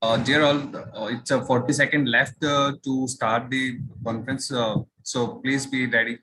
Dear all, it's a 40-second left to start the conference. So please be ready.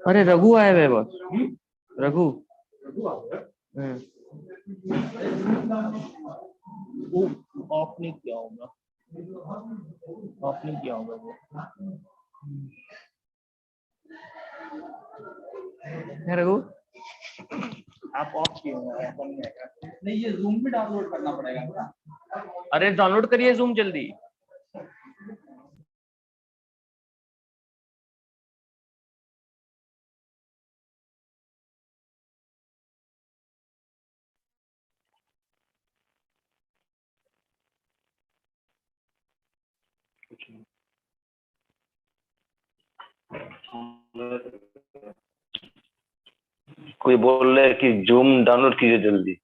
अरे रघु आया है बस Raghu of नहीं किया होगा वो है रघु आप ऑफ किए नहीं ये जूम भी डाउनलोड करना पड़ेगा अरे डाउनलोड करिए जूम जल्दी कोई बोल रहा है कि जूम डाउनलोड कीजिए जल्दी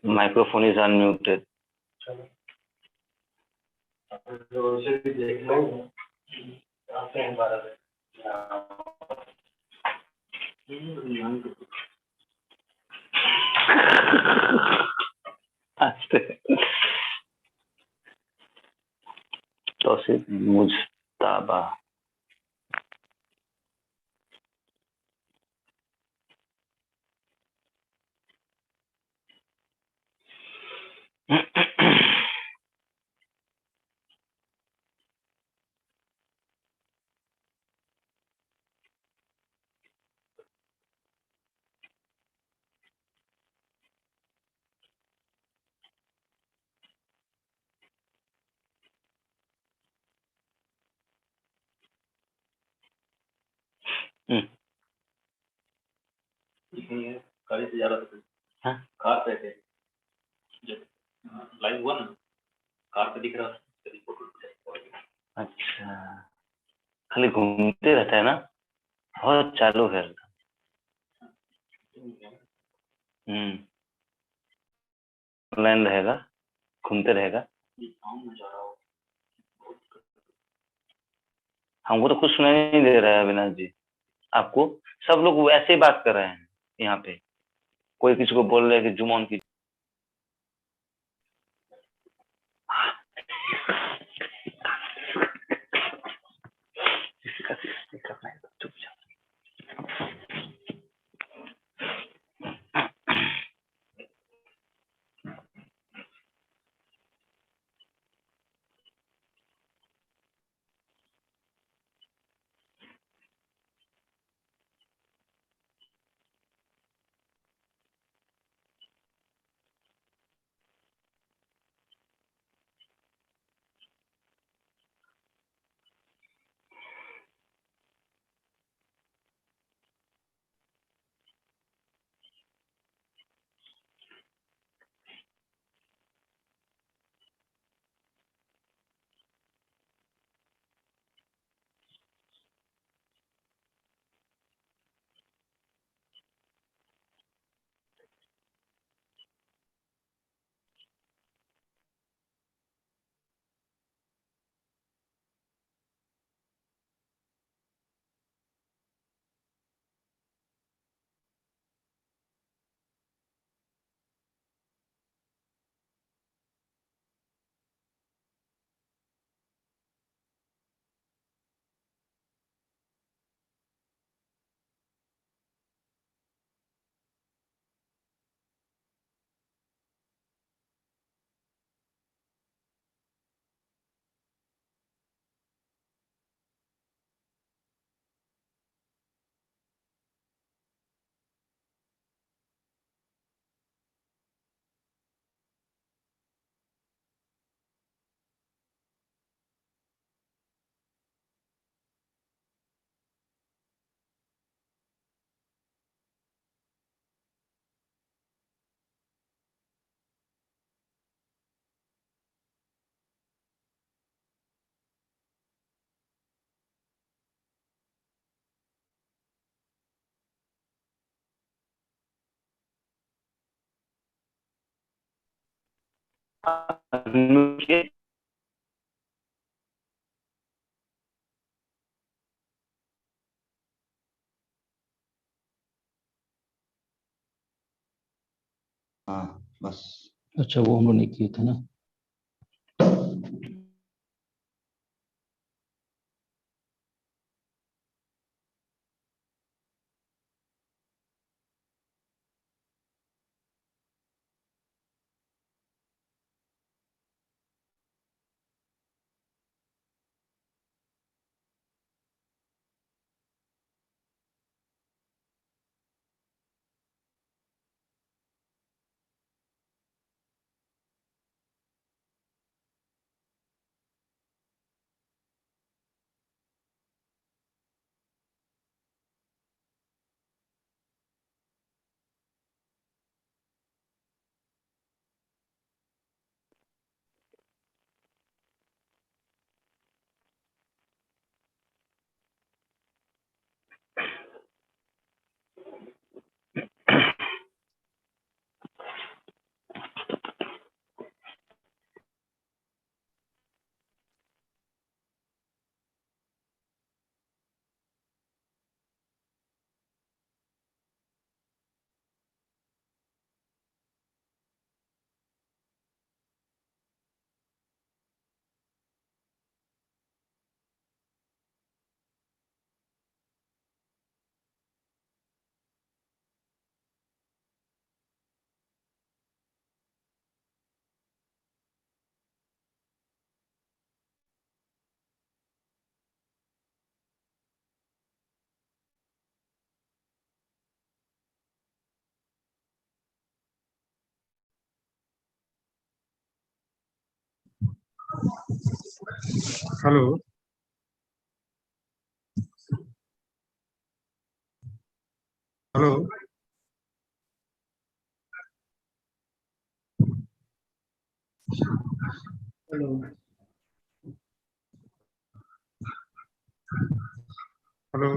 Microphone is unmuted. तौसीफ मुजताबा हाँ? कार पे थे जब लाइव हुआ ना कार पे दिख रहा अच्छा, खाली घूमते रहता है ना, बहुत चालू है। ऑनलाइन रहेगा, घूमते रहेगा। हमको तो कुछ सुनाई नहीं दे रहा है अविनाश जी। आपको? सब लोग वैसे ही बात कर रहे हैं यहाँ पे। कोई किसी को बोल रहे हैं कि जूम ऑन की। हाँ बस। अच्छा, वो हम लोग ने किए थे ना। Hello hello hello hello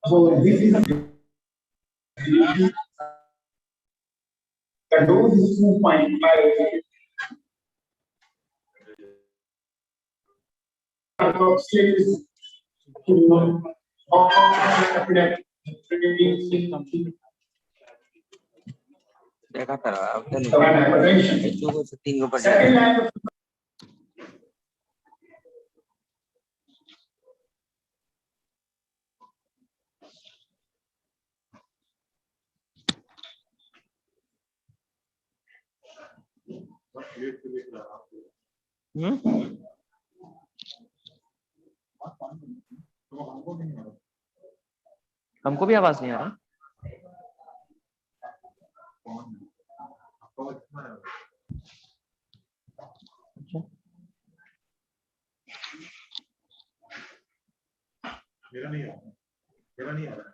So this is the dose is 2.5. देखा था अब तो सेटिंग ऊपर हमको भी आवाज नहीं आ रहा। मेरा नहीं आ रहा, मेरा नहीं आ रहा।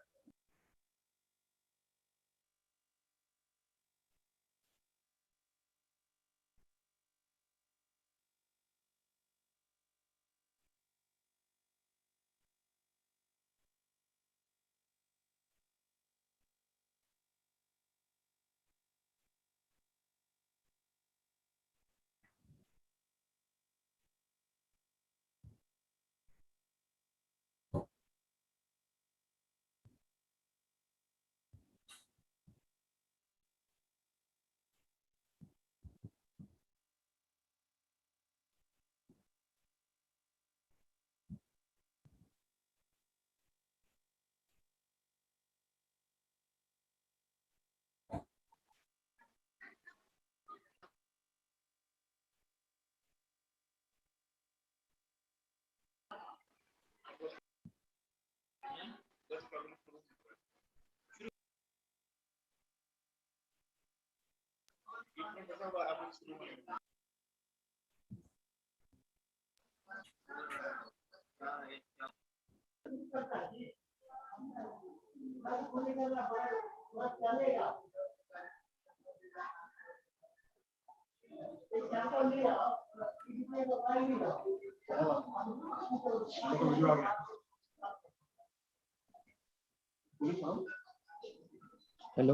Hello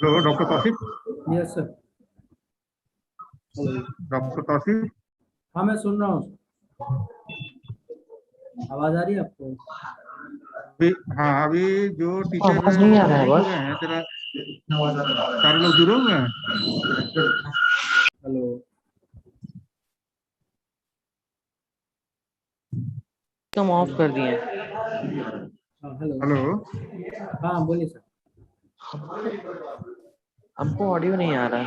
hello doctor Tauseef. Yes sir. Doctor Tauseef, हाँ मैं सुन रहा हूँ। आवाज आ रही है आपको? हाँ अभी जो टीचर आवाज नहीं आ रहा है जुड़े बस। हैं तेरा, सारे लोग जुड़े हुए हैं। हेलो तुम ऑफ कर दिए। हाँ हेलो। हेलो हाँ बोलिए सर। हमको ऑडियो नहीं आ रहा है।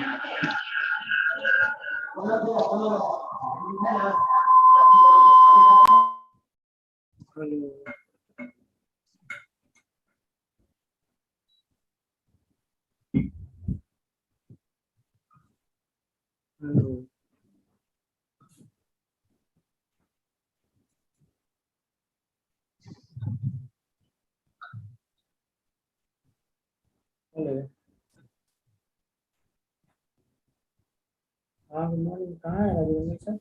हेलो। हाँ गुड मॉर्निंग, कहाँ है राजेंद्र सर?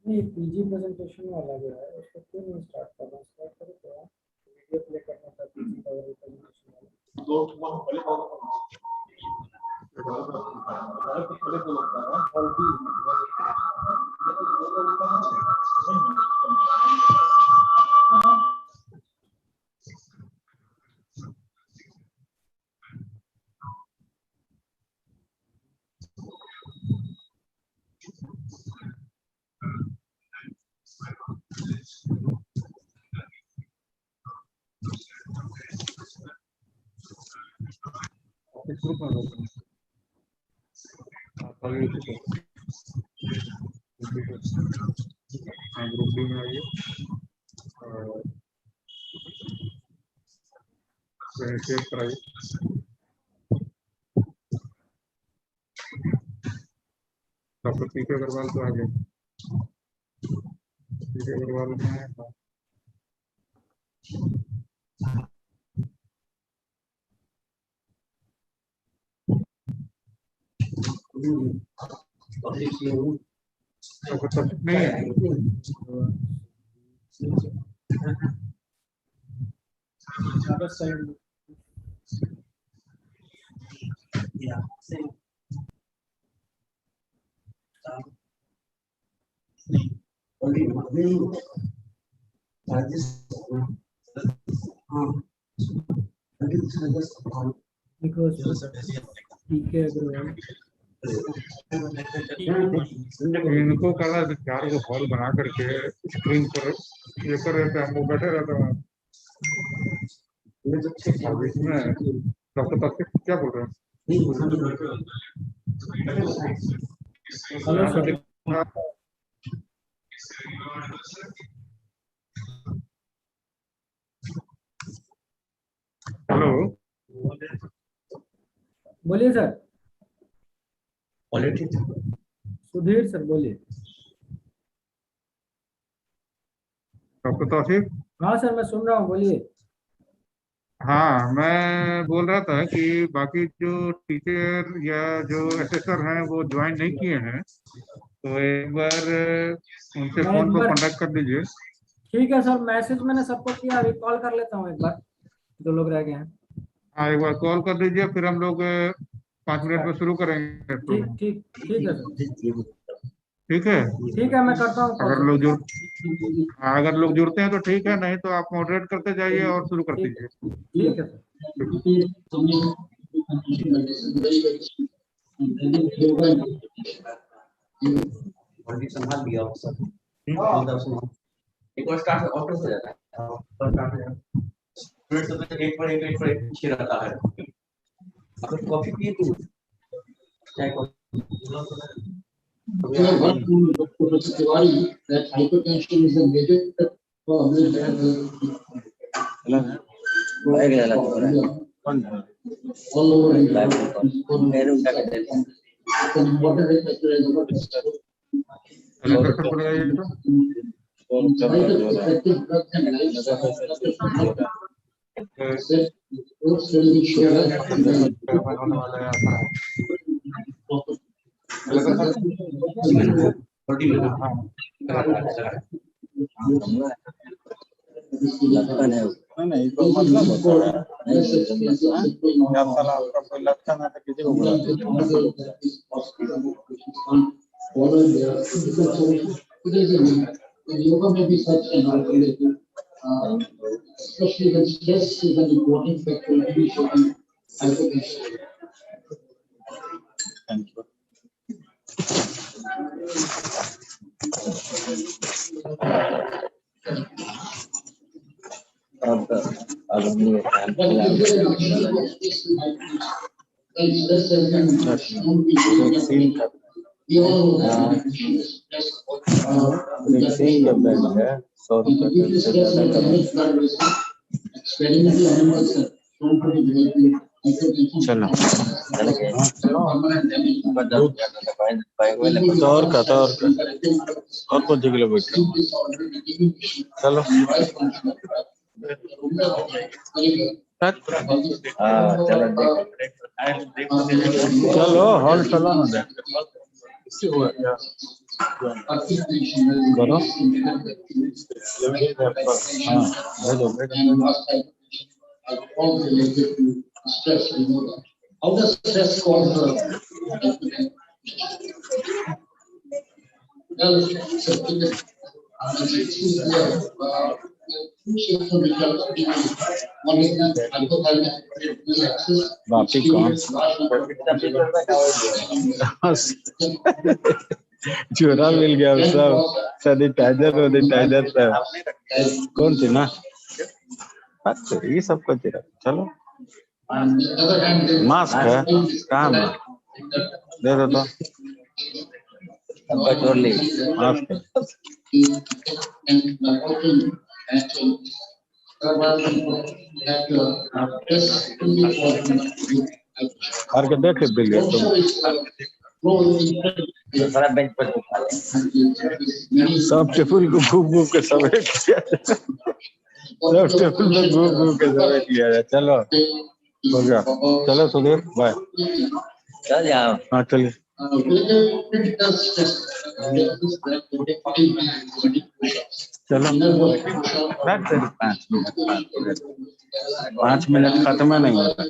नहीं, पीजी प्रेजेंटेशन वाला जो है उसको क्यों नहीं स्टार्ट कर रहा? स्टार्ट करो तो यार, वीडियो प्ले करना था पीजी का प्रेजेंटेशन वाला। ग्रुप बी में आइए और शेयर कराइए। डॉक्टर पीके अग्रवाल तो आ गए। पीके अग्रवाल में नहीं है। इनको कल चार को हॉल बना करके स्क्रीन पर ये कर रहे थे, हम लोग बैठे रहते वहाँ। इसमें डॉक्टर तासिफ क्या बोल रहे हैं? Hello sir. हेलो, बोलिए सर। सुधीर सर बोलिए। डॉक्टर तासिफ। हाँ सर मैं सुन रहा हूँ, बोलिए। हाँ, मैं बोल रहा था कि बाकी जो टीचर या जो एसेसर हैं वो ज्वाइन नहीं किए हैं, तो एक बार उनसे मैं फोन एक पर बार, कांटेक्ट कर लीजिए। ठीक है सर, मैसेज मैंने सबको किया, अभी कॉल कर लेता हूँ एक बार, जो लोग रह गए हैं। हाँ, एक बार कॉल कर दीजिए, फिर हम लोग 5 मिनट में शुरू करेंगे ठीक प्रोग्राम। ठीक ठीक है सर। ठीक है। ठीक है मैं करता हूँ कॉल अगर सर। लोग जुड़ हाँ, अगर लोग जुड़ते हैं तो ठीक है, नहीं तो आप मॉडरेट करते जाइए और शुरू कर ठीक दीजिए। ठीक है सर। संभाल लिया सर। एक बार स्टार्ट ऑटो हो जाता है। मिनट से एक पर एक पीछे रहता है। अगर कॉफी पिए तो चाय coffee. That hypertension is a major problem. All over India. Water is calendar पर लगाइए तो। effective drugs and नहीं तो मतलब होता है क्या साला आपका कोई लक्षण है तो किसी को बोला yoga may be such an alternative, especially when stress is an important factor in shaping hypertension. Thank you. रिक्शे का बैग है 100 रुपए का, इससे ज्यादा करो। चलो और का और कौन सी किलोमीटर चलो चलो हॉल चलो ना देख करो हाँ भेजो all related to stress removal. How does stress cause well, BAPICON चूरा मिल गया सब सैनिटाइजर पे कौन सी ना ये सब को तेरा चलो मास्क है काम है दे दो तो मास्क हर के देख बिल्ली सब टेबल को घूम के समेट लिया सब टेबल में घूम के समेट लिया है चलो हो गया चलो सुधीर बाय चल जाओ हाँ चलिए चलो बैठ कर 5 मिनट खत्म नहीं होता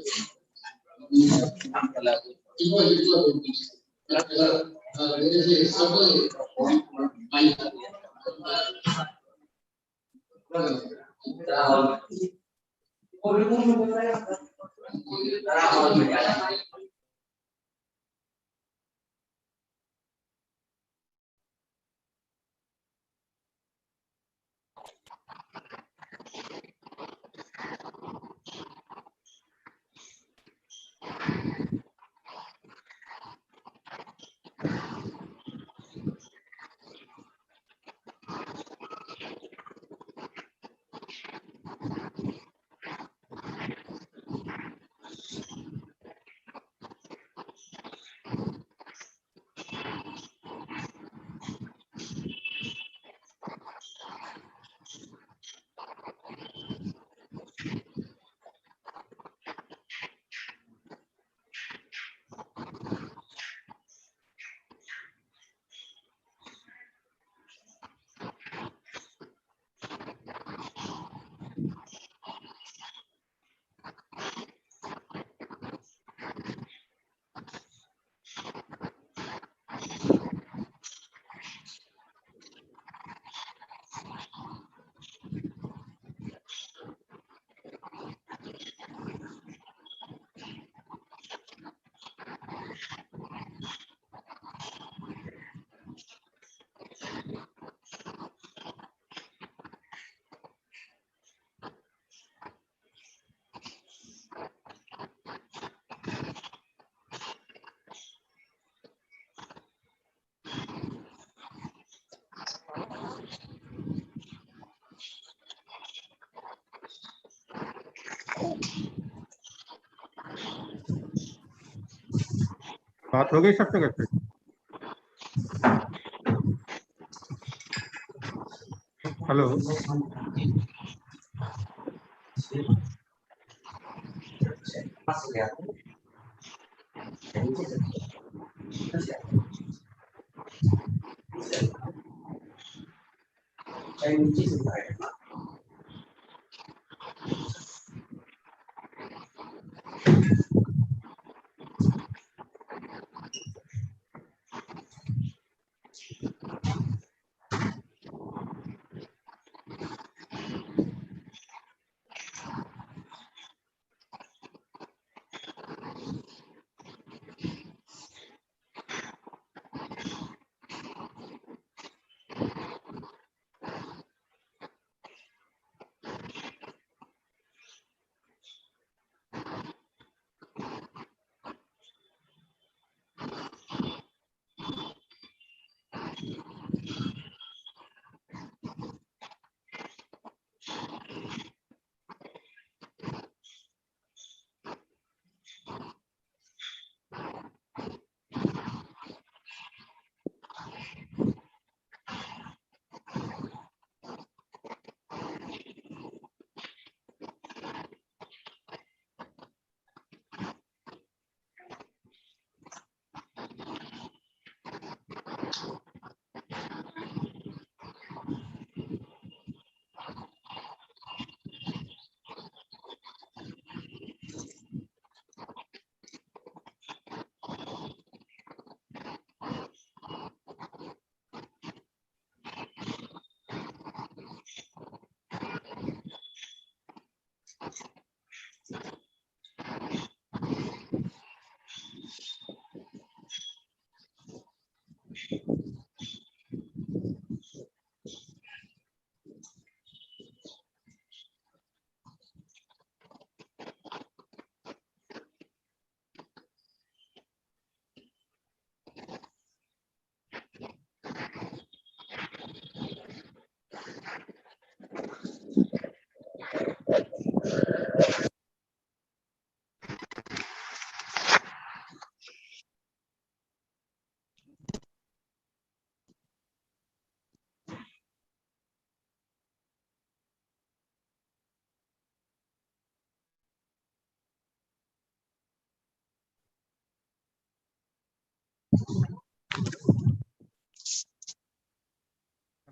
बात हो गई सब जगह पे हेलो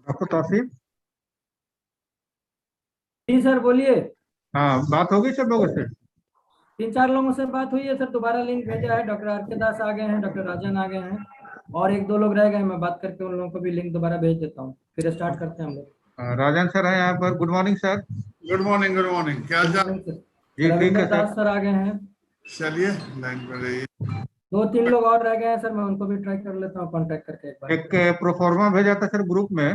डॉक्टर तौसीफ, जी सर बोलिए। हाँ बात होगी सब लोगों से? 3-4 लोगों से बात हुई है सर, दोबारा लिंक भेजा है। डॉक्टर आर के दास आ गए हैं, डॉक्टर राजन आ गए हैं, और 1-2 लोग रह गए। मैं बात करके उन लोगों को भी लिंक दोबारा भेज देता हूँ, फिर स्टार्ट करते हैं हम लोग। राजन सर है यहाँ पर। Good morning sir. Good morning, good morning. क्या गुड हाल मॉर्निंग सर। जी ठीक रविंद्र है सर। दास सर आ गए हैं। चलिए लाइन पर रहिए। 2-3 लोग और रह गए हैं सर, मैं उनको भी ट्राई कर लेता हूँ कांटेक्ट करके एक बार। एक प्रोफॉर्मा भेजा था सर ग्रुप में।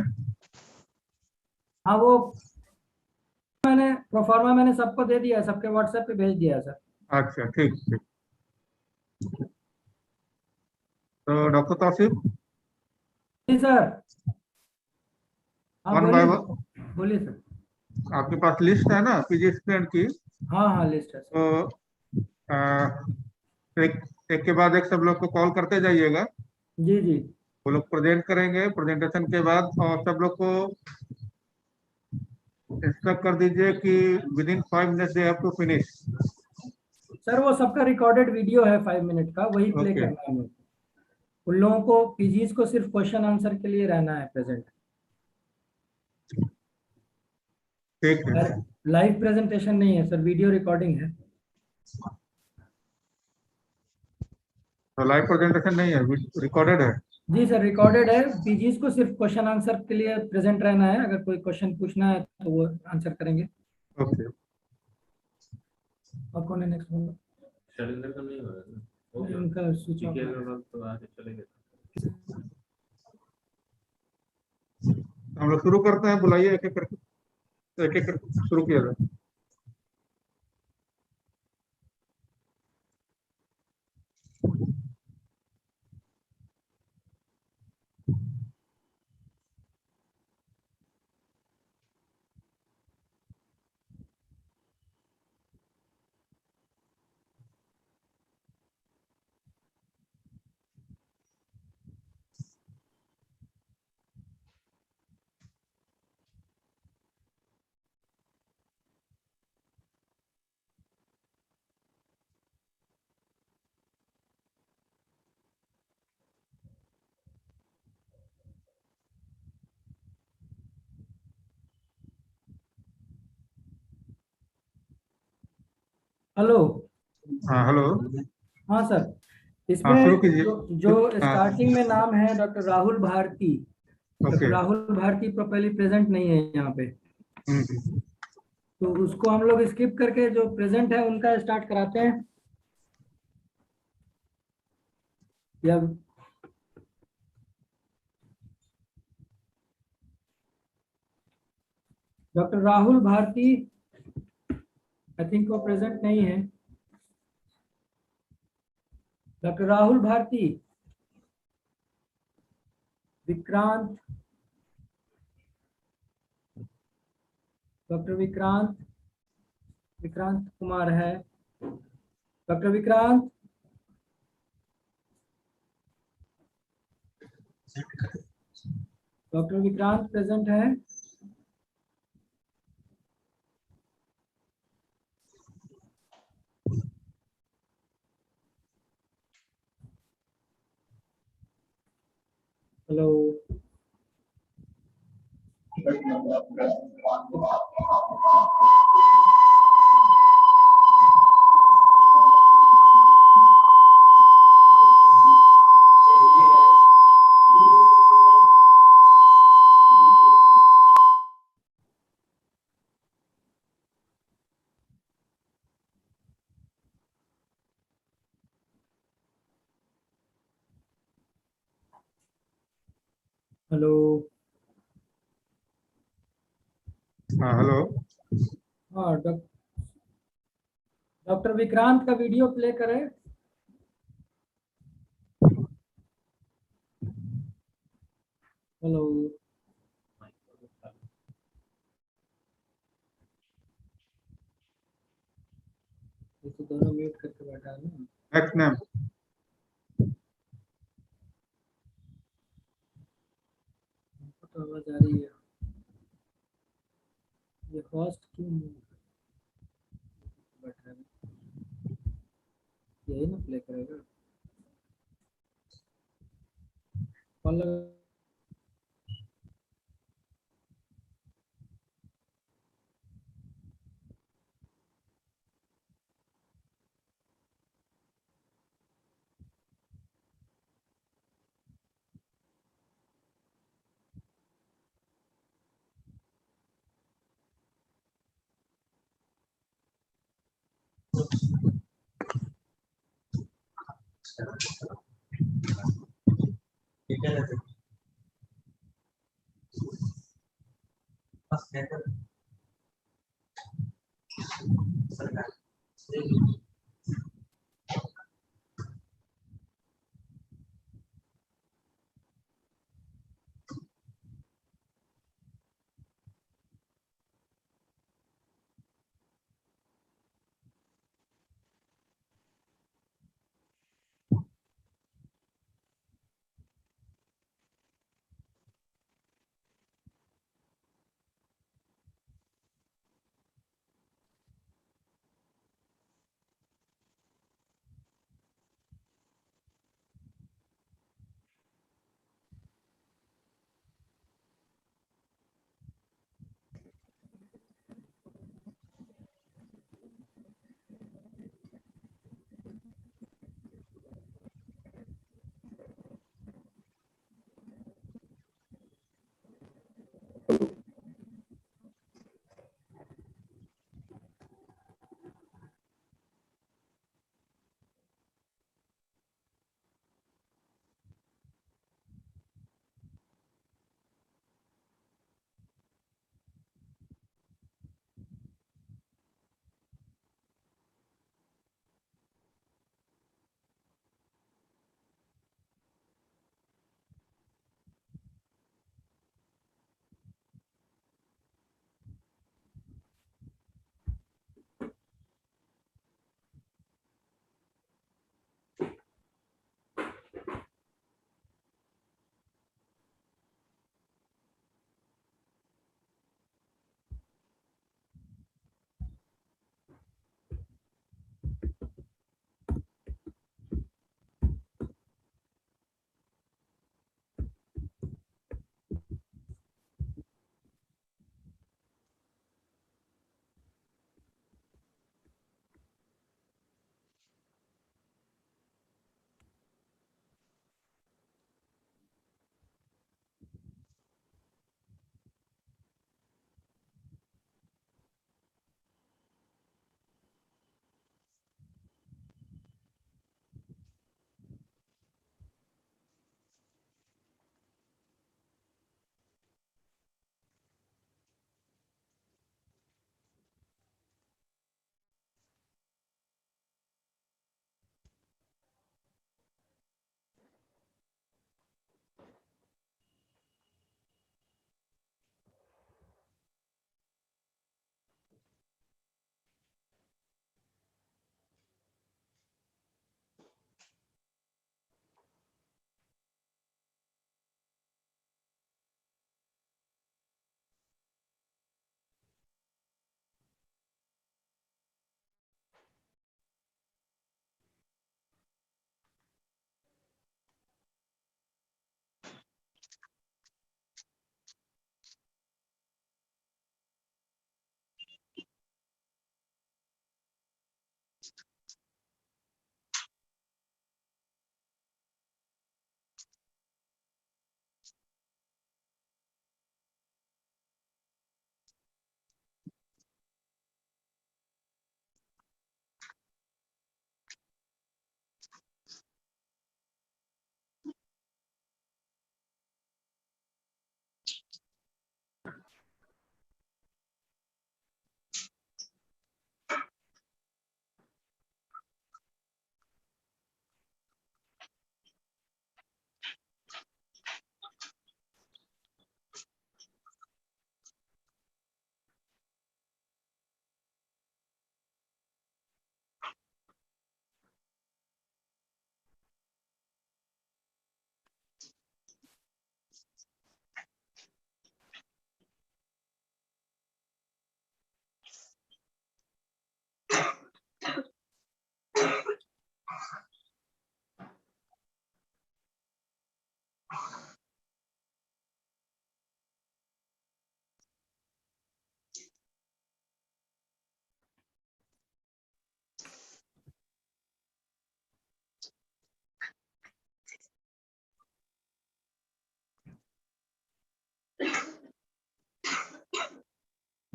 हाँ वो मैंने प्रोफार्मा मैंने सबको दे दिया है, सबके व्हाट्सएप पे भेज दिया है सर। अच्छा ठीक ठीक। तो डॉक्टर तौसीफ, जी सर। हाँ वन बाय बोलिए वन बोलिए सर। आपके पास लिस्ट है ना पीजी स्टूडेंट की? हाँ हाँ लिस्ट है सर। तो आ, एक एक के बाद एक सब लोग को कॉल करते जाइएगा। जी जी। वो लोग प्रेजेंट करेंगे, प्रेजेंटेशन के बाद और सब लोग को इंस्ट्रक्ट कर दीजिए कि within 5 minutes they have to finish. Sir वो सबका रिकॉर्डेड वीडियो है 5 मिनट का, वही प्ले ओके करना है हमें। उन लोगों को पीजीज को सिर्फ क्वेश्चन आंसर के लिए रहना है प्रेजेंट। ठीक है। लाइव प्रेजेंटेशन नहीं है सर, वीडियो रिकॉर्डिंग है। तो लाइव प्रेजेंटेशन नहीं है, रिकॉर्डेड है। जी सर रिकॉर्डेड है। पीजीज को सिर्फ क्वेश्चन आंसर के लिए प्रेजेंट रहना है, अगर कोई क्वेश्चन पूछना है तो वो आंसर करेंगे। ओके। और कौन है नेक्स्ट बोलो? शैलेंद्र का नहीं हो रहा है, हो गया उनका स्विच ऑफ ठीक है, है। तो आगे चले गए। हम लोग शुरू करते हैं, बुलाइए एक एक करके, एक एक करके शुरू किया जाए। हेलो। हाँ हेलो। हाँ सर, हाँ शुरू इसमें कीजिए। जो हाँ स्टार्टिंग में नाम है doctor Rahul Bharti. Doctor okay. Rahul Bharti properly present नहीं है यहाँ पे, हम्म। तो उसको हम लोग स्किप करके जो प्रेजेंट है उनका स्टार्ट कराते हैं। या doctor Rahul Bharti I think वो प्रेजेंट नहीं है। डॉक्टर राहुल भारती, विक्रांत, डॉक्टर विक्रांत, विक्रांत कुमार है। Doctor Vikrant, doctor Vikrant present है? हेलो। हेलो। हाँ हेलो। हाँ डॉक्टर विक्रांत का वीडियो प्ले करें। हेलो। ये तो दोनों म्यूट करके बैठा है ना। Next name. हमको तो आवाज आ रही है। ये होस्ट क्यों बैठा है? यही ना प्ले करेगा। कॉल लगा ठीक है ना बस कहते सरकार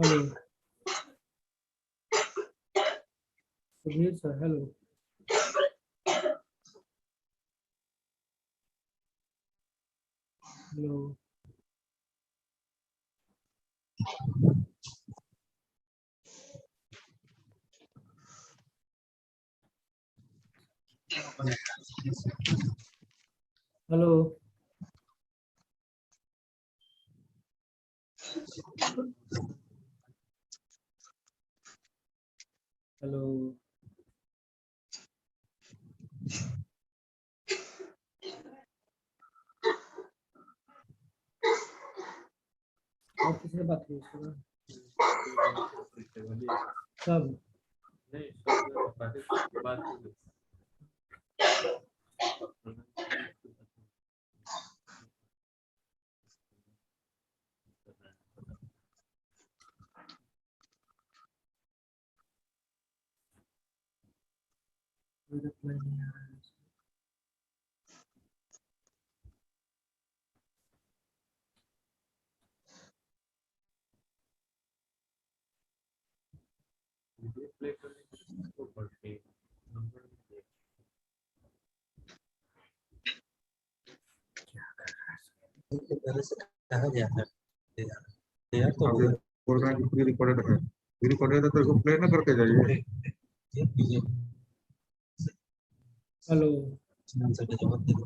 hello Sudhir sir, hello. Hello hello hello और किसी से बात की उसके सब रिप्लाई नहीं आ रहा है। पहले से कहा गया था यार तो अभी बोल रहे हैं कि प्री रिकॉर्डेड है। प्री रिकॉर्डेड है तो इसको प्ले ना करके जाइए। हेलो आंसर का जवाब दे दो।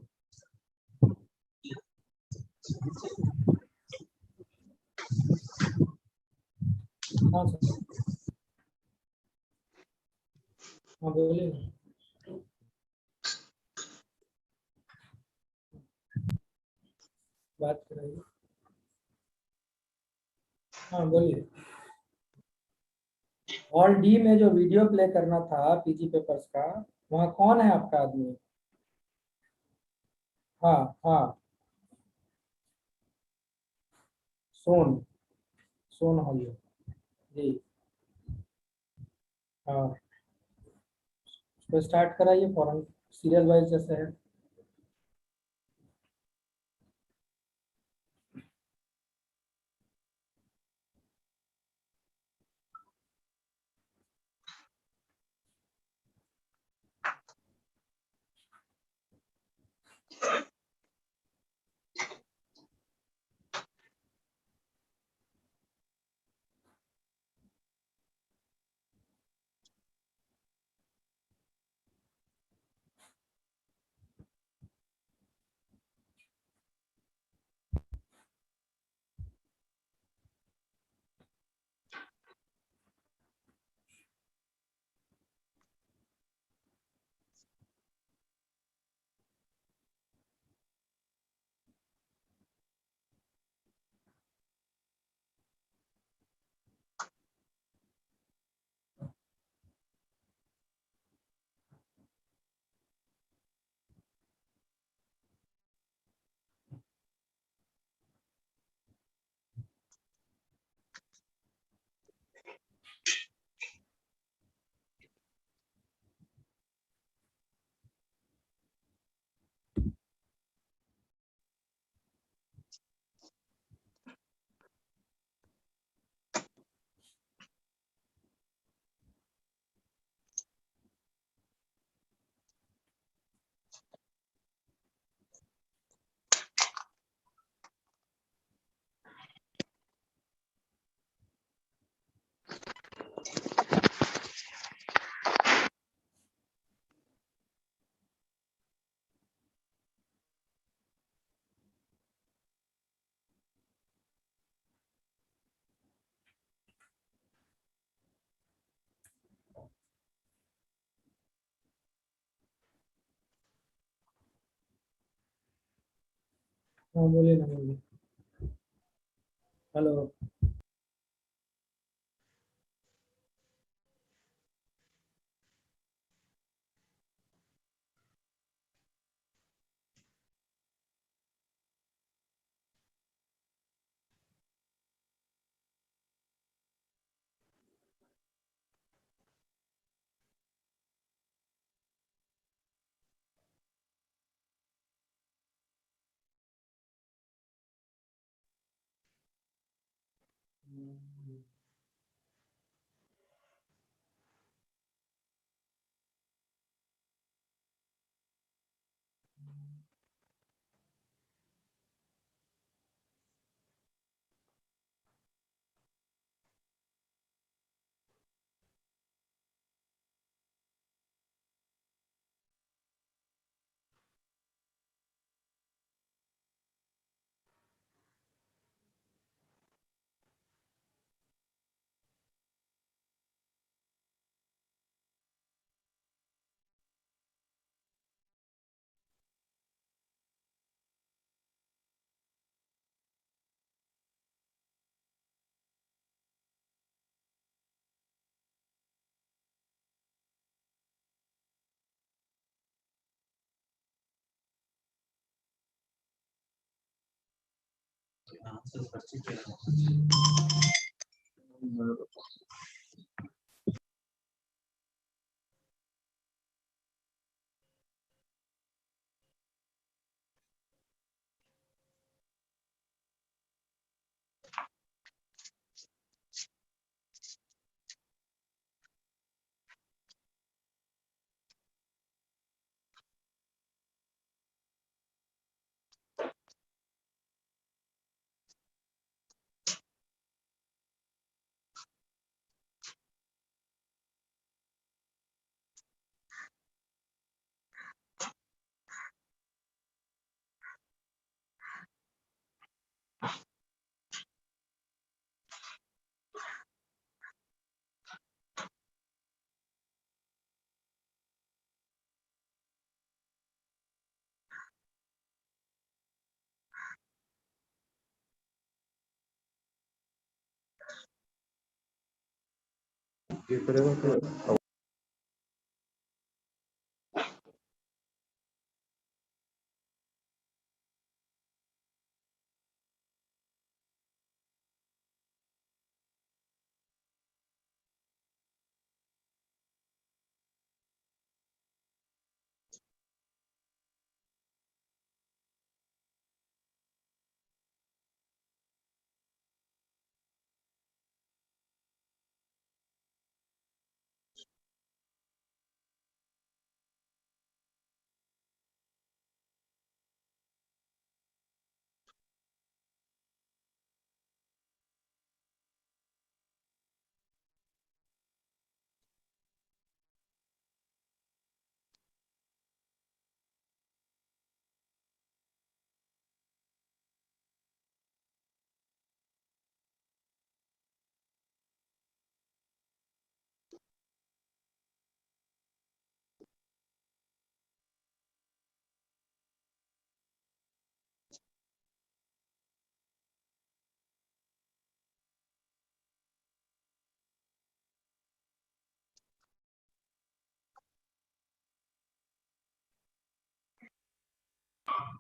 हाँ सर, हाँ बोलिए ना। बात कराइए। हाँ बोलिए। हॉल डी में जो वीडियो प्ले करना था पीजी पेपर्स का, वहाँ कौन है आपका आदमी? हाँ हाँ, सोन, सोन हॉल में। जी हाँ, उसको स्टार्ट कराइए फौरन, सीरियल वाइज जैसे है। हाँ बोलिए ना, बोलिए। Hello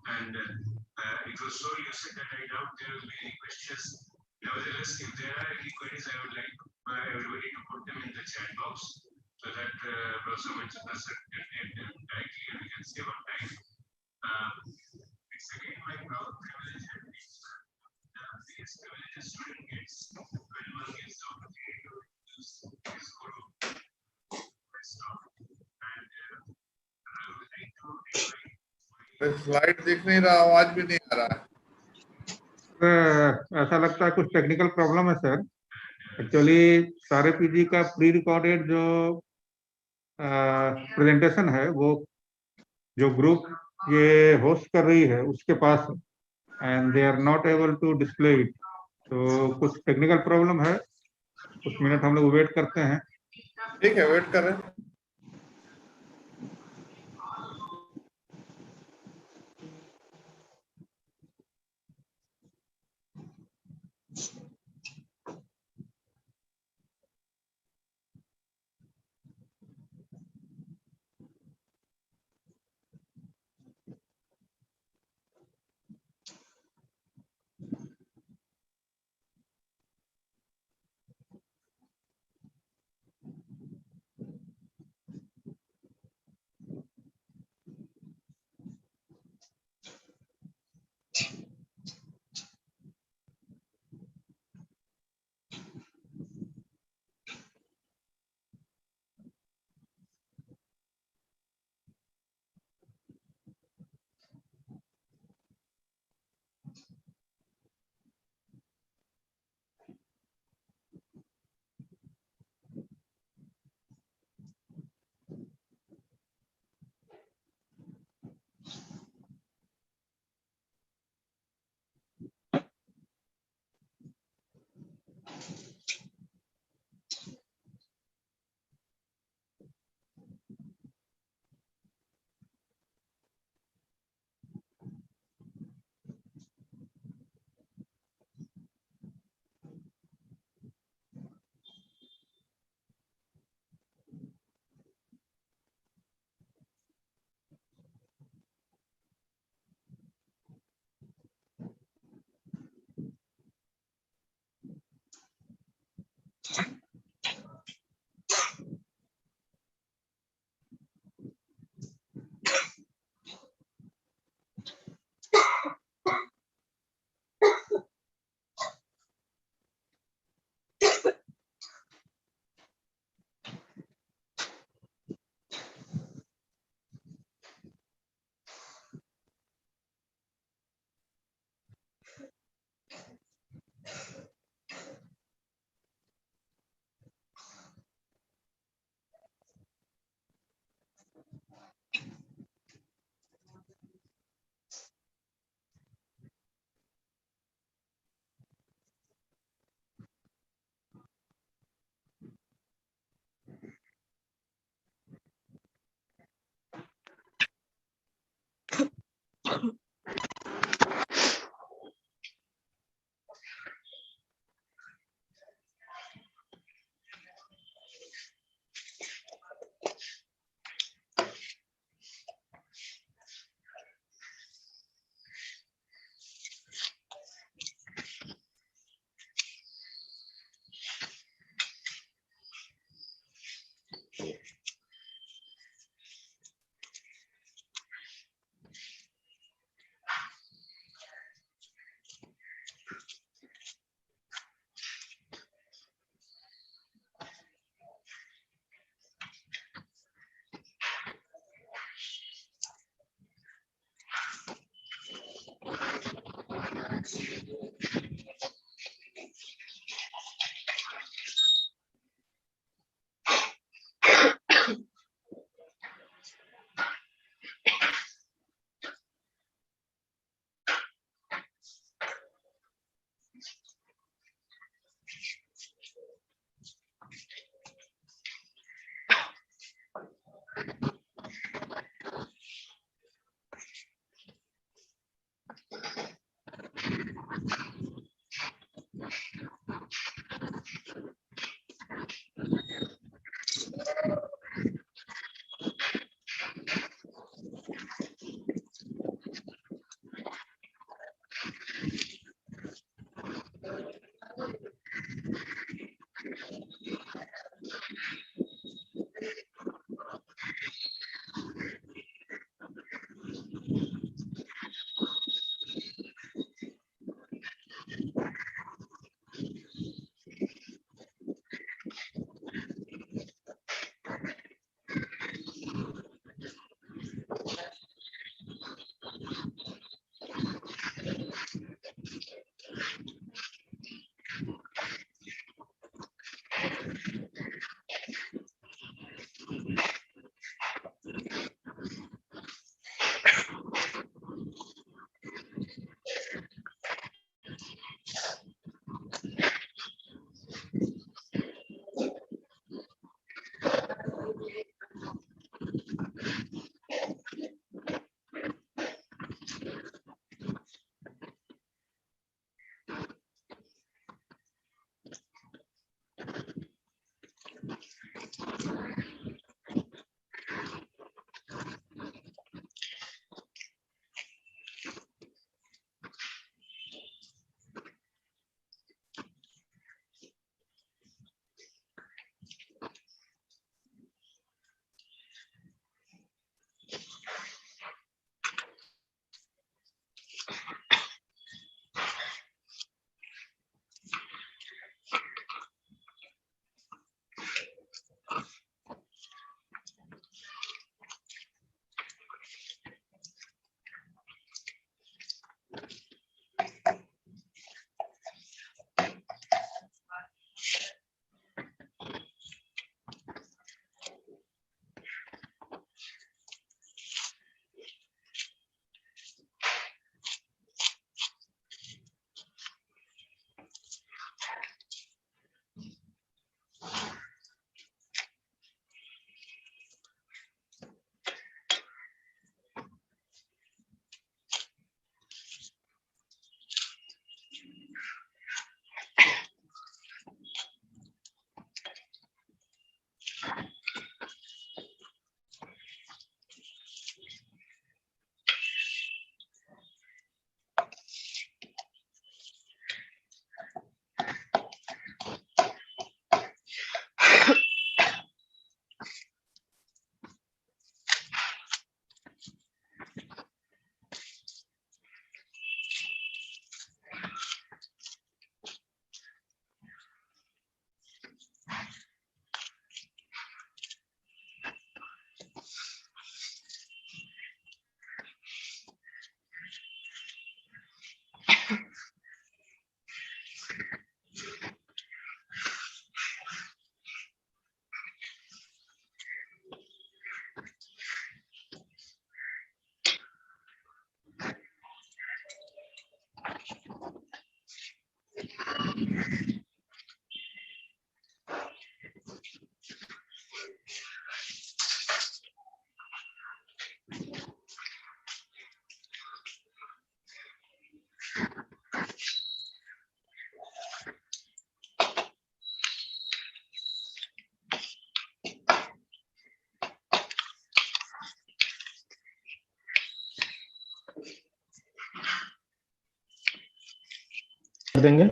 And it was so lucid that I doubt there will be any questions. Nevertheless, if there are any queries, I would like everybody to put them in the chat box so that Professor Manchanda sir can get them directly and we can save our time. It's again my proud privilege and it's the biggest privilege a student gets when one gets the opportunity to use his guru, his staff. And I would like to invite slide दिख नहीं रहा, आवाज भी नहीं आ रहा है। ऐसा लगता है कुछ टेक्निकल प्रॉब्लम है सर। एक्चुअली सारे पीजी का प्री रिकॉर्डेड जो प्रेजेंटेशन है वो जो ग्रुप ये होस्ट कर रही है उसके पास and they are not able to display it. तो कुछ टेक्निकल प्रॉब्लम है, कुछ मिनट हम लोग वेट करते हैं। ठीक है, वेट कर रहे हैं। देंगे।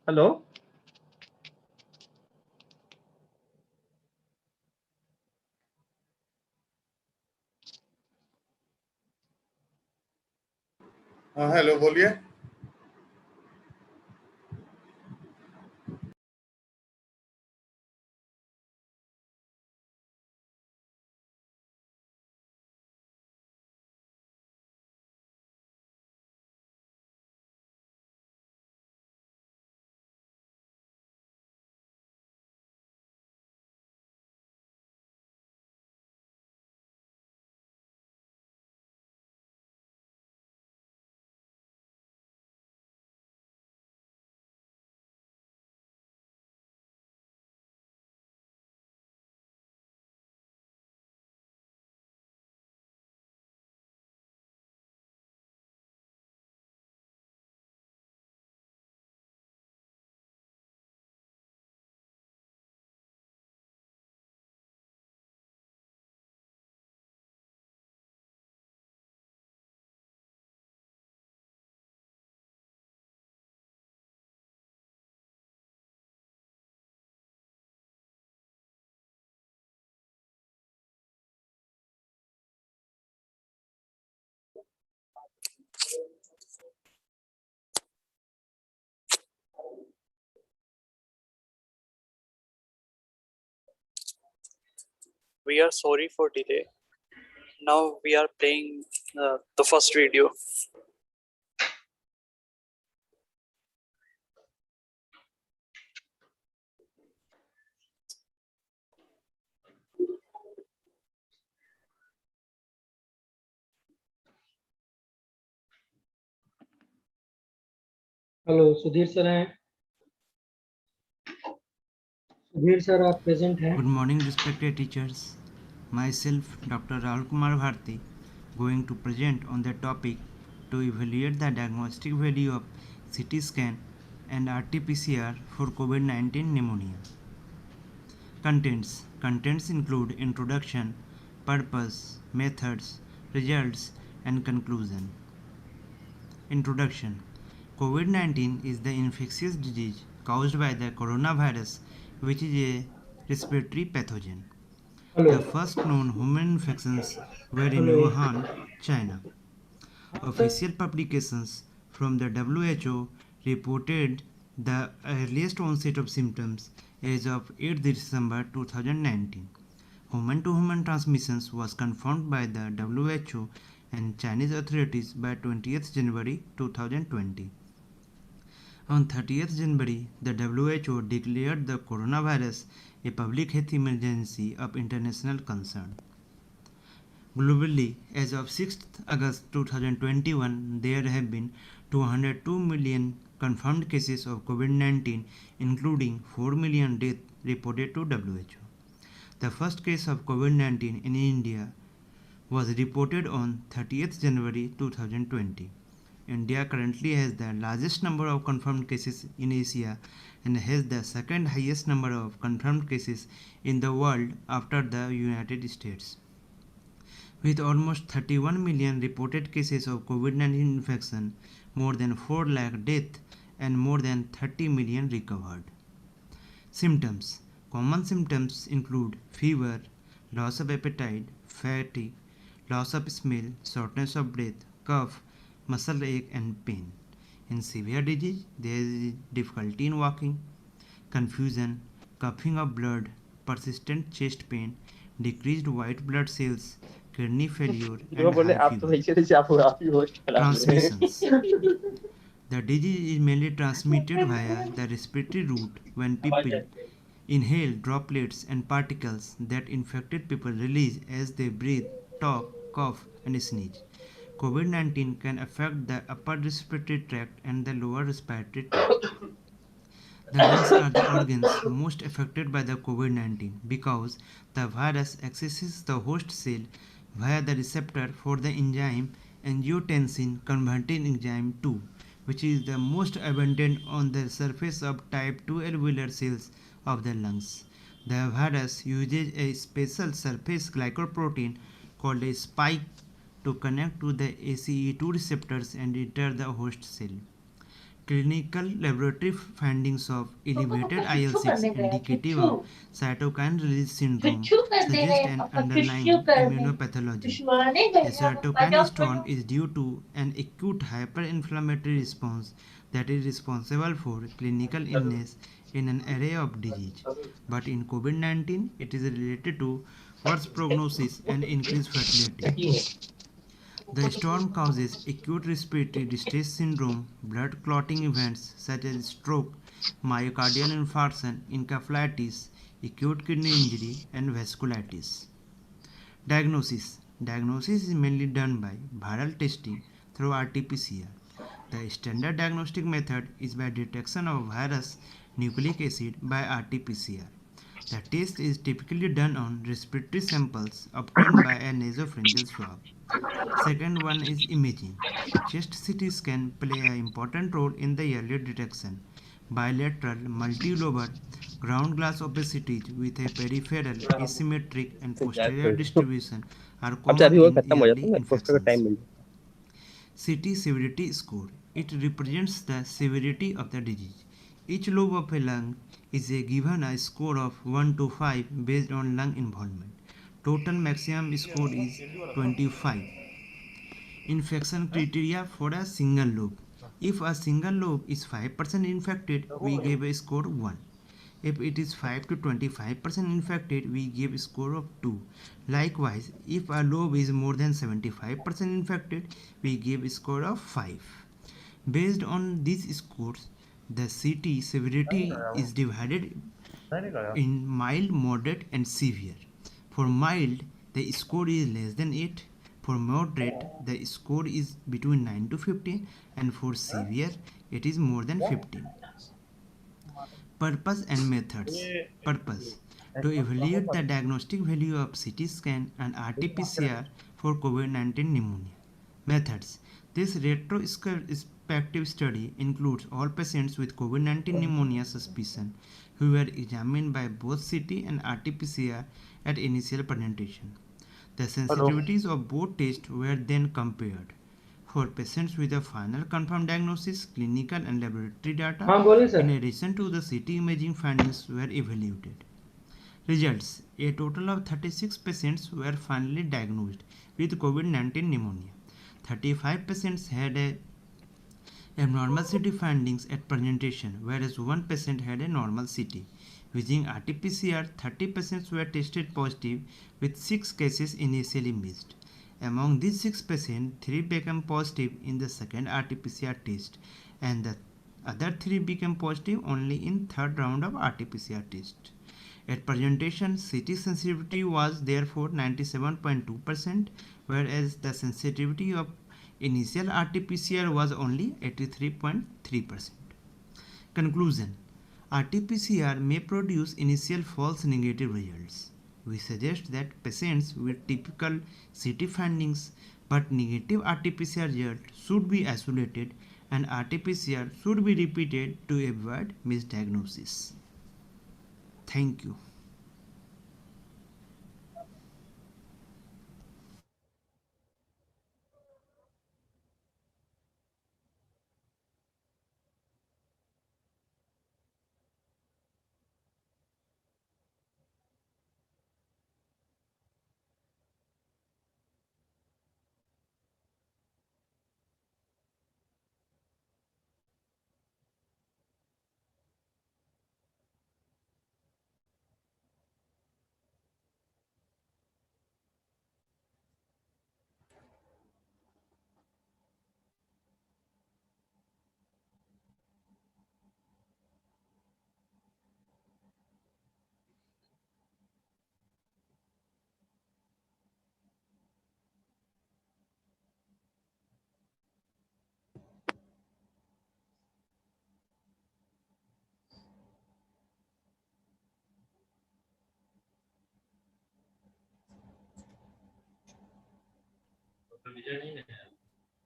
हेलो हाँ हेलो बोलिए। We are sorry for delay. Now we are playing the first video. Hello Sudhir sir हैं? सुधीर सर आप प्रेजेंट हैं? Good morning, respected teachers. Myself, Dr. Rahul Kumar Bharti, going to present on the topic to evaluate the diagnostic value of CT scan and RT-PCR for COVID-19 pneumonia. Contents include introduction, purpose, methods, results, and conclusion. Introduction. COVID-19 is the infectious disease caused by the coronavirus, which is a respiratory pathogen. The first known human infections were in Wuhan, China. Official publications from the WHO reported the earliest onset of symptoms as of 8 December 2019. Human-to-human transmissions was confirmed by the WHO and Chinese authorities by 20th January 2020. On 30th January, the WHO declared the coronavirus a public health emergency of international concern. Globally, as of 6th August 2021, there have been 202 million confirmed cases of COVID-19, including 4 million deaths reported to WHO. The first case of COVID-19 in India was reported on 30th January 2020. India currently has the largest number of confirmed cases in Asia and has the second highest number of confirmed cases in the world after the United States. With almost 31 million reported cases of COVID-19 infection, more than 4 lakh deaths, and more than 30 million recovered. Symptoms. Common symptoms include fever, loss of appetite, fatigue, loss of smell, shortness of breath, cough, muscle ache and pain. In severe disease, there is difficulty in walking, confusion, coughing of blood, persistent chest pain, decreased white blood cells, kidney failure, and high fever. Transmissions. The disease is mainly transmitted via the respiratory route when people inhale droplets and particles that infected people release as they breathe, talk, cough, and sneeze. COVID-19 can affect the upper respiratory tract and the lower respiratory tract. The lungs are the organs most affected by the COVID-19 because the virus accesses the host cell via the receptor for the enzyme angiotensin converting enzyme 2, which is the most abundant on the surface of type 2 alveolar cells of the lungs. The virus uses a special surface glycoprotein called a spike to connect to the ACE2 receptors and enter the host cell. Clinical laboratory findings of elevated IL-6 indicative of cytokine release syndrome suggest an underlying immunopathology. A cytokine storm is due to an acute hyperinflammatory response that is responsible for clinical illness in an array of disease. But in COVID-19, it is related to worse prognosis and increased fertility. The storm causes acute respiratory distress syndrome, blood clotting events such as stroke, myocardial infarction, encephalitis, acute kidney injury, and vasculitis. Diagnosis. Diagnosis is mainly done by viral testing through RT-PCR. The standard diagnostic method is by detection of virus nucleic acid by RT-PCR. The test is typically done on respiratory samples obtained by a nasopharyngeal swab. Second one is imaging. Chest CT scan play an important role in the early detection. Bilateral, multilobar, ground glass opacities with a peripheral, asymmetric and posterior distribution are common in early infections. CT severity score. It represents the severity of the disease. Each lobe of a lung is given a score of 1 to 5 based on lung involvement. Total maximum score is 25. Infection criteria for a single lobe. If a single lobe is 5% infected, we give a score 1. If it is 5 to 25% infected, we give score of 2. Likewise, if a lobe is more than 75% infected, we give score of 5. Based on these scores, the CT severity is divided in mild, moderate and severe. For mild, the score is less than 8. For moderate, the score is between 9 to 15, and for severe, it is more than 15. Purpose and methods. Purpose: to evaluate the diagnostic value of CT scan and RT-PCR for COVID-19 pneumonia. Methods: this retrospective study includes all patients with COVID-19 pneumonia suspicion who were examined by both CT and RT-PCR at initial presentation. The sensitivities of both tests were then compared. For patients with a final confirmed diagnosis, clinical and laboratory data, हाँ बोले in sir. addition to the CT imaging findings, were evaluated. Results: a total of 36 patients were finally diagnosed with COVID-19 pneumonia. 35 patients had abnormal CT findings at presentation, whereas 1 patient had a normal CT. Using RT-PCR, 30 patients were tested positive, with 6 cases initially missed. Among these 6 patients, 3 became positive in the second RT-PCR test, and the other 3 became positive only in third round of RT-PCR test. At presentation, CT sensitivity was therefore 97.2%, whereas the sensitivity of initial RT-PCR was only 83.3%. Conclusion: RT-PCR may produce initial false negative results. We suggest that patients with typical CT findings but negative RT-PCR result should be isolated, and RT-PCR should be repeated to avoid misdiagnosis. Thank you.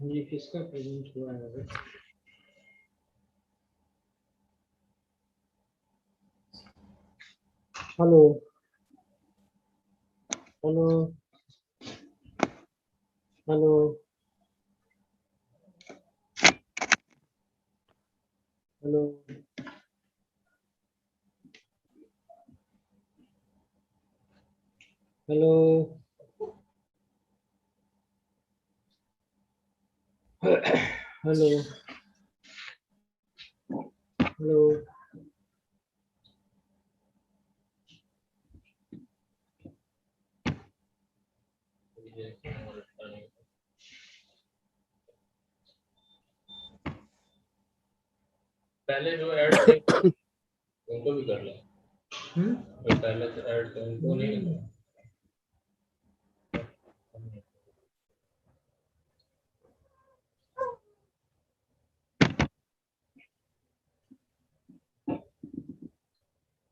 ये किसका present हुआ है? Hello hello hello hello hello hello hello पहले जो add थे उनको भी कर लो। पहले तो ऐड थे उनको नहीं करना।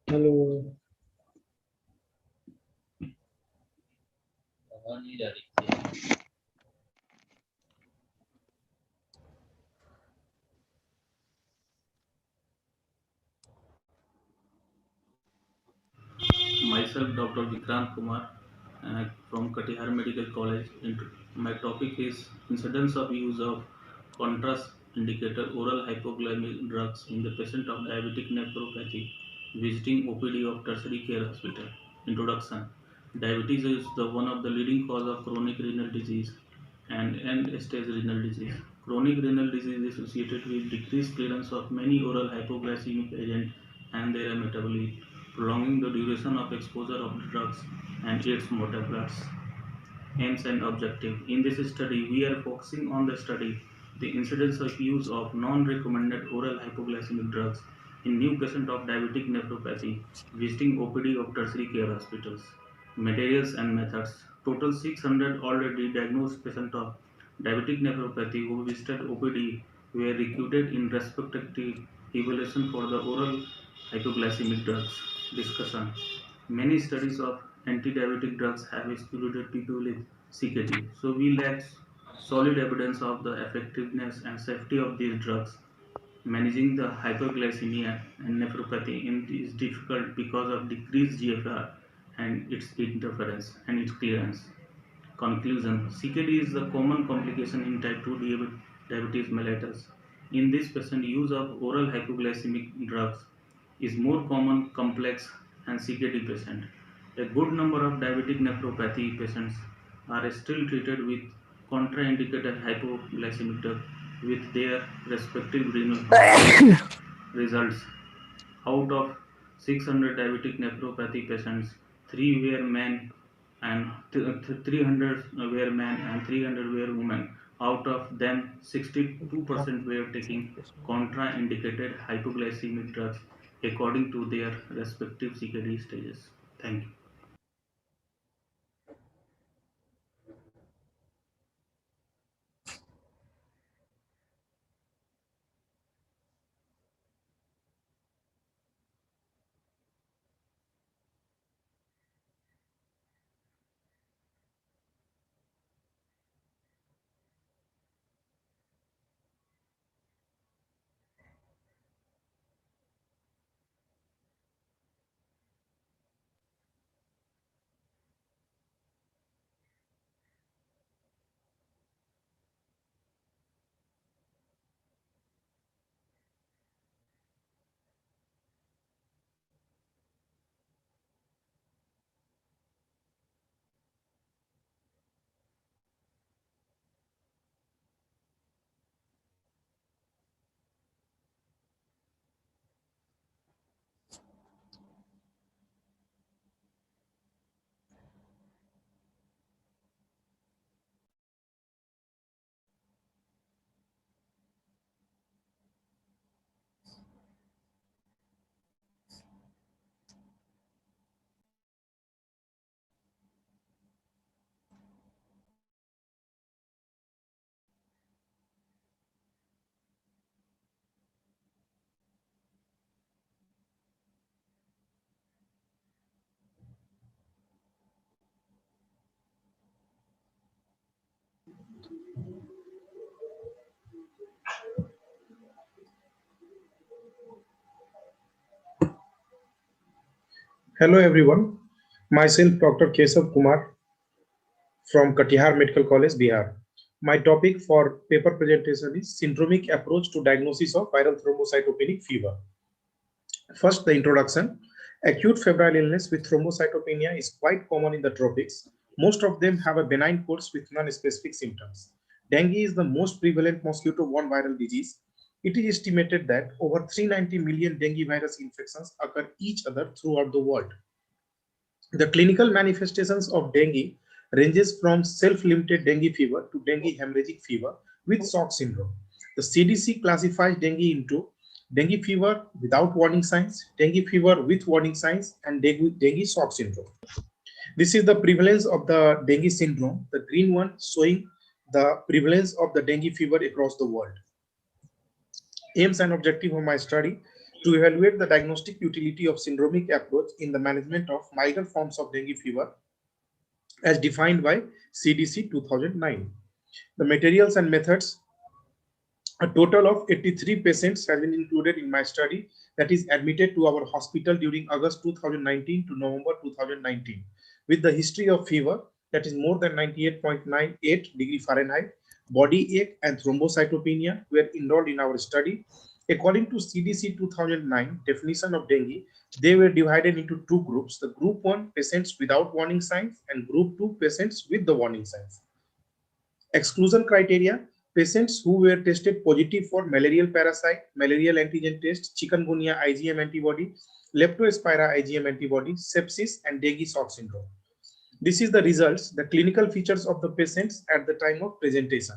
हेलो आवाज नहीं जा रही। Myself, Dr. Vikrant Kumar, from Katihar Medical College. My topic is incidence of use of contrast indicator oral hypoglycemic drugs in the patient of diabetic nephropathy visiting OPD of tertiary care hospital. Introduction: diabetes is the one of the leading cause of chronic renal disease and end-stage renal disease. Chronic renal disease is associated with decreased clearance of many oral hypoglycemic agents and their metabolic, prolonging the duration of exposure of the drugs and its metabolites. Aims and objective. In this study, we are focusing on the incidence of use of non-recommended oral hypoglycemic drugs in new patients of diabetic nephropathy visiting OPD of tertiary care hospitals. Materials and methods. Total 600 already diagnosed patients of diabetic nephropathy who visited OPD were recruited in respective evaluation for the oral hypoglycemic drugs. Discussion. Many studies of anti-diabetic drugs have excluded people with CKD, so we lack solid evidence of the effectiveness and safety of these drugs. Managing the hyperglycemia and nephropathy is difficult because of decreased GFR and its interference and its clearance. Conclusion. CKD is the common complication in type 2 diabetes mellitus. In this patient, use of oral hypoglycemic drugs is more common, complex, and CKD patient. A good number of diabetic nephropathy patients are still treated with contraindicated hypoglycemic drug with their respective renal function. Results. Out of 600 diabetic nephropathy patients, 3 were men and 300 were men and 300 were women. Out of them, 62% were taking contraindicated hypoglycemic drugs according to their respective CKD stages. Thank you. Hello everyone, myself Dr. Kesav Kumar from Katihar Medical College, Bihar. My topic for paper presentation is syndromic approach to diagnosis of viral thrombocytopenic fever. First, the introduction. Acute febrile illness with thrombocytopenia is quite common in the tropics. Most of them have a benign course with non-specific symptoms. Dengue is the most prevalent mosquito-borne viral disease. It is estimated that over 390 million dengue virus infections occur each other throughout the world. The clinical manifestations of dengue ranges from self-limited dengue fever to dengue hemorrhagic fever with shock syndrome. The CDC classifies dengue into dengue fever without warning signs, dengue fever with warning signs, and dengue shock syndrome. This is the prevalence of the dengue syndrome, the green one showing the prevalence of the dengue fever across the world. Aims and objective of my study: to evaluate the diagnostic utility of syndromic approach in the management of milder forms of dengue fever as defined by CDC 2009. The materials and methods: a total of 83 patients have been included in my study that is admitted to our hospital during August 2019 to November 2019 with the history of fever that is more than 98.98 degree Fahrenheit, body ache and thrombocytopenia were enrolled in our study. According to CDC 2009 definition of dengue, they were divided into two groups: the group 1 patients without warning signs and group 2 patients with the warning signs. Exclusion criteria: Patients who were tested positive for malarial parasite, malarial antigen test, chikungunya IgM antibody, leptospira IgM antibody, sepsis, and dengue shock syndrome. This is the results, the clinical features of the patients at the time of presentation.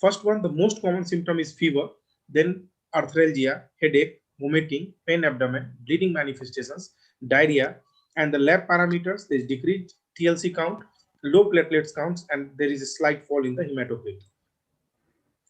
First one, the most common symptom is fever, then arthralgia, headache, vomiting, pain abdomen, bleeding manifestations, diarrhea, and the lab parameters, there is decreased TLC count, low platelets counts, and there is a slight fall in the hematocrit.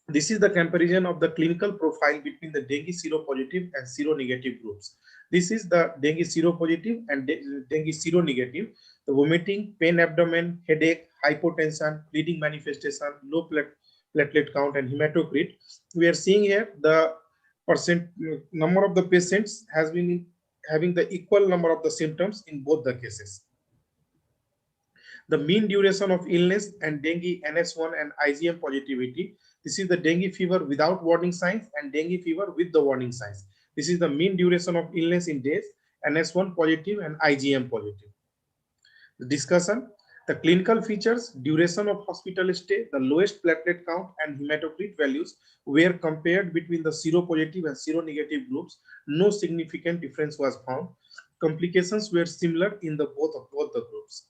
This is the comparison of the clinical profile between the dengue seropositive and seronegative groups. This is the dengue seropositive and dengue seronegative. The vomiting, pain abdomen, headache, hypotension, bleeding manifestation, low platelet count, and hematocrit. We are seeing here the number of the patients has been having the equal number of the symptoms in both the cases. The mean duration of illness and dengue NS1 and IgM positivity. This is the dengue fever without warning signs and dengue fever with the warning signs. This is the mean duration of illness in days, NS1 positive and IgM positive. The discussion, the clinical features, duration of hospital stay, the lowest platelet count and hematocrit values were compared between the seropositive and seronegative groups. No significant difference was found. Complications were similar in the both the groups.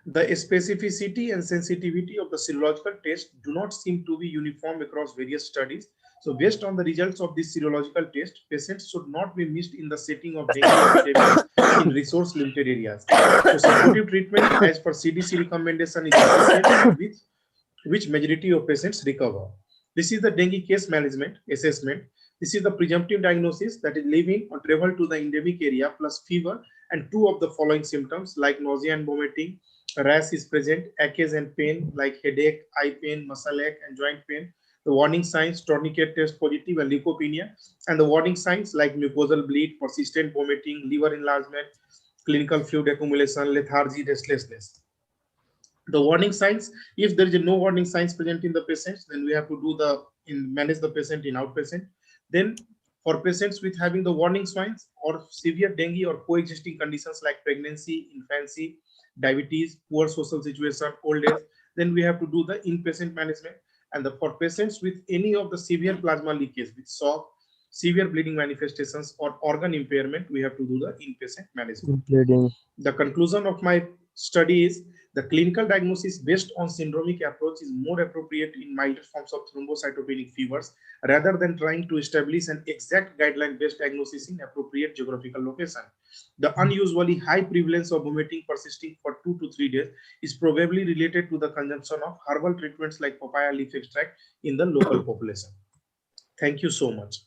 The specificity and sensitivity of the serological test do not seem to be uniform across various studies. So based on the results of this serological test, patients should not be missed in the setting of dengue epidemics in resource limited areas. So supportive treatment as per CDC recommendation is appropriate, with which majority of patients recover. This is the dengue case management assessment. This is the presumptive diagnosis, that is living or travel to the endemic area plus fever and two of the following symptoms like nausea and vomiting. Rash is present, aches and pain like headache, eye pain, muscle ache, and joint pain. The warning signs, tourniquet test positive and leukopenia, and the warning signs like mucosal bleed, persistent vomiting, liver enlargement, clinical fluid accumulation, lethargy, restlessness. The warning signs, if there is no warning signs present in the patients, then we have to do manage the patient in outpatient. Then for patients with having the warning signs or severe dengue or coexisting conditions like pregnancy, infancy, diabetes, poor social situation, old age, then we have to do the inpatient management. And for patients with any of the severe plasma leakage with shock, severe bleeding manifestations, or organ impairment, we have to do the inpatient management. Bleeding. The conclusion of my study is the clinical diagnosis based on syndromic approach is more appropriate in milder forms of thrombocytopenic fevers rather than trying to establish an exact guideline-based diagnosis in appropriate geographical location. The unusually high prevalence of vomiting persisting for 2 to 3 days is probably related to the consumption of herbal treatments like papaya leaf extract in the local population. Thank you so much.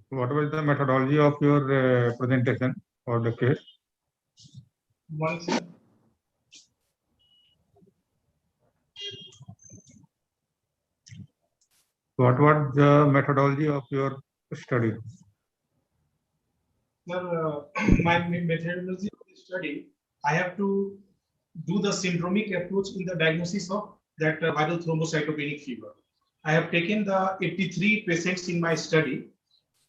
What was the methodology of your presentation for the case? One second. What was the methodology of your study? Sir, my methodology of the study, I have to do the syndromic approach in the diagnosis of that viral thrombocytopenic fever. I have taken the 83 patients in my study,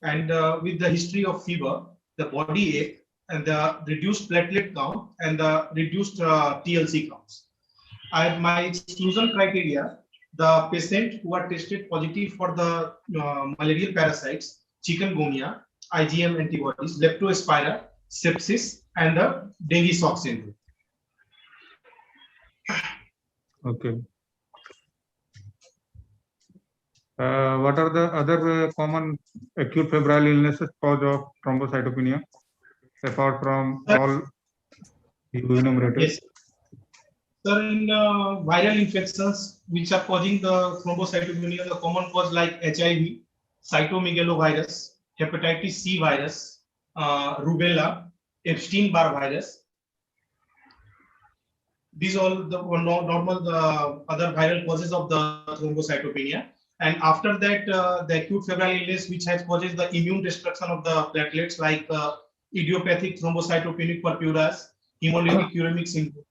and with the history of fever, the body ache, and the reduced platelet count, and the reduced TLC counts. My exclusion criteria: the patient who are tested positive for the malarial parasites, chikungunya, IgM antibodies, leptospira, sepsis, and the dengue shock syndrome. Okay. What are the other common acute febrile illnesses cause of thrombocytopenia apart from all you enumerated? Yes. Sir, in viral infections which are causing the thrombocytopenia, the common cause like HIV, cytomegalovirus, hepatitis C virus, rubella, Epstein-Barr virus. These all the normal other viral causes of the thrombocytopenia. And after that, the acute febrile illness which has causes the immune destruction of the platelets like idiopathic thrombocytopenic purpura, hemolytic uremic syndrome,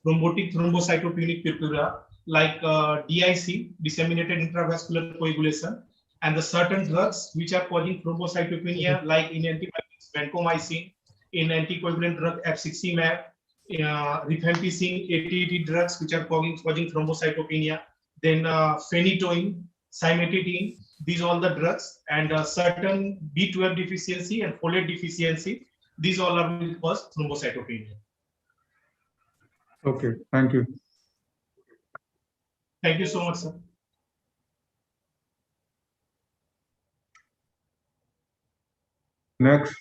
thrombotic thrombocytopenic purpura, like DIC, disseminated intravascular coagulation, and the certain drugs which are causing thrombocytopenia, like in antibiotics, vancomycin, in anticoagulant drug abciximab, rifampicin, ATT drugs which are causing thrombocytopenia, then phenytoin, cimetidine, these all the drugs, and certain B12 deficiency and folate deficiency, these all are will cause thrombocytopenia. Okay, thank you. Thank you so much, sir. Next.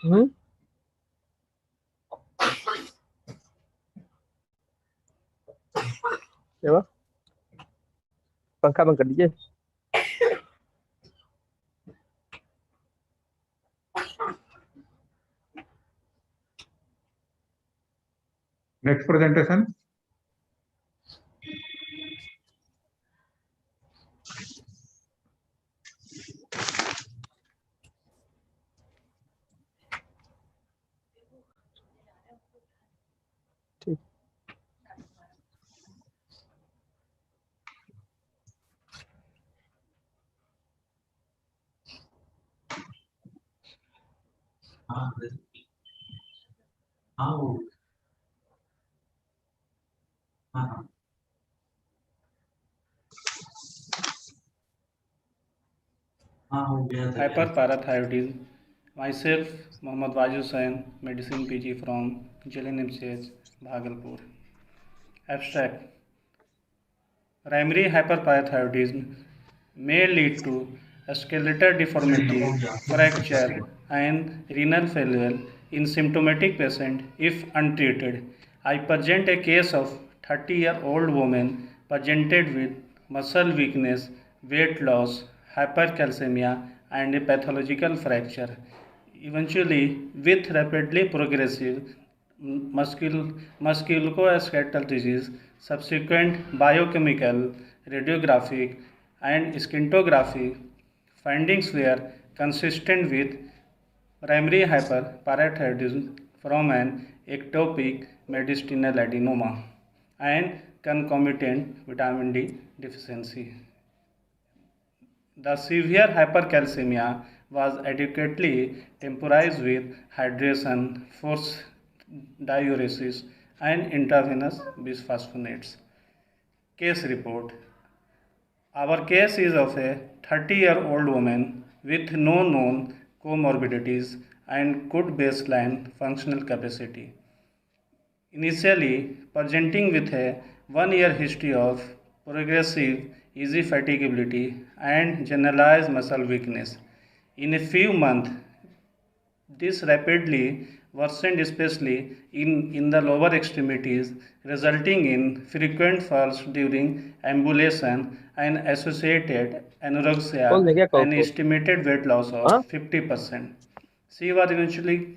क्या पंखा बंद कर दीजिए। Next presentation. Hyperparathyroidism. Myself, Mohammad Wajid Hussain, Medicine PG from JLNMCH, Bhagalpur. Abstract. Primary hyperparathyroidism may lead to skeletal deformity, fracture, and renal failure in symptomatic patient if untreated. I present a case of 30-year-old woman presented with muscle weakness, weight loss, hypercalcemia, and a pathological fracture, eventually with rapidly progressive musculoskeletal disease, subsequent biochemical, radiographic, and scintigraphy findings were consistent with primary hyperparathyroidism from an ectopic mediastinal adenoma and concomitant vitamin D deficiency. The severe hypercalcemia was adequately temporized with hydration, forced diuresis, and intravenous bisphosphonates. Case report. Our case is of a 30-year-old woman with no known comorbidities and good baseline functional capacity. initially presenting with a 1-year history of progressive easy fatigability and generalized muscle weakness. In a few months, this rapidly worsened, especially in the lower extremities, resulting in frequent falls during ambulation and associated anorexia and estimated weight loss of 50%. She was eventually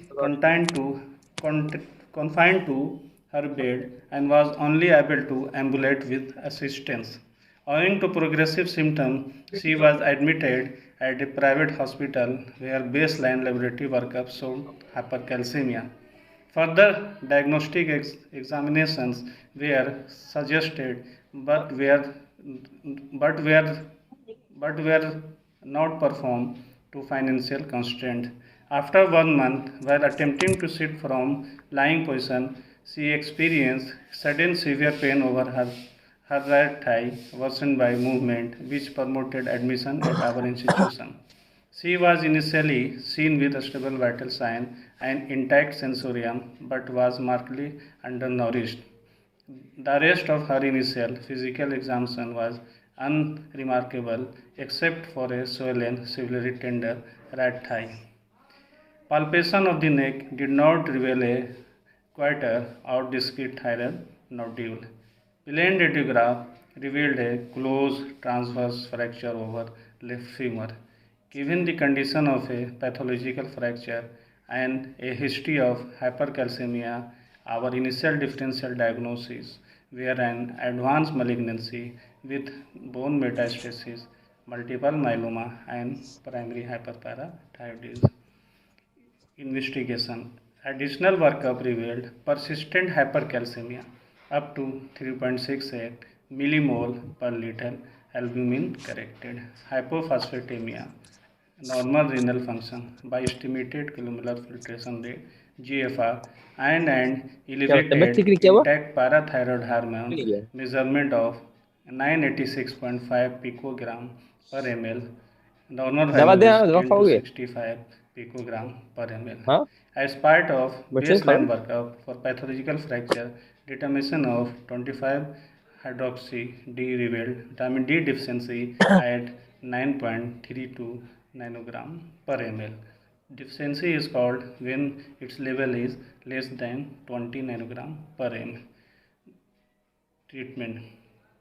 confined to her bed and was only able to ambulate with assistance. Owing to progressive symptoms, she was admitted at a private hospital where baseline laboratory workup showed hypercalcemia. Further diagnostic examinations were suggested but were but were but were not performed to financial constraint. After 1 month, while attempting to sit from lying position, she experienced sudden severe pain over her right thigh, worsened by movement, which prompted admission at our institution. She was initially seen with a stable vital sign and intact sensorium, but was markedly undernourished. The rest of her initial physical examination was unremarkable except for a swollen, severely tender right thigh. Palpation of the neck did not reveal a quieter or discrete thyroid nodule. Plain radiograph revealed a close transverse fracture over left femur. Given the condition of a pathological fracture and a history of hypercalcemia, our initial differential diagnosis were an advanced malignancy with bone metastasis, multiple myeloma, and primary hyperparathyroidism. Investigation. Additional workup revealed persistent hypercalcemia up to 3.68 millimole per liter, albumin corrected, hypophosphatemia, normal renal function by estimated glomerular filtration rate GFR, and an elevated intact parathyroid hormone measurement of 986.5 picogram per ml. Normal value is 10 to 65 picogram per ml. As part of baseline workup for pathological fracture, determination of 25 hydroxy D revealed vitamin D deficiency at 9.32 nanogram per ml. Deficiency is called when its level is less than 20 nanogram per ml. Treatment.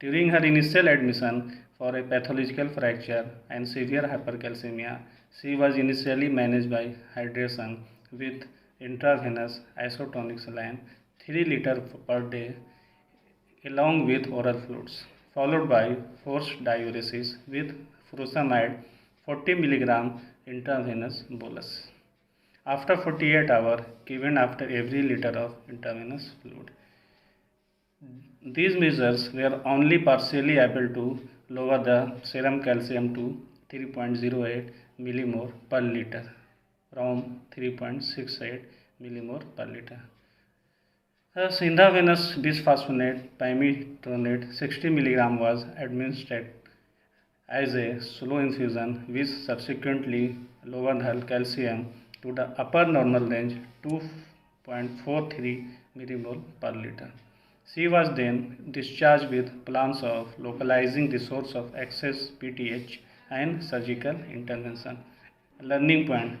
During her initial admission for a pathological fracture and severe hypercalcemia, she was initially managed by hydration with intravenous isotonic saline 3 liters per day along with oral fluids, followed by forced diuresis with furosemide 40 mg intravenous bolus. After 48 hours, given after every liter of intravenous fluid. These measures were only partially able to lower the serum calcium to 3.08 millimole per liter from 3.68 millimole per liter. Thus, intravenous bisphosphonate pymetonate 60 mg was administered as a slow infusion, which subsequently lowered her calcium to the upper normal range 2.43 millimole per liter. She was then discharged with plans of localizing the source of excess PTH and surgical intervention. Learning point.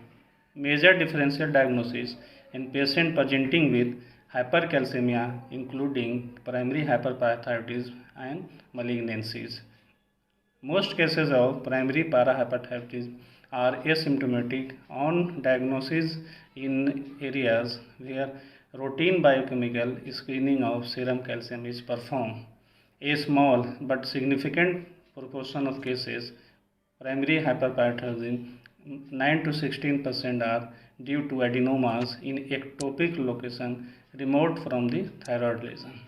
Major differential diagnosis in patient presenting with hypercalcemia, including primary hyperparathyroidism and malignancies. Most cases of primary parahyperthyroidism are asymptomatic on diagnosis in areas where routine biochemical screening of serum calcium is performed. A small but significant proportion of cases, primary hyperparathyroidism, 9 to 16% are due to adenomas in ectopic location remote from the thyroid lesion.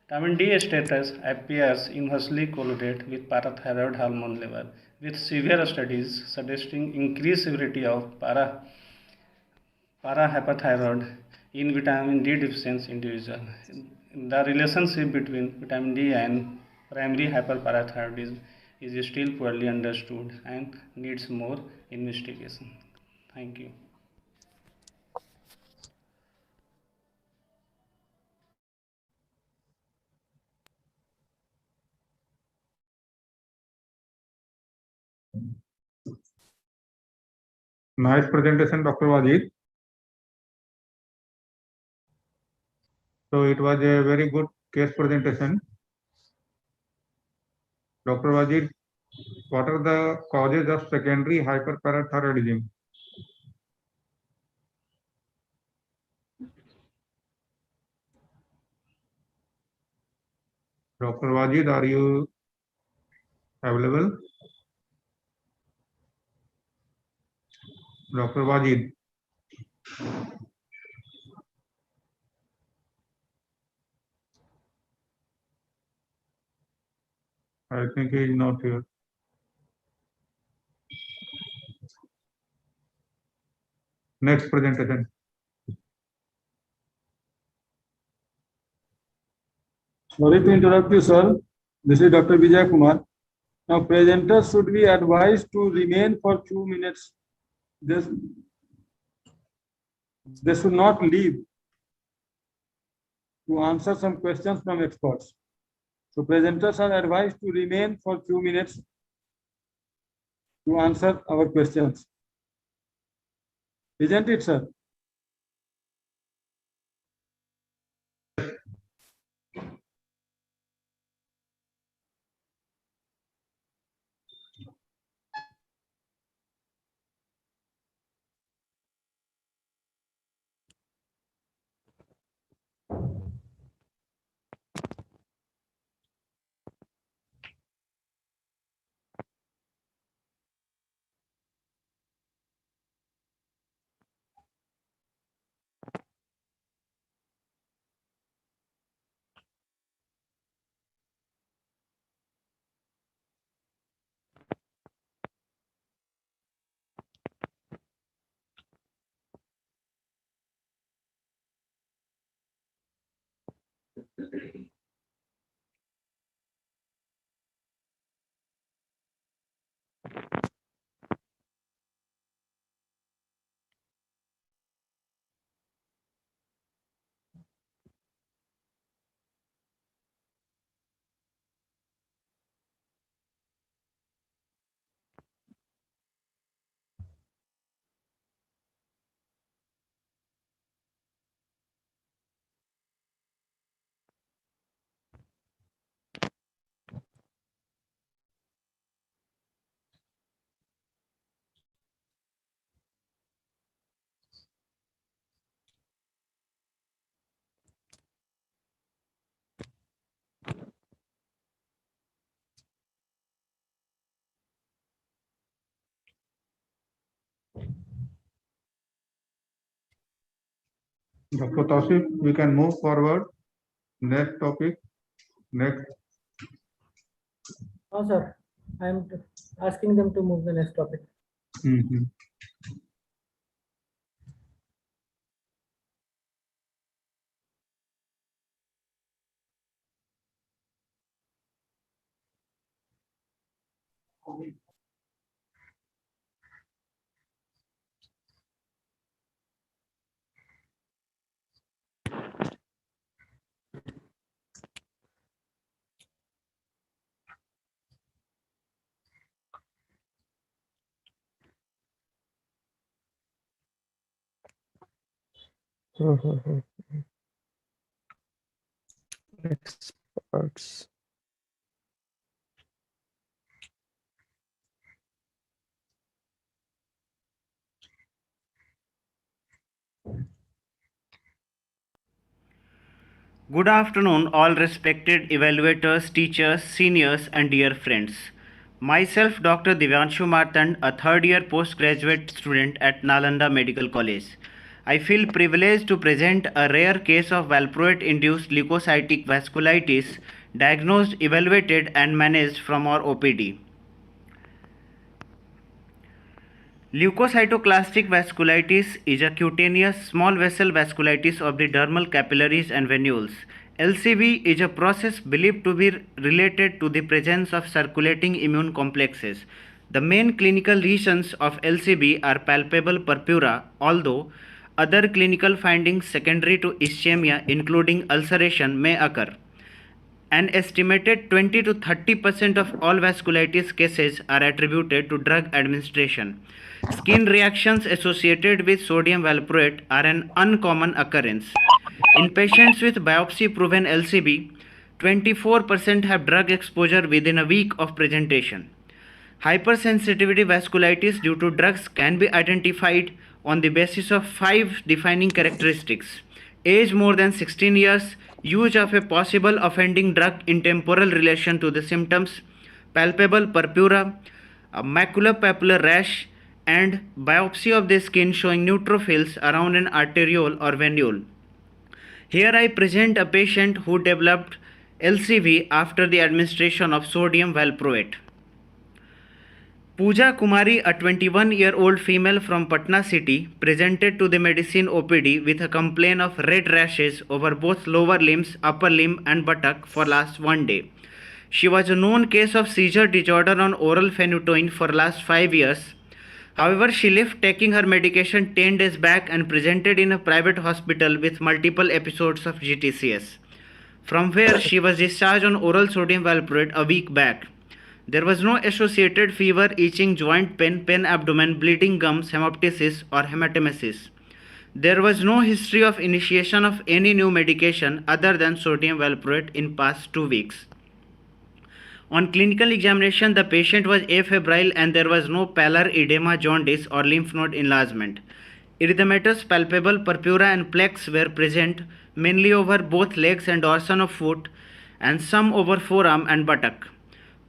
Vitamin D status appears inversely correlated with parathyroid hormone level, with severe studies suggesting increased severity of parahyperthyroid in vitamin D deficiency individuals. The relationship between vitamin D and primary hyperparathyroidism is still poorly understood and needs more investigation. Thank you. Nice presentation, Dr. Wajid. So it was a very good case presentation. Dr. Wajid, what are the causes of secondary hyperparathyroidism? Dr. Wajid, are you available? Dr. Wajid. I think he is not here. Next presentation. Sorry to interrupt you, sir. This is Dr. Vijay Kumar. Now, presenters should be advised to remain for 2 minutes. They should not leave to answer some questions from experts. So, presenters are advised to remain for 2 minutes to answer our questions. Isn't it, sir? Dr. Tausif, we can move forward. Next topic. Next. Oh, sir. I am asking them to move the next topic. Mm-hmm. Experts. Good afternoon, all respected evaluators, teachers, seniors, and dear friends. Myself, Dr. Divyanshu Martand, a third year postgraduate student at Nalanda Medical College. I feel privileged to present a rare case of valproate induced leukocytic vasculitis diagnosed, evaluated, and managed from our OPD. Leukocytoclastic vasculitis is a cutaneous small vessel vasculitis of the dermal capillaries and venules. LCV is a process believed to be related to the presence of circulating immune complexes. The main clinical reasons of LCV are palpable purpura, although other clinical findings secondary to ischemia, including ulceration, may occur. An estimated 20 to 30% of all vasculitis cases are attributed to drug administration. Skin reactions associated with sodium valproate are an uncommon occurrence. In patients with biopsy-proven LCB, 24% have drug exposure within a week of presentation. Hypersensitivity vasculitis due to drugs can be identified on the basis of 5 defining characteristics: age more than 16 years, use of a possible offending drug in temporal relation to the symptoms, palpable purpura, a maculopapular rash, and biopsy of the skin showing neutrophils around an arteriole or venule. Here I present a patient who developed LCV after the administration of sodium valproate. Pooja Kumari, a 21-year-old female from Patna city, presented to the medicine OPD with a complaint of red rashes over both lower limbs, upper limb and buttock for last 1 day. She was a known case of seizure disorder on oral phenytoin for last 5 years. However, she left taking her medication 10 days back and presented in a private hospital with multiple episodes of GTCS, from where she was discharged on oral sodium valproate a week back. There was no associated fever, itching, joint pain, pain abdomen, bleeding gums, hemoptysis or hematemesis. There was no history of initiation of any new medication other than sodium valproate in past 2 weeks. On clinical examination, the patient was afebrile and there was no pallor, edema, jaundice or lymph node enlargement. Erythematous, palpable purpura and plaques were present mainly over both legs and dorsum of foot and some over forearm and buttock.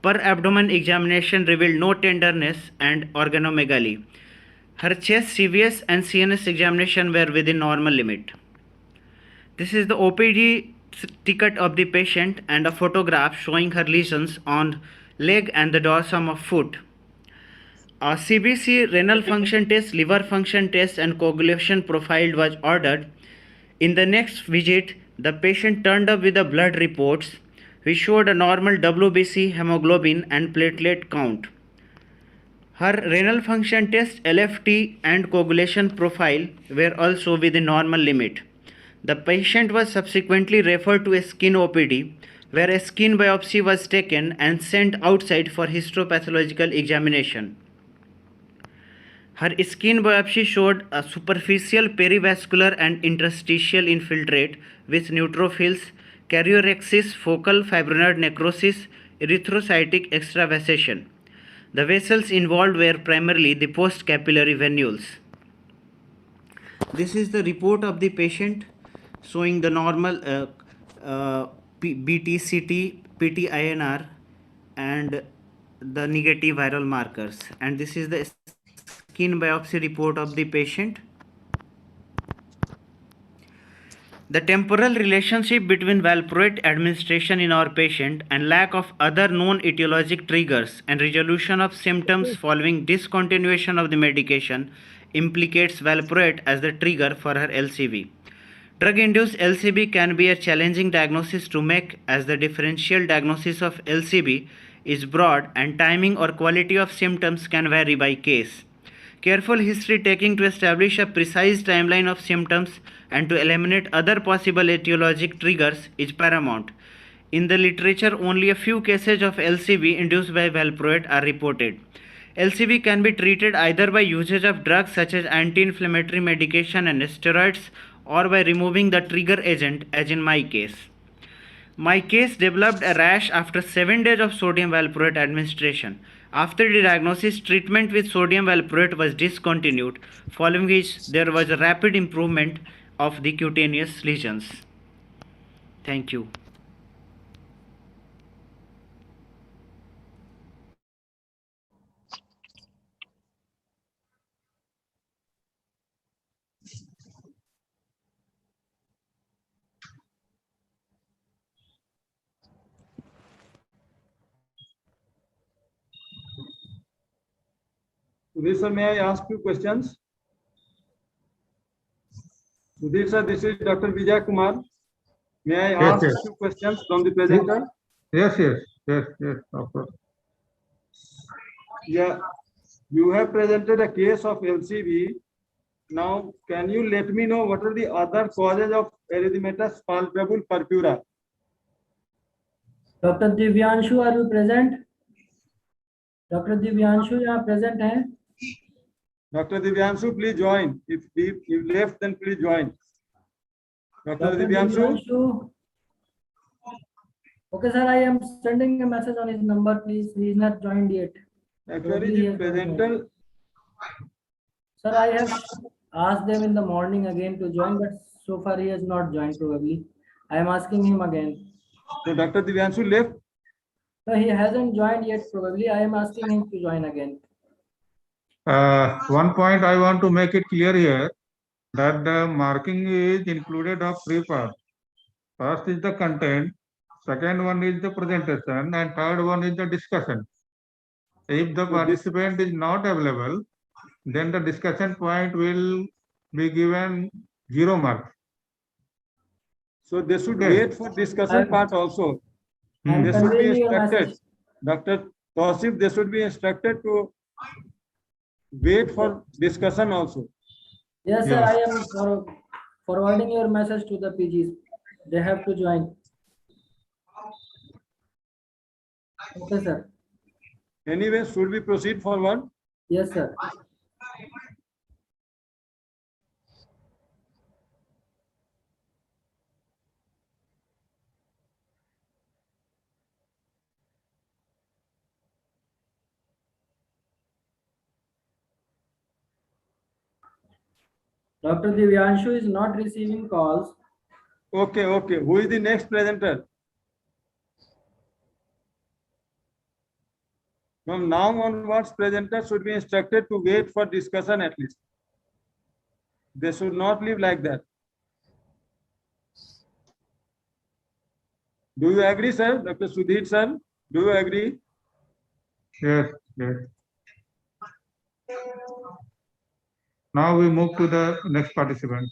Per abdomen examination revealed no tenderness and organomegaly. Her chest, CVS and CNS examination were within normal limit. This is the OPD ticket of the patient and a photograph showing her lesions on leg and the dorsum of foot. A CBC renal function test, liver function test and coagulation profile was ordered. In the next visit, the patient turned up with the blood reports. We showed a normal WBC, hemoglobin and platelet count. Her renal function test, LFT and coagulation profile were also within normal limit. The patient was subsequently referred to a skin OPD where a skin biopsy was taken and sent outside for histopathological examination. Her skin biopsy showed a superficial perivascular and interstitial infiltrate with neutrophils, karyorrhexis, focal fibrinoid necrosis, erythrocytic extravasation. The vessels involved were primarily the postcapillary venules. This is the report of the patient showing the normal BTCT, PT-INR and the negative viral markers. And this is the skin biopsy report of the patient. The temporal relationship between valproate administration in our patient and lack of other known etiologic triggers and resolution of symptoms following discontinuation of the medication implicates valproate as the trigger for her LCV. Drug-induced LCB can be a challenging diagnosis to make as the differential diagnosis of LCB is broad and timing or quality of symptoms can vary by case. Careful history taking to establish a precise timeline of symptoms and to eliminate other possible etiologic triggers is paramount. In the literature, only a few cases of LCV induced by valproate are reported. LCV can be treated either by usage of drugs such as anti-inflammatory medication and steroids or by removing the trigger agent, as in my case. My case developed a rash after 7 days of sodium valproate administration. After the diagnosis, treatment with sodium valproate was discontinued, following which there was a rapid improvement of the cutaneous lesions. Thank you. Sudhir sir, may I ask you questions? Sudhir sir, this is Dr. Vijay Kumar. May I ask yes. few questions from the presenter? Yes, of course. Yeah, you have presented a case of LCV. Now, can you let me know what are the other causes of erythematous palpable purpura? Doctor Divyanshu, are you present? Doctor Divyanshu यहाँ present हैं? Dr. Divyanshu, please join. If you left, then please join. Dr. Dr. Divyanshu. Okay, sir, I am sending a message on his number. Please, he is not joined yet. Actually, Probably he the has not presenter. joined. Sir, I have asked them in the morning again to join, but so far he has not joined. Probably, I am asking him again. So Dr. Divyanshu left. No, he hasn't joined yet. Probably, I am asking him to join again. One point I want to make it clear here that the marking is included of three parts. First is the content, second one is the presentation, and third one is the discussion. If the participant is not available, then the discussion point will be given 0 marks. So they should wait for discussion part also. They should be instructed. Dr. Tausif, they should be instructed to wait for discussion also. Yes, sir, I am forwarding your message to the PGs. They have to join. Okay, sir. Anyway, should we proceed forward? Yes, sir. Dr. Divyanshu is not receiving calls. Okay, okay. Who is the next presenter? From now onwards, presenters should be instructed to wait for discussion at least. They should not live like that. Do you agree, sir? Dr. Sudhir, sir? Do you agree? Yes, yes. Now we move to the next participant.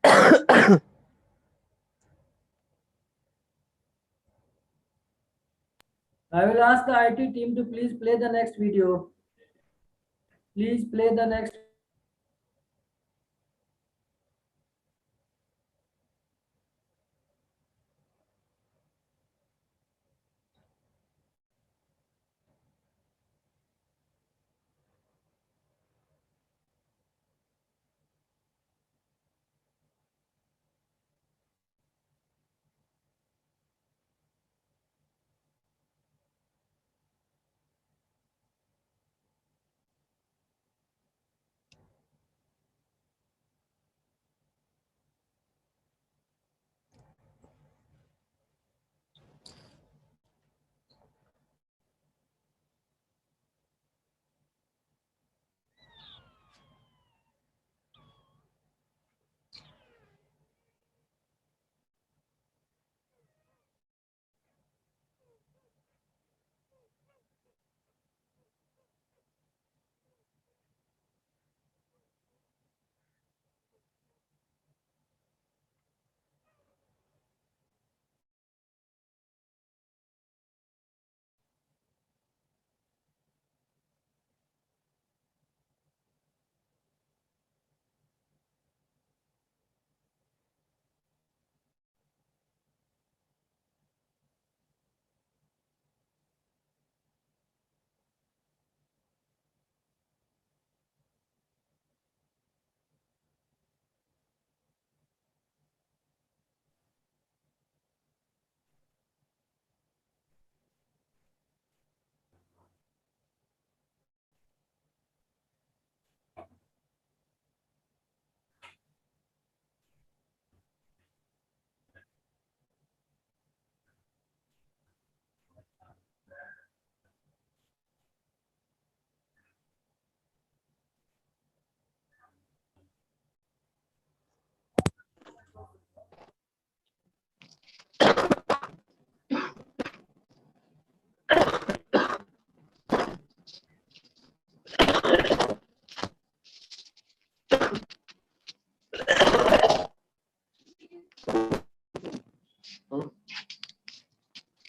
I will ask the IT team to please play the next video. Please play the next.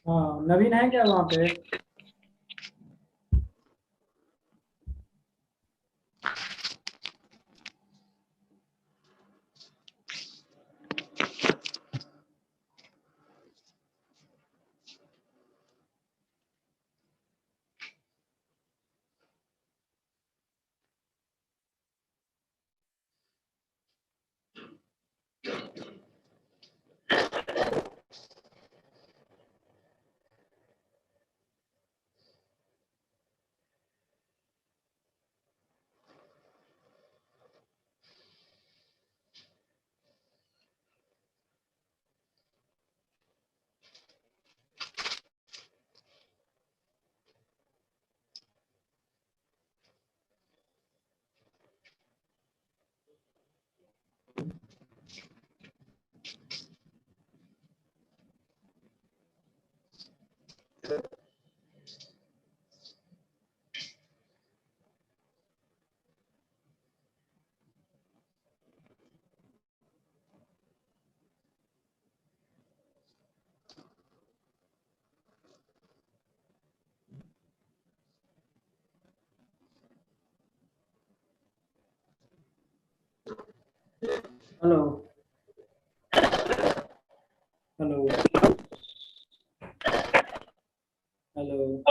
हाँ, नवीन है क्या वहाँ पे? Hello. Hello. Hello.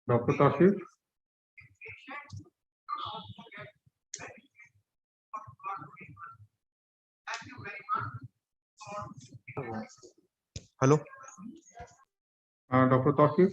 Dr. Tausif? Hello. Dr. Tausif?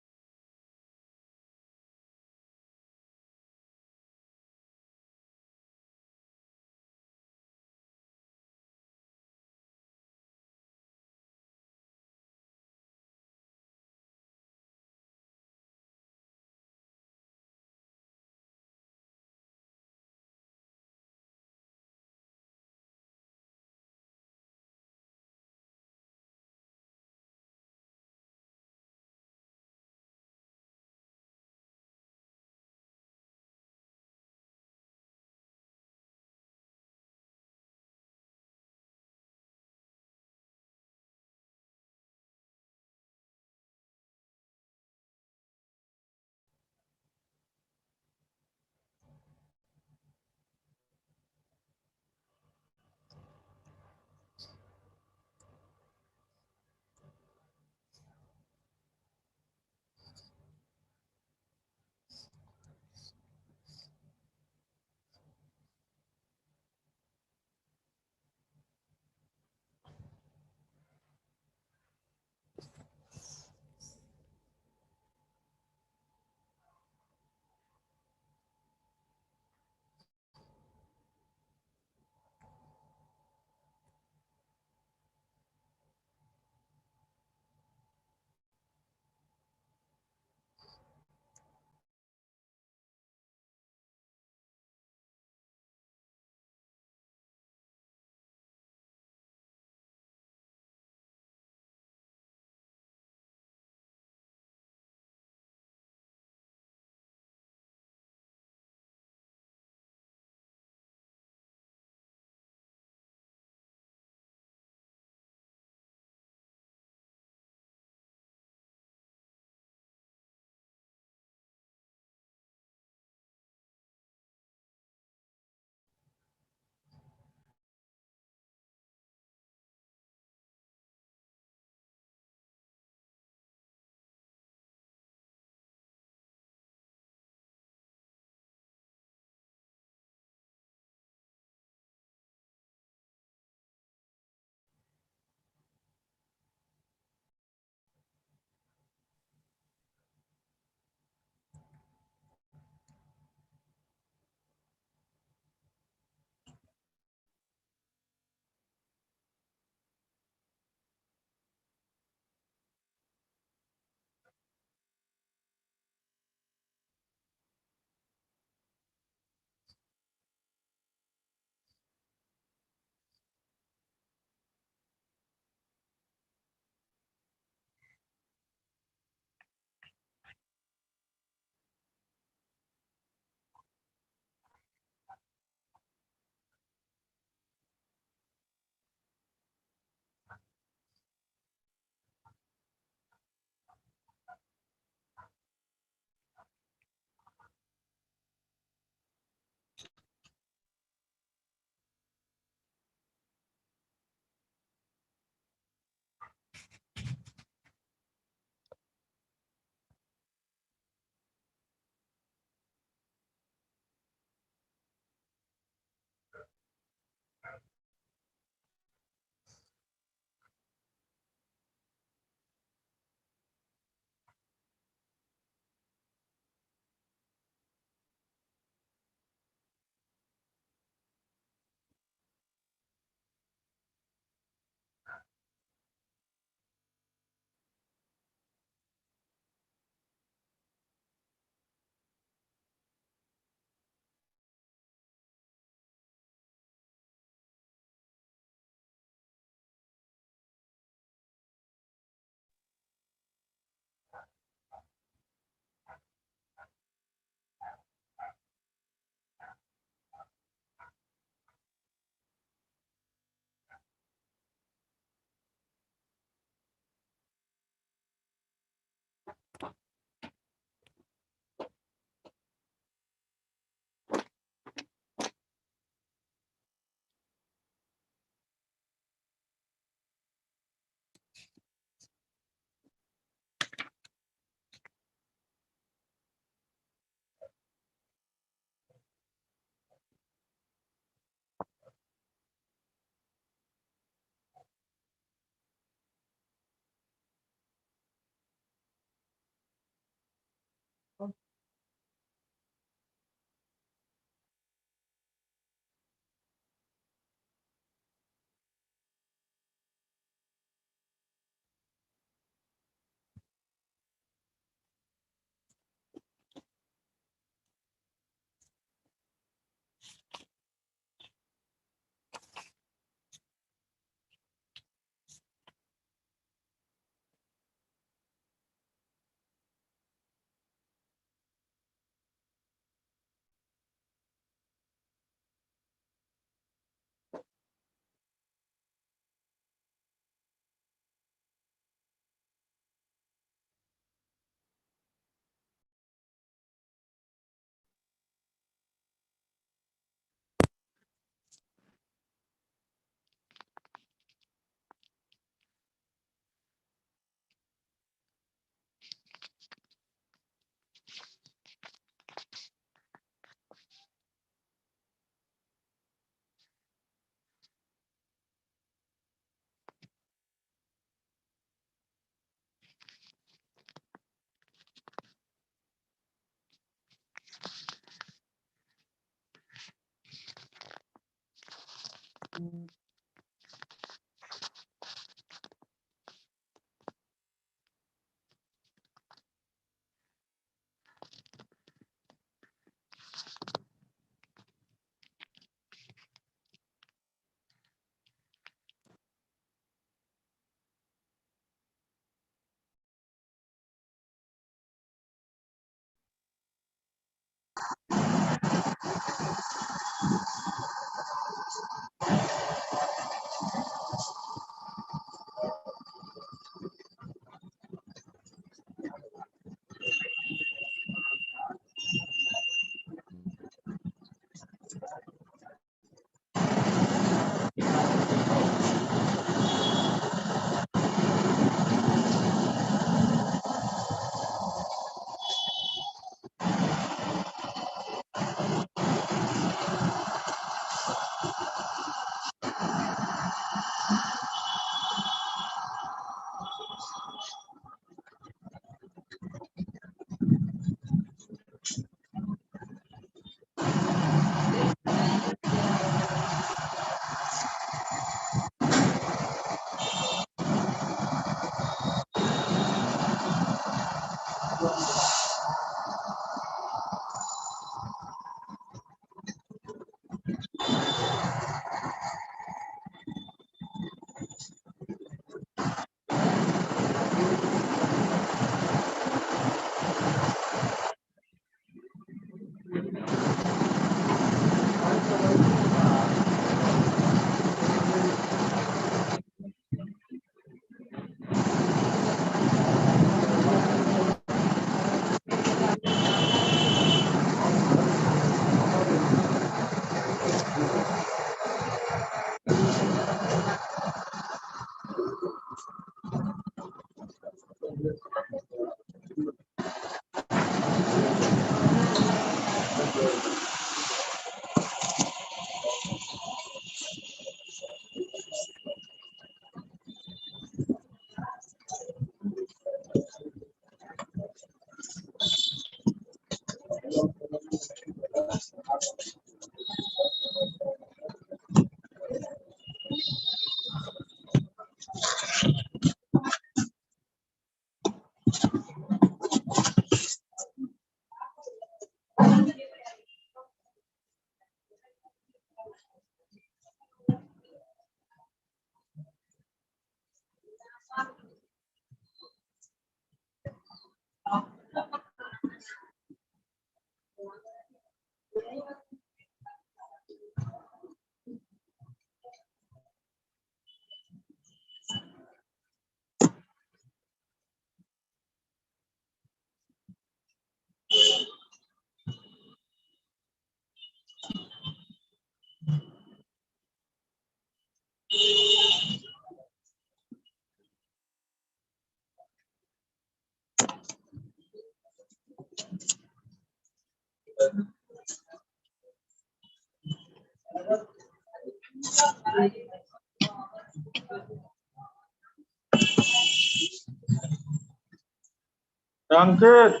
संकेत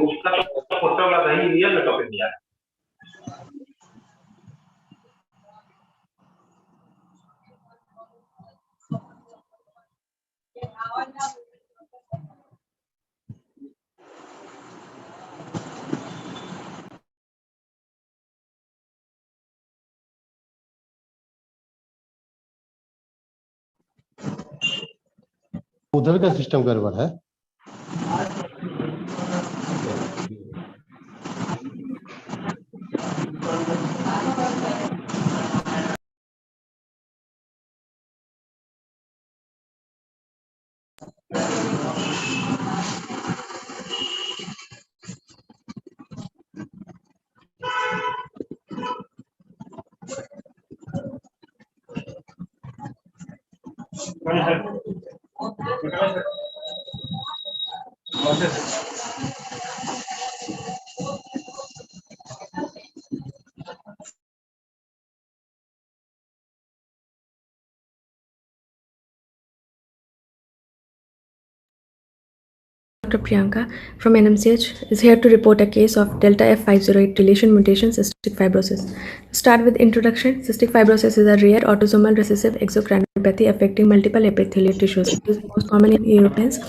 उसका तो photo वाला नहीं रियल में टॉपिक दिया उधर का सिस्टम गड़बड़ है। Dr. Priyanka from NMCH is here to report a case of delta F508 deletion mutation cystic fibrosis. To start with introduction, cystic fibrosis is a rare autosomal recessive exocrineopathy affecting multiple epithelial tissues. It is most common in Europeans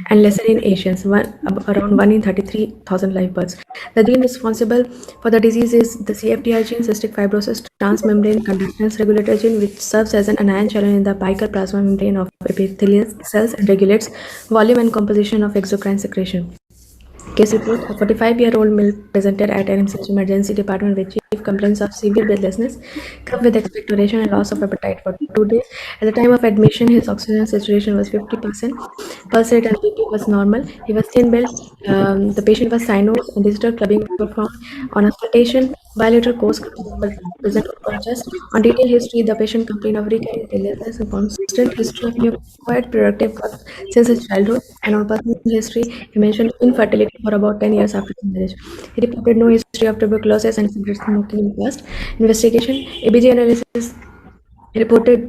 and lesser in Asians, around 1 in 33,000 live births. The gene responsible for the disease is the CFTR gene, cystic fibrosis transmembrane conductance regulator gene, which serves as an anion channel in the apical plasma membrane of epithelial cells and regulates volume and composition of exocrine secretion. Case report: a 45-year-old male presented at NMCH emergency department with chief complaints of severe breathlessness, cough with expectoration and loss of appetite for 2 days. At the time of admission, his oxygen saturation was 50%. Pulse rate and BP was normal. He was thin-built. The patient was cyanosis and digital clubbing performed on auscultation. Bilateral course was present on chest. On detailed history, the patient complained of recurring breathlessness and constant history of quite productive cough since his childhood. And on personal history, he mentioned infertility for about 10 years after marriage. He reported no history of tuberculosis and cigarette smoking in the past. Investigation: ABG analysis reported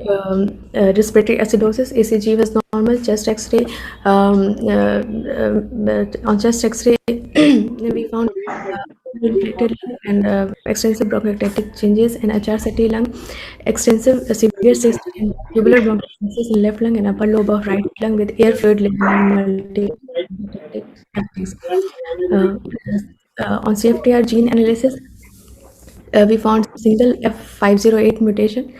respiratory acidosis. ECG was normal. Chest X-ray. On chest X-ray, we found inflated lung and extensive bronchiectatic changes in HRCT lung, extensive severe cyst and tubular bronchiectasis in left lung and upper lobe of right lung with air fluid level and multiple cavities. On CFTR gene analysis, we found single F508 mutation.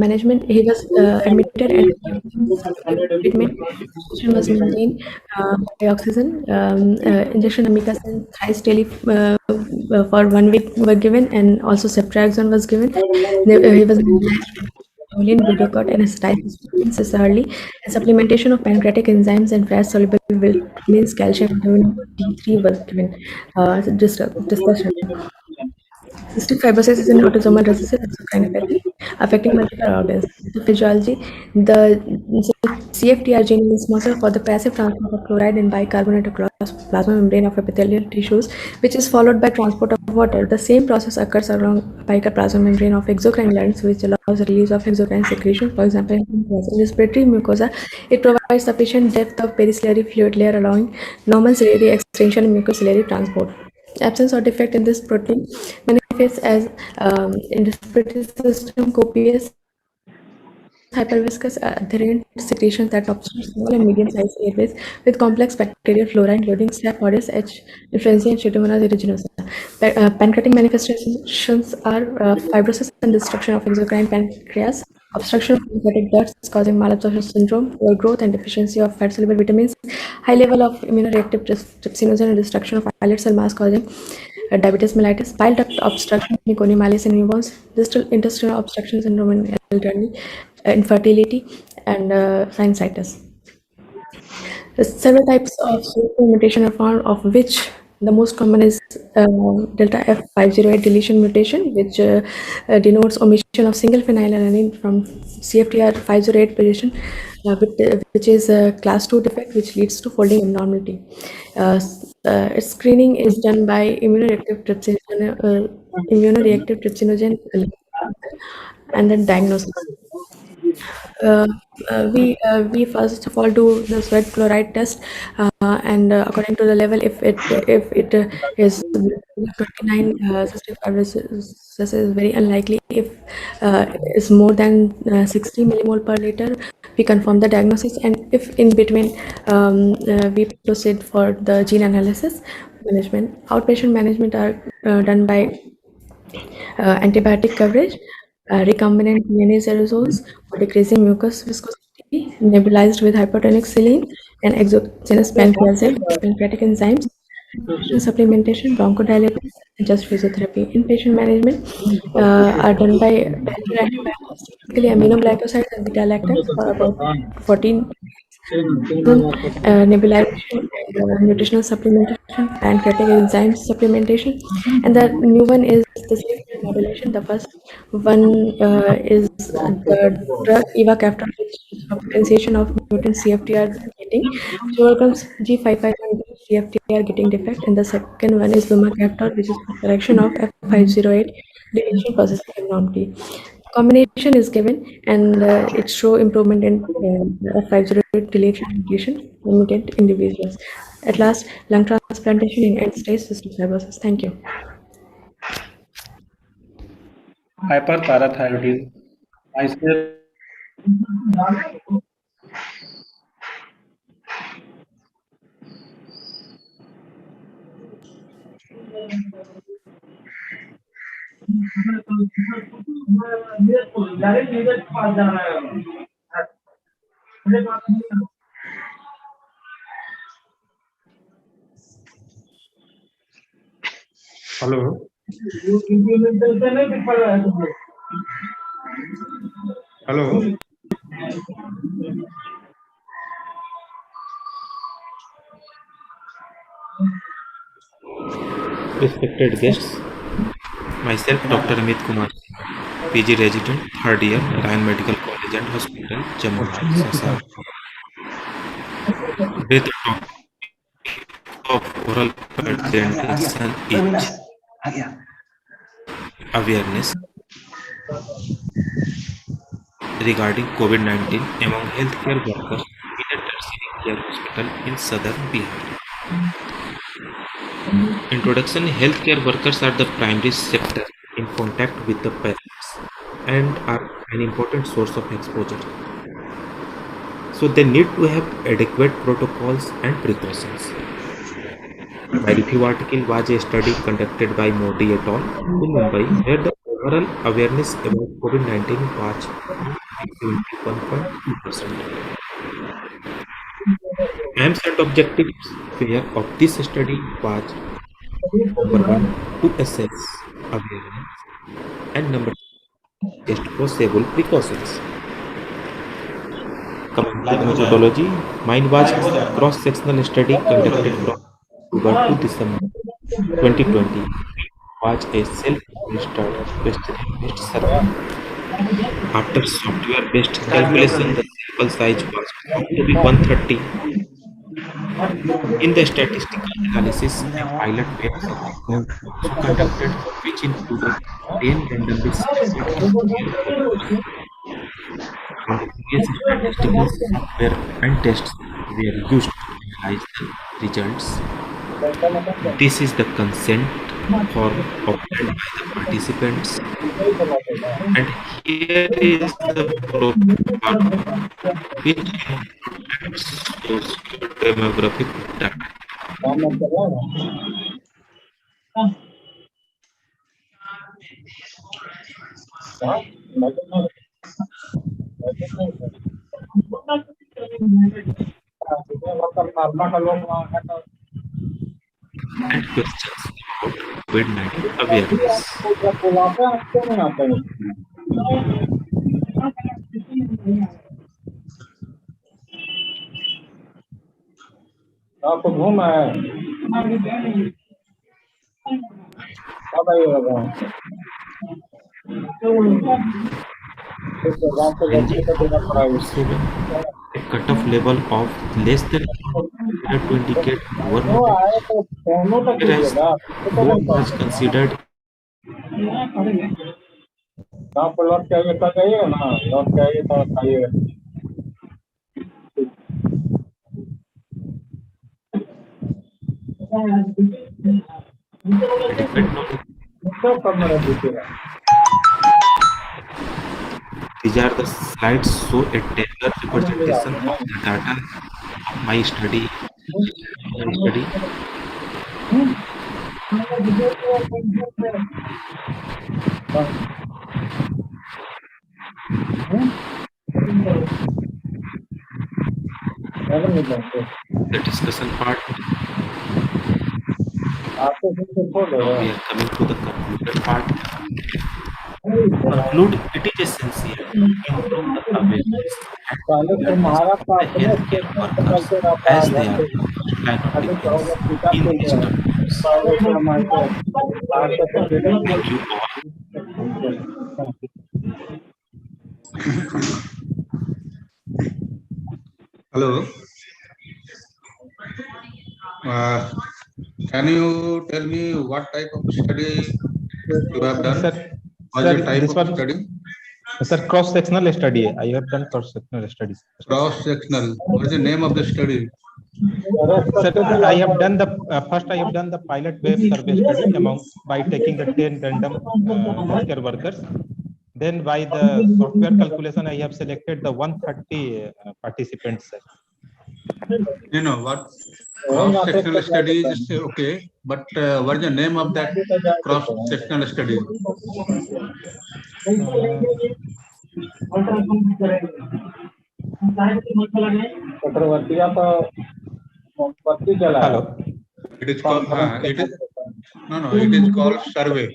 Management: he was admitted and treatment. Situation was maintained by oxygen. Injection amikacin thrice daily for 1 week were given, and also ceftriaxone was given. He was Choline, Budocort, and acetylcysteine early, and supplementation of pancreatic enzymes and fat soluble vitamins, calcium, vitamin D3 was given. Discussion. Cystic fibrosis is an autosomal recessive exocrineopathy affecting multiple organs. The physiology: the CFTR gene is responsible for the passive transport of chloride and bicarbonate across plasma membrane of epithelial tissues, which is followed by transport of water. The same process occurs along apical plasma membrane of exocrine glands, which allows the release of exocrine secretion. For example, in respiratory mucosa, it provides sufficient depth of periciliary fluid layer, allowing normal ciliary extension and mucociliary transport. Absence or defect in this protein manifests as in respiratory system copious hyperviscous adherent secretions that obstruct small and medium-sized airways with complex bacterial flora, including Staph aureus, H. influenzae, and Pseudomonas aeruginosa. Pancreatic manifestations are fibrosis and destruction of exocrine pancreas, obstruction of pancreatic ducts causing malabsorption syndrome, poor growth and deficiency of fat-soluble vitamins, high level of immunoreactive trypsinogen and destruction of islet cell mass causing diabetes mellitus, bile duct obstruction, meconium in newborns, distal intestinal obstruction syndrome in elderly, infertility, and sinusitis. Several types of mutation are found, of which the most common is delta F508 deletion mutation, which denotes omission of single phenylalanine from CFTR 508 position, which is a class 2 defect which leads to folding abnormality. Screening is done by immunoreactive trypsinogen and then diagnosis. We first of all do the sweat chloride test, and according to the level, if it is 29, cystic fibrosis is very unlikely. If it's more than 60 millimole per liter, we confirm the diagnosis, and if in between, we proceed for the gene analysis. Management: outpatient management are done by antibiotic coverage, recombinant DNA aerosols for decreasing mucus viscosity, nebulized with hypertonic saline and exogenous pancreatic enzymes, supplementation, bronchodilators, and just physiotherapy. Inpatient management are done by antibiotics, typically aminoglycosides and beta-lactams for about 14 nebulization, nutritional supplementation, pancreatic enzyme supplementation, and the new one is the safety modulation. The first one is the drug evacaftor, which is for potentiation of mutant CFTR getting, which overcomes G551 CFTR getting defect, and the second one is lumacaftor, which is for correction of F508 deletion processing abnormality. combination is given, and it show improvement in F508 deletion mutation in mutant individuals. At last, lung transplantation in end-stage cystic fibrosis. Thank you. Hyperparathyroidism. Myself. Hello. Hello. Respected guests, myself Dr. Amit Kumar, PG resident, third year, Ryan Medical College and Hospital, Jammu, Sasa. Today the topic of oral presentation is awareness regarding COVID-19 among healthcare workers in a tertiary care hospital in southern Bihar. Introduction: healthcare workers are the primary sector in contact with the patients and are an important source of exposure. So they need to have adequate protocols and precautions. My review article was a study conducted by Modi et al. In Mumbai, where the overall awareness about COVID-19 was 71.2%. Aims and objectives of this study was: number one, to assess awareness, and number two, test possible precautions. Coming to the methodology, mine was a cross-sectional study conducted from October to December 2020. Was a self-administered questionnaire-based survey. After software-based calculation, the sample size was found to be 130. In the statistical analysis, a pilot web survey was also conducted, which included 10 randomly selected healthcare workers. And various statistical software and tests were used to analyze the results. This is the consent form obtained by the participants, and here is the profile which includes socio-demographic data. And questions about COVID-19 awareness. आपको घूम है A cutoff level of less than to indicate poor knowledge, whereas poor was considered. आपको लौट के आइए कल जाइएगा ना लौट के आइए तो आइएगा These are the slides show a tabular representation of the data of my study. The discussion part. Now we are coming to the concluded part. To conclude, it is essential to improve the awareness and awareness of the healthcare workers as they are the first line of defense in these terms. Thank you all. Hello. Can you tell me what type of study you have done? Sir, What sir, type this of was study? Sir, cross-sectional study. I have done cross-sectional studies. Cross-sectional. What is the name of the study? Sir, I have done the first. I have done the pilot wave survey study among by taking the 10 random healthcare workers. Then by the software calculation, I have selected the 130 participants. Sir. You know what? Cross-sectional study is okay, but what is the name of that cross-sectional study? Hello. It is called. It is no. It is called survey.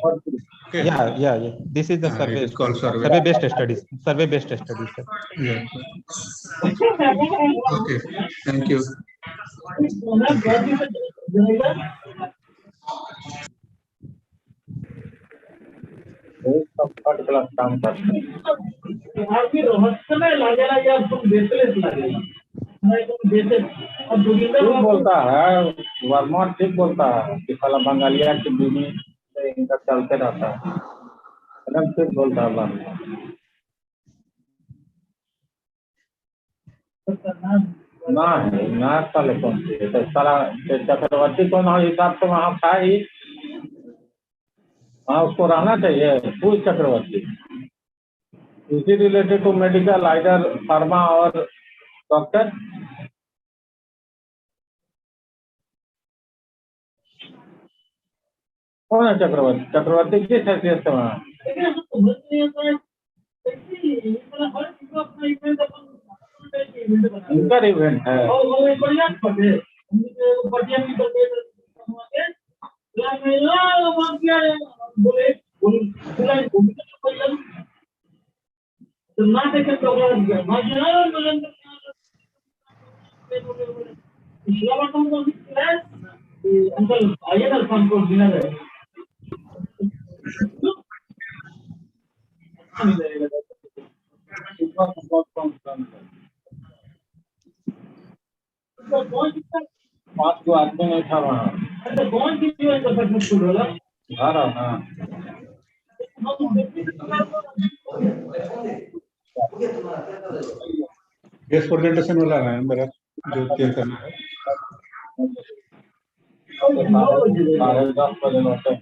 Okay. Yeah. This is the survey. It is called survey. Survey-based studies. Survey-based studies. Sir. Yeah. Okay. Thank you. Class काम करते हैं आपकी रहस्य में लगेगा या तुम baseless लगेगा मैं तुम बेसे अब जोगिंदर बोलता है वर्मा ठीक बोलता है कि साला बंगालिया की बीवी से इनका चलते रहता है एकदम ठीक बोलता है वर्मा ना साले कौन सी तो साला चक्रवर्ती कौन है हिसाब से वहाँ था ही हाँ उसको रहना चाहिए फूल चक्रवर्ती इसी रिलेटेड टू मेडिकल आइडर फार्मा और डॉक्टर कौन है चक्रवर्ती चक्रवर्ती किस हैसियत से वहाँ उनका इवेंट है पाँच को आदमी नहीं था वहाँ घर है ना केस प्रेजेंटेशन वाला है मेरा जो क्लियर करना है 10:30 बजे लौटे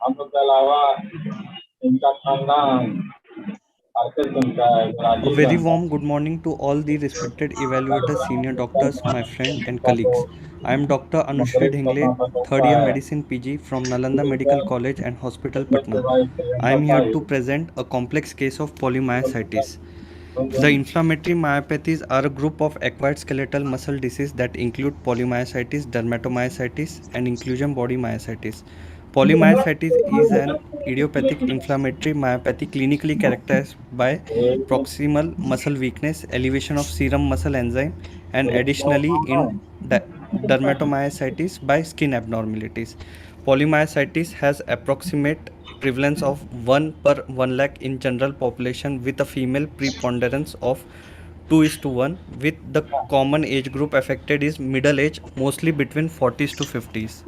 हम लोग के अलावा इनका खानदान A very warm good morning to all the respected evaluators, senior doctors, my friend and colleagues. I am Dr. Anushri Dhingle, third year medicine PG from Nalanda Medical College and Hospital, Patna. I am here to present a complex case of polymyositis. The inflammatory myopathies are a group of acquired skeletal muscle disease that include polymyositis, dermatomyositis, and inclusion body myositis. Polymyositis is an idiopathic inflammatory myopathy clinically characterized by proximal muscle weakness, elevation of serum muscle enzyme, and additionally in dermatomyositis by skin abnormalities. Polymyositis has approximate prevalence of 1 per 1 lakh in general population with a female preponderance of 2:1 with the common age group affected is middle age, mostly between 40s to 50s.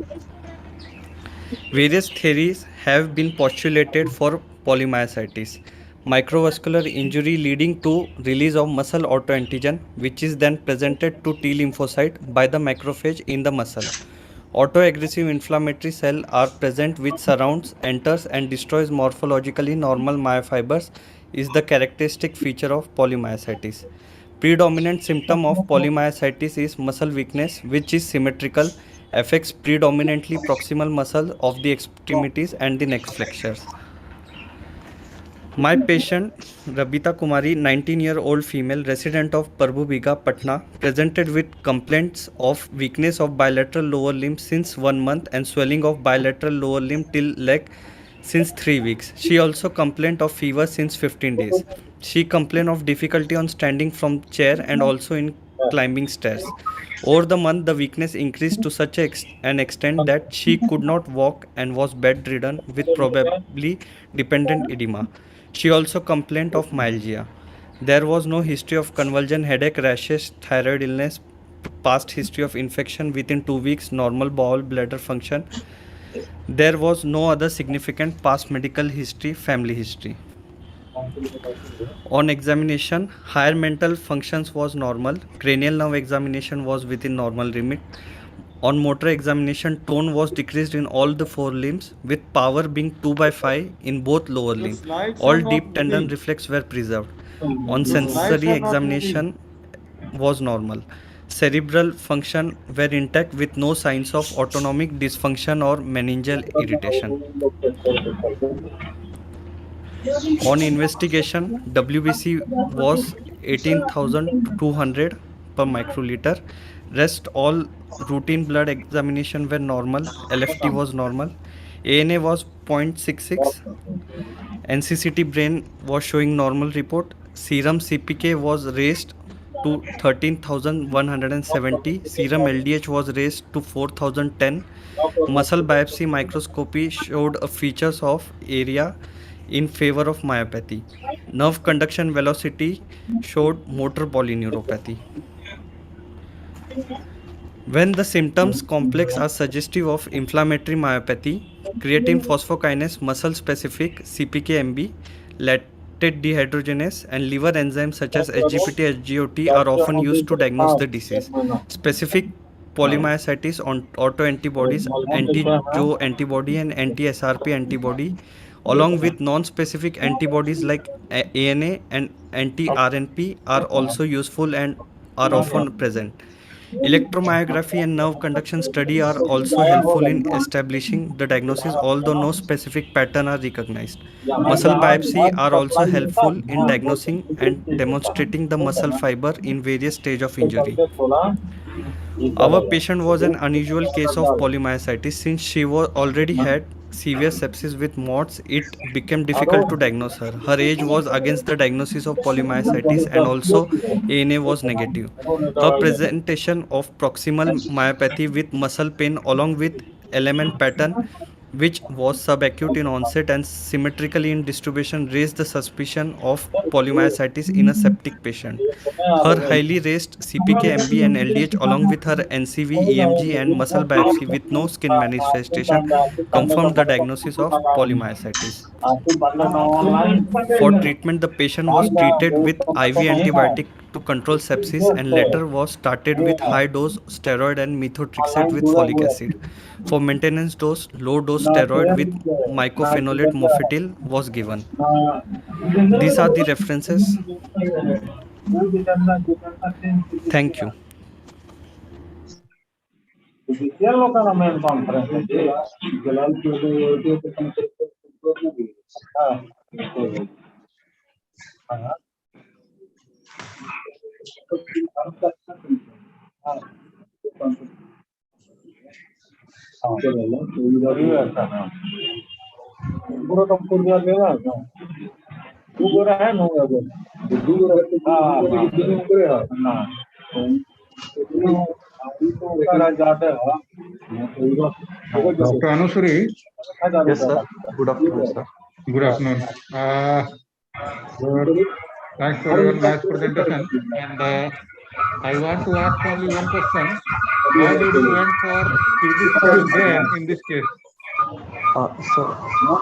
Various theories have been postulated for polymyositis. Microvascular injury leading to release of muscle autoantigen, which is then presented to T lymphocyte by the macrophage in the muscle. Autoaggressive inflammatory cells are present which surrounds, enters and destroys morphologically normal myofibers is the characteristic feature of polymyositis. Predominant symptom of polymyositis is muscle weakness which is symmetrical, affects predominantly proximal muscle of the extremities and the neck flexures. My patient Rabita Kumari, 19-year-old female resident of Parbhubiga, Patna, presented with complaints of weakness of bilateral lower limb since 1 month and swelling of bilateral lower limb till leg since 3 weeks. She also complained of fever since 15 days. She complained of difficulty on standing from chair and also in climbing stairs. Over the month, the weakness increased to such an extent that she could not walk and was bedridden with probably dependent edema. She also complained of myalgia. There was no history of convulsion, headache, rashes, thyroid illness, past history of infection within 2 weeks, normal bowel bladder function. There was no other significant past medical history, family history. On examination, higher mental functions was normal. Cranial nerve examination was within normal limit. On motor examination, tone was decreased in all the four limbs, with power being 2/5 in both lower The limb. slides are All not deep tendon moving. reflex were preserved. On The slides sensory are not moving. examination was normal. Cerebral function were intact with no signs of autonomic dysfunction or meningeal irritation. On investigation, WBC was 18,200 per microliter. Rest all routine blood examination were normal. LFT was normal. ANA was 0.66. NCCT brain was showing normal report. Serum CPK was raised to 13,170. Serum LDH was raised to 4,010. Muscle biopsy microscopy showed a features of area in favor of myopathy. Nerve conduction velocity showed motor polyneuropathy. When the symptoms complex are suggestive of inflammatory myopathy, creatine phosphokinase muscle specific CPK-MB, lactate dehydrogenase and liver enzymes such as SGPT, SGOT are often used to diagnose the disease. Specific polymyositis on autoantibodies, anti-Jo antibody and anti-SRP antibody along with non-specific antibodies like ANA and anti-RNP are also useful and are often present. Electromyography and nerve conduction study are also helpful in establishing the diagnosis, although no specific pattern are recognized. Muscle biopsy are also helpful in diagnosing and demonstrating the muscle fiber in various stages of injury. Our patient was an unusual case of polymyositis. Since she already had severe sepsis with MOTS, it became difficult to diagnose her. Her age was against the diagnosis of polymyositis and also ANA was negative. Her presentation of proximal myopathy with muscle pain along with element pattern which was subacute in onset and symmetrically in distribution raised the suspicion of polymyositis in a septic patient. Her highly raised CPK-MB and LDH along with her NCV, EMG and muscle biopsy with no skin manifestation confirmed the diagnosis of polymyositis. For treatment, the patient was treated with IV antibiotic to control sepsis and later was started with high dose steroid and methotrexate with folic acid. For maintenance dose, low dose steroid with mycophenolate mofetil was given. These are the references. Thank you. Dr. Anusuri. Yes, sir. Good afternoon, sir. Good afternoon. Thanks for your nice presentation. And I want to ask only one question. Why did you went for CT scan brain in this case? Sir,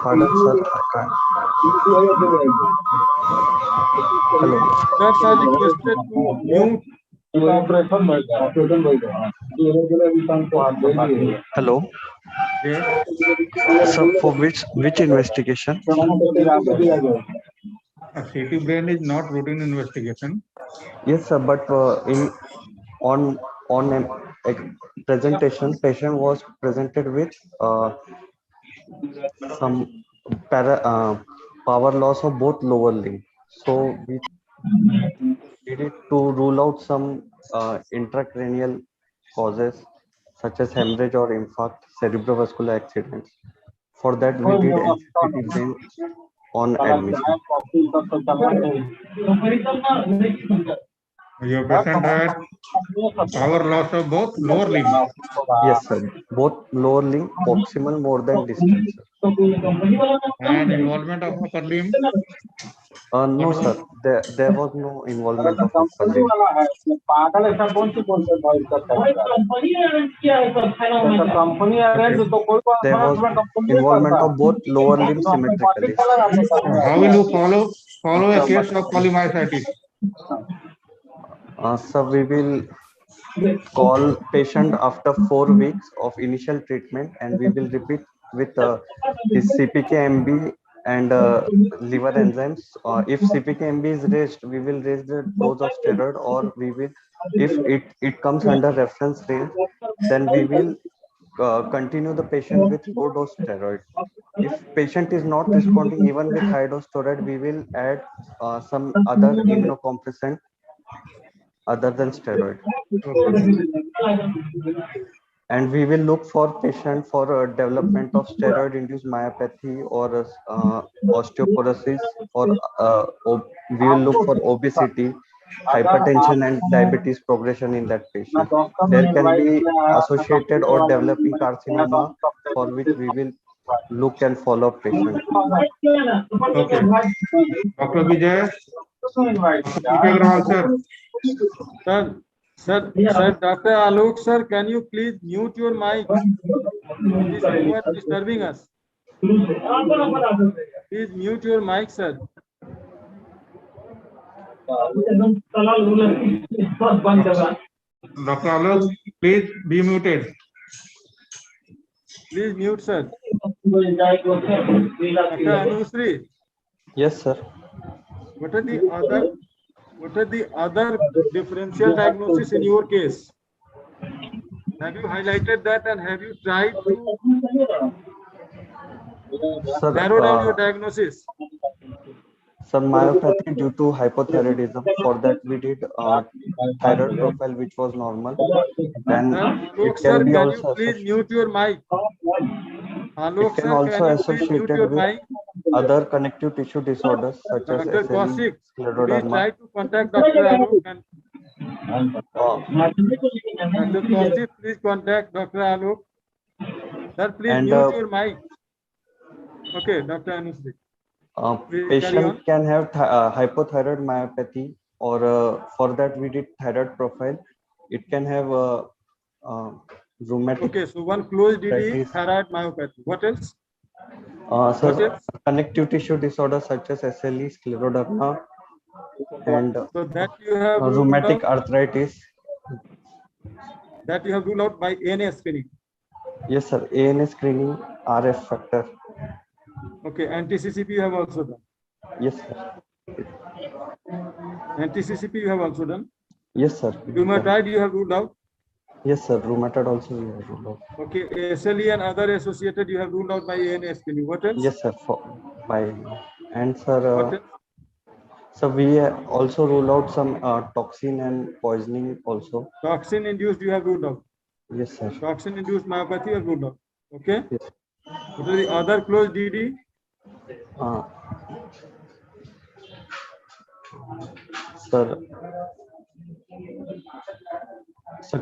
pardon, sir. Hello. That's I requested to mute. Hello. Yes. Sir, for which investigation? A CT brain is not routine investigation. Yes, sir. But on a presentation, patient was presented with some power loss of both lower limb. So we needed to rule out some intracranial causes such as hemorrhage or infarct, cerebrovascular accidents. For that, we did NCCT brain on admission. Your patient had power loss of both lower limbs. Yes, sir. Both lower limb, proximal more than distal, sir. And involvement of upper limb? No, sir. There was no involvement of his company colleague. वाला है ये पागल ऐसा कौन सी भाई करता है company arrange किया है सब कंपनी अरेंज तो कोई There was कंपनी involvement करता of both lower limbs symmetrically. How will you follow a case of polymyositis? So we will call patient after 4 weeks of initial treatment, and we will repeat with his CPK-MB and liver enzymes. If CPK-MB is raised, we will raise the dose of steroid, or we will, if it comes under reference range, then we will continue the patient with low dose steroid. If patient is not responding even with high dose steroid, we will add some other immunocompressant other than steroid. And we will look for patient for development of steroid induced myopathy or osteoporosis, or we will look for obesity, hypertension and diabetes progression in that patient. There can be associated or developing carcinoma, for which we will look and follow up patient. Okay. Dr. Vijay, Sir, Dr. Alok, sir, can you please mute your mic? This you are disturbing us. Please mute your mic, sir. Dr. Alok, please be muted. Please mute, sir. Dr. Anusri. Yes, sir. What are the other differential diagnosis in your case? Have you highlighted that, and have you tried to narrow down your diagnosis? Sir, myopathy due to hypothyroidism. For that, we did thyroid profile, which was normal. Then it can be can also you please mute your mic? It can also associated with other connective tissue disorders such as Dr. SLE, Kaushik, please scleroderma. try to contact Dr. Alok. Dr. Kaushik, please contact Dr. Alok. Sir, please And, mute your mic. Okay, Dr. Anusri. Patient can have hypothyroid myopathy, or for that we did thyroid profile. It can have rheumatic. Okay, so one closed DD, arthritis. thyroid myopathy. What else? So connective tissue disorders such as SLE, scleroderma, and So that you have rheumatic arthritis. That you have ruled out by ANA screening. Yes, sir. ANA screening, RF factor. Okay, anti-CCP you have also done. Yes, sir. Anti-CCP you have also done. Yes, sir. Rheumatoid you have ruled out. Yes, sir. Rheumatoid also we have ruled out. Okay, SLE and other associated you have ruled out by ANA screening. What else? Yes, sir. And sir, so we also rule out some toxin and poisoning also. Toxin induced you have ruled out. Yes, sir. Toxin induced myopathy you have ruled out. Okay. Yes. What are the other closed DD? Sir,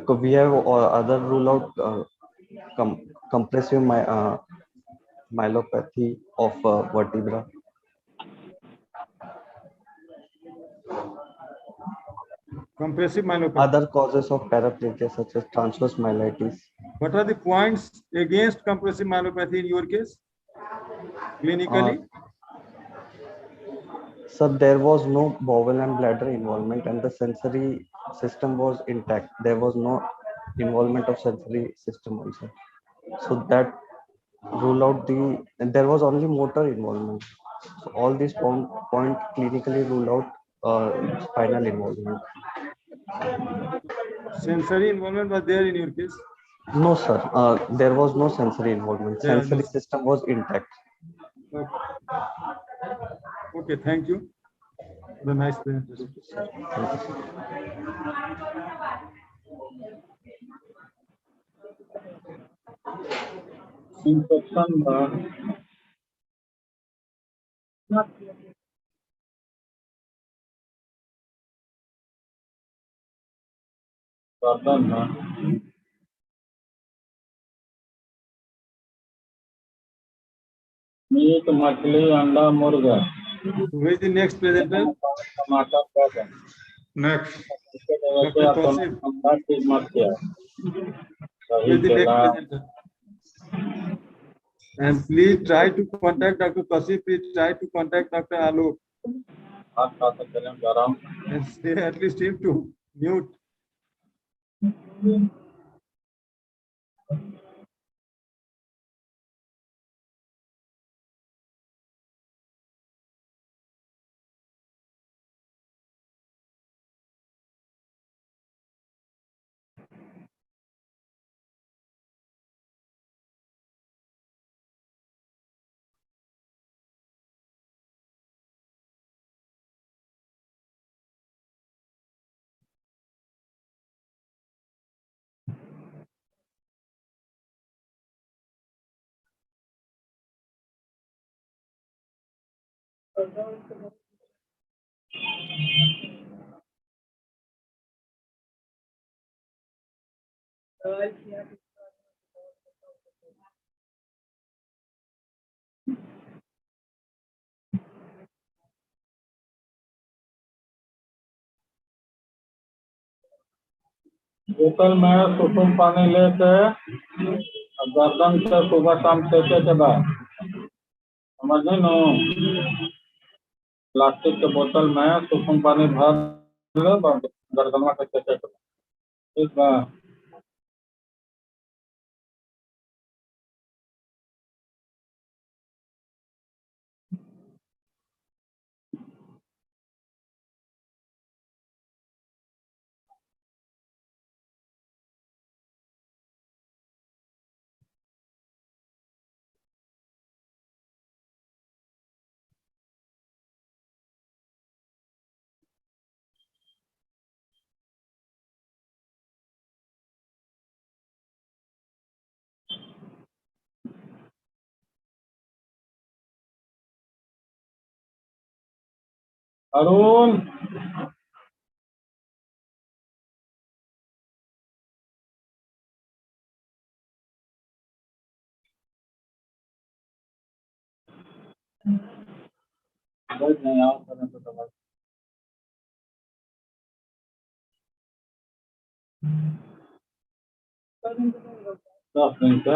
we have other rule out compressive myelopathy of vertebra. Compressive myelopathy. Other causes of paraplegia such as transverse myelitis. What are the points against compressive myelopathy in your case? Clinically? Sir, there was no bowel and bladder involvement, and the sensory system was intact. There was no involvement of sensory system also. So that rule out and there was only motor involvement. So all these point clinically rule out spinal involvement. Sensory involvement was there in your case? No, sir. There was no sensory involvement. Sensory system was intact. Okay. Okay, thank you. The nice presentation. Meat मछली अंडा मुर्गा Who is the next presenter? Next, Dr. Tosif. Who is the next presenter? And please try to contact Dr. Tosif. Please try to contact Dr. Alok. And say at least him to mute. बोतल में सुसुम पानी लेके गर्दन से सुबह शाम सेके के बाद समझ नहीं नो प्लास्टिक के बोतल में सुसुम पानी भर लो गर्दन में सेके के बाद ठीक बा अरुण नहीं आओ करने तो दवा 10 minute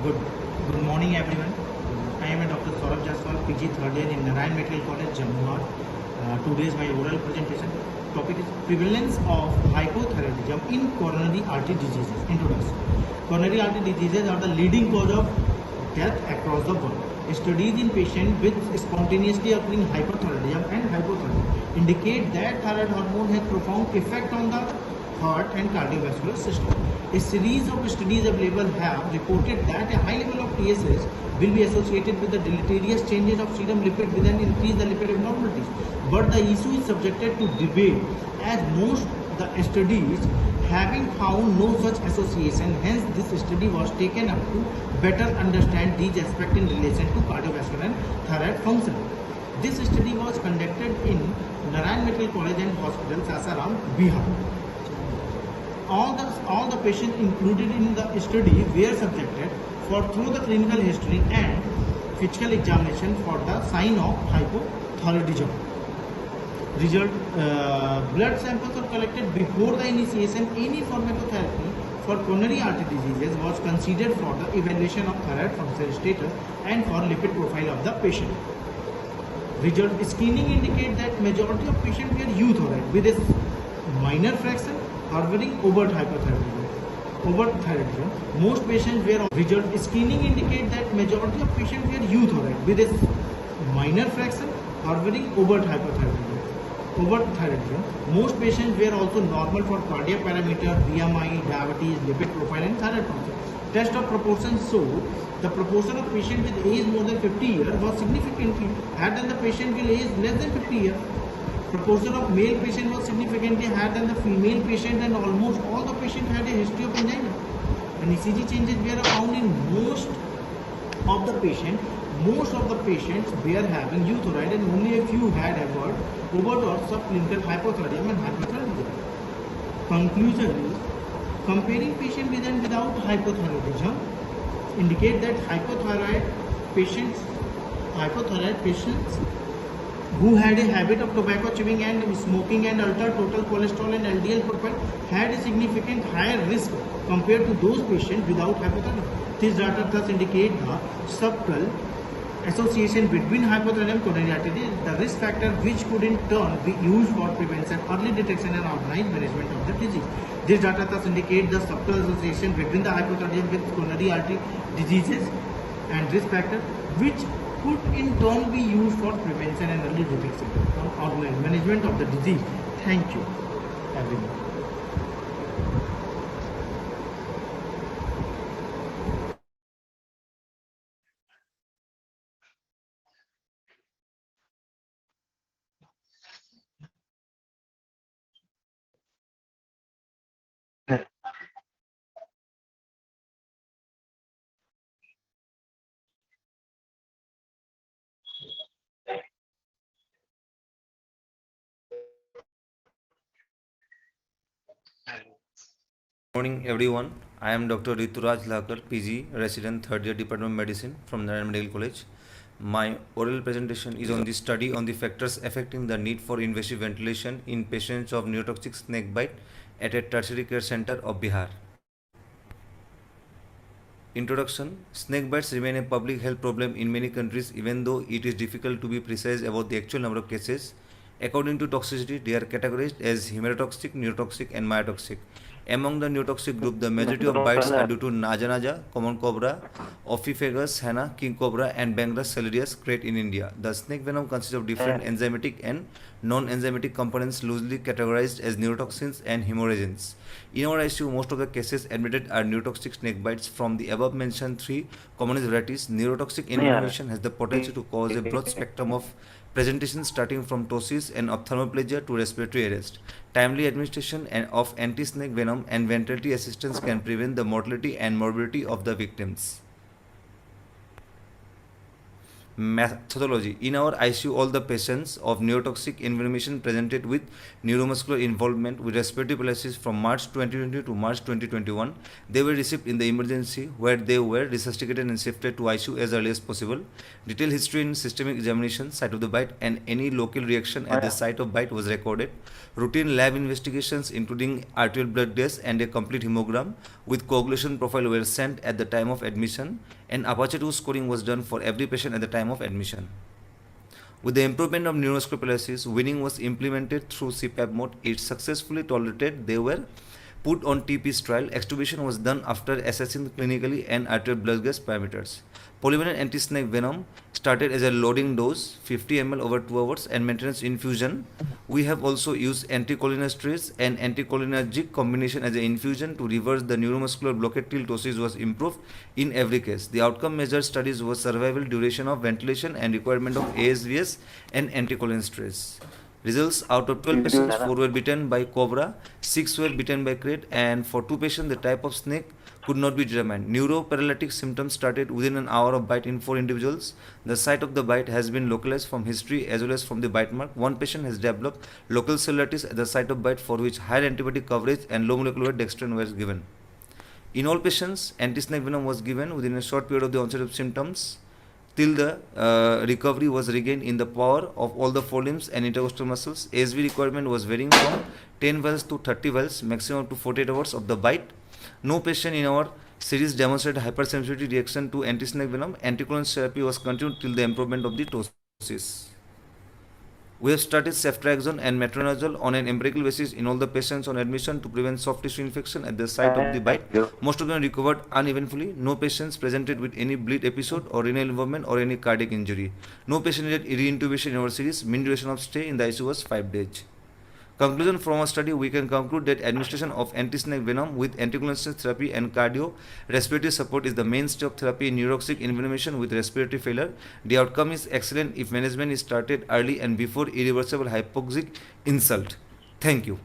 Good morning everyone. I am a Dr. Saurabh Jaswal, PG third year in Narayan Medical College, Jammu North. Today is my oral presentation. Topic is prevalence of hypothyroidism in coronary artery diseases. Introduction. Coronary artery diseases are the leading cause of death across the world. Studies in patients with spontaneously occurring hypothyroidism and hypothyroidism indicate that thyroid hormone has profound effect on the heart and cardiovascular system. A series of studies available have reported that a high level of TSS will be associated with the deleterious changes of serum lipid with an increase in the lipid abnormalities. But the issue is subjected to debate as most the studies having found no such association. Hence, this study was taken up to better understand these aspects in relation to cardiovascular and thyroid function. This study was conducted in Narayan Medical College and Hospital, Sasaram, Bihar. All the patients included in the study were subjected for through the clinical history and physical examination for the sign of hypothyroidism. Result: blood samples were collected before the initiation. Any pharmacotherapy for coronary artery diseases was considered for the evaluation of thyroid function status and for lipid profile of the patient. Result: screening indicate that majority of patients were euthyroid with a minor fraction harboring overt hypothyroidism. Most patients were result. Screening indicate that majority of patients were euthyroid with a minor fraction harboring overt hypothyroidism. Most patients were also normal for cardiac parameter, BMI, diabetes, lipid profile, and thyroid function. Test of proportions show the proportion of patients with age more than 50 years was significantly higher than the patient with age less than 50 years. Proportion of male patient was significantly higher than the female patient, and almost all the patients had a history of angina. And ECG changes were found in most of the patients. Most of the patients were having euthyroid, and only a few had overt or subclinical hypothyroidism and hypothyroidism. Conclusion is, comparing patient with and without hypothyroidism indicate that hypothyroid patients who had a habit of tobacco chewing and smoking and altered total cholesterol and LDL profile had a significant higher risk compared to those patients without hypothyroidism. This data thus indicate the subtle association between hypothyroidism and coronary artery disease, the risk factor which could in turn be used for prevention, early detection and organized management of the disease. This data thus indicate the subtle association between the hypothyroidism with coronary artery diseases and risk factor which could in turn be used for prevention and early detection and organized management of the disease. Thank you, everyone. Morning everyone, I am Dr. Rituraj Lakar, PG, resident, third year, Department of Medicine from Narayan Medical College. My oral presentation is on the study on the factors affecting the need for invasive ventilation in patients of neurotoxic snake bite at a tertiary care center of Bihar. Introduction: snake bites remain a public health problem in many countries even though it is difficult to be precise about the actual number of cases. According to toxicity, they are categorized as hematotoxic, neurotoxic and myotoxic. Among the neurotoxic group, the majority of bites are due to naja, common cobra, Ophiophagus, hana, king cobra and Bangrus celerius crate in India. The snake venom consists of different enzymatic and non-enzymatic components loosely categorized as neurotoxins and hemorrhagins. In our ICU, most of the cases admitted are neurotoxic snake bites from the above mentioned three commonest varieties. Neurotoxic inflammation has the potential to cause a broad spectrum of presentation starting from ptosis and ophthalmoplegia to respiratory arrest. Timely administration of anti-snake venom and ventilatory assistance can prevent the mortality and morbidity of the victims. Methodology: in our ICU, all the patients of neurotoxic inflammation presented with neuromuscular involvement with respiratory paralysis from March 2020 to March 2021. They were received in the emergency where they were resuscitated and shifted to ICU as early as possible. Detailed history and systemic examination, site of the bite and any local reaction at the site of bite was recorded. Routine lab investigations including arterial blood test and a complete hemogram with coagulation profile were sent at the time of admission, and Apache 2 scoring was done for every patient at the time of admission. With the improvement of neuromuscular paralysis, weaning was implemented through CPAP mode. It successfully tolerated. They were put on TP's trial. Extubation was done after assessing clinically and arterial blood gas parameters. Polyvalent anti-snake venom started as a loading dose, 50 ml over 2 hours, and maintenance infusion. We have also used anticholinergics and anticholinergic combination as an infusion to reverse the neuromuscular blockade till dosage was improved in every case. The outcome measured studies was survival, duration of ventilation, and requirement of ASVS and anticholinergics. Results: out of 12 patients, 4 were bitten by cobra, 6 were bitten by crate, and for 2 patients, the type of snake could not be determined. Neuroparalytic symptoms started within an hour of bite in 4 individuals. The site of the bite has been localized from history as well as from the bite mark. One patient has developed local cellulitis at the site of bite, for which higher antibiotic coverage and low molecular weight dextran was given. In all patients, anti-snake venom was given within a short period of the onset of symptoms till the recovery was regained in the power of all the forelimbs and intercostal muscles. ASV requirement was varying from 10 vials to 30 vials, maximum to 48 hours of the bite. No patient in our series demonstrated hypersensitivity reaction to anti-snake venom. Anticoagulation therapy was continued till the improvement of the ptosis. We have started ceftriaxone and metronidazole on an empirical basis in all the patients on admission to prevent soft tissue infection at the site of the bite. Most of them recovered uneventfully. No patients presented with any bleed episode or renal involvement or any cardiac injury. No patient needed re-intubation in our series. Mean duration of stay in the ICU was 5 days. Conclusion: from our study, we can conclude that administration of anti-snake venom with anticoagulation therapy and cardio-respiratory support is the mainstay of therapy in neurotoxic inflammation with respiratory failure. The outcome is excellent if management is started early and before irreversible hypoxic insult. Thank you.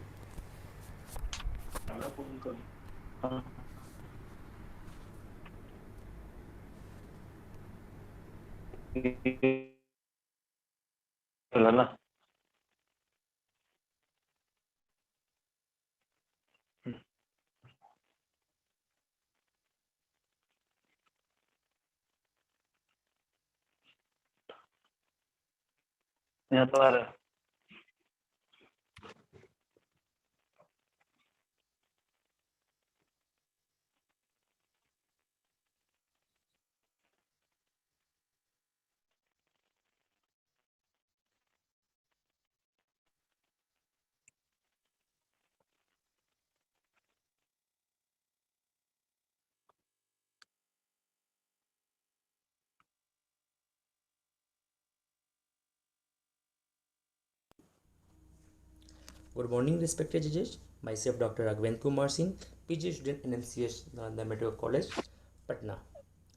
यहाँ तो आ रहा है Good morning, respected judges. Myself, Dr. Raghavendra Kumar Singh, PG student in MCH, Nalanda Medical College, Patna.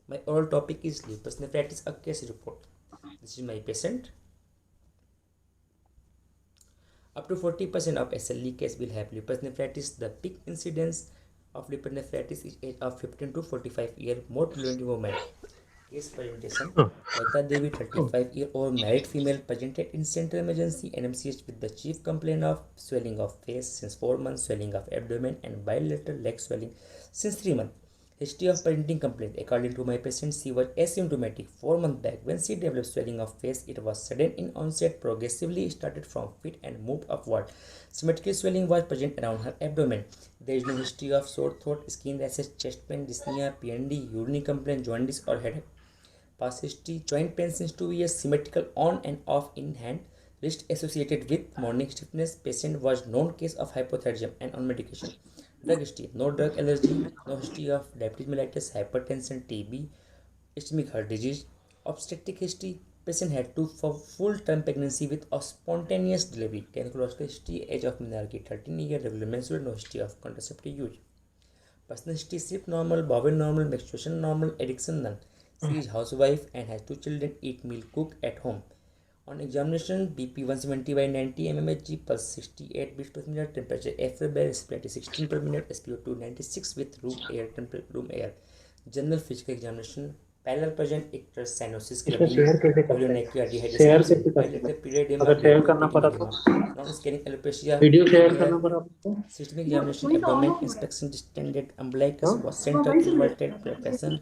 My oral topic is lupus nephritis, a case report. This is my patient. Up to 40% of SLE case will have lupus nephritis. The peak incidence of lupus nephritis is age of 15 to 45 year, more preventive movement. Case presentation: Kavita Devi, 35-year-old married female, presented in central emergency NMCH with the chief complaint of swelling of face since 4 months, swelling of abdomen, and bilateral leg swelling since 3 months. History of presenting complaint: according to my patient, she was asymptomatic 4 months back. When she developed swelling of face, it was sudden in onset, progressively started from feet and moved upward. Symmetrical swelling was present around her abdomen. There is no history of sore throat, skin rashes, chest pain, dyspnea, PND, urinary complaint, jaundice, or headache. Past history: joint pain since 2 years, symmetrical on and off in hand, wrist associated with morning stiffness. Patient was known case of hypothyroidism and on medication. Drug history: no drug allergy, no history of diabetes mellitus, hypertension, TB, ischemic heart disease. Obstetric history: patient had to for full-term pregnancy with a spontaneous delivery. Gynecological history: age of menarche 13 years, regular menstrual, no history of contraceptive use. Personal history: sleep normal, bowel normal, menstruation normal, addiction none. She is housewife and has 2 children, eat meal cooked at home. On examination: BP 170 by 90 mmHg, pulse 68 beats per minute, temperature FB, respiratory 16 per minute, SpO2 96 with room air. General physical examination: parallel present, ictus, cyanosis, इसमें clubbing, share कैसे करते polyonychia, हैं? Share dehydration, कैसे करते bilateral हैं? periodema, अगर share करना पड़ा तो edema, non-scanning alopecia, video share hair, करना पड़ा आपको? systemic examination, abdomen, inspection, distended umbilicus, was central inverted percussion,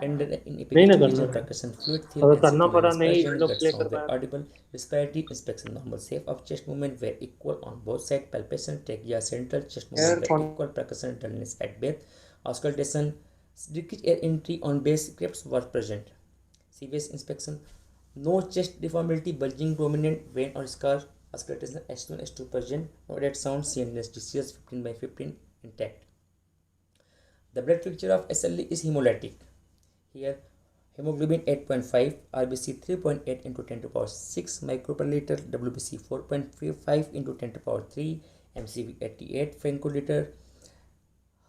tender in नहीं ना epigastric करना region, था। percussion fluid, thin अगर and करना CT पड़ा was नहीं present, लोग gut प्ले कर sound were पाया। audible, respiratory inspection normal, safe of chest movement were equal on both sides, palpation, trachea, central chest movement were equal, percussion, dullness at birth, auscultation, leakage air entry on base crypts was present. CVS inspection: no chest deformity, bulging dominant vein or scar, auscultation S1 S2 present, no red sound, CNS disease 15 by 15 intact. The blood picture of SLE is hemolytic. Here hemoglobin 8.5, RBC 3.8 into 10 to the power 6 micro per liter, WBC 4.5 into 10 to the power 3, MCV 88 femtoliter.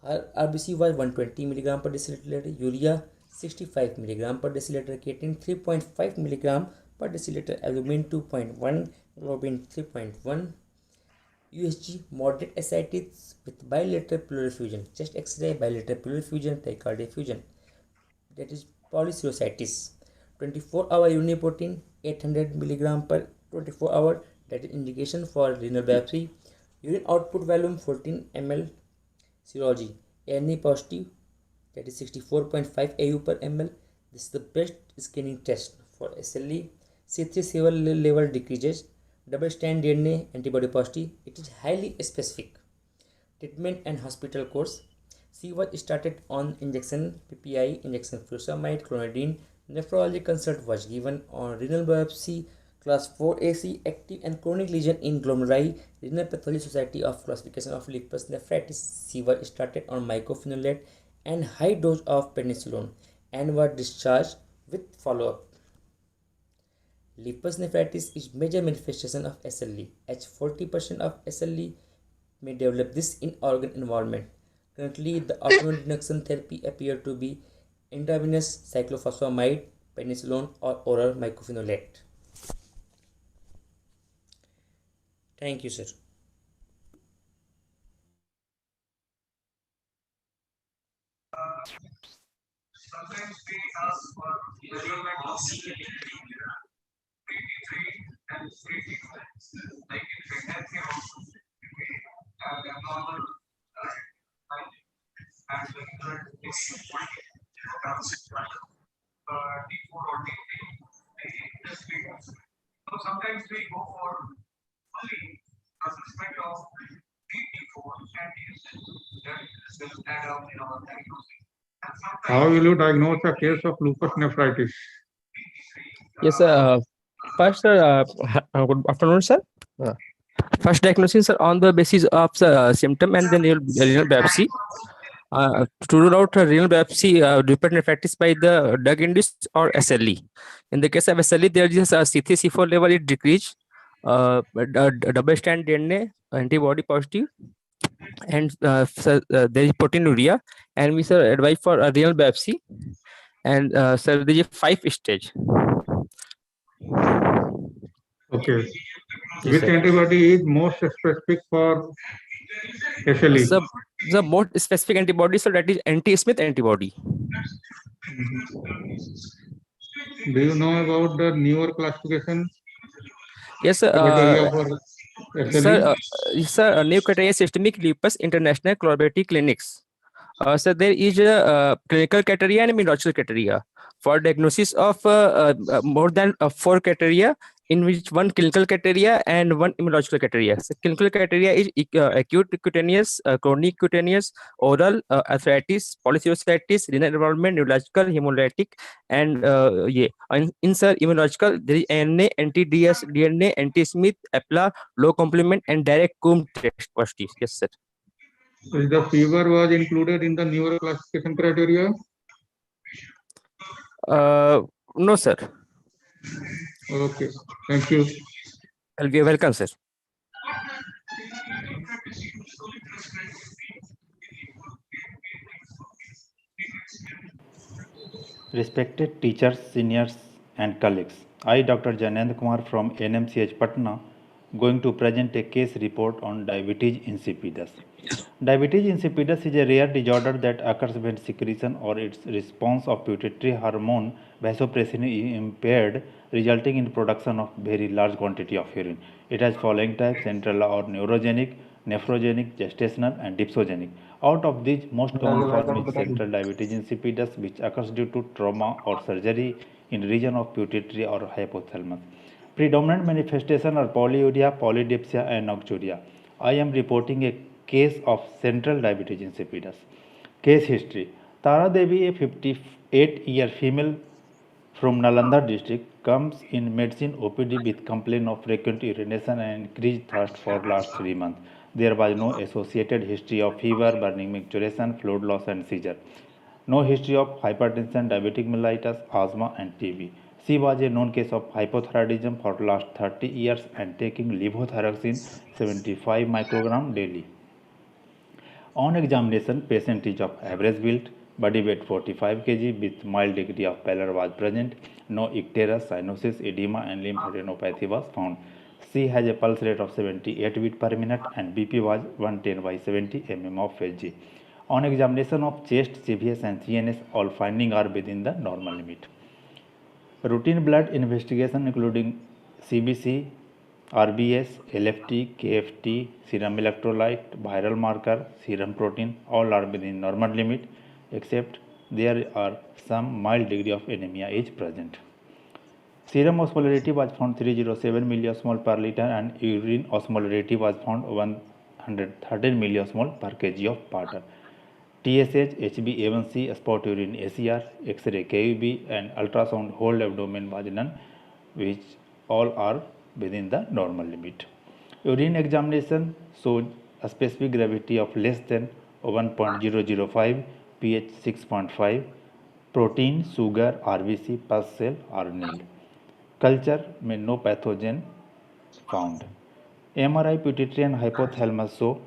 Her RBC was 120 milligram per deciliter, urea 65 milligram per deciliter, creatine 3.5 milligram per deciliter, albumin 2.1, globin 3.1. USG moderate ascites with bilateral pleural effusion, chest X-ray, bilateral pleural effusion, tachycardia effusion. That is polycystitis. 24-hour urinary protein 800 milligram per 24 hour. That is indication for renal biopsy. Urine output volume 14 ml. Serology ANA positive, that is 64.5 AU per ml. This is the best screening test for SLE. C3 level decreases. Double strand DNA antibody positive. It is highly specific. Treatment and hospital course. C was started on injection PPI, injection furosemide, clonidine. Nephrology consult was given on renal biopsy. Class 4AC active and chronic lesion in glomeruli. Renal Pathology Society of Classification of Lupus Nephritis. C was started on mycophenolate and high dose of prednisolone and was discharged with follow-up. Lupus nephritis is major manifestation of SLE. 40% of SLE may develop this in organ involvement. Currently, the optimal reduction therapy appear to be intravenous cyclophosphamide, prednisolone, or oral mycophenolate. Thank you, sir. Sometimes we ask for measurement of CPK and like in pregnancy also we have abnormal and the current is D4 or D3 so sometimes we go for fully assessment of D4 and that will add up in our diagnosis. How will you diagnose a case of lupus nephritis? Yes, first, good afternoon, sir. First diagnosis on the basis of symptom and then renal biopsy. To rule out renal biopsy, lupus nephritis by the drug induced or SLE. In the case of SLE, there is a C3, C4 level is decreased, double strand DNA antibody positive, and there is proteinuria, and we sir advise for a renal biopsy, and sir there is 5 stage. Okay. Yes, Which sir. antibody is most specific for SLE? The most specific antibody, so that is anti-Smith antibody. Do you know about the newer classification? Yes, sir. Sir, new criteria systemic lupus international collaborative clinics. So there is a clinical criteria and immunological criteria. For diagnosis of more than 4 criteria, in which one clinical criteria and one immunological criteria. So clinical criteria is acute cutaneous, chronic cutaneous, oral, arthritis, polycystitis, renal involvement, neurological, hemolytic, and in sir immunological there is NA, anti-DS, DNA, anti-Smith, APLA, low complement, and direct Coombs test positive. Yes, sir. Is the fever was included in the newer classification criteria? No, sir. Okay, thank you. You're welcome, sir. Respected teachers, seniors and colleagues, I, Dr. Janendra Kumar from NMCH Patna, going to present a case report on diabetes insipidus. Diabetes insipidus is a rare disorder that occurs when secretion or its response of pituitary hormone vasopressin is impaired, resulting in production of very large quantity of urine. It has following types: central or neurogenic, nephrogenic, gestational and dipsogenic. Out of these, most common form is central diabetes insipidus, which occurs due to trauma or surgery in region of pituitary or hypothalamus. Predominant manifestation are polyuria, polydipsia and nocturia. I am reporting a case of central diabetes insipidus. Case history: Tara Devi, a 58-year female from Nalanda district, comes in medicine OPD with complaint of frequent urination and increased thirst for last 3 months. There was no associated history of fever, burning micturition, fluid loss and seizure. No history of hypertension, diabetic mellitus, asthma and TB. She was a known case of hypothyroidism for last 30 years and taking levothyroxine 75 microgram daily. On examination, patient is of average build, body weight 45 kg with mild degree of pallor was present. No icterus, cyanosis, edema and lymphadenopathy was found. She has a pulse rate of 78 beats per minute and BP was 110 by 70 mm of Hg. On examination of chest, CVS and CNS, all findings are within the normal limit. Routine blood investigation including CBC, RBS, LFT, KFT, serum electrolyte, viral marker, serum protein, all are within normal limit except there are some mild degree of anemia is present. Serum osmolarity was found 307 millismol per liter and urine osmolarity was found 113 millismol per kg of water. TSH, HbA1c, spot urine ACR, X-ray KUB and ultrasound whole abdomen was none, which all are within the normal limit. Urine examination showed a specific gravity of less than 1.005, pH 6.5, protein, sugar, RBC, pus cell are nil. Culture में no pathogen found. MRI pituitary and hypothalamus show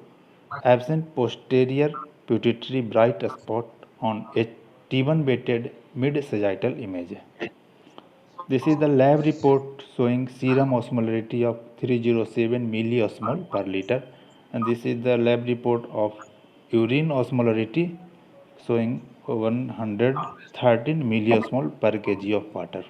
absent posterior pituitary bright spot on a T1 weighted mid-sagittal image. This is the lab report showing serum osmolarity of 307 milliosmol per liter, and this is the lab report of urine osmolarity showing 113 milliosmol per kg of water.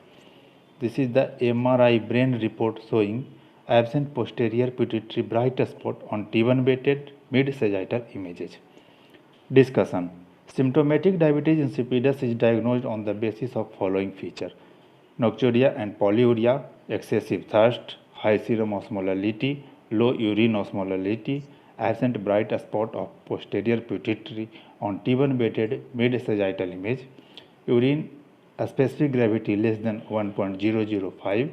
This is the MRI brain report showing absent posterior pituitary bright spot on T1 weighted mid-sagittal images. Discussion. Symptomatic diabetes insipidus is diagnosed on the basis of following feature: nocturia and polyuria, excessive thirst, high serum osmolality, low urine osmolality, absent bright spot of posterior pituitary on T1 weighted mid-sagittal image, urine specific gravity less than 1.005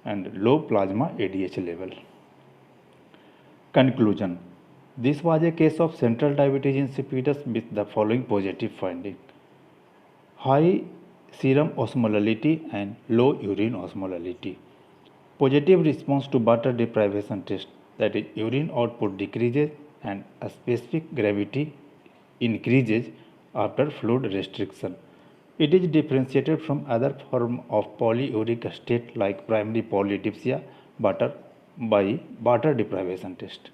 and low plasma ADH level. Conclusion. This was a case of central diabetes insipidus with the following positive finding: high serum osmolality and low urine osmolality. Positive response to water deprivation test, that is urine output decreases and a specific gravity increases after fluid restriction. It is differentiated from other form of polyuric state like primary polydipsia by water deprivation test.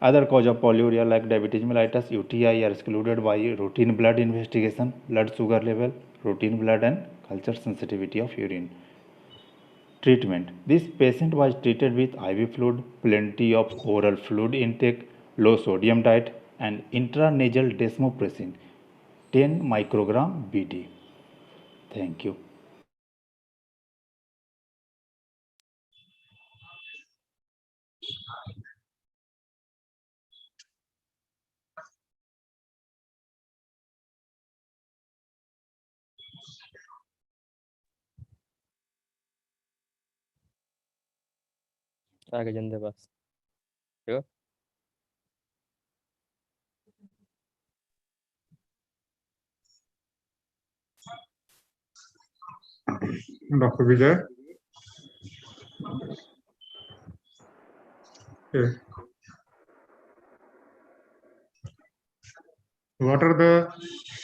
Other cause of polyuria like diabetes mellitus, UTI are excluded by routine blood investigation, blood sugar level, routine blood and culture sensitivity of urine. Treatment. This patient was treated with IV fluid, plenty of oral fluid intake, low sodium diet and intranasal desmopressin 10 microgram BD. Thank you. आगे जंदे बस ठीक Dr. Vijay. Okay. What are the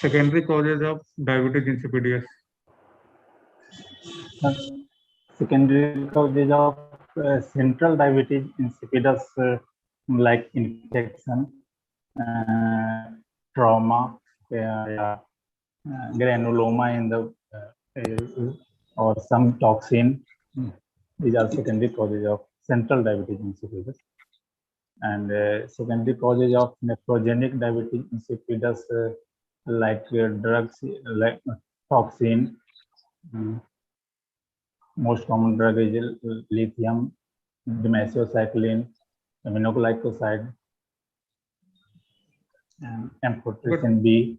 secondary causes of diabetic insipidus? Secondary causes of central diabetes insipidus like infection, trauma, granuloma in the or some toxin. These are secondary causes of central diabetes insipidus. And secondary causes of nephrogenic diabetes insipidus like drugs like toxin. Most common drug is lithium, dimethyl aminoglycoside, and amphotericin B.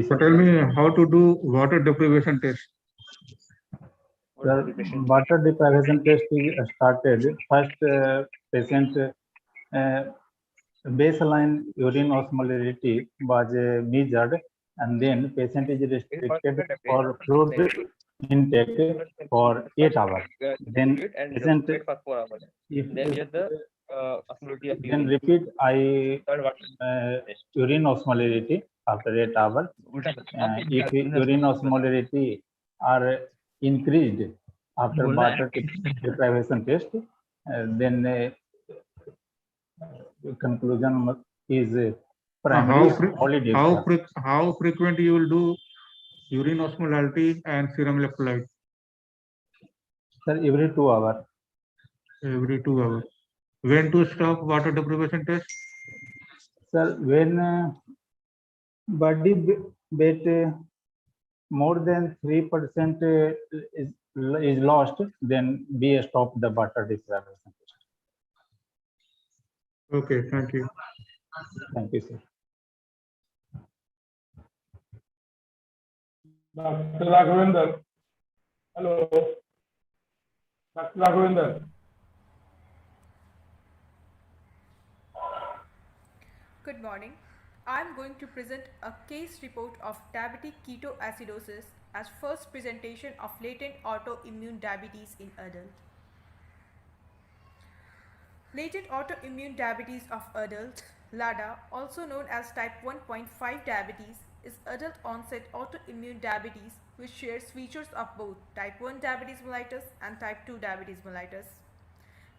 So tell me how to do water deprivation test. The water deprivation test is started. First, patient baseline urine osmolarity was measured and then patient is restricted for fluid intake for 8 hours. Then patient, if then repeat urine osmolarity after 8 hours. If urine osmolarity are increased after water deprivation test, then conclusion is primary polydiuresis. How frequent you will do urine osmolality and serum electrolyte? Sir, every 2 hours. Every 2 hours. When to stop water deprivation test? Sir, when body weight more than 3% is lost, then we stop the water deprivation test. Okay, thank you. Thank you, sir. Dr. Raghavendra. Hello. Dr. Raghavendra. Good morning. I'm going to present a case report of diabetic ketoacidosis as first presentation of latent autoimmune diabetes in adult. Latent autoimmune diabetes of adults, LADA, also known as type 1.5 diabetes, is adult onset autoimmune diabetes which shares features of both type 1 diabetes mellitus and type 2 diabetes mellitus.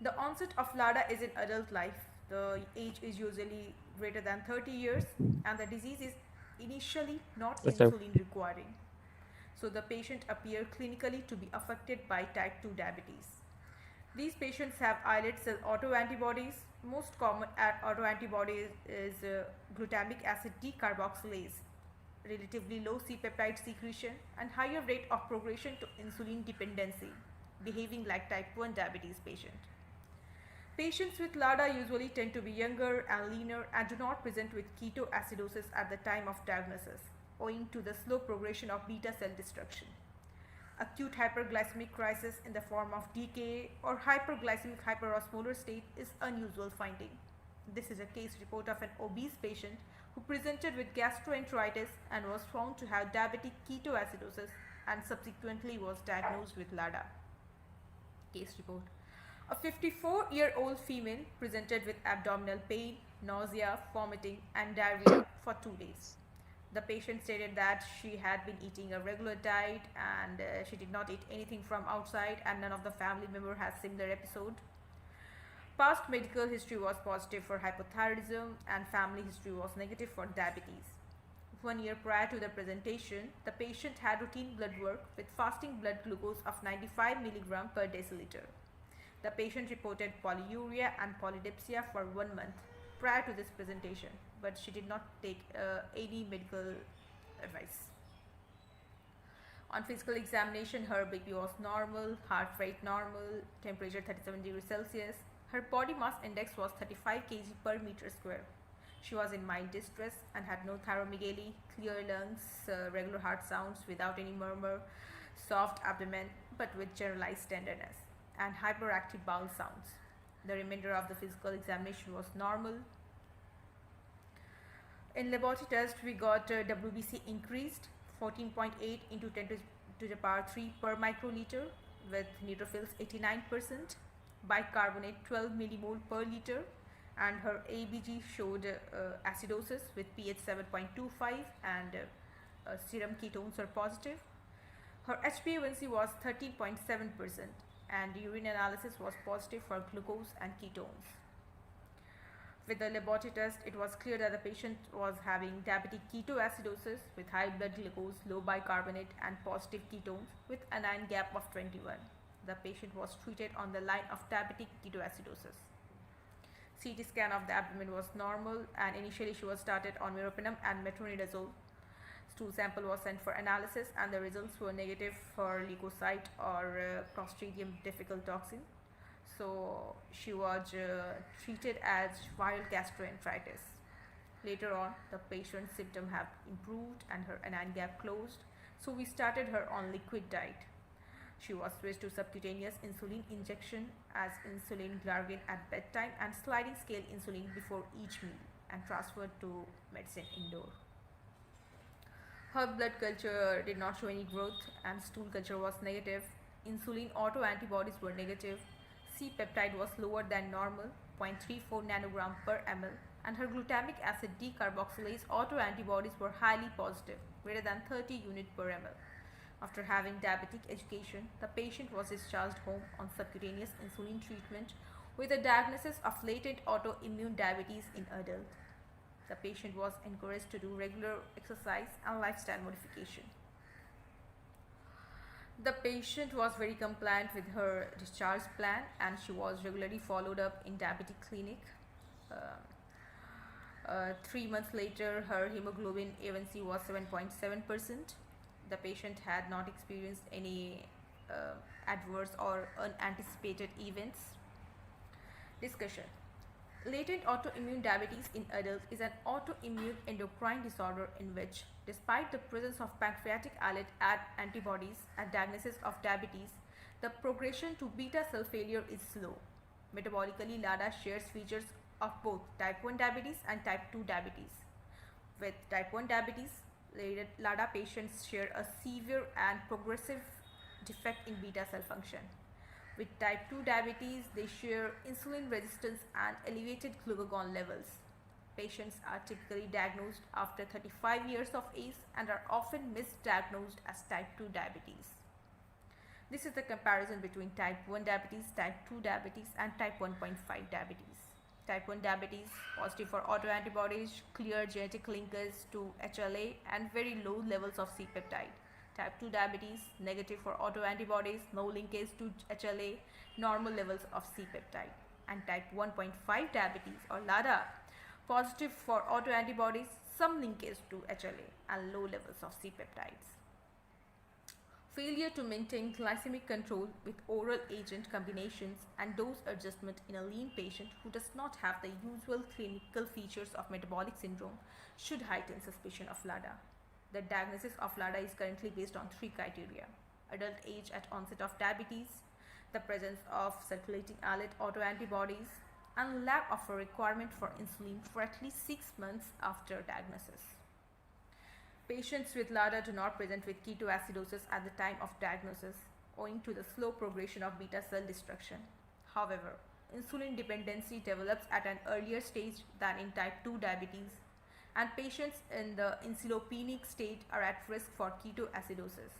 The onset of LADA is in adult life. The age is usually greater than 30 years and the disease is initially not insulin requiring. So the patient appear clinically to be affected by type 2 diabetes. These patients have islet cell autoantibodies. Most common autoantibody is glutamic acid decarboxylase, relatively low C-peptide secretion and higher rate of progression to insulin dependency, behaving like type 1 diabetes patient. Patients with LADA usually tend to be younger and leaner and do not present with ketoacidosis at the time of diagnosis, owing to the slow progression of beta cell destruction. Acute hyperglycemic crisis in the form of DKA or hyperglycemic hyperosmolar state is unusual finding. This is a case report of an obese patient who presented with gastroenteritis and was found to have diabetic ketoacidosis and subsequently was diagnosed with LADA. Case report. A 54-year-old female presented with abdominal pain, nausea, vomiting and diarrhea for 2 days. The patient stated that she had been eating a regular diet and she did not eat anything from outside and none of the family member has similar episode. Past medical history was positive for hypothyroidism and family history was negative for diabetes. 1 year prior to the presentation, the patient had routine blood work with fasting blood glucose of 95 mg per deciliter. The patient reported polyuria and polydipsia for 1 month prior to this presentation, but she did not take any medical advice. On physical examination, her BP was normal, heart rate normal, temperature 37 degrees Celsius. Her body mass index was 35 kg per meter square. She was in mild distress and had no thyromegaly, clear lungs, regular heart sounds without any murmur, soft abdomen but with generalized tenderness, and hyperactive bowel sounds. The remainder of the physical examination was normal. In laboratory test, we got WBC increased 14.8 into 10 to the power 3 per microliter with neutrophils 89%, bicarbonate 12 millimole per liter, and her ABG showed acidosis with pH 7.25 and serum ketones are positive. Her HbA1c was 13.7% and urine analysis was positive for glucose and ketones. With the laboratory test, it was clear that the patient was having diabetic ketoacidosis with high blood glucose, low bicarbonate and positive ketones with anion gap of 21. The patient was treated on the line of diabetic ketoacidosis. CT scan of the abdomen was normal and initially she was started on meropenem and metronidazole. Stool sample was sent for analysis and the results were negative for leukocyte or Clostridium difficile toxin. So she was treated as viral gastroenteritis. Later on, the patient's symptoms have improved and her anion gap closed. So we started her on liquid diet. She was switched to subcutaneous insulin injection as insulin glargine at bedtime and sliding scale insulin before each meal and transferred to medicine indoor. Her blood culture did not show any growth and stool culture was negative. Insulin autoantibodies were negative. C-peptide was lower than normal, 0.34 nanogram per ml, and her glutamic acid decarboxylase autoantibodies were highly positive, greater than 30 unit per ml. After having diabetic education, the patient was discharged home on subcutaneous insulin treatment with a diagnosis of latent autoimmune diabetes in adults. The patient was encouraged to do regular exercise and lifestyle modification. The patient was very compliant with her discharge plan and she was regularly followed up in diabetic clinic. 3 months later, her hemoglobin A1C was 7.7%. The patient had not experienced any adverse or unanticipated events. Discussion. Latent autoimmune diabetes in adults is an autoimmune endocrine disorder in which, despite the presence of pancreatic islet antibodies at diagnosis of diabetes, the progression to beta cell failure is slow. Metabolically, LADA shares features of both type 1 diabetes and type 2 diabetes. With type 1 diabetes, LADA patients share a severe and progressive defect in beta cell function. With type 2 diabetes, they share insulin resistance and elevated glucagon levels. Patients are typically diagnosed after 35 years of age and are often misdiagnosed as type 2 diabetes. This is the comparison between type 1 diabetes, type 2 diabetes, and type 1.5 diabetes. Type 1 diabetes, positive for autoantibodies, clear genetic linkers to HLA, and very low levels of C-peptide. Type 2 diabetes, negative for autoantibodies, no linkage to HLA, normal levels of C-peptide. And type 1.5 diabetes or LADA, positive for autoantibodies, some linkage to HLA, and low levels of C-peptides. Failure to maintain glycemic control with oral agent combinations and dose adjustment in a lean patient who does not have the usual clinical features of metabolic syndrome should heighten suspicion of LADA. The diagnosis of LADA is currently based on 3 criteria: adult age at onset of diabetes, the presence of circulating islet autoantibodies, and lack of a requirement for insulin for at least 6 months after diagnosis. Patients with LADA do not present with ketoacidosis at the time of diagnosis owing to the slow progression of beta cell destruction. However, insulin dependency develops at an earlier stage than in type 2 diabetes, and patients in the insulopenic state are at risk for ketoacidosis.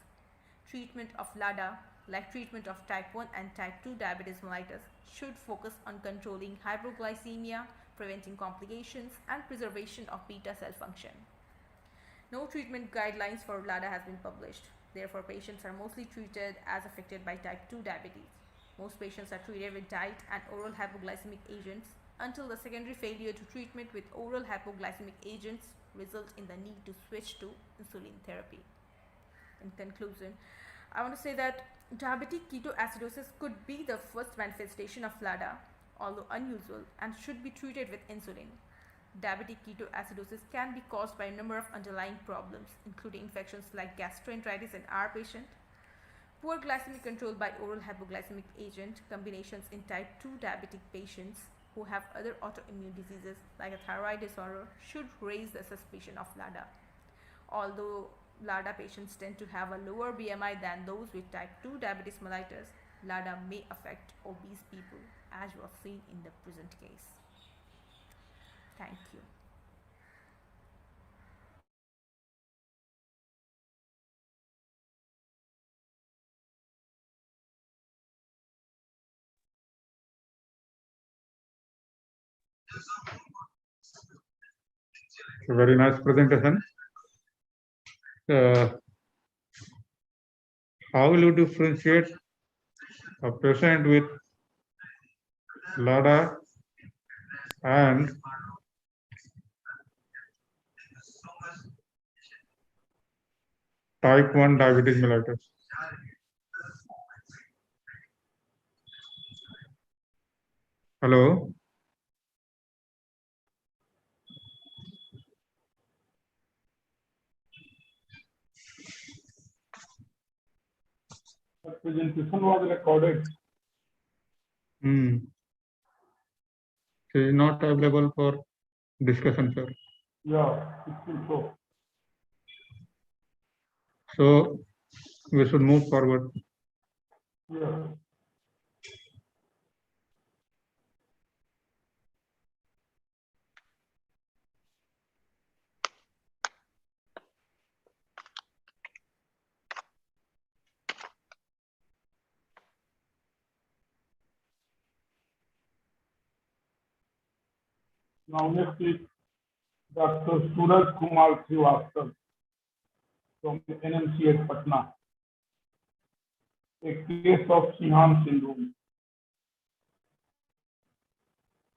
Treatment of LADA, like treatment of type 1 and type 2 diabetes mellitus, should focus on controlling hypoglycemia, preventing complications, and preservation of beta cell function. No treatment guidelines for LADA has been published. Therefore, patients are mostly treated as affected by type 2 diabetes. Most patients are treated with diet and oral hypoglycemic agents until the secondary failure to treatment with oral hypoglycemic agents result in the need to switch to insulin therapy. In conclusion, I want to say that diabetic ketoacidosis could be the first manifestation of LADA, although unusual, and should be treated with insulin. Diabetic ketoacidosis can be caused by a number of underlying problems, including infections like gastroenteritis in our patient, poor glycemic control by oral hypoglycemic agent, combinations in type 2 diabetic patients who have other autoimmune diseases like a thyroid disorder should raise the suspicion of LADA. Although LADA patients tend to have a lower BMI than those with type 2 diabetes mellitus, LADA may affect obese people, as was seen in the present case. Thank you. A very nice presentation. How will you differentiate a patient with LADA and type 1 diabetes mellitus? Hello? The presentation was recorded. It is not available for discussion, sir. Yeah, it will show. So we should move forward. Yeah. Now next is Dr. Suraj Kumar Srivastava from NMCH Patna. A case of Sihan syndrome.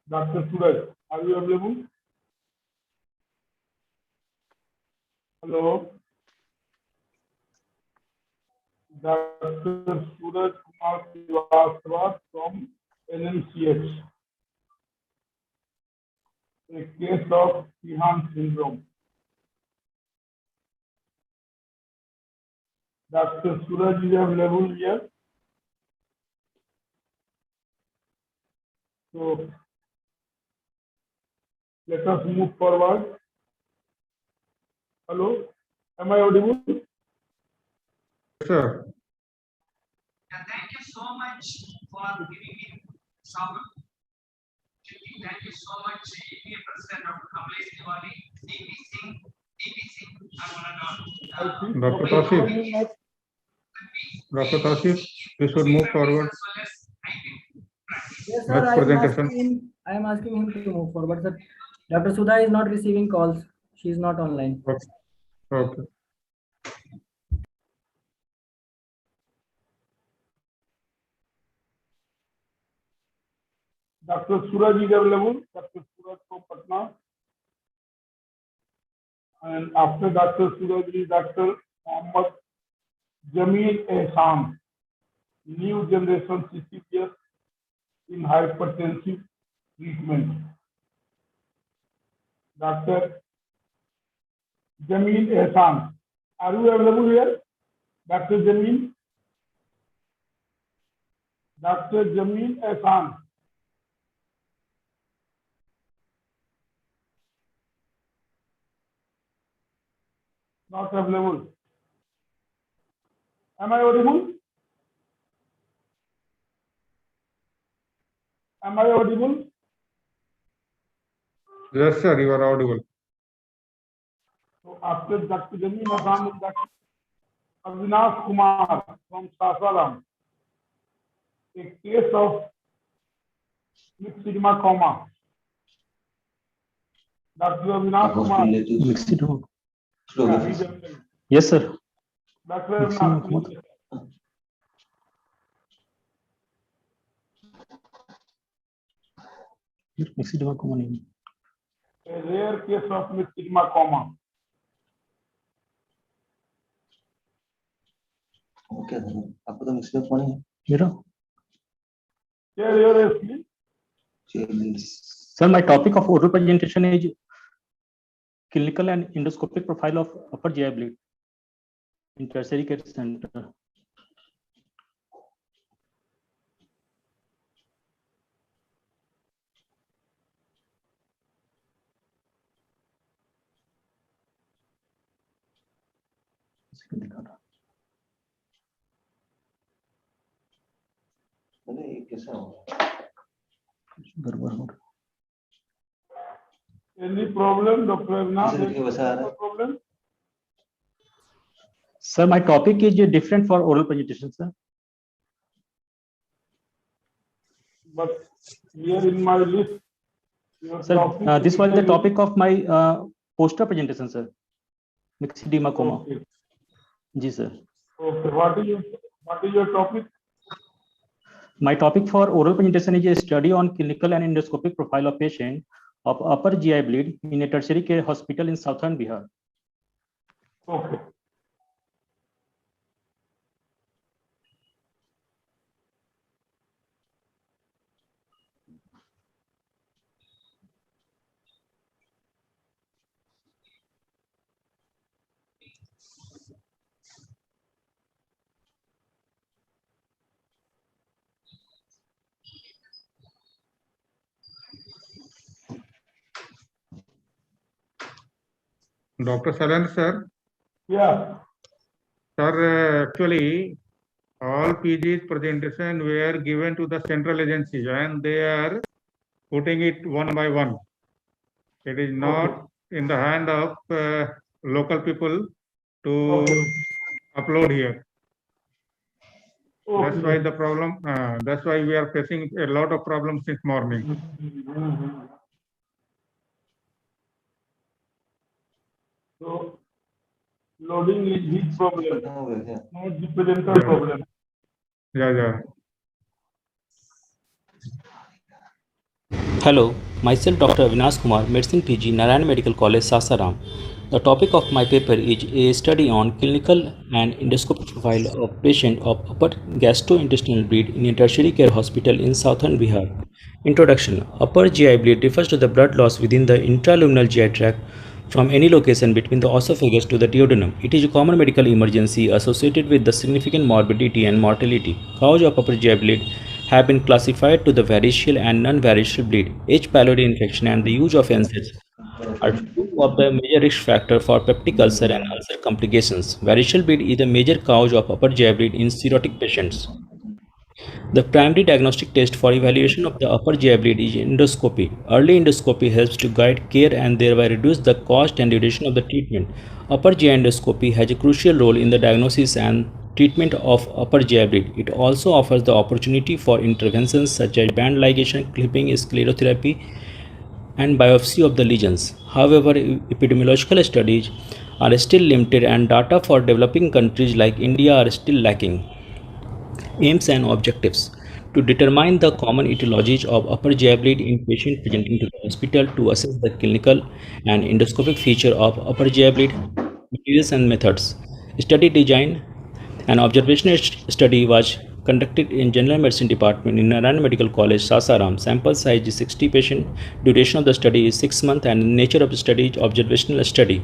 Dr. Suraj, are you available? Hello. Dr. Suraj Kumar Srivastava from NMCH. A case of Sihan syndrome. Dr. Suraj is available here. So let us move forward. Hello, am I audible? Sure. Thank you so much for giving me some. Thank you so much, President Dr. Kamlesh Tiwari, DPC, Dr. Tausif. Dr. Tausif, we should move forward. Yes, sir. Next presentation. I am asking him to move forward, sir. Dr. Sudha is not receiving calls. She is not online. Okay. Dr. Suraj is available. Dr. Suraj from Patna. And after Dr. Suraj is Dr. Mohammad Jameel Ehsan, new generation CCPS in hypertensive treatment. Dr. Jameel Ehsan, are you available here? Dr. Jameel? Dr. Jameel Ehsan. Not available. Am I audible? Am I audible? Yes, sir, you are audible. So after Dr. Jameel Ehsan is Dr. Avinash Kumar from Sasaram. A case of mixed sigma coma. Dr. Avinash Kumar. Mixed sigma. Yeah, he's available. Yes, sir. Dr. Avinash Kumar. Mixed sigma coma. A rare case of mixed sigma coma. Okay, आपको तो mix कौन है मेरा? Share your screen. Sir, my topic of oral presentation is clinical and endoscopic profile of upper GI bleed in tertiary care center. Any problem, Dr. Avinash? Any problem? Sir, my topic is different for oral presentation, sir. But here in my list, sir, this was the topic of my poster presentation, sir. Mixed edema coma. Okay. Ji, sir. Okay. What is your topic? My topic for oral presentation is a study on clinical and endoscopic profile of patient of upper GI bleed in a tertiary care hospital in southern Bihar. Okay. Dr. Salan, sir. Yeah. Sir, actually, all PG's presentation were given to the central agencies and they are putting it one by one. It is not in the hand of local people to upload here. That's why the problem, that's why we are facing a lot of problems since morning. So loading is his problem, not the presenter problem. Yeah. Hello, myself Dr. Avinash Kumar, Medicine PG, Narayan Medical College, Sasaram. The topic of my paper is a study on clinical and endoscopic profile of patient of upper gastrointestinal bleed in a tertiary care hospital in southern Bihar. Introduction. Upper GI bleed refers to the blood loss within the intraluminal GI tract from any location between the esophagus to the duodenum. It is a common medical emergency associated with the significant morbidity and mortality. Cause of upper GI bleed have been classified to the variceal and non-variceal bleed. H. pylori infection and the use of NSAIDs are two of the major risk factors for peptic ulcer and ulcer complications. Variceal bleed is the major cause of upper GI bleed in cirrhotic patients. The primary diagnostic test for evaluation of the upper GI bleed is endoscopy. Early endoscopy helps to guide care and thereby reduce the cost and duration of the treatment. Upper GI endoscopy has a crucial role in the diagnosis and treatment of upper GI bleed. It also offers the opportunity for interventions such as band ligation, clipping, sclerotherapy, and biopsy of the lesions. However, epidemiological studies are still limited and data for developing countries like India are still lacking. Aims and objectives: to determine the common etiologies of upper GI bleed in patients presenting to the hospital, to assess the clinical and endoscopic feature of upper GI bleed, materials and methods. Study design: an observational study was conducted in General Medicine Department in Narayan Medical College, Sasaram. Sample size is 60 patients. Duration of the study is 6 months and nature of the study is observational study.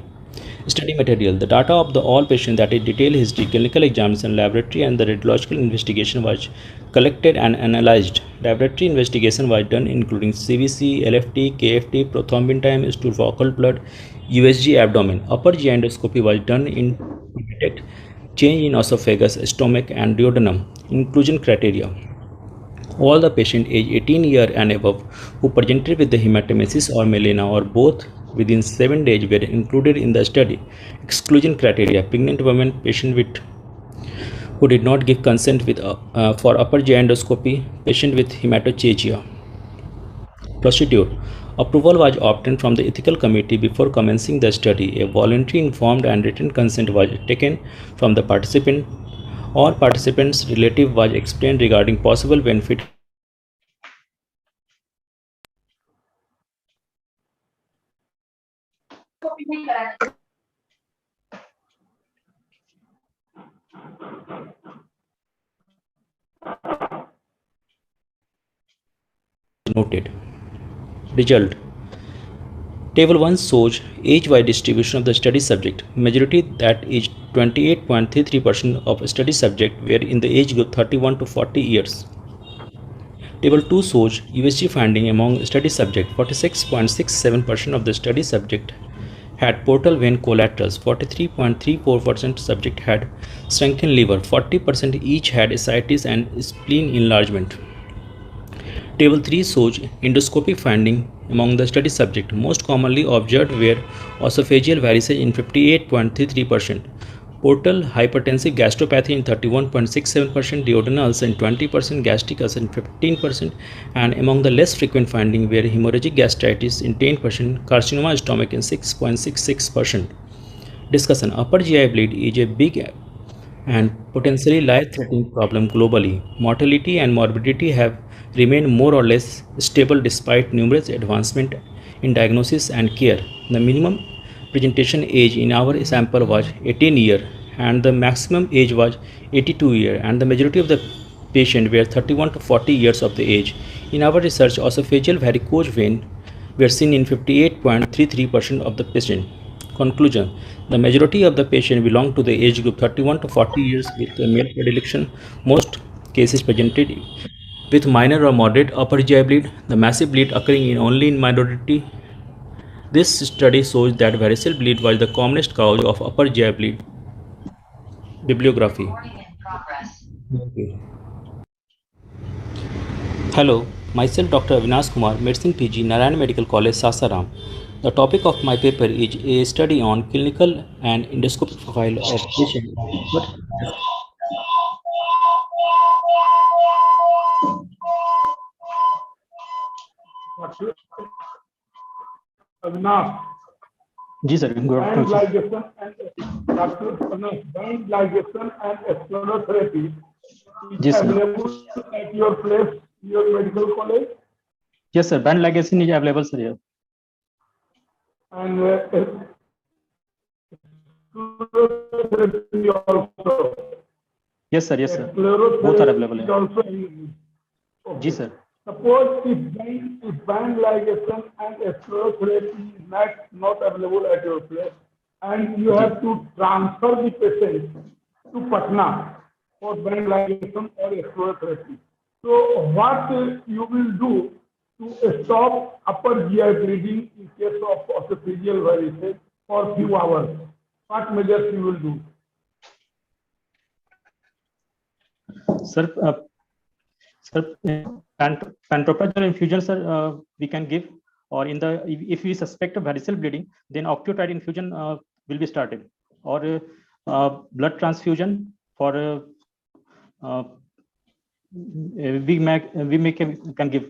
Study material: the data of the all patients, that is detailed history, clinical examination, laboratory and the radiological investigation was collected and analyzed. Laboratory investigation was done including CBC, LFT, KFT, prothrombin time, stool focal blood, USG abdomen. Upper GI endoscopy was done in to detect change in esophagus, stomach and duodenum. Inclusion criteria: all the patients aged 18 years and above who presented with the hematemesis or melena or both within 7 days were included in the study. Exclusion criteria: pregnant women, patient with who did not give consent for upper GI endoscopy, patient with hematochezia. Procedure: approval was obtained from the ethical committee before commencing the study. A voluntary, informed and written consent was taken from the participant. All participants' relative was explained regarding possible benefit noted. Result: Table 1 shows age-wise distribution of the study subject. Majority, that is 28.33% of study subject, were in the age group 31 to 40 years. Table 2 shows USG finding among study subject. 46.67% of the study subject had portal vein collaterals. 43.34% subject had shrunken liver. 40% each had ascites and spleen enlargement. Table 3 shows endoscopic finding among the study subject. Most commonly observed were esophageal varices in 58.33%, portal hypertensive gastropathy in 31.67%, duodenal ulcer in 20%, gastric ulcer in 15%, and among the less frequent findings were hemorrhagic gastritis in 10%, carcinoma stomach in 6.66%. Discussion: upper GI bleed is a big and potentially life-threatening problem globally. Mortality and morbidity have remained more or less stable despite numerous advancements in diagnosis and care. The minimum presentation age in our sample was 18 years and the maximum age was 82 years, and the majority of the patients were 31 to 40 years of the age. In our research, esophageal varicose vein were seen in 58.33% of the patients. Conclusion: the majority of the patients belong to the age group 31 to 40 years with a male predilection. Most cases presented with minor or moderate upper GI bleed, the massive bleed occurring only in minority. This study shows that variceal bleed was the commonest cause of upper GI bleed. Bibliography. Okay. Hello, myself Dr. Avinash Kumar, Medicine PG, Narayan Medical College, Sasaram. The topic of my paper is a study on clinical and endoscopic profile of patient. Avinash, जी sir, good band afternoon sir. ligation and Dr. Avinash, band ligation and explorotherapy is जी सर। available at your place, your medical college, yes sir, band ligation is available sir here. and explorotherapy also. Yes sir, both are Explorotherapy available is है। also available. जी Okay. Sir. Suppose if band ligation and explorotherapy is not available at your place, and you have to transfer the patient to Patna for band ligation or explorotherapy. So what you will do to stop upper GI bleeding in case of esophageal varices for few hours? What measures you will do? Sir pantoprazole infusion sir we can give, or in the if we suspect a varicose bleeding, then octreotide infusion will be started, or blood transfusion for we can give,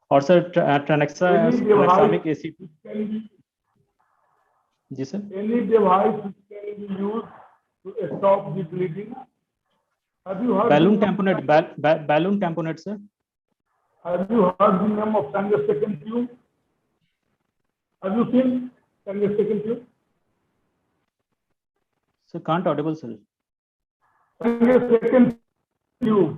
or sir tranexamic acid. जी sir. Any device which can be used to stop the bleeding. Have you heard balloon tamponade, balloon tamponade sir. Have you heard the name of Sangasecond tube? Have you seen Sangasecond tube? Sir, can't audible sir. Sangasecond tube.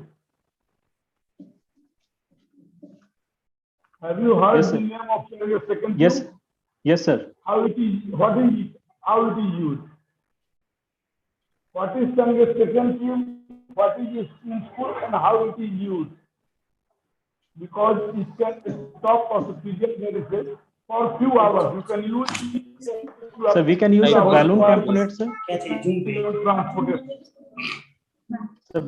Have you heard Yes, the sir. name of Sangasecond tube? Yes, yes sir. How it is? What is it? How it is used? What is Sangasecond tube? What is its principle and how it is used? Because it can stop esophageal varices for few hours. You can use it. Sir, we can use a balloon tamponade, sir. Transportation. Sir,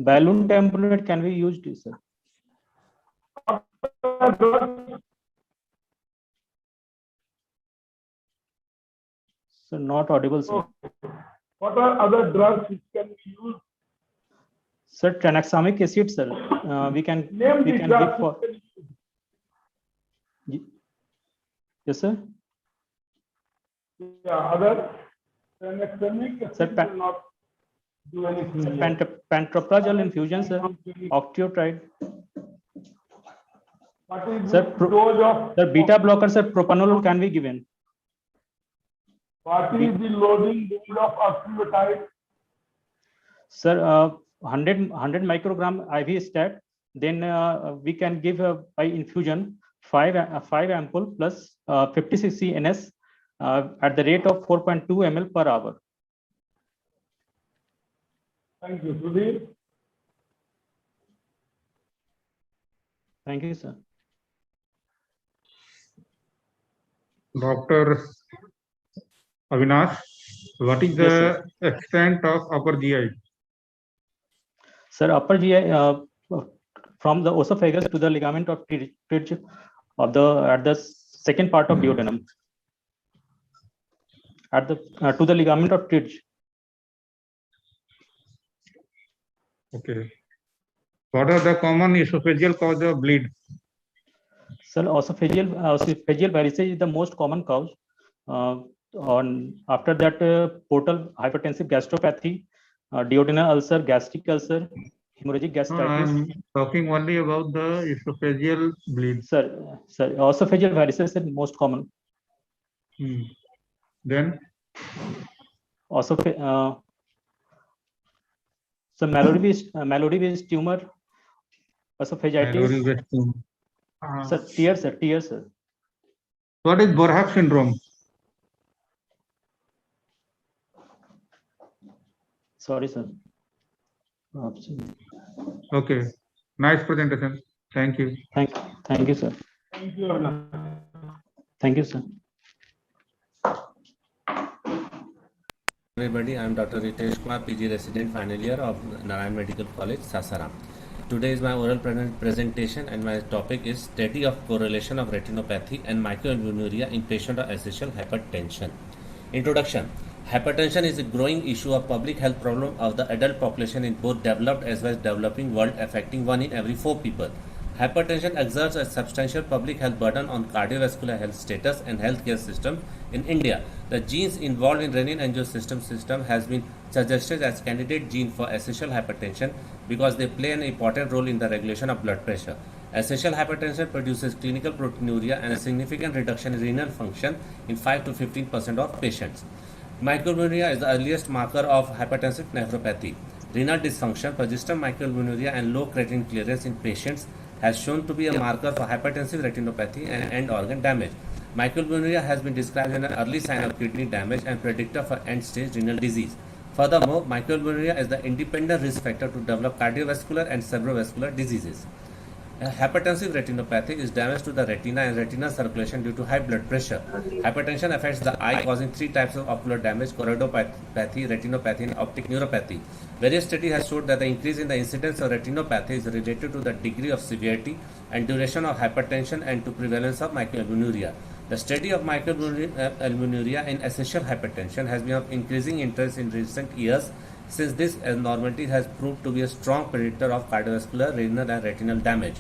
balloon tamponade can be used, sir. Sir, not audible, sir. What are other drugs which can be used? Sir, tranexamic acid, sir. We can give for. Yes, sir. Yeah, other tranexamic acid will not do anything. Sir, pantoprazole infusion, sir. Octreotide. What is Sir, the dose of? Sir, beta blocker, sir. Propanolol can be given. What is the loading dose of octreotide? Sir, 100 microgram IV stat. Then we can give by infusion 5 ampoule plus 50 cc NS at the rate of 4.2 ml per hour. Thank you, Sudhir. Thank you, sir. Dr. Avinash, what is the extent of upper GI? Sir, upper GI from the esophagus to the ligament of Tridge of at the second part of duodenum. At the to the ligament of Tridge. Okay. What are the common esophageal cause of bleed? Sir, esophageal varices is the most common cause. After that, portal hypertensive gastropathy, duodenal ulcer, gastric ulcer, hemorrhagic gastritis. I'm talking only about the esophageal bleed. Sir, esophageal varices is most common. Then? So malodorous tumor, esophagitis. Sir, tears, sir. What is Borhak syndrome? Sorry, sir. Okay. Nice presentation. Thank you. Thank you, sir. Thank you, Arnav. Thank you, sir. Everybody, I am Dr. Ritesh Kumar, PG resident final year of Narayan Medical College, Sasaram. Today is my oral presentation and my topic is study of correlation of retinopathy and microalbuminuria in patient of essential hypertension. Introduction. Hypertension is a growing issue of public health problem of the adult population in both developed as well as developing world, affecting 1 in every 4 people. Hypertension exerts a substantial public health burden on cardiovascular health status and healthcare system in India. The genes involved in renin-angiotensin system has been suggested as candidate gene for essential hypertension because they play an important role in the regulation of blood pressure. Essential hypertension produces clinical proteinuria and a significant reduction in renal function in 5 to 15% of patients. Microalbuminuria is the earliest marker of hypertensive nephropathy. Renal dysfunction, persistent microalbuminuria, and low creatinine clearance in patients has shown to be a marker for hypertensive retinopathy and end organ damage. Microalbuminuria has been described as an early sign of kidney damage and predictor for end-stage renal disease. Furthermore, microalbuminuria is the independent risk factor to develop cardiovascular and cerebrovascular diseases. Hypertensive retinopathy is damage to the retina and retinal circulation due to high blood pressure. Hypertension affects the eye, causing 3 types of ocular damage: choroidopathy, retinopathy, and optic neuropathy. Various studies have showed that the increase in the incidence of retinopathy is related to the degree of severity and duration of hypertension and to prevalence of microalbuminuria. The study of microalbuminuria in essential hypertension has been of increasing interest in recent years, since this abnormality has proved to be a strong predictor of cardiovascular, renal, and retinal damage.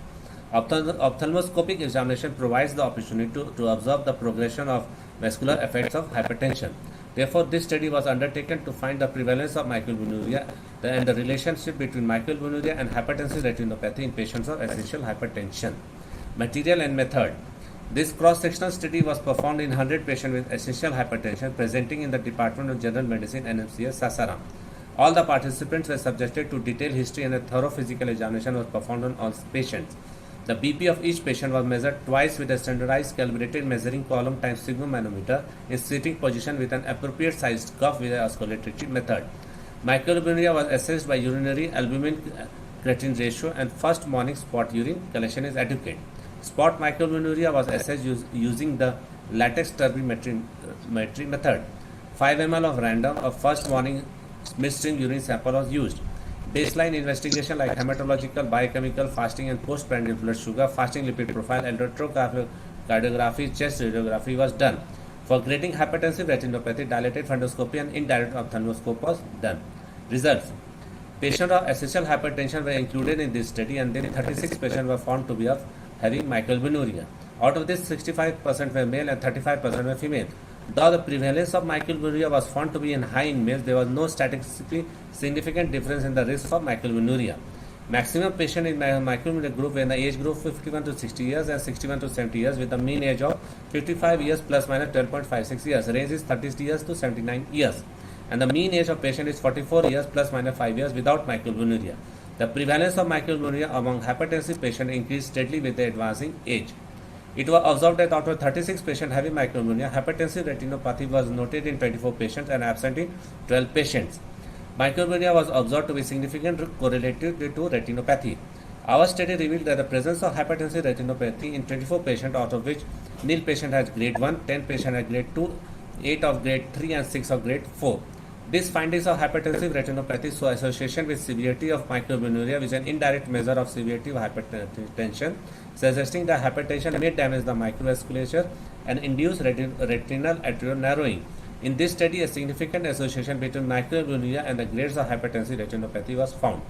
Ophthalmoscopic examination provides the opportunity to observe the progression of vascular effects of hypertension. Therefore, this study was undertaken to find the prevalence of microalbuminuria and the relationship between microalbuminuria and hypertensive retinopathy in patients of essential hypertension. Material and method. This cross-sectional study was performed in 100 patients with essential hypertension presenting in the Department of General Medicine, NMCS, Sasaram. All the participants were subjected to detailed history and a thorough physical examination was performed on all patients. The BP of each patient was measured twice with a standardized calibrated measuring column times sphygmomanometer in sitting position with an appropriate sized cuff with a oscillatory method. Microalbuminuria was assessed by urinary albumin creatinine ratio and first morning spot urine collection is adequate. Spot microalbuminuria was assessed using the latex turbimetry method. 5 ml of random of first morning midstream urine sample was used. Baseline investigation like hematological, biochemical, fasting and postprandial blood sugar, fasting lipid profile, electrocardiography, chest radiography was done. For grading hypertensive retinopathy, dilated fundoscopy and indirect ophthalmoscope was done. Results. Patients of essential hypertension were included in this study and then 36 patients were found to be of having microalbuminuria. Out of this, 65% were male and 35% were female. Though the prevalence of microalbuminuria was found to be high in males, there was no statistically significant difference in the risk of microalbuminuria. Maximum patients in microalbuminuria group were in the age group 51 to 60 years and 61 to 70 years with a mean age of 55 years plus minus 12.56 years. Range is 30 years to 79 years. And the mean age of patient is 44 years plus minus 5 years without microalbuminuria. The prevalence of microalbuminuria among hypertensive patients increased steadily with the advancing age. It was observed that out of 36 patients having microalbuminuria, hypertensive retinopathy was noted in 24 patients and absent in 12 patients. Microalbuminuria was observed to be significantly correlated to retinopathy. Our study revealed that the presence of hypertensive retinopathy in 24 patients, out of which nil patient has grade 1, 10 patient has grade 2, 8 of grade 3 and 6 of grade 4. These findings of hypertensive retinopathy show association with severity of microalbuminuria, which is an indirect measure of severity of hypertension, suggesting that hypertension may damage the microvasculature and induce retinal arterial narrowing. In this study, a significant association between microalbuminuria and the grades of hypertensive retinopathy was found.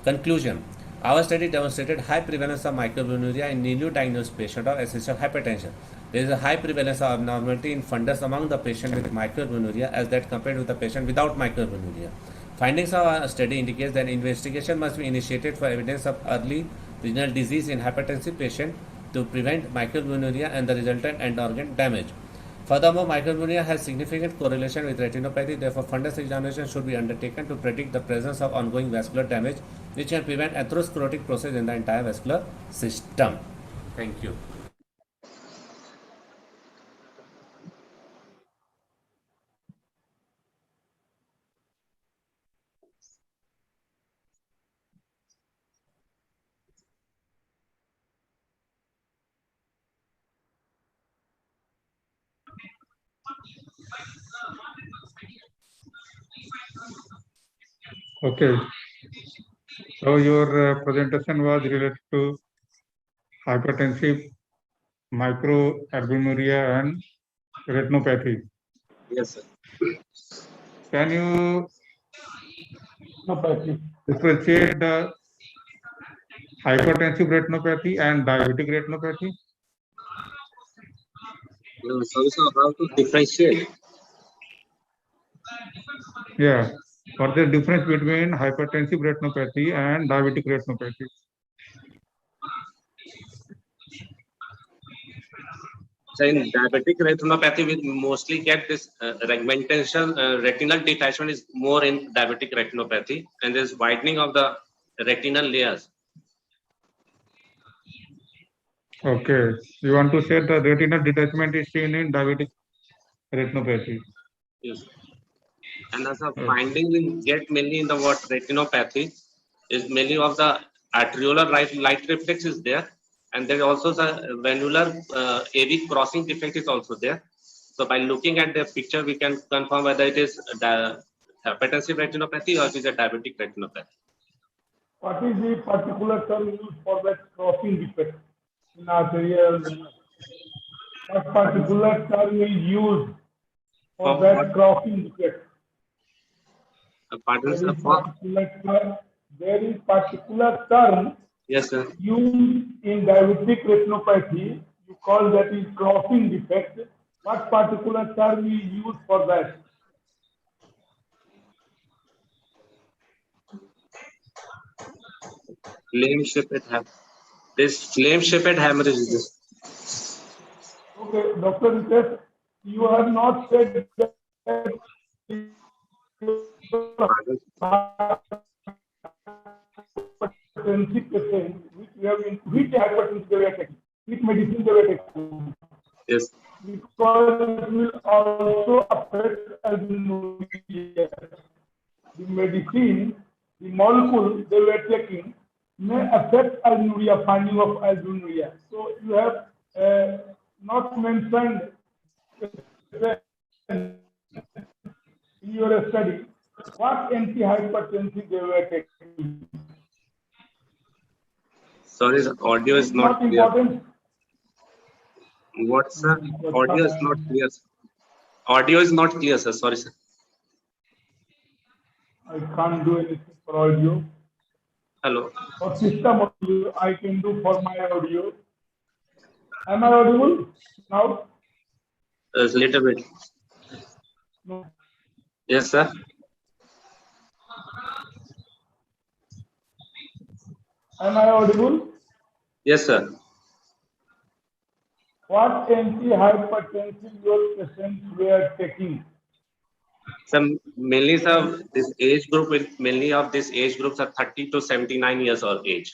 Conclusion. Our study demonstrated high prevalence of microalbuminuria in newly diagnosed patients of essential hypertension. There is a high prevalence of abnormality in fundus among the patient with microalbuminuria as that compared with the patient without microalbuminuria. Findings of our study indicate that investigation must be initiated for evidence of early renal disease in hypertensive patients to prevent microalbuminuria and the resultant end organ damage. Furthermore, microalbuminuria has significant correlation with retinopathy. Therefore, fundus examination should be undertaken to predict the presence of ongoing vascular damage, which can prevent atherosclerotic process in the entire vascular system. Thank you. Okay. So your presentation was related to hypertensive, microalbuminuria, and retinopathy. Yes, sir. Can you differentiate the hypertensive retinopathy and diabetic retinopathy? So how to differentiate? Yeah. What's the difference between hypertensive retinopathy and diabetic retinopathy? So in diabetic retinopathy, we mostly get this regmentation, retinal detachment is more in diabetic retinopathy, and there's widening of the retinal layers. Okay. You want to say the retinal detachment is seen in diabetic retinopathy. Yes. And as a finding we get mainly in the what retinopathy is mainly of the arteriolar light reflex is there, and there also the venular AV crossing defect is also there. So by looking at the picture, we can confirm whether it is hypertensive retinopathy or it is a diabetic retinopathy. What is the particular term used for that crossing defect in arterial vein? What particular term is used for that crossing defect? Pardon, sir. There is particular term Yes, sir. used in diabetic retinopathy. You call that is crossing defect. What particular term is used for that? Flame-shaped this flame-shaped hemorrhage is this. Okay, Dr. Ritesh, you have not said that hypertensive patient, which we have in which hypertensive they were taking, which medicine they were taking. Yes. Because it will also affect albuminuria. The medicine, the molecule they were taking may affect albuminuria, finding of albuminuria. So you have not mentioned in your study what antihypertensive they were taking. Sorry, sir. Audio is not clear. Important. What, sir? Audio is not clear. Audio is not clear, sir. Sorry, sir. I can't do anything for audio. Hello. For system audio, I can do for my audio. Am I audible now? A little bit. No. Yes, sir. Am I audible? Yes, sir. What antihypertensive your patients were taking? Some mainly, sir, this age group will mainly of this age groups are 30 to 79 years of age.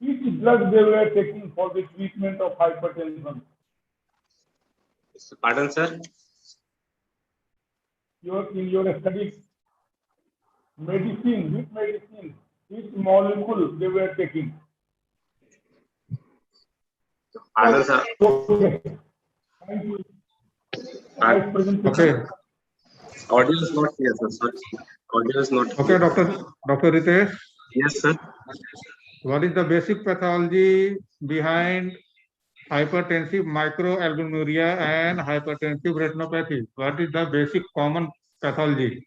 Which drug they were taking for the treatment of hypertension? Pardon, sir? In your study, medicine, which molecule they were taking? Pardon, sir. Okay. Thank you. Okay. Audio is not clear, sir. Sorry. Audio is not clear. Okay, Dr. Ritesh. Yes, sir. What is the basic pathology behind hypertensive microalbuminuria and hypertensive retinopathy? What is the basic common pathology?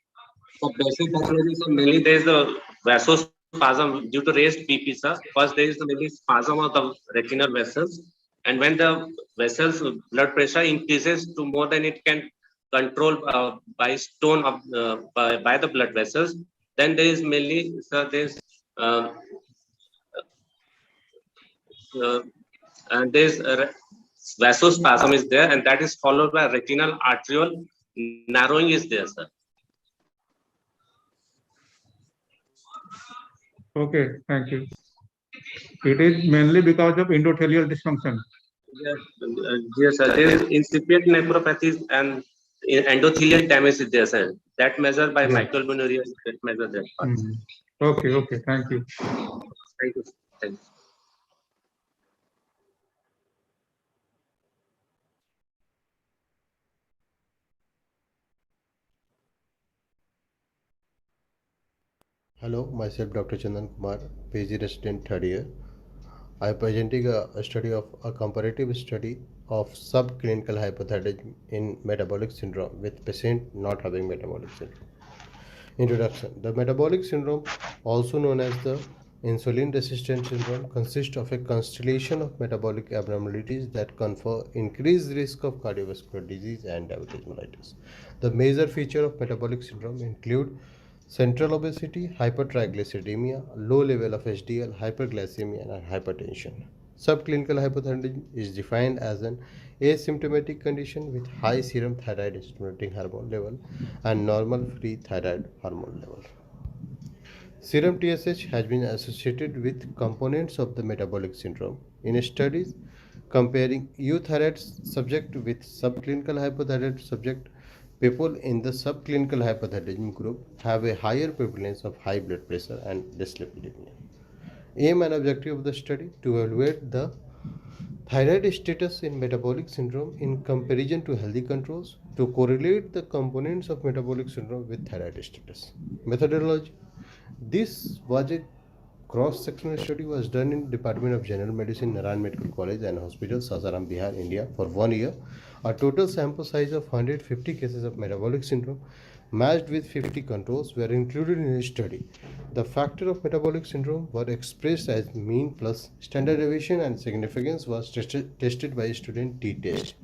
For basic pathology, so mainly there is the vasospasm due to raised BP, sir. First, there is the mainly spasm of the retinal vessels, and when the vessels blood pressure increases to more than it can control by stone of by the blood vessels, then there is mainly, sir, there's vasospasm is there, and that is followed by retinal arterial narrowing is there, sir. Okay, thank you. It is mainly because of endothelial dysfunction. Yes, sir. There is incipient nephropathy and endothelial damage is there, sir. That measured by microalbuminuria, that measure that part. Okay, thank you. Thank you. Thank you. Hello, myself Dr. Chandan Kumar, PG resident third year. I am presenting a study of a comparative study of subclinical hypothyroidism in metabolic syndrome with patient not having metabolic syndrome. Introduction. The metabolic syndrome, also known as the insulin resistant syndrome, consists of a constellation of metabolic abnormalities that confer increased risk of cardiovascular disease and diabetes mellitus. The major feature of metabolic syndrome include central obesity, hypertriglyceridemia, low level of HDL, hyperglycemia, and hypertension. Subclinical hypothyroidism is defined as an asymptomatic condition with high serum thyroid stimulating hormone level and normal free thyroid hormone level. Serum TSH has been associated with components of the metabolic syndrome. In studies comparing euthyroid subject with subclinical hypothyroid subject, people in the subclinical hypothyroidism group have a higher prevalence of high blood pressure and dyslipidemia. Aim and objective of the study to evaluate the thyroid status in metabolic syndrome in comparison to healthy controls to correlate the components of metabolic syndrome with thyroid status. Methodology. This was a cross-sectional study was done in Department of General Medicine, Narayan Medical College and Hospital, Sasaram, Bihar, India for 1 year. A total sample size of 150 cases of metabolic syndrome matched with 50 controls were included in the study. The factor of metabolic syndrome were expressed as mean plus standard deviation and significance was tested by student t-test.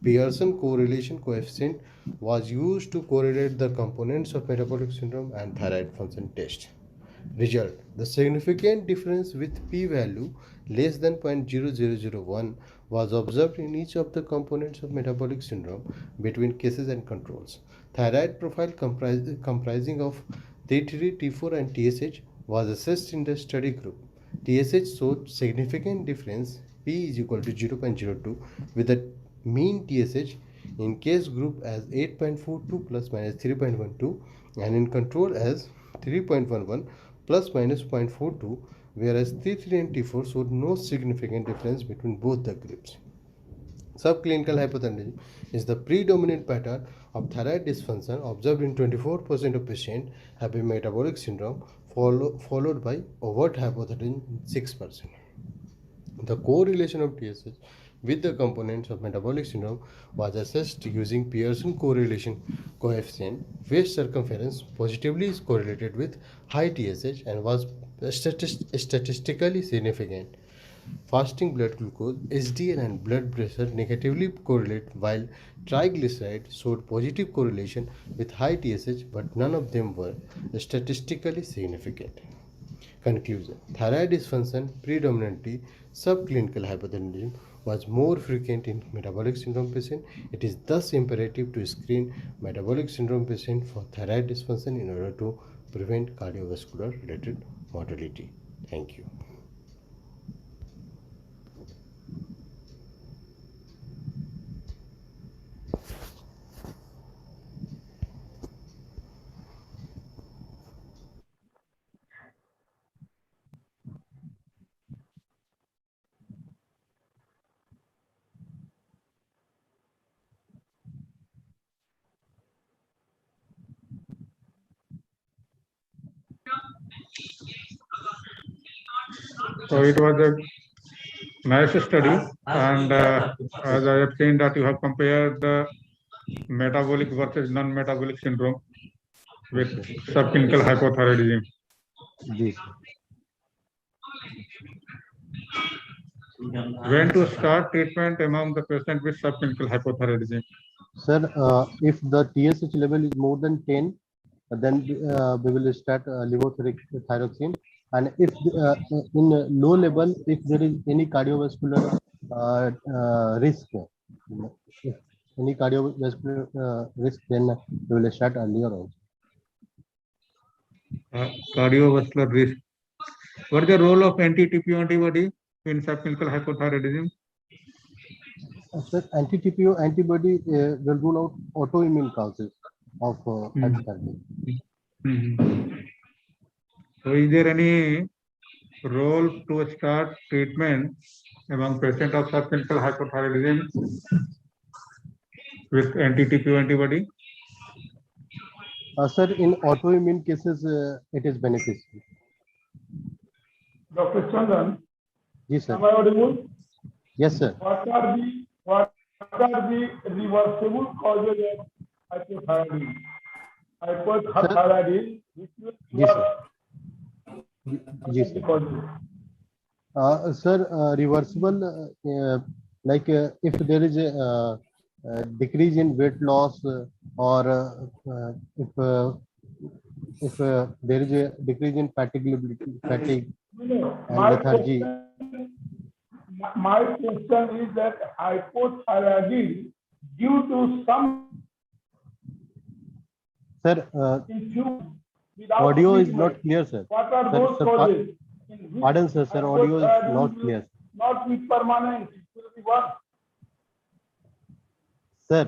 Pearson correlation coefficient was used to correlate the components of metabolic syndrome and thyroid function test. Result. The significant difference with p-value less than 0.0001 was observed in each of the components of metabolic syndrome between cases and controls. Thyroid profile comprising of T3, T4 and TSH was assessed in the study group. TSH showed significant difference P is equal to 0.02 with the mean TSH in case group as 8.42 plus minus 3.12 and in control as 3.11 plus minus 0.42, whereas T3 and T4 showed no significant difference between both the groups. Subclinical hypothyroidism is the predominant pattern of thyroid dysfunction observed in 24% of patients having metabolic syndrome, followed by overt hypothyroidism in 6%. The correlation of TSH with the components of metabolic syndrome was assessed using Pearson correlation coefficient. Waist circumference positively is correlated with high TSH and was statistically significant. Fasting blood glucose, HDL and blood pressure negatively correlate while triglycerides showed positive correlation with high TSH but none of them were statistically significant. Conclusion. Thyroid dysfunction, predominantly subclinical hypothyroidism, was more frequent in metabolic syndrome patients. It is thus imperative to screen metabolic syndrome patients for thyroid dysfunction in order to prevent cardiovascular related mortality. Thank you. So it was a nice study, and as I have seen that you have compared the metabolic versus non-metabolic syndrome with subclinical hypothyroidism. Yes. When to start treatment among the patient with subclinical hypothyroidism? Sir, if the TSH level is more than 10, then we will start levothyroxine. And if in low level, if there is any cardiovascular risk, if any cardiovascular risk, then we will start earlier also. Cardiovascular risk. What is the role of anti-TPO antibody in subclinical hypothyroidism? Sir, anti-TPO antibody will rule out autoimmune causes of hypothyroidism. So, is there any role to start treatment among patients of subclinical hypothyroidism with anti-TPO antibody? Sir, in autoimmune cases, it is beneficial. Dr. Chandan, Yes, sir. am I audible? Yes, sir. What are the reversible causes of hypothyroidism? Sir, Hypothyroidism, which will yes, sir. reverse. What Yes, are the sir. causes? Sir, reversible, if there is a decrease in weight loss or if there is a decrease in fatigue No, and lethargy. my question is that hypothyroidism due to some Sir, issues without audio is treatment. not clear, sir. What are Sir, those causes? In which pardon, sir. Sir, audio is not hypothyroidism will clear. not be permanent, it will be one. Sir,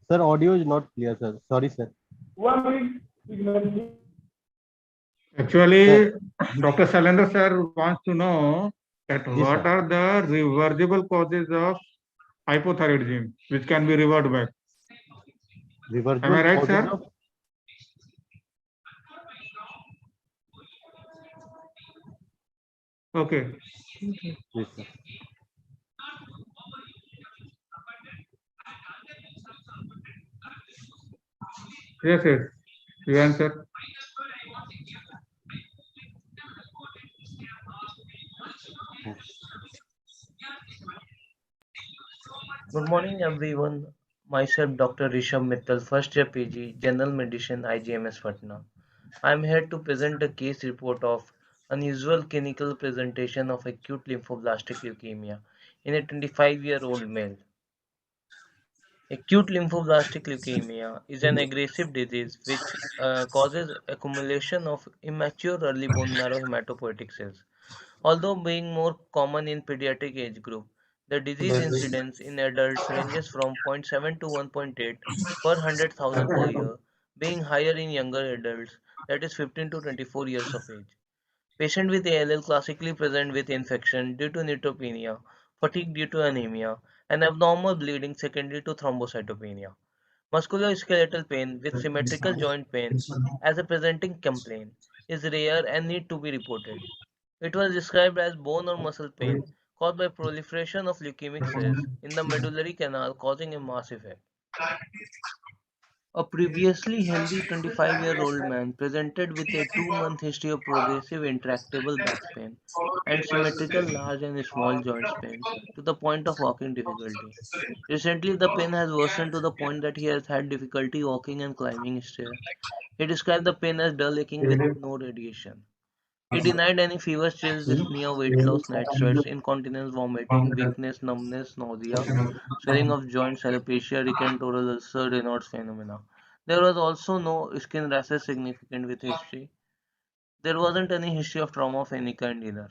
sir, audio is not clear, sir. Sorry, sir. One is pregnancy. Actually, Sir, Dr. Salender sir wants to know that yes, what sir. are the reversible causes of hypothyroidism which can be reverted back. Am I Reversible right, causes sir? of Okay. yes, sir. Yes, yes. You answer. Good morning, everyone. Myself, Dr. Rishabh Mittal, first year PG, General Medicine, IGMS Patna. I am here to present a case report of unusual clinical presentation of acute lymphoblastic leukemia in a 25-year-old male. Acute lymphoblastic leukemia is an aggressive disease which causes accumulation of immature early bone marrow hematopoietic cells. Although being more common in pediatric age group, the disease incidence in adults ranges from 0.7 to 1.8 per 100,000 per year, being higher in younger adults, that is 15 to 24 years of age. Patients with ALL classically present with infection due to neutropenia, fatigue due to anemia, and abnormal bleeding secondary to thrombocytopenia. Musculoskeletal pain with symmetrical joint pain as a presenting complaint is rare and need to be reported. It was described as bone or muscle pain caused by proliferation of leukemic cells in the medullary canal causing a mass effect. A previously healthy 25-year-old man presented with a 2-month history of progressive intractable back pain and symmetrical large and small joints pain to the point of walking difficulty. Recently, the pain has worsened to the point that he has had difficulty walking and climbing stairs. He described the pain as dull aching with no radiation. He denied any fever, chills, dyspnea, weight loss, night sweats, incontinence, vomiting, weakness, numbness, nausea, swelling of joints, alopecia, recurrent oral ulcer, Raynaud's phenomena. There was also no skin rashes significant with history. There wasn't any history of trauma of any kind either.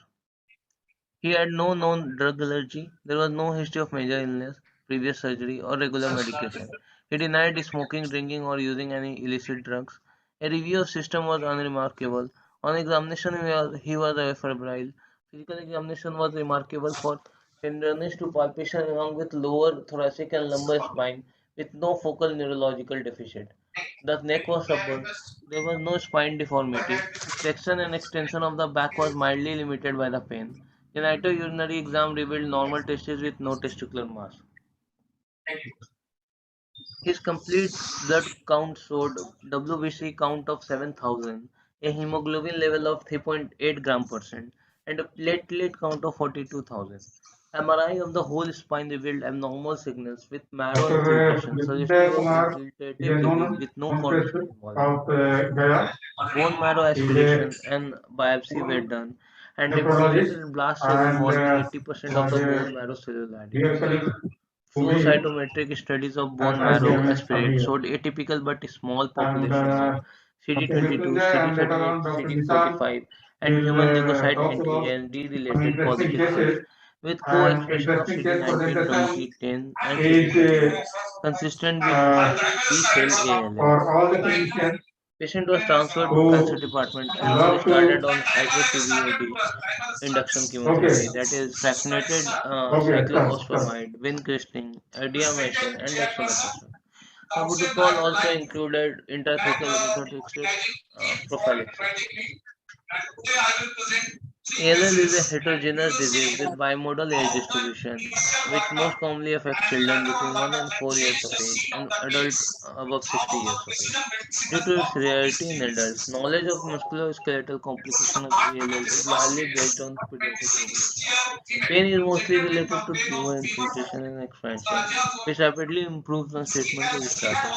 He had no known drug allergy. There was no history of major illness, previous surgery, or regular medication. He denied smoking, drinking, or using any illicit drugs. A review of system was unremarkable. On examination, he was febrile. Physical examination was remarkable for tenderness to palpation along with lower thoracic and lumbar spine with no focal neurological deficit. The neck was supple. There was no spine deformity. Flexion and extension of the back was mildly limited by the pain. The urinary exam revealed normal testes with no testicular mass. His complete blood count showed WBC count of 7,000, a hemoglobin level of 3.8 gram%, and a platelet count of 42,000. MRI of the whole spine revealed abnormal signals with marrow Dr. infiltration, suggestive Vijay of Kumar is a infiltrative disease known with no cornerstone pharmacist involvement. of Gaya. Bone marrow He is a aspiration and biopsy were done and nephrologist demonstrated blast cells and involving 80% of was the a bone marrow cellularity. dear colleague to Flow me cytometric studies of at bone marrow IGMS aspirate earlier. showed atypical but small And populations of Dr. CD22, Mrityunjay and later CD38, on Dr. Vishal CD45, and will human leukocyte talk about antigen some D-related interesting positive cells cases. with And co-expression of interesting case CD19, presentation 20, 10, and is 6039, consistent with B-cell ALL. for all the clinicians Patient was transferred to who cancer department and was love to. started on hydro-CVAD induction chemotherapy, Okay, that is fractionated okay, stop, stop. cyclophosphamide, vincristine, idiamycin, and dexamethasone. Protocol also included intrathecal methotrexate prophylaxis. ALL is a heterogeneous disease with bimodal age distribution, which most commonly affects children between 1 and 4 years of age and adults above 60 years of age. Due to its rarity in adults, knowledge of musculoskeletal complication of ALL is largely based on pediatric population. Pain is mostly related to tumor infiltration and expansion, which rapidly improves once treatment is started.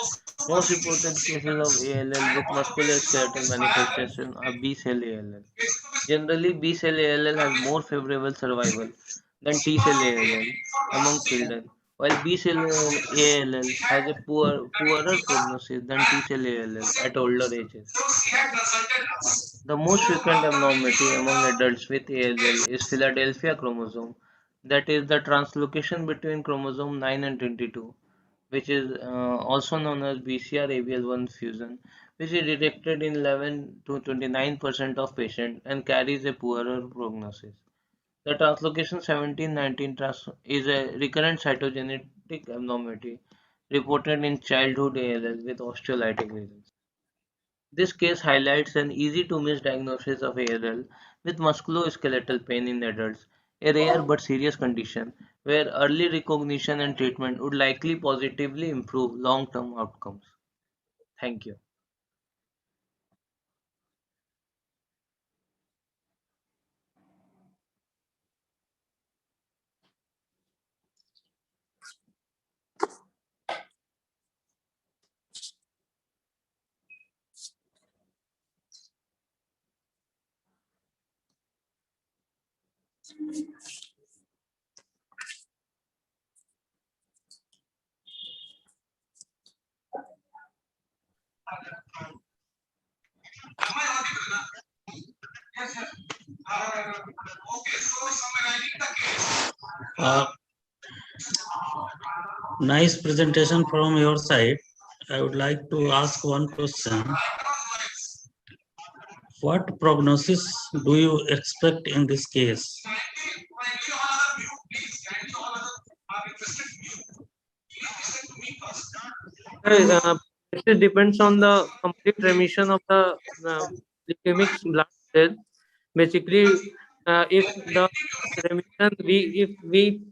Most reported cases of ALL with musculoskeletal manifestation are B cell ALL. Generally, B cell ALL has more favorable survival than T cell ALL among children, while B cell ALL has a poorer prognosis than T cell ALL at older ages. The most frequent abnormality among adults with ALL is Philadelphia chromosome, that is the translocation between chromosome 9 and 22, which is also known as BCR-ABL1 fusion, which is detected in 11 to 29% of patients and carries a poorer prognosis. The translocation 17-19 is a recurrent cytogenetic abnormality reported in childhood ALL with osteolytic lesions. This case highlights an easy-to-miss diagnosis of ALL with musculoskeletal pain in adults, a rare but serious condition where early recognition and treatment would likely positively improve long-term outcomes. Thank you. Uh, nice presentation from your side. I would like to ask one question. What prognosis do you expect in this case? It depends on the complete remission of the leukemic blood cell. Basically, if the remission if we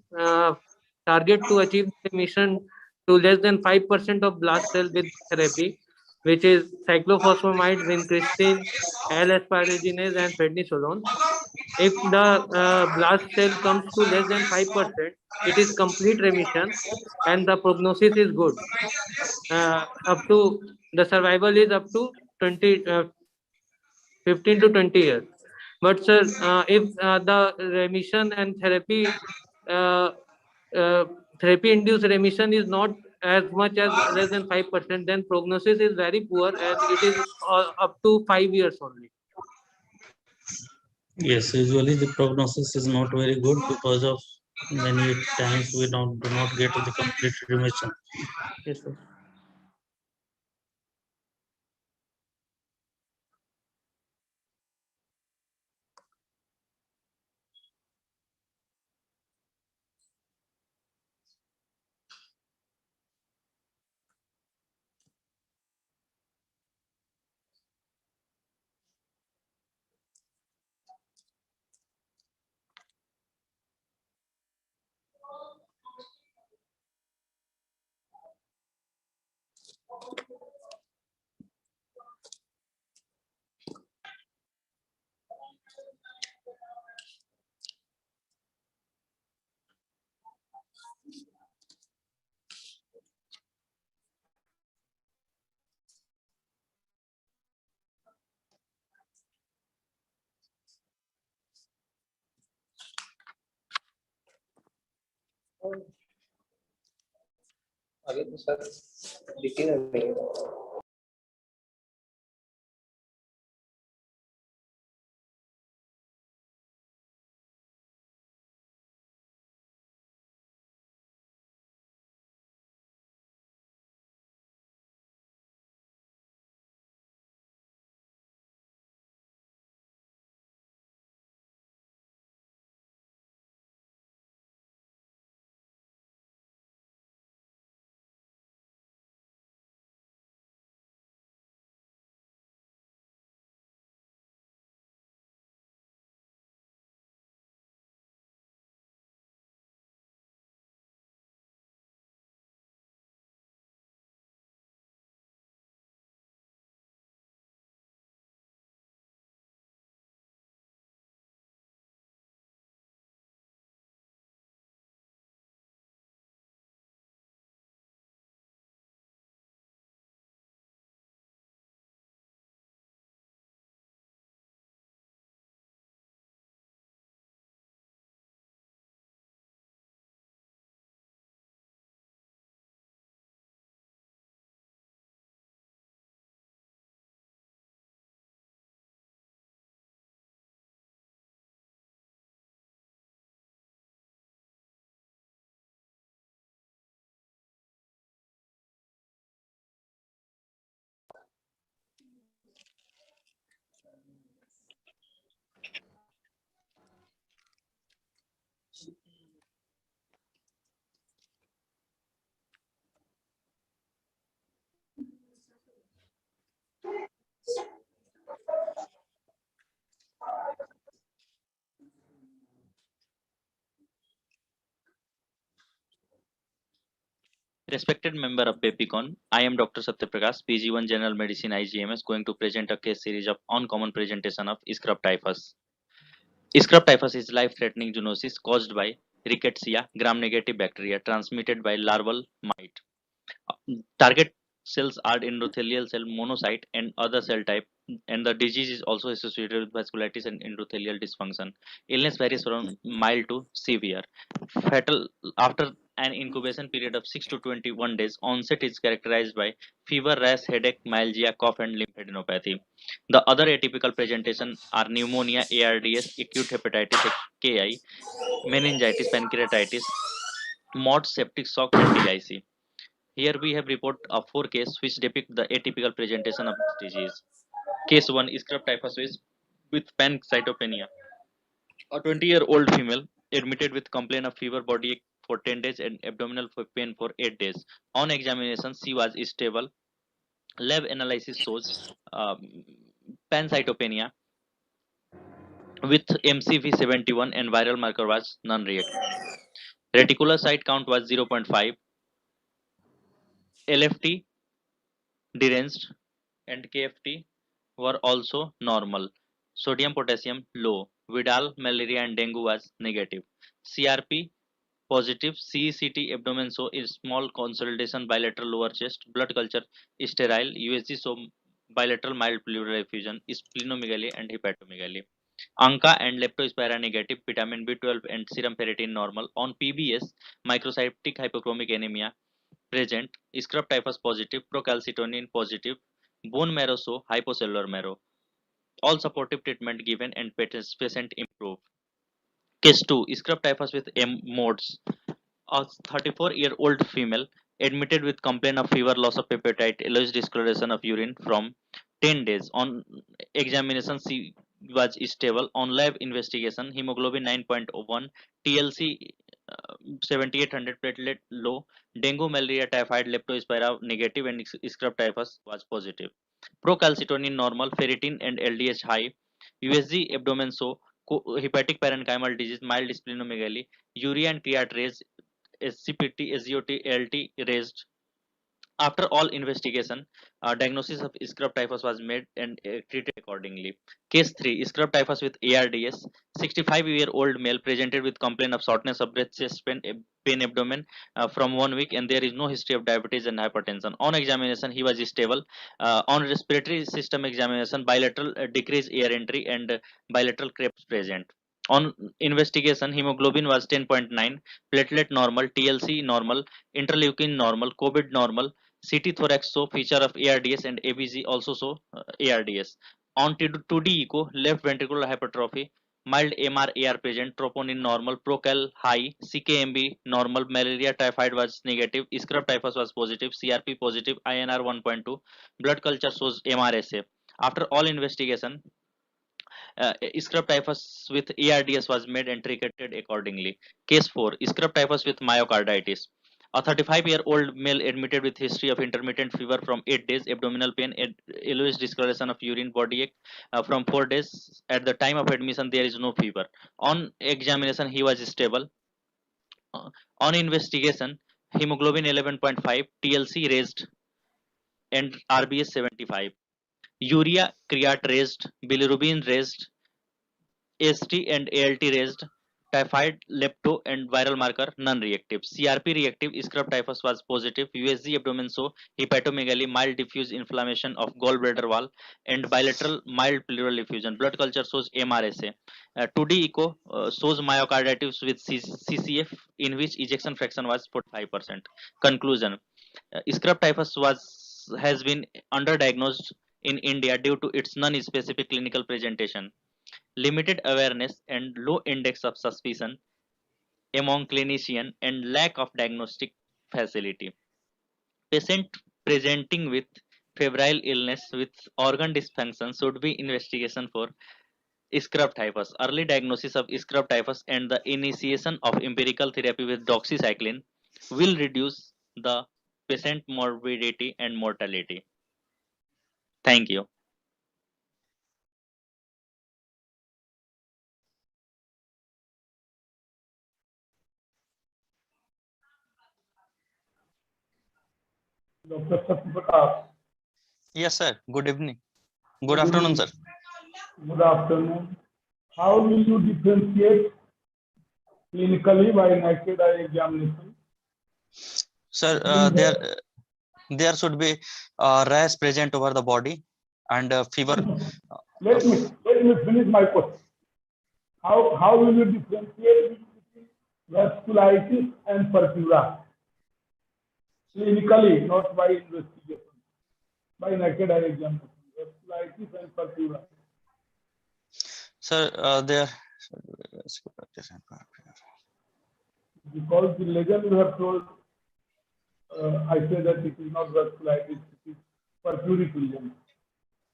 target to achieve remission to less than 5% of blast cell with therapy, which is cyclophosphamide, vincristine, L-asparagine, and prednisolone. If the blast cell comes to less than 5%, it is complete remission, and the prognosis is good. Up to the survival is up to 15 to 20 years. But sir, if the remission and uh, therapy induced remission is not as much as less than 5%, then prognosis is very poor and it is up to 5 years only. Yes, usually the prognosis is not very good because of many times we do not get the complete remission. Yes, sir. आगे तो sir दिख ही नहीं है। Respected member of BAPICON, I am Dr. Satyaprakash, PG1 General Medicine IGMS, going to present a case series of uncommon presentation of scrub typhus. Scrub typhus is life-threatening zoonosis caused by Rickettsia gram-negative bacteria transmitted by larval mite. Target cells are endothelial cell monocyte and other cell type, and the disease is also associated with vasculitis and endothelial dysfunction. Illness varies from mild to severe. Fatal after an incubation period of 6 to 21 days. Onset is characterized by fever, rash, headache, myalgia, cough, and lymphadenopathy. The other atypical presentation are pneumonia, ARDS, acute hepatitis KI, meningitis, pancreatitis, MOD, septic shock, and DIC. Here we have report of 4 cases which depict the atypical presentation of this disease. Case 1, scrub typhus with pancytopenia. A 20-year-old female admitted with complaint of fever, body ache for 10 days and abdominal pain for 8 days. On examination, she was stable. Lab analysis shows pancytopenia with MCV71 and viral marker was non-reactive. Reticulocyte count was 0.5. LFT deranged and KFT were also normal. Sodium potassium low. Vidal, malaria and dengue was negative. CRP positive. CECT abdomen show is small consolidation bilateral lower chest. Blood culture sterile. USG show bilateral mild pleural effusion, splenomegaly and hepatomegaly. ANCA and leptospira negative. Vitamin B12 and serum ferritin normal. On PBS, microcytic hypochromic anemia present. Scrub typhus positive. Procalcitonin positive. Bone marrow show hypocellular marrow. All supportive treatment given and patient improved. Case 2, scrub typhus with M modes. A 34-year-old female admitted with complaint of fever, loss of appetite, yellowish discoloration of urine from 10 days. On examination, she was stable. On lab investigation, hemoglobin 9.1, TLC 7800 platelet low, dengue, malaria, typhoid, leptospira negative, and scrub typhus was positive. Procalcitonin normal, ferritin and LDH high, USG abdomen show hepatic parenchymal disease, mild splenomegaly, urea and creat raised, SCPT, SGOT, ALT raised. After all investigation, diagnosis of scrub typhus was made and treated accordingly. Case 3, scrub typhus with ARDS. 65-year-old male presented with complaint of shortness of breath, chest pain, pain abdomen from 1 week, and there is no history of diabetes and hypertension. On examination, he was stable. On respiratory system examination, bilateral decreased air entry and bilateral crepes present. On investigation, hemoglobin was 10.9, platelet normal, TLC normal, interleukin normal, COVID normal, CT thorax show feature of ARDS and ABG also show ARDS. On 2D echo, left ventricular hypertrophy, mild MR-AR present, troponin normal, procal high, CKMB normal, malaria typhoid was negative, scrub typhus was positive, CRP positive, INR 1.2, blood culture shows MRSA. After all investigation, scrub typhus with ARDS was made and treated accordingly. Case 4, scrub typhus with myocarditis. A 35-year-old male admitted with history of intermittent fever from 8 days, abdominal pain, yellowish discoloration of urine, body ache from 4 days. At the time of admission, there is no fever. On examination, he was stable. On investigation, hemoglobin 11.5, TLC raised, and RBS 75. Urea creat raised, bilirubin raised, AST and ALT raised, typhoid, lepto, and viral marker non-reactive. CRP reactive, scrub typhus was positive. USG abdomen show hepatomegaly, mild diffuse inflammation of gallbladder wall, and bilateral mild pleural effusion. Blood culture shows MRSA. 2D echo shows myocarditis with CCF, in which ejection fraction was 45%. Conclusion: scrub typhus has been underdiagnosed in India due to its non-specific clinical presentation, limited awareness and low index of suspicion among clinicians, and lack of diagnostic facility. Patient presenting with febrile illness with organ dysfunction should be investigation for scrub typhus. Early diagnosis of scrub typhus and the initiation of empirical therapy with doxycycline will reduce the patient morbidity and mortality. Thank you. Dr. Satyaprakash. Yes, sir. Good evening. Good afternoon, sir. Good afternoon. How will you differentiate clinically by naked eye examination? Sir, there should be rash present over the body and fever. Let me finish my question. How will you differentiate between vasculitis and purpura? Clinically, not by investigation, by naked eye examination. Vasculitis and purpura. Sir, Because the legend you have told, I say that it is not vasculitis, it is purpuric lesion.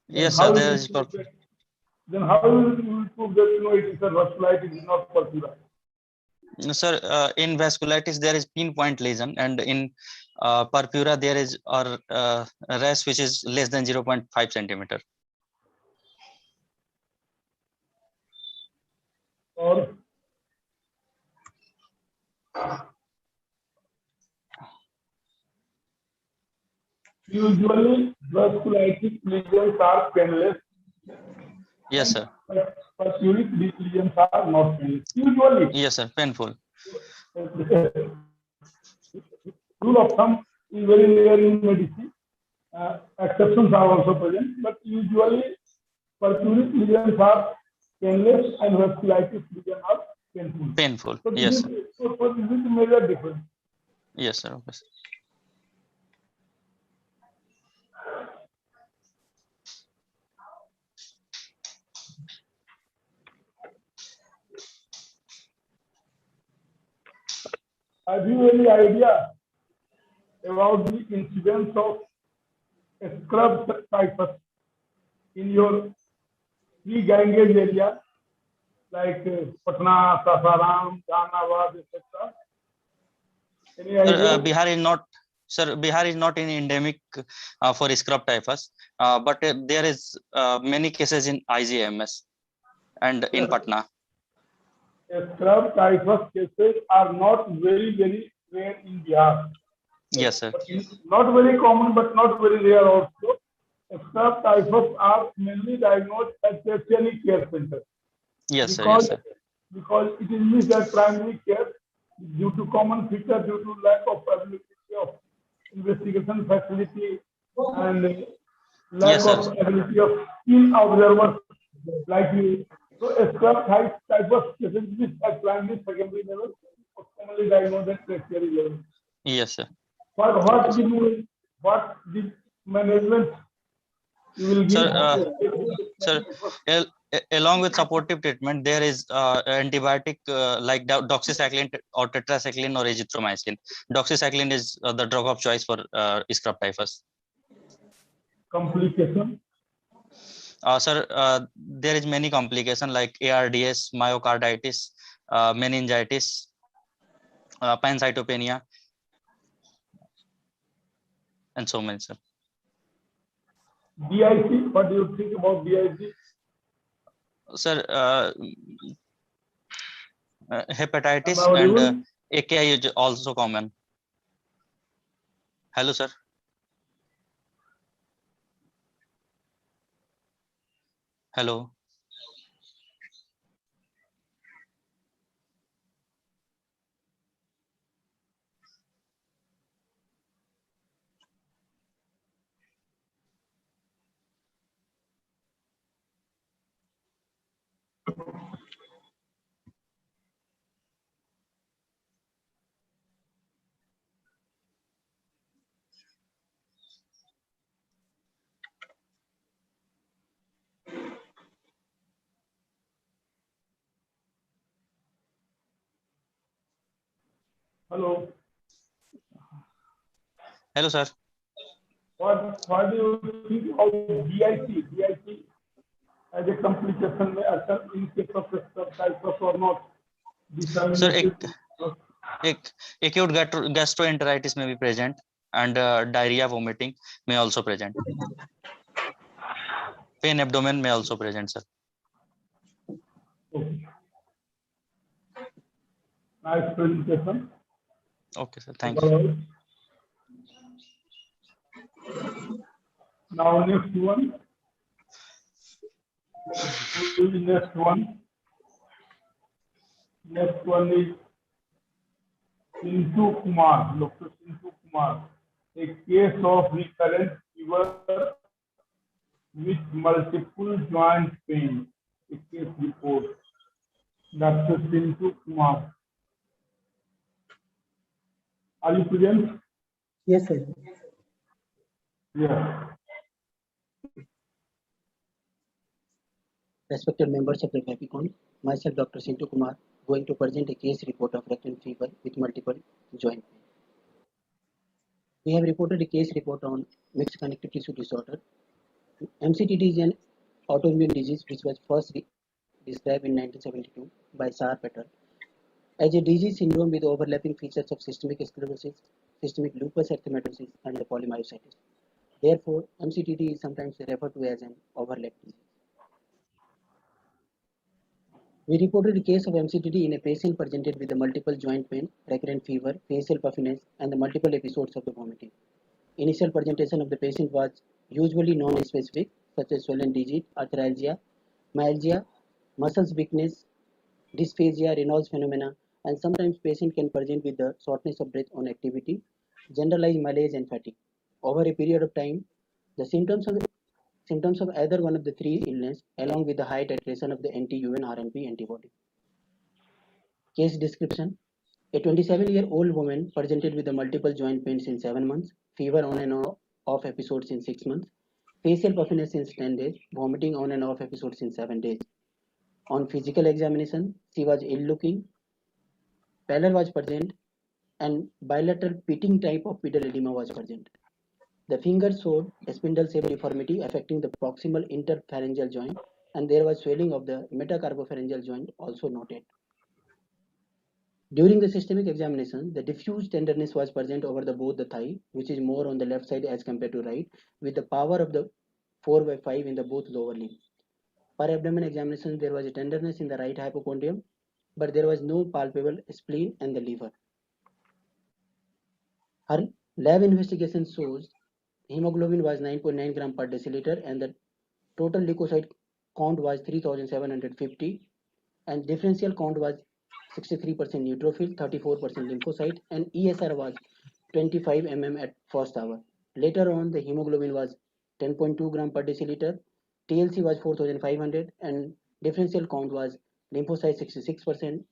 Yes, sir. There is then how will you prove that it is a vasculitis, it is not purpura? Sir, in vasculitis there is pinpoint lesion, and in purpura there is a rash which is less than 0.5 centimeter. Or usually vasculitis lesions are painless. Yes, sir. Purpuric lesions are not painless. Usually. Yes, sir. Painful. Rule of thumb is very rare in medicine. Exceptions are also present, but usually purpuric lesions are painless and vasculitis lesions are painful. Painful. So yes, sir. So this is a major difference. Yes, sir. Okay. Have you any idea about the incidence of scrub typhus in your pre-gang age area like Patna, Sasaram, Jahanabad, etc.? Any idea? Bihar is not in endemic for scrub typhus, but there is many cases in IGMS and in Patna. Scrub typhus cases are not very rare in Bihar. Yes, sir. Not very common, but not very rare also. Scrub typhus are mainly diagnosed at tertiary care centers. Yes, because, sir. Yes, sir. Because it is missed at primary care due to common feature, due to lack of availability of investigation facility and lack of ability of skilled observers like you. So scrub typhus cases missed at primary, secondary level, commonly diagnosed at tertiary level. Yes, sir. What the management you will give? Sir, along with supportive treatment, there is antibiotic like doxycycline or tetracycline or azithromycin. Doxycycline is the drug of choice for scrub typhus. Complication? Sir, there is many complications like ARDS, myocarditis, meningitis, pancytopenia, and so many, sir. DIC, what do you think about DIC? Sir, hepatitis and AKI is also common. Hello, sir. Hello. Hello. Hello, sir. What do you think about DIC? DIC as a complication may occur in case of scrub typhus or not? Sir, acute gastroenteritis may be present, and diarrhea, vomiting may also present. Pain abdomen may also present, sir. Okay. Nice presentation. Okay, sir. Thank you. Now next one. Who is next one? Next one is Sintu Kumar, Dr. Sintu Kumar. A case of recurrent fever with multiple joint pain. A case report. Dr. Sintu Kumar. Are you present? Yes, sir. Yes. Respected members of the BAPICON, myself Dr. Sintu Kumar, going to present a case report of recurrent fever with multiple joint pain. We have reported a case report on mixed connective tissue disorder. MCTD is an autoimmune disease which was first described in 1972 by Sar et al. as a disease syndrome with overlapping features of systemic sclerosis, systemic lupus erythematosus, and the polymyositis. Therefore, MCTD is sometimes referred to as an overlap disease. We reported a case of MCTD in a patient presented with the multiple joint pain, recurrent fever, facial puffiness, and the multiple episodes of the vomiting. Initial presentation of the patient was usually non-specific, such as swollen digit, arthralgia, myalgia, muscles weakness, dysphagia, Reynolds phenomena, and sometimes patient can present with the shortness of breath on activity, generalized malaise, and fatigue. Over a period of time, the symptoms of either one of the three illness, along with the high titration of the anti-UN-RNP antibody. Case description: a 27-year-old woman presented with the multiple joint pains in 7 months, fever on and off episodes in 6 months, facial puffiness in 10 days, vomiting on and off episodes in 7 days. On physical examination, she was ill-looking, pallor was present, and bilateral pitting type of pedal edema was present. The finger showed a spindle-shaped deformity affecting the proximal interpharyngeal joint, and there was swelling of the metacarpopharyngeal joint also noted. During the systemic examination, the diffuse tenderness was present over both the thigh, which is more on the left side as compared to right, with the power of the 4 by 5 in the both lower limb. Per abdomen examination, there was a tenderness in the right hypochondrium, but there was no palpable spleen and the liver. Her lab investigation shows hemoglobin was 9.9 gram per deciliter and the total leukocyte count was 3750 and differential count was 63% neutrophil, 34% lymphocyte, and ESR was 25 mm at first hour. Later on, the hemoglobin was 10.2 gram per deciliter, TLC was 4500, and differential count was lymphocyte 66%,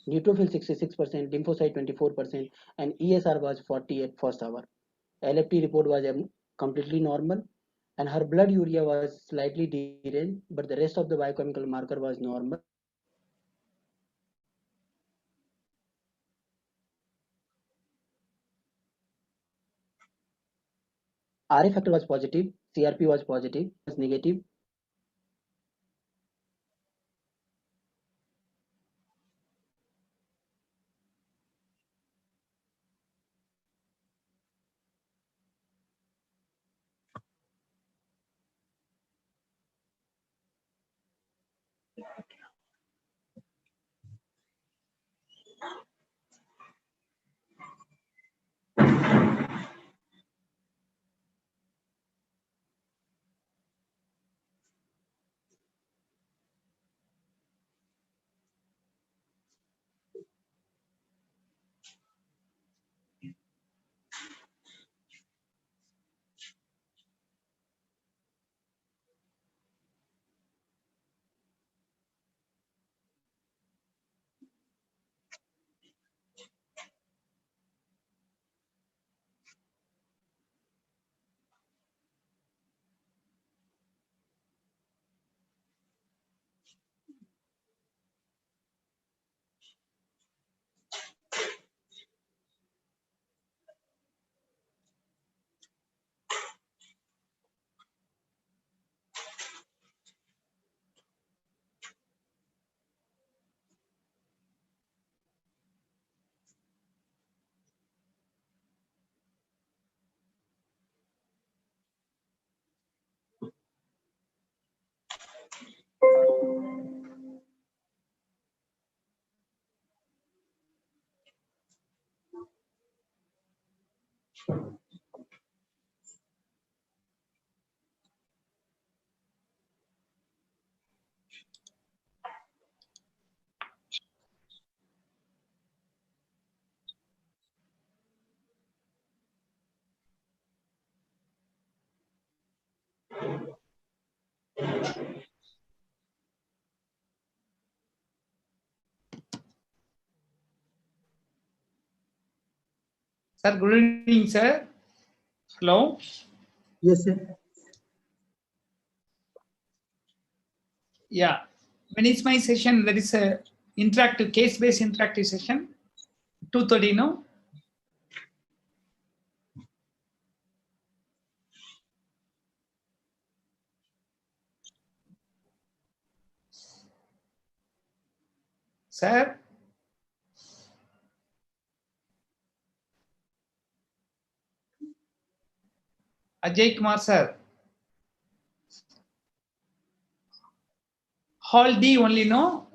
neutrophil 66%, lymphocyte 24%, and ESR was 40 at first hour. LFT report was completely normal, and her blood urea was slightly deranged, but the rest of the biochemical marker was normal. RA factor was positive, CRP was positive, was negative. Sir, good evening, sir. Hello. Yes, sir. Yeah. When is my session? There is a interactive, case-based interactive session. 2:30, no? Sir? Ajay Kumar, sir. Hall D only, no?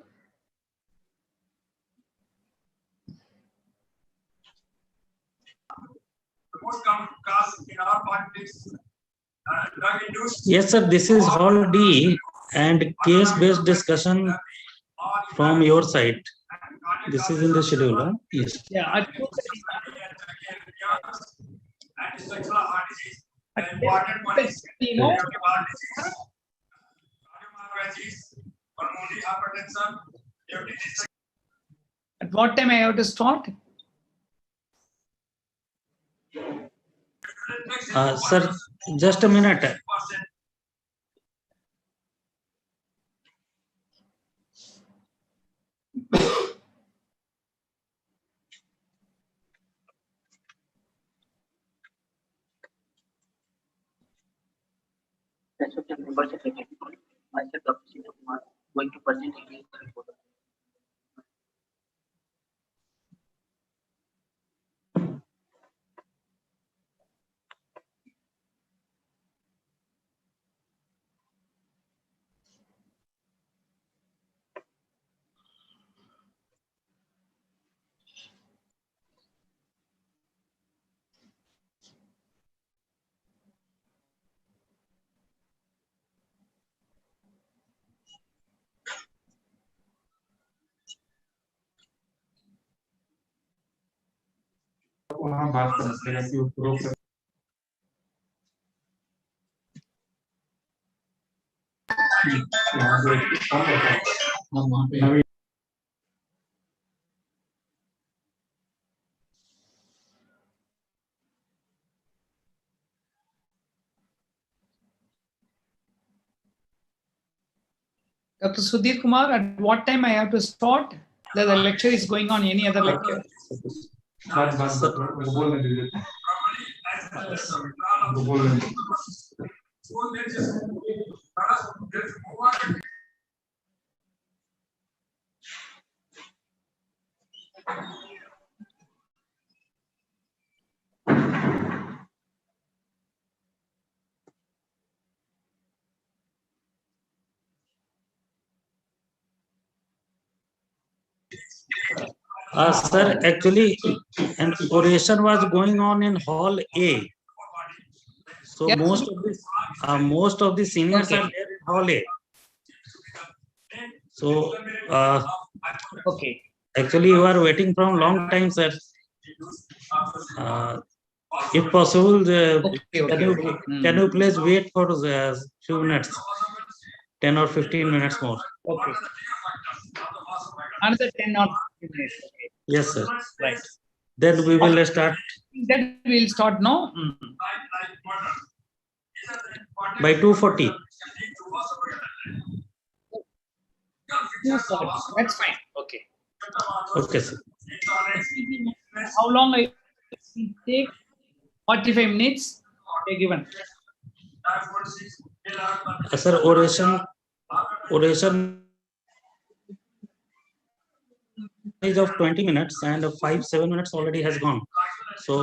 Yes, sir. This is Hall D and case-based discussion from your side. This is in the schedule. Huh? Yes. Yeah, at 2:30. At what time I have to start? Sir, just a minute. Respected members of the BAPICON, myself Dr. Kumar, going to present a case report. वहाँ बात करते हैं कि उपरोक्त Dr. Sudhir Kumar, at what time I have to start? The lecture is going on, any other lecture? Sir, actually, an oration was going on in Hall A. So Yes. most of the seniors are there in Hall A. So okay. Actually, you are waiting from long time, sir. If possible, can you please wait for a few minutes, 10 or 15 minutes more? Okay. Another 10 or 15 minutes. Okay. Yes, sir. Right. Then we will start. Then we will start now. By 2:40. That's fine. Okay. Okay, sir. How long I take? 45 minutes. Okay, given. Sir, oration is of 20 minutes and 5-7 minutes already has gone. So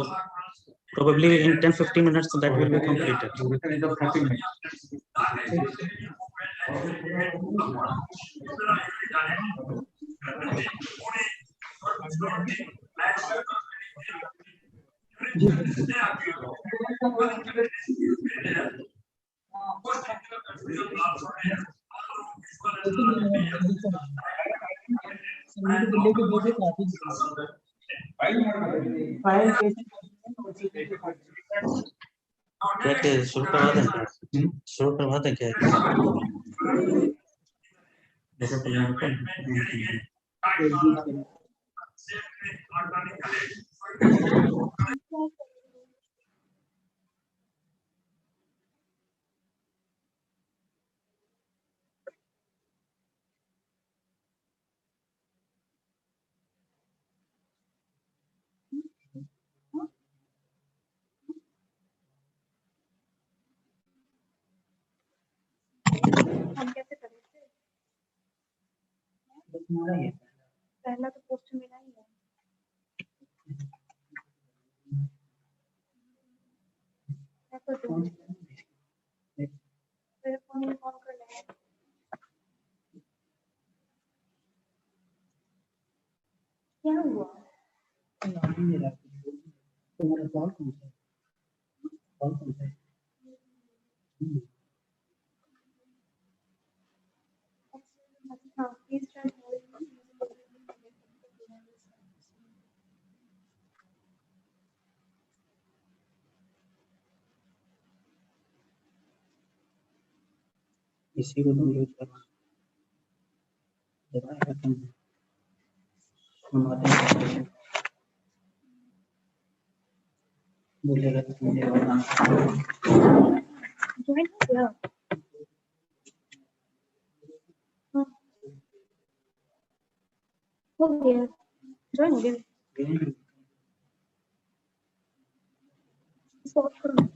probably in 10-15 minutes that will be completed. क्या शुरू करवा दें क्या? शुरू करवा दें क्या? हम कैसे करें इसे? पहला तो पोस्ट मिला ही है। मैं तो दूंगी। मेरे फोन में कॉल कर लेना। क्या हुआ? तुम्हारा कॉल कौन सा है? कॉल कौन सा है? हाँ, प्लीज ट्राई इसी को तुम यूज करना। जब आएगा तुम हमारे पास बोलेगा तो तुम देगा। ज्वाइन हो गया। हाँ, हो गया। ज्वाइन हो गया। इसको ऑफ करो।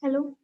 Hello.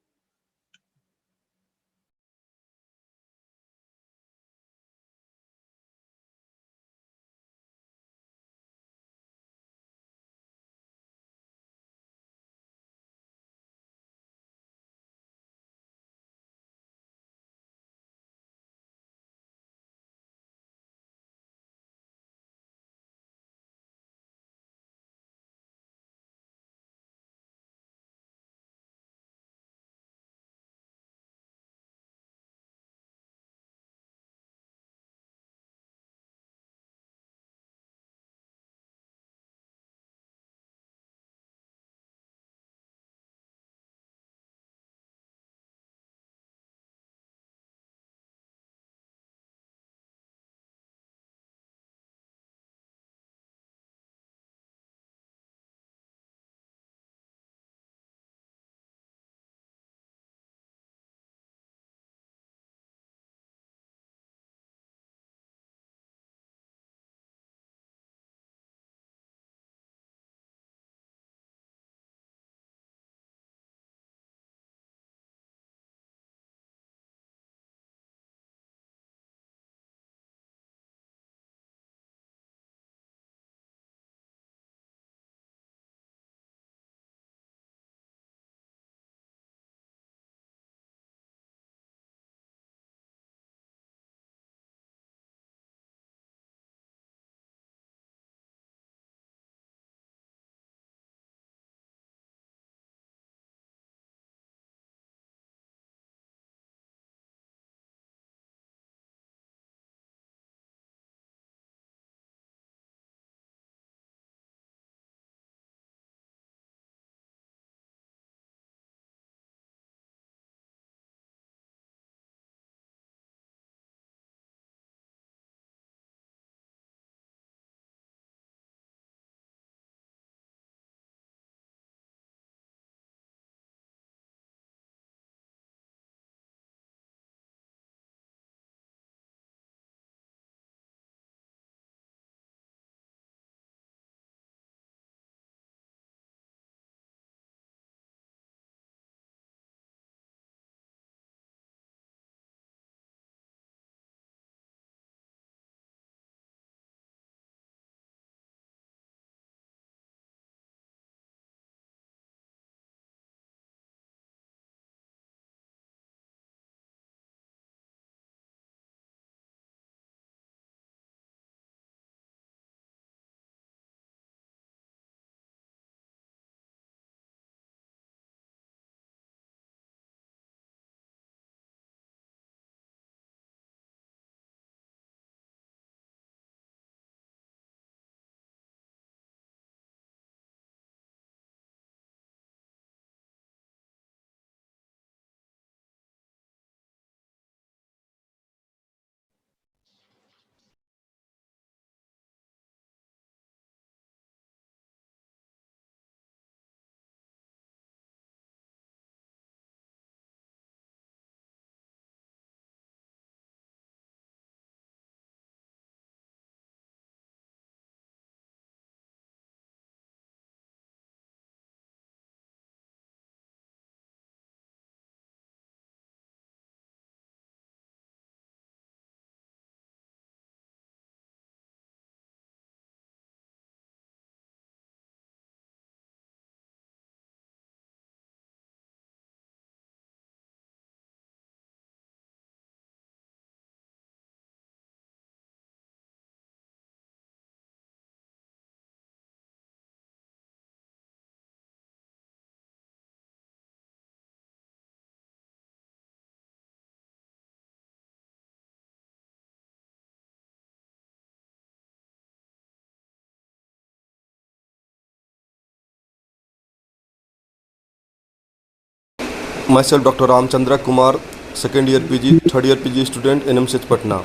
Myself, Dr. Ramchandra Kumar, second year PG, third year PG student, NMCH Patna.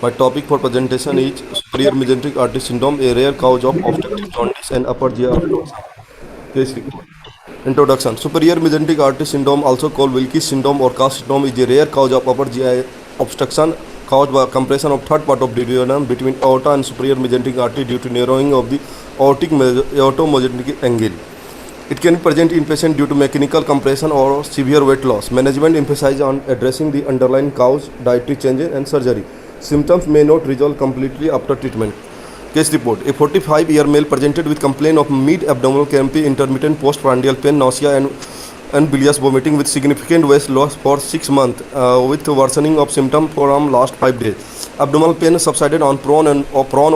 My topic for presentation is superior mesenteric artery syndrome, a rare cause of obstructive jaundice and upper GI obstruction. Case report. Introduction. Superior mesenteric artery syndrome, also called Wilkes syndrome or CAS syndrome, is a rare cause of upper GI obstruction caused by compression of third part of the duodenum between aorta and superior mesenteric artery due to narrowing of the aortomesenteric angle. It can be present in patient due to mechanical compression or severe weight loss. Management emphasizes on addressing the underlying cause, dietary changes, and surgery. Symptoms may not resolve completely after treatment. Case report: a 45-year male presented with complaint of mid-abdominal crampy, intermittent postprandial pain, nausea, and bilious vomiting with significant weight loss for 6 months, with worsening of symptoms from last 5 days. Abdominal pain subsided on prone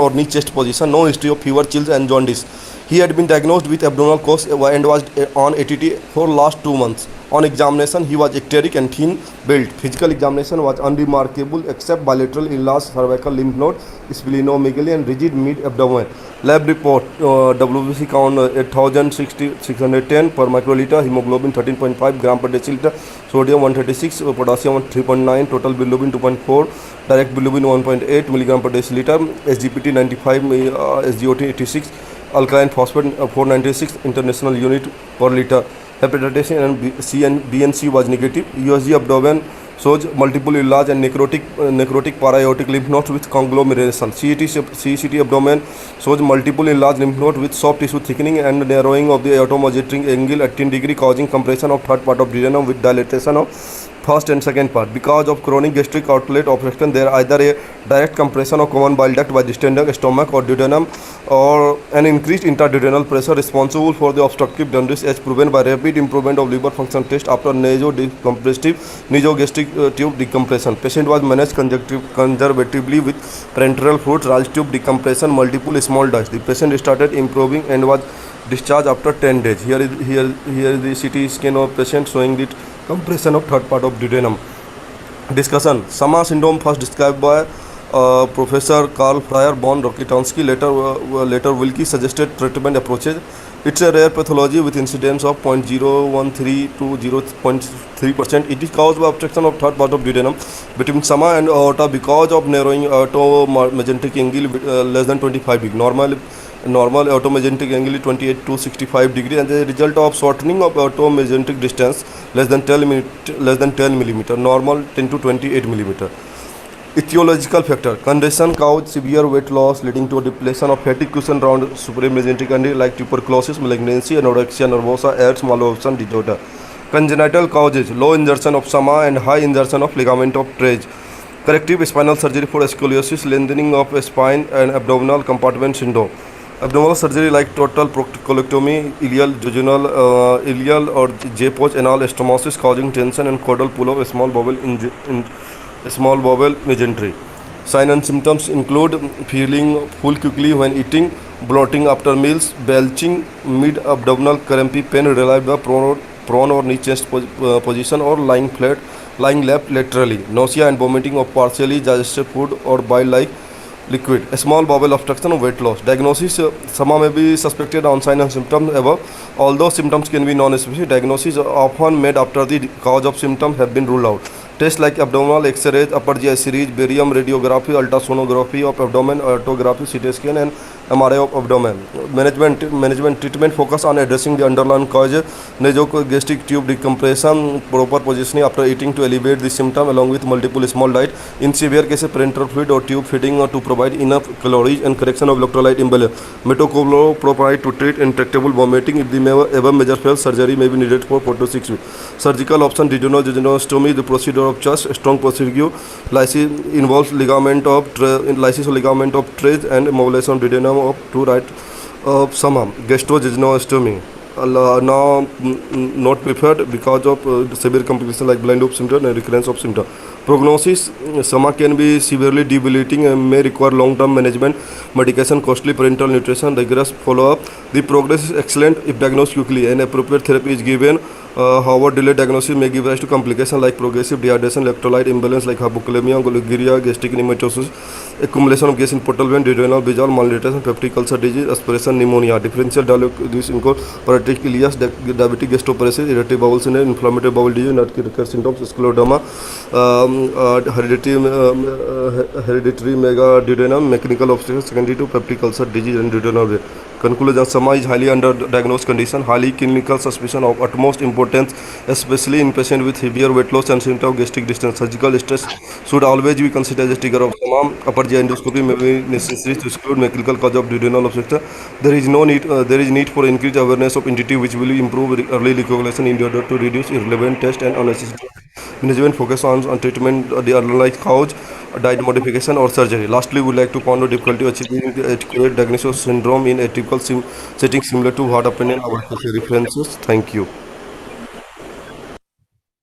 or knee chest position. No history of fever, chills, and jaundice. He had been diagnosed with abdominal COS and was on ATT for last 2 months. On examination, he was ecteric and thin built. Physical examination was unremarkable except bilateral enlarged cervical lymph node, splenomegaly, and rigid mid-abdomen. Lab report: WBC count 8,610 per microliter, hemoglobin 13.5 gram per deciliter, sodium 136, potassium 3.9, total bilirubin 2.4, direct bilirubin 1.8 milligram per deciliter, SGPT 95, SGOT 86, alkaline phosphate 496 international unit per liter. Hepatitis C and BNC was negative. USG abdomen shows multiple enlarged and necrotic para-aortic lymph nodes with conglomeration. CCT abdomen shows multiple enlarged lymph nodes with soft tissue thickening and narrowing of the aortomegastric angle at 10 degree, causing compression of third part of duodenum with dilatation of first and second part. Because of chronic gastric outlet obstruction, there are either a direct compression of common bile duct by distended stomach or duodenum, or an increased intraduodenal pressure responsible for the obstructive jaundice, as proven by rapid improvement of liver function test after nasogastric tube decompression. Patient was managed conservatively with parenteral fluids, Ral's tube decompression, multiple small dice. The patient started improving and was discharged after 10 days. Here is the CT scan of patient showing the compression of third part of duodenum. Discussion: SOMA syndrome first described by Professor Carl Fryer, born Rokitansky, later Wilkie suggested treatment approaches. It's a rare pathology with incidence of 0.013 to 0.3%. It is caused by obstruction of third part of duodenum between SOMA and aorta because of narrowing aortomegastric angle less than 25 degrees. Normal aortomegastric angle is 28 to 65 degrees, and the result of shortening of aortomegastric distance less than 10 millimeter. Normal 10 to 28 millimeter. Etiological factor: condition cause severe weight loss leading to a depletion of fatty cushion around supramesenteric angle like tuberculosis, malignancy, anorexia nervosa, AIDS, malabsorption disorder. Congenital causes: low insertion of SOMA and high insertion of ligament of Treige. Corrective spinal surgery for scoliosis, lengthening of spine, and abdominal compartment syndrome. Abdominal surgery like total proctocolectomy, ilial or J-pouch anal stomosis causing tension and caudal pull of small bowel mesentery. Signs and symptoms include feeling full quickly when eating, bloating after meals, belching, mid-abdominal crampy pain relieved by prone or knee chest position or lying left laterally, nausea and vomiting of partially digested food or bile-like liquid, a small bowel obstruction, or weight loss. Diagnosis: SOMA may be suspected on signs and symptoms above. Although symptoms can be non-specific, diagnosis are often made after the cause of symptoms have been ruled out. Tests like abdominal X-rays, upper GI series, barium radiography, ultrasonography of abdomen, aortography, CT scan, and MRI of abdomen. Management treatment focus on addressing the underlying cause, nasogastric tube decompression, proper positioning after eating to alleviate the symptom, along with multiple small diet. In severe cases, parenteral fluid or tube feeding to provide enough calories and correction of electrolyte imbalance. Metoclopramide to treat intractable vomiting. If the above measure fails, surgery may be needed for 4 to 6 weeks. Surgical option: duodenectomy, the procedure of chest, strong procedure. Lysis involves ligament of Treige and mobilization of duodenum of to right of SOMA. Gastrojejunostomy now not preferred because of severe complications like blind of symptom and recurrence of symptom. Prognosis: SOMA can be severely debilitating and may require long-term management, medication, costly parenteral nutrition, rigorous follow-up. The progress is excellent if diagnosed quickly and appropriate therapy is given. However, delayed diagnosis may give rise to complications like progressive dehydration, electrolyte imbalance like hypokalemia, oliguria, gastric nematosis, accumulation of gas in portal vein, duodenal visual malnutrition, peptic ulcer disease, aspiration, pneumonia. Differential diagnosis include paralytic ileus, diabetic gastroparesis, irritable bowel syndrome, inflammatory bowel disease, nutcracker syndrome, scleroderma, hereditary megaduodenum, mechanical obstruction secondary to peptic ulcer disease and duodenal. Conclusion: SAMA is highly underdiagnosed condition, highly clinical suspicion of utmost importance, especially in patients with severe weight loss and symptom of gastric distress. Surgical stress should always be considered as a trigger of SAMA. Upper GI endoscopy may be necessary to exclude mechanical cause of duodenal obstruction. There is need for increased awareness of entity which will improve early recognition in order to reduce irrelevant test and unnecessary management. Focus on treatment the underlying cause, diet modification or surgery. Lastly, we would like to point out difficulty achieving the accurate diagnosis of syndrome in a typical setting similar to what happened in our references. Thank you.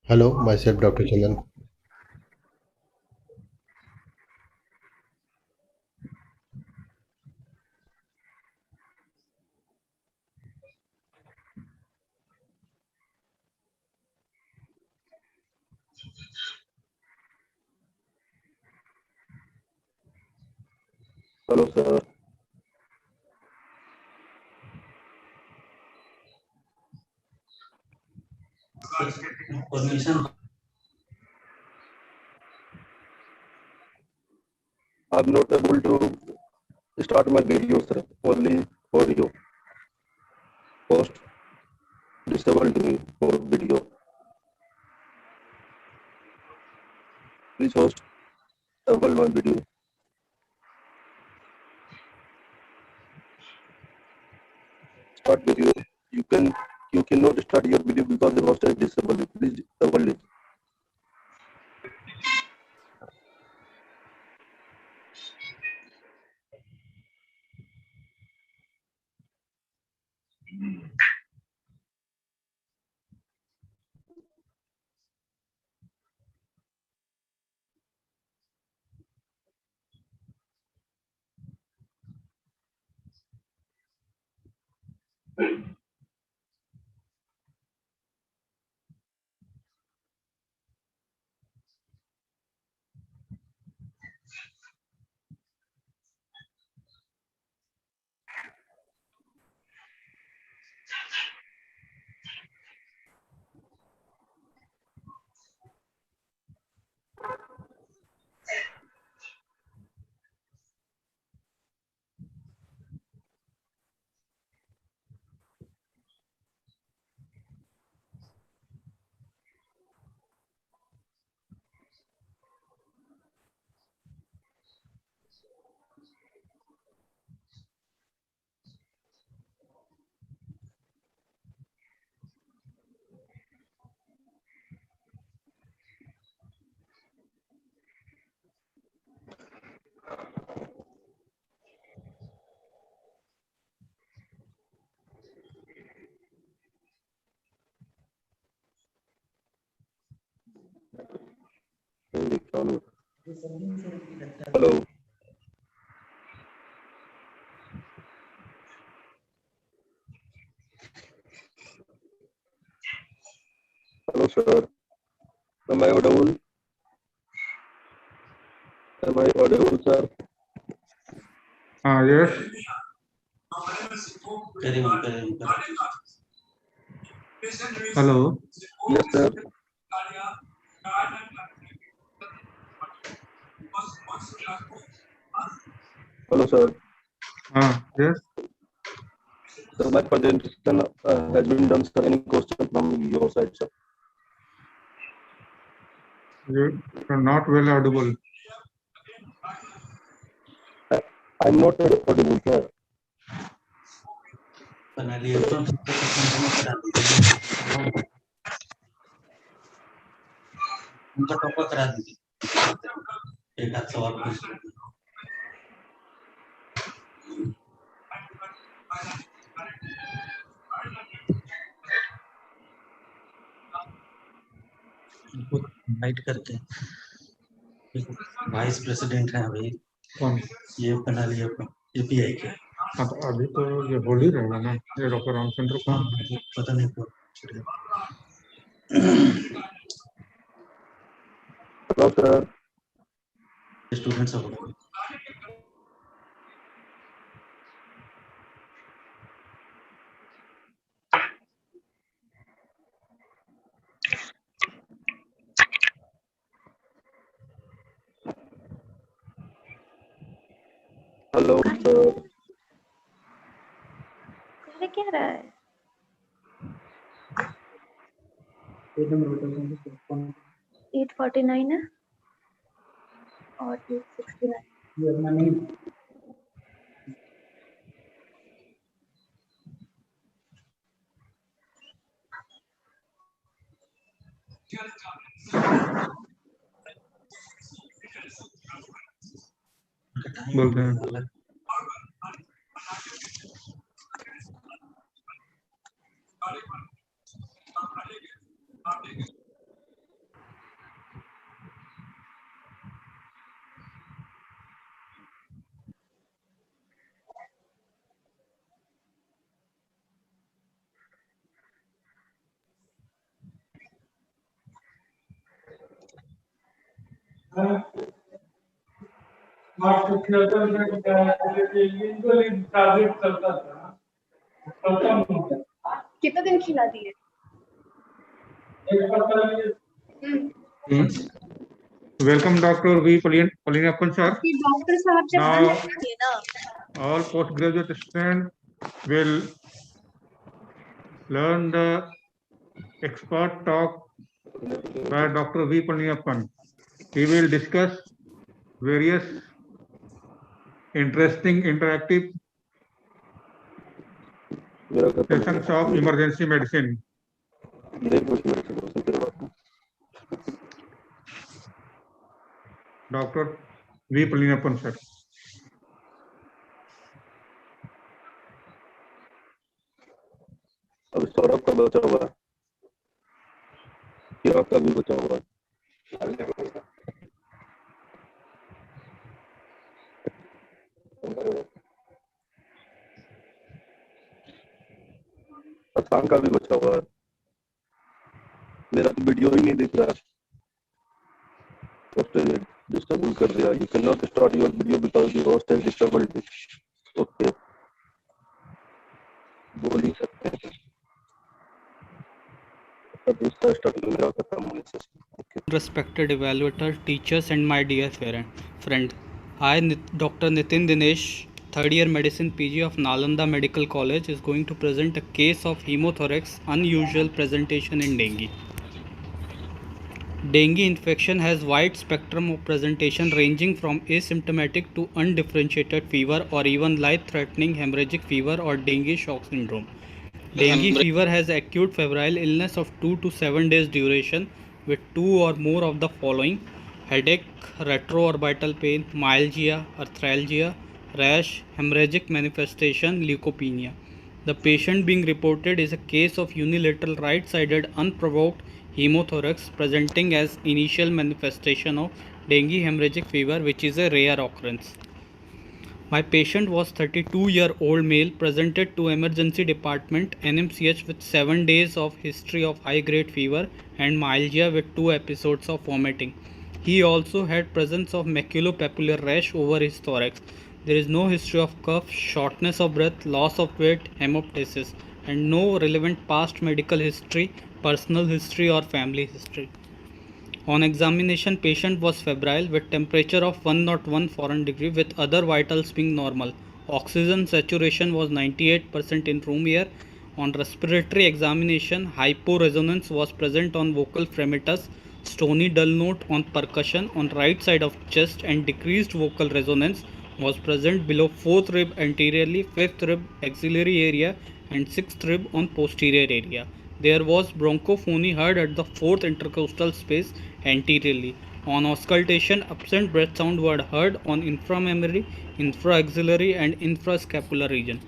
Hello, myself Dr. Chandan. Hello, sir. Permission. I'm not able to start my video, sir. Only audio. Post disabled me for video. Please host double my video. Start video. You cannot start your video because the host is disabled. Please double it. Hello. Hello, sir. Am I audible? Am I audible, sir? Yes. Hello. Yes, sir. Hello, sir. Yes. So my presentation has been done, sir. Any question from your side, sir? You are not well audible. I'm not audible, sir. उनका top up करा दीजिए एक आध सवाल पूछ invite करके vice president है भाई कौन ये बना लिया एपीआई के अभी तो ये बोल ही रहेगा ना ये डॉक्टर रामचंद्र को पता नहीं कौन Hello, sir. स्टूडेंट्स सब हेलो सर। अरे क्या रहा है? पेज नंबर बताओ। 849 है और 869। ये अपना नहीं बोलते हैं। कितना दिन खिला दिए? Welcome, Dr. V. Paliniappan, sir. Doctor साहब जब Now, आए ना all postgraduate students will learn the expert talk by Dr. V. Paliniappan. He will discuss various interesting interactive sessions of emergency medicine. Dr. V. Paliniappan, sir. अब सौरभ का बचा हुआ है, चिराग का भी बचा हुआ है। असान का भी बचा हुआ है। मेरा तो वीडियो ही नहीं दिख रहा है, उसने डिस्टर्ब कर दिया। You can not start your video because the host has disturbed it. Okay, बोल ही सकते हैं। अब इसका स्टार्ट मेरा खत्म होने से। Respected evaluator, teachers, and my dear friend, I, Dr. Nitin Dinesh, third year medicine PG of Nalanda Medical College, is going to present a case of hemothorax, unusual presentation in dengue. Dengue infection has wide spectrum of presentation ranging from asymptomatic to undifferentiated fever or even life-threatening hemorrhagic fever or dengue shock syndrome. Dengue fever has acute febrile illness of 2 to 7 days duration with 2 or more of the following: headache, retroorbital pain, myalgia, arthralgia, rash, hemorrhagic manifestation, leukopenia. The patient being reported is a case of unilateral right-sided unprovoked hemothorax presenting as initial manifestation of dengue hemorrhagic fever, which is a rare occurrence. My patient was 32-year-old male, presented to emergency department NMCH with 7 days of history of high-grade fever and myalgia with 2 episodes of vomiting. He also had presence of maculopapular rash over his thorax. There is no history of cough, shortness of breath, loss of weight, hemoptysis, and no relevant past medical history, personal history or family history. On examination, patient was febrile with temperature of 101 foreign degree with other vitals being normal. Oxygen saturation was 98% in room air. On respiratory examination, hyporesonance was present on vocal fremitus, stony dull note on percussion on right side of chest, and decreased vocal resonance was present below 4th rib anteriorly, 5th rib axillary area, and 6th rib on posterior area. There was bronchophony heard at the 4th intercostal space anteriorly. On auscultation, absent breath sound were heard on inframammary, infraaxillary, and infrascapular region.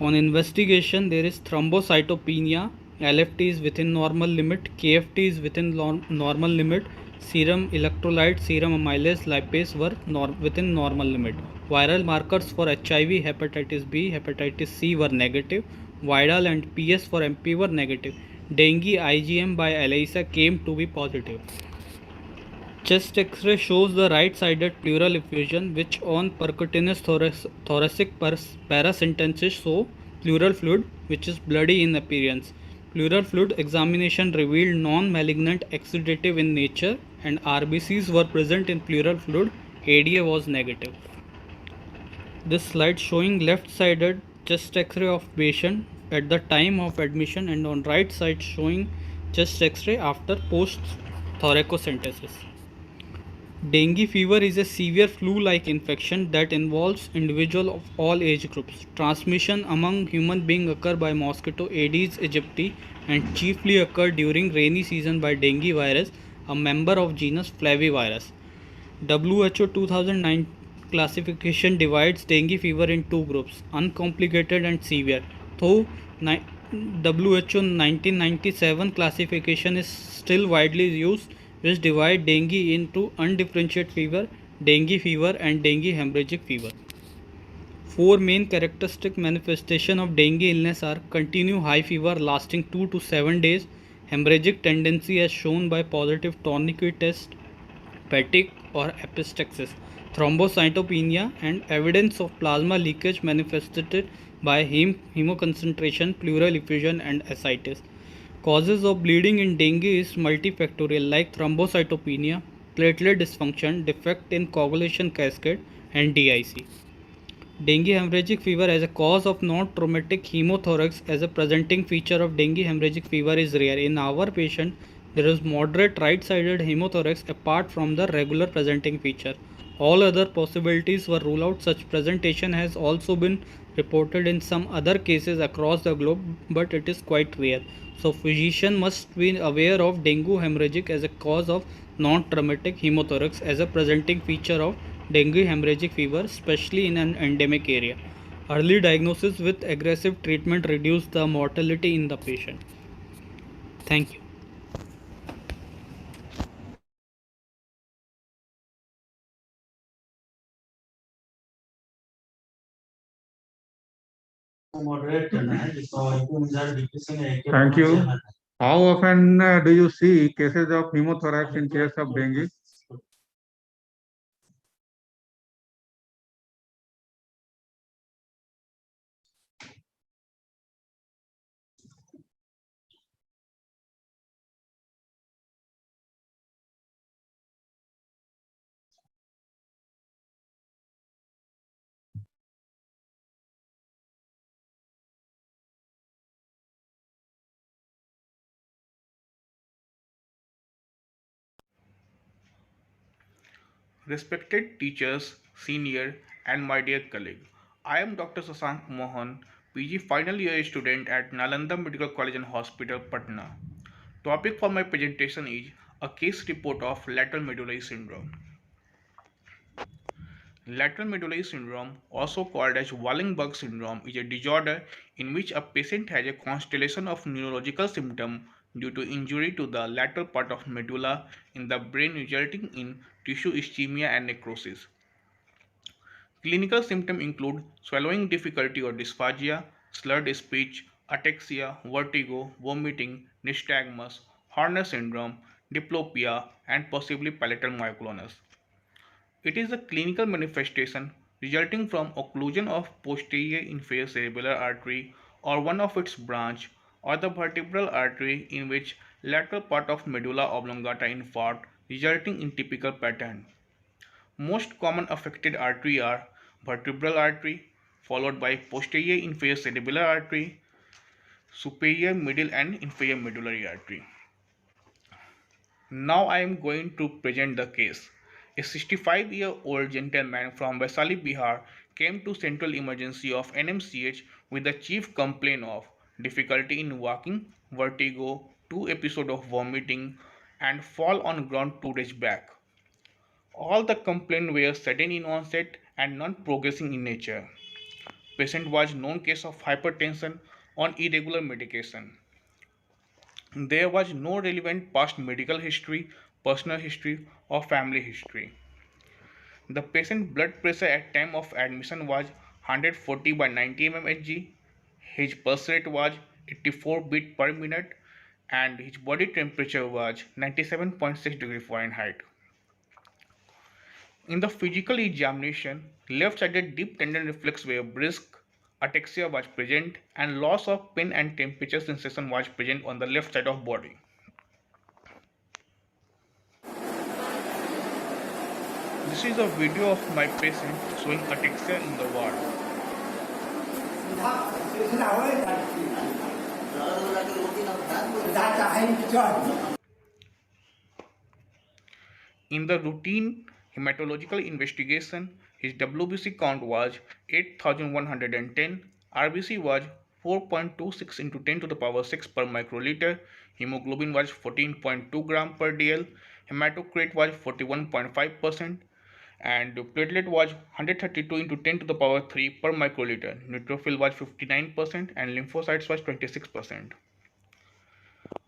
On investigation, there is thrombocytopenia, LFT is within normal limit, KFT is within normal limit, serum electrolyte, serum amylase, lipase were within normal limit. Viral markers for HIV, hepatitis B, hepatitis C were negative. Viral and PS for MP were negative. Dengue IgM by ELISA came to be positive. Chest X-ray shows the right-sided pleural effusion, which on percutaneous thoracic paracentesis show pleural fluid, which is bloody in appearance. Pleural fluid examination revealed non-malignant exudative in nature, and RBCs were present in pleural fluid. ADA was negative. This slide showing left-sided chest X-ray of patient at the time of admission and on right side showing chest X-ray after post thoracocentesis. Dengue fever is a severe flu-like infection that involves individuals of all age groups. Transmission among human beings occur by mosquito Aedes aegypti and chiefly occur during rainy season by dengue virus, a member of genus Flavivirus. WHO 2009 classification divides dengue fever in two groups, uncomplicated and severe. Though WHO 1997 classification is still widely used, which divide dengue into undifferentiated fever, dengue fever and dengue hemorrhagic fever. Four main characteristic manifestations of dengue illness are continued high fever lasting 2 to 7 days, hemorrhagic tendency as shown by positive tourniquet test, fatigue or epistaxis, thrombocytopenia, and evidence of plasma leakage manifested by hemoconcentration, pleural effusion, and ascites. Causes of bleeding in dengue is multifactorial like thrombocytopenia, platelet dysfunction, defect in coagulation cascade, and DIC. Dengue hemorrhagic fever as a cause of non-traumatic hemothorax as a presenting feature of dengue hemorrhagic fever is rare. In our patient, there is moderate right-sided hemothorax apart from the regular presenting feature. All other possibilities were ruled out. Such presentation has also been reported in some other cases across the globe, but it is quite rare. So physician must be aware of dengue hemorrhagic as a cause of non-traumatic hemothorax as a presenting feature of dengue hemorrhagic fever, especially in an endemic area. Early diagnosis with aggressive treatment reduce the mortality in the patient. Thank you. Thank you. How often do you see cases of pneumothorax in case of dengue? Respected teachers, senior, and my dear colleague, I am Dr. Sasank Mohan, PG final year student at Nalanda Medical College and Hospital, Patna. Topic for my presentation is a case report of lateral medullary syndrome. Lateral medullary syndrome, also called as Wallenberg syndrome, is a disorder in which a patient has a constellation of neurological symptoms due to injury to the lateral part of medulla in the brain resulting in tissue ischemia and necrosis. Clinical symptoms include swallowing difficulty or dysphagia, slurred speech, ataxia, vertigo, vomiting, nystagmus, Horner syndrome, diplopia, and possibly palatal myoclonus. It is a clinical manifestation resulting from occlusion of posterior inferior cerebellar artery or one of its branch or the vertebral artery in which lateral part of medulla oblongata infarct resulting in typical pattern. Most common affected artery are vertebral artery followed by posterior inferior cerebellar artery, superior middle and inferior medullary artery. Now I am going to present the case. A 65-year-old gentleman from Vaisali, Bihar came to central emergency of NMCH with the chief complaint of difficulty in walking, vertigo, 2 episodes of vomiting, and fall on ground 2 days back. All the complaints were sudden in onset and non-progressing in nature. Patient was known case of hypertension on irregular medication. There was no relevant past medical history, personal history, or family history. The patient's blood pressure at time of admission was 140 by 90 mmHg. His pulse rate was 84 beat per minute and his body temperature was 97.6 degree Fahrenheit. In the physical examination, left-sided deep tendon reflex were brisk, ataxia was present, and loss of pain and temperature sensation was present on the left side of body. This is a video of my patient showing ataxia in the ward. In the routine hematological investigation, his WBC count was 8,110, RBC was 4.26 into 10 to the power 6 per microliter, hemoglobin was 14.2 gram per dl, hematocrit was 41.5%, and platelet was 132 into 10 to the power 3 per microliter, neutrophil was 59%, and lymphocytes was 26%.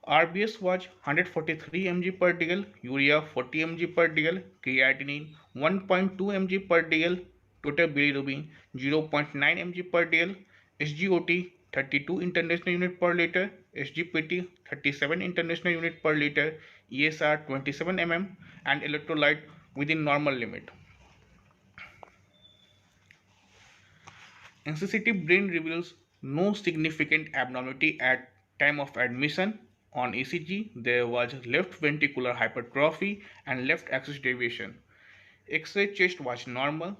RBS was 143 mg per dl, urea 40 mg per dl, creatinine 1.2 mg per dl, total bilirubin 0.9 mg per dl, SGOT 32 international unit per liter, SGPT 37 international unit per liter, ESR 27 mm, and electrolyte within normal limit. NCCT brain reveals no significant abnormality at time of admission. On ECG, there was left ventricular hypertrophy and left axis deviation. X-ray chest was normal.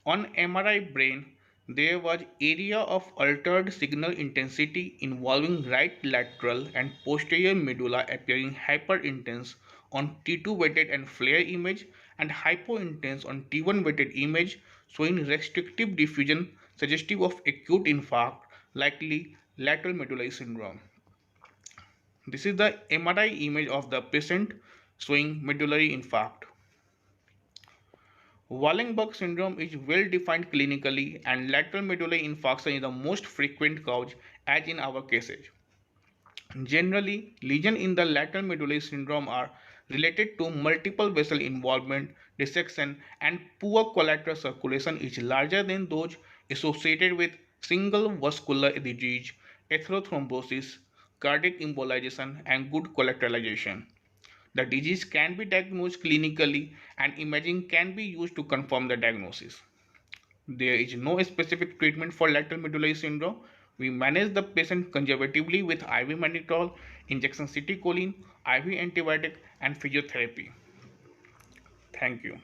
On MRI brain, there was area of altered signal intensity involving right lateral and posterior medulla appearing hyperintense on T2 weighted and FLAIR image and hypointense on T1 weighted image, showing restrictive diffusion suggestive of acute infarct, likely lateral medullary syndrome. This is the MRI image of the patient showing medullary infarct. Wallenberg syndrome is well defined clinically, and lateral medullary infarction is the most frequent cause, as in our cases. Generally, lesions in the lateral medullary syndrome are related to multiple vessel involvement, dissection, and poor collateral circulation is larger than those associated with single vascular disease, atherothrombosis, cardiac embolization, and good collateralization. The disease can be diagnosed clinically, and imaging can be used to confirm the diagnosis. There is no specific treatment for lateral medullary syndrome. We manage the patient conservatively with IV mannitol, injection citicoline, IV antibiotic, and physiotherapy. Thank you.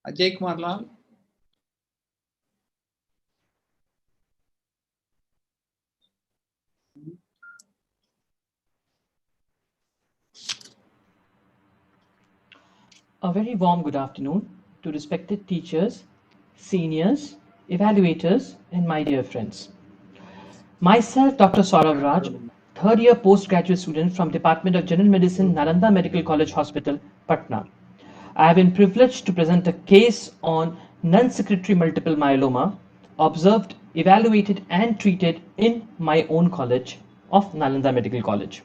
Ajay Kumar Lal. A very warm good afternoon to respected teachers, seniors, evaluators, and my dear friends. Myself, Dr. Saurav Raj, third year postgraduate student from Department of General Medicine, Nalanda Medical College Hospital, Patna. I have been privileged to present a case on non-secretory multiple myeloma observed, evaluated, and treated in my own college of Nalanda Medical College.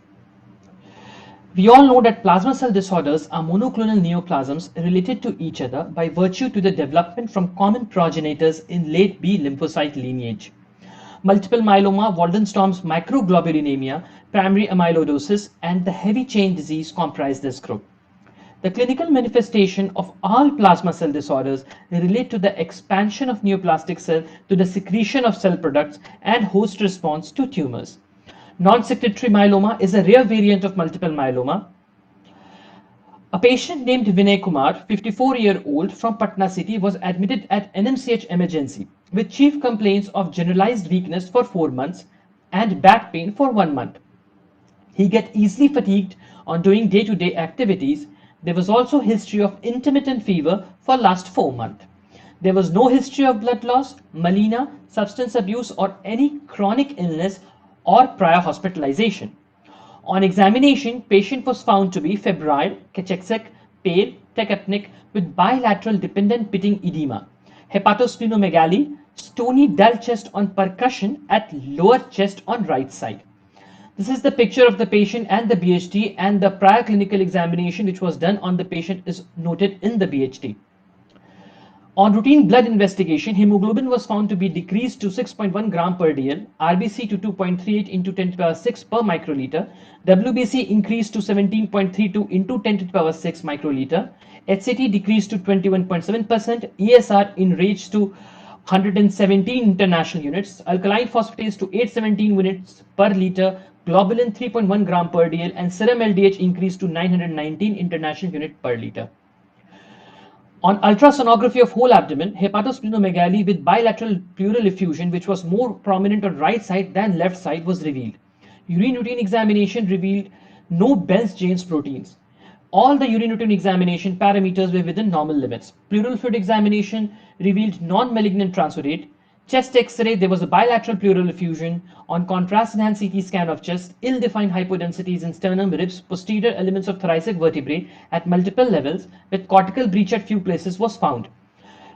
We all know that plasma cell disorders are monoclonal neoplasms related to each other by virtue to the development from common progenitors in late B lymphocyte lineage. Multiple myeloma, Waldenstrom's microglobulinemia, primary amyloidosis, and the heavy chain disease comprise this group. The clinical manifestation of all plasma cell disorders relate to the expansion of neoplastic cell to the secretion of cell products and host response to tumors. Non-secretory myeloma is a rare variant of multiple myeloma. A patient named Vinay Kumar, 54-year-old from Patna city, was admitted at NMCH emergency with chief complaints of generalized weakness for 4 months and back pain for 1 month. He get easily fatigued on doing day-to-day activities. There was also history of intermittent fever for last 4 months. There was no history of blood loss, melena, substance abuse or any chronic illness or prior hospitalization. On examination, patient was found to be febrile, cachextic, pale, tachypneic with bilateral dependent pitting edema, hepatosplenomegaly, stony dull chest on percussion at lower chest on right side. This is the picture of the patient and the BHT, and the prior clinical examination which was done on the patient is noted in the BHT. On routine blood investigation, hemoglobin was found to be decreased to 6.1 gram per dl, RBC to 2.38 into 10 to the power 6 per microliter, WBC increased to 17.32 into 10 to the power 6 microliter, HCT decreased to 21.7%, ESR enraged to 117 international units, alkaline phosphatase to 817 units per liter, globulin 3.1 gram per dl, and serum LDH increased to 919 international unit per liter. On ultrasonography of whole abdomen, hepatosplenomegaly with bilateral pleural effusion, which was more prominent on right side than left side, was revealed. Urine routine examination revealed no Benz-James proteins. All the urine routine examination parameters were within normal limits. Pleural fluid examination revealed non-malignant transudate. Chest X-ray, there was a bilateral pleural effusion. On contrast-enhanced CT scan of chest, ill-defined hypodensities in sternum, ribs, posterior elements of thoracic vertebrae at multiple levels with cortical breach at few places was found.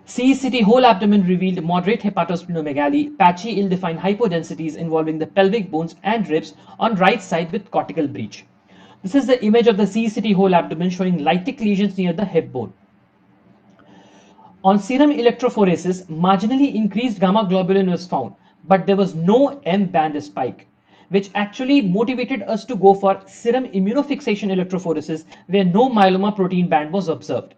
CECT whole abdomen revealed moderate hepatosplenomegaly, patchy ill-defined hypodensities involving the pelvic bones and ribs on right side with cortical breach. This is the image of the CECT whole abdomen showing lytic lesions near the hip bone. On serum electrophoresis, marginally increased gamma globulin was found, but there was no M band spike, which actually motivated us to go for serum immunofixation electrophoresis, where no myeloma protein band was observed.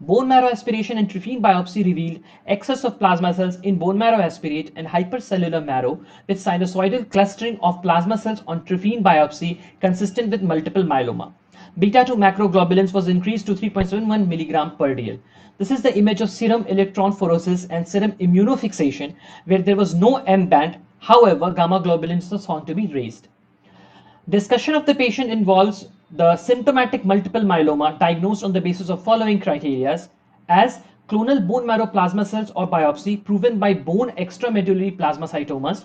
Bone marrow aspiration and trophine biopsy revealed excess of plasma cells in bone marrow aspirate and hypercellular marrow with sinusoidal clustering of plasma cells on trophine biopsy consistent with multiple myeloma. Beta 2 macroglobulins was increased to 3.71 milligram per dl. This is the image of serum electron phoresis and serum immunofixation where there was no M band, however gamma globulins was found to be raised. Discussion of the patient involves the symptomatic multiple myeloma diagnosed on the basis of following criteria as clonal bone marrow plasma cells or biopsy proven by bone extramedullary plasmacytomas,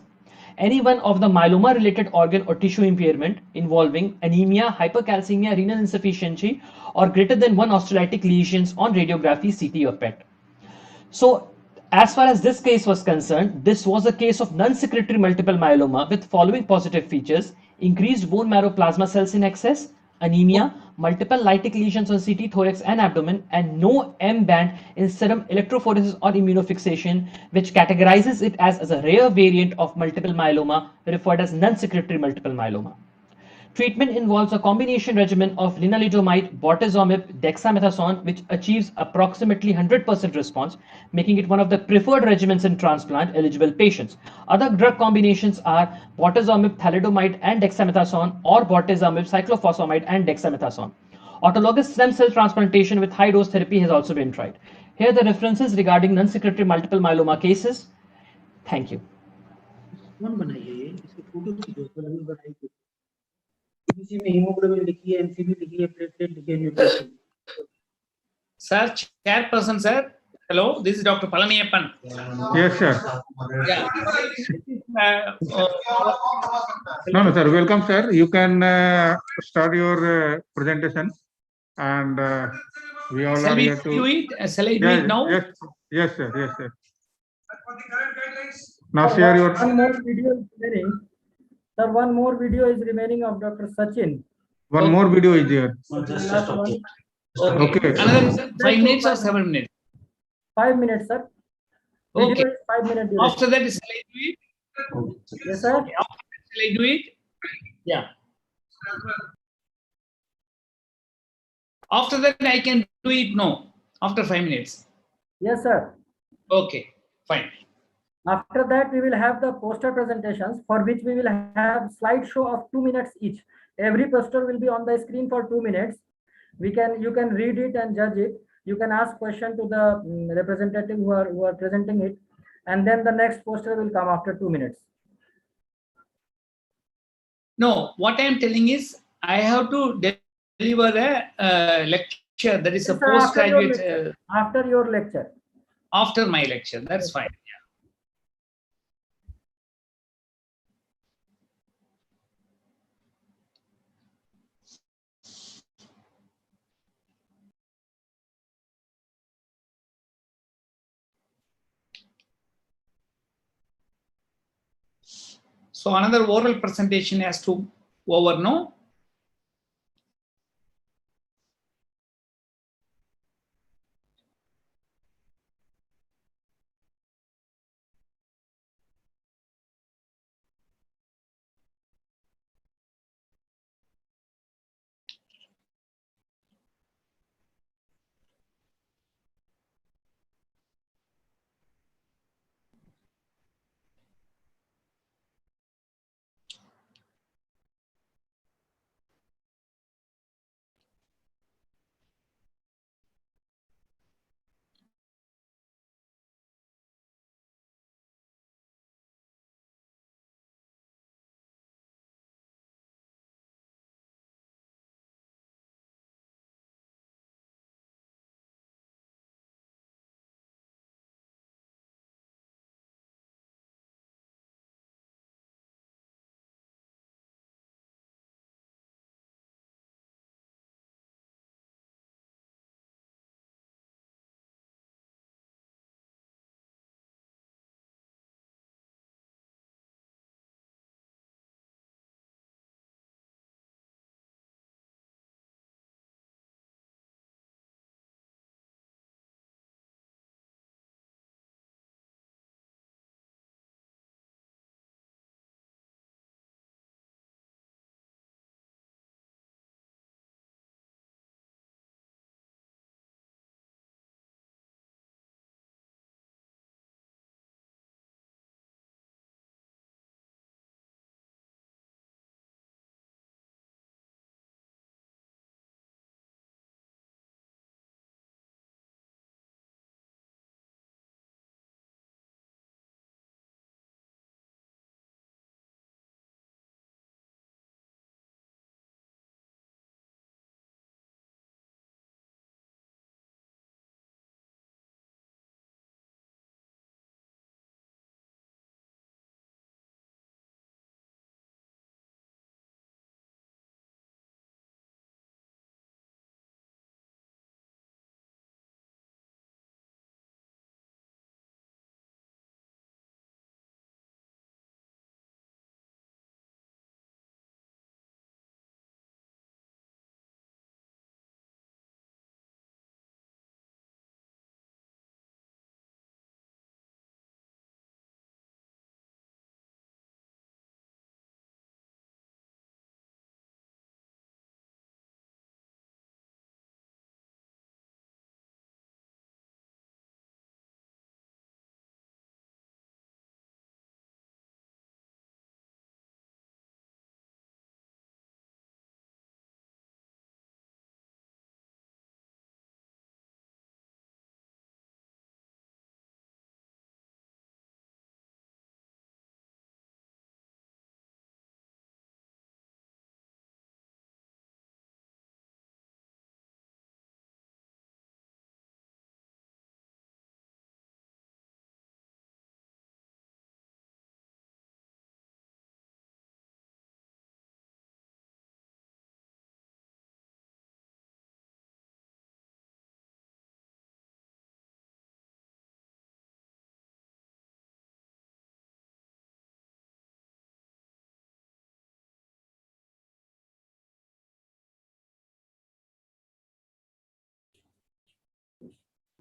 any one of the myeloma related organ or tissue impairment involving anemia, hypercalcemia, renal insufficiency or greater than one osteolytic lesions on radiography, CT or PET. So as far as this case was concerned, this was a case of non-secretory multiple myeloma with following positive features: increased bone marrow plasma cells in excess, anemia, multiple lytic lesions on CT, thorax and abdomen, and no M band in serum electrophoresis or immunofixation, which categorizes it as a rare variant of multiple myeloma referred as non-secretory multiple myeloma. Treatment involves a combination regimen of lenalidomide, bortezomib, dexamethasone, which achieves approximately 100% response, making it one of the preferred regimens in transplant eligible patients. Other drug combinations are bortezomib, thalidomide, and dexamethasone, or bortezomib, cyclophosphamide, and dexamethasone. Autologous stem cell transplantation with high dose therapy has also been tried. Here are the references regarding non-secretory multiple myeloma cases. Thank you. कौन बनाइए ये इसकी photo खींचो तो लगी बनाई थी इसी में हीमोग्लोबिन लिखी है एमसीबी लिखी है प्लेटलेट लिखी है nutrition Sir, chairperson, sir. Hello, this is Dr. Palamiyappan. Yes, sir. Yeah. No, sir. Welcome, sir. You can start your presentation, and we all Shall are we here to. do it? Shall I do it now? Yes, sir. Yes, sir. Now share your. One more video is remaining. Sir, one more video is remaining of Dr. Sachin. One more video is there. Last one. Okay. Another 5 minutes or 7 minutes? 5 minutes, sir. Video Okay. is 5 minutes duration. After that, shall I do it? Yes, sir. Okay. After that, shall I do it? Yeah. After that, I can do it now. After 5 minutes. Yes, sir. Okay. Fine. After that, we will have the poster presentations for which we will have slideshow of 2 minutes each. Every poster will be on the screen for 2 minutes. You can read it and judge it. You can ask question to the representative who are presenting it, and then the next poster will come after 2 minutes. No, what I am telling is I have to deliver a lecture. That is a Yes, sir, postgraduate. After your lecture. After my lecture, that's Yes, fine. sir. Yeah. So another oral presentation has to over, no?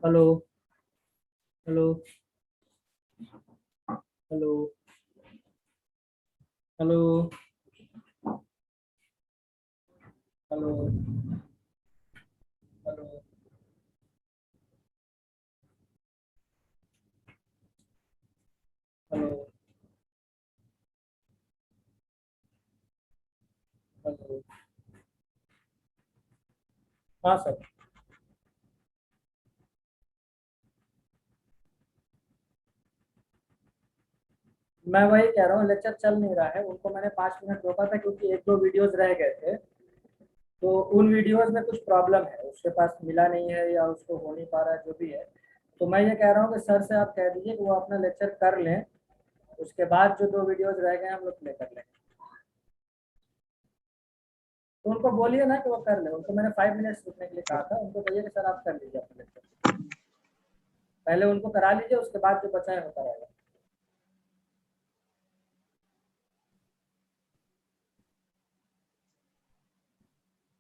Hello. Hello. Hello. Hello. Hello. Hello. Hello. Hello. हाँ sir. मैं वही कह रहा हूँ, lecture चल नहीं रहा है। उनको मैंने 5 मिनट रोका था क्योंकि 1-2 वीडियोस रह गए थे, तो उन वीडियोस में कुछ प्रॉब्लम है, उसके पास मिला नहीं है या उसको हो नहीं पा रहा है, जो भी है। तो मैं ये कह रहा हूँ कि सर से आप कह दीजिए कि वो अपना लेक्चर कर लें, उसके बाद जो 2 वीडियोस रह गए हम लोग प्ले कर लेंगे। तो उनको बोलिए ना कि वो कर ले। उनको मैंने 5 मिनट्स रुकने के लिए कहा था, उनको बोलिए कि सर आप कर लीजिए अपना लेक्चर, पहले उनको करा लीजिए, उसके बाद जो बचा है होता रहेगा।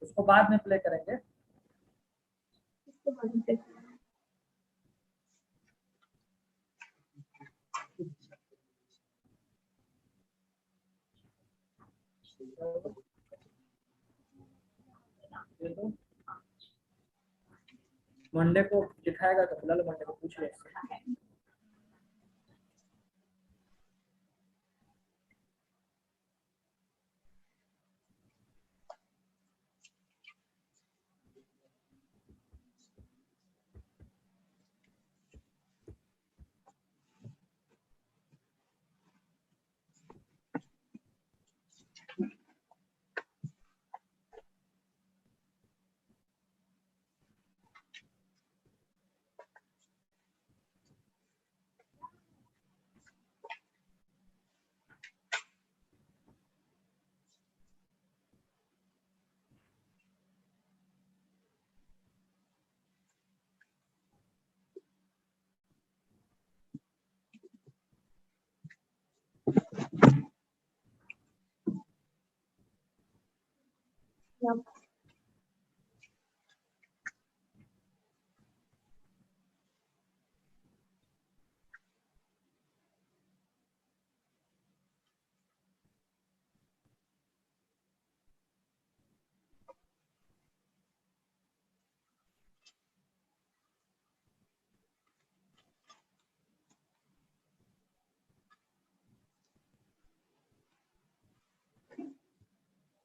उसको बाद में प्ले करेंगे। मंडे को दिखाएगा तो फिलहाल मंडे को पूछ ले।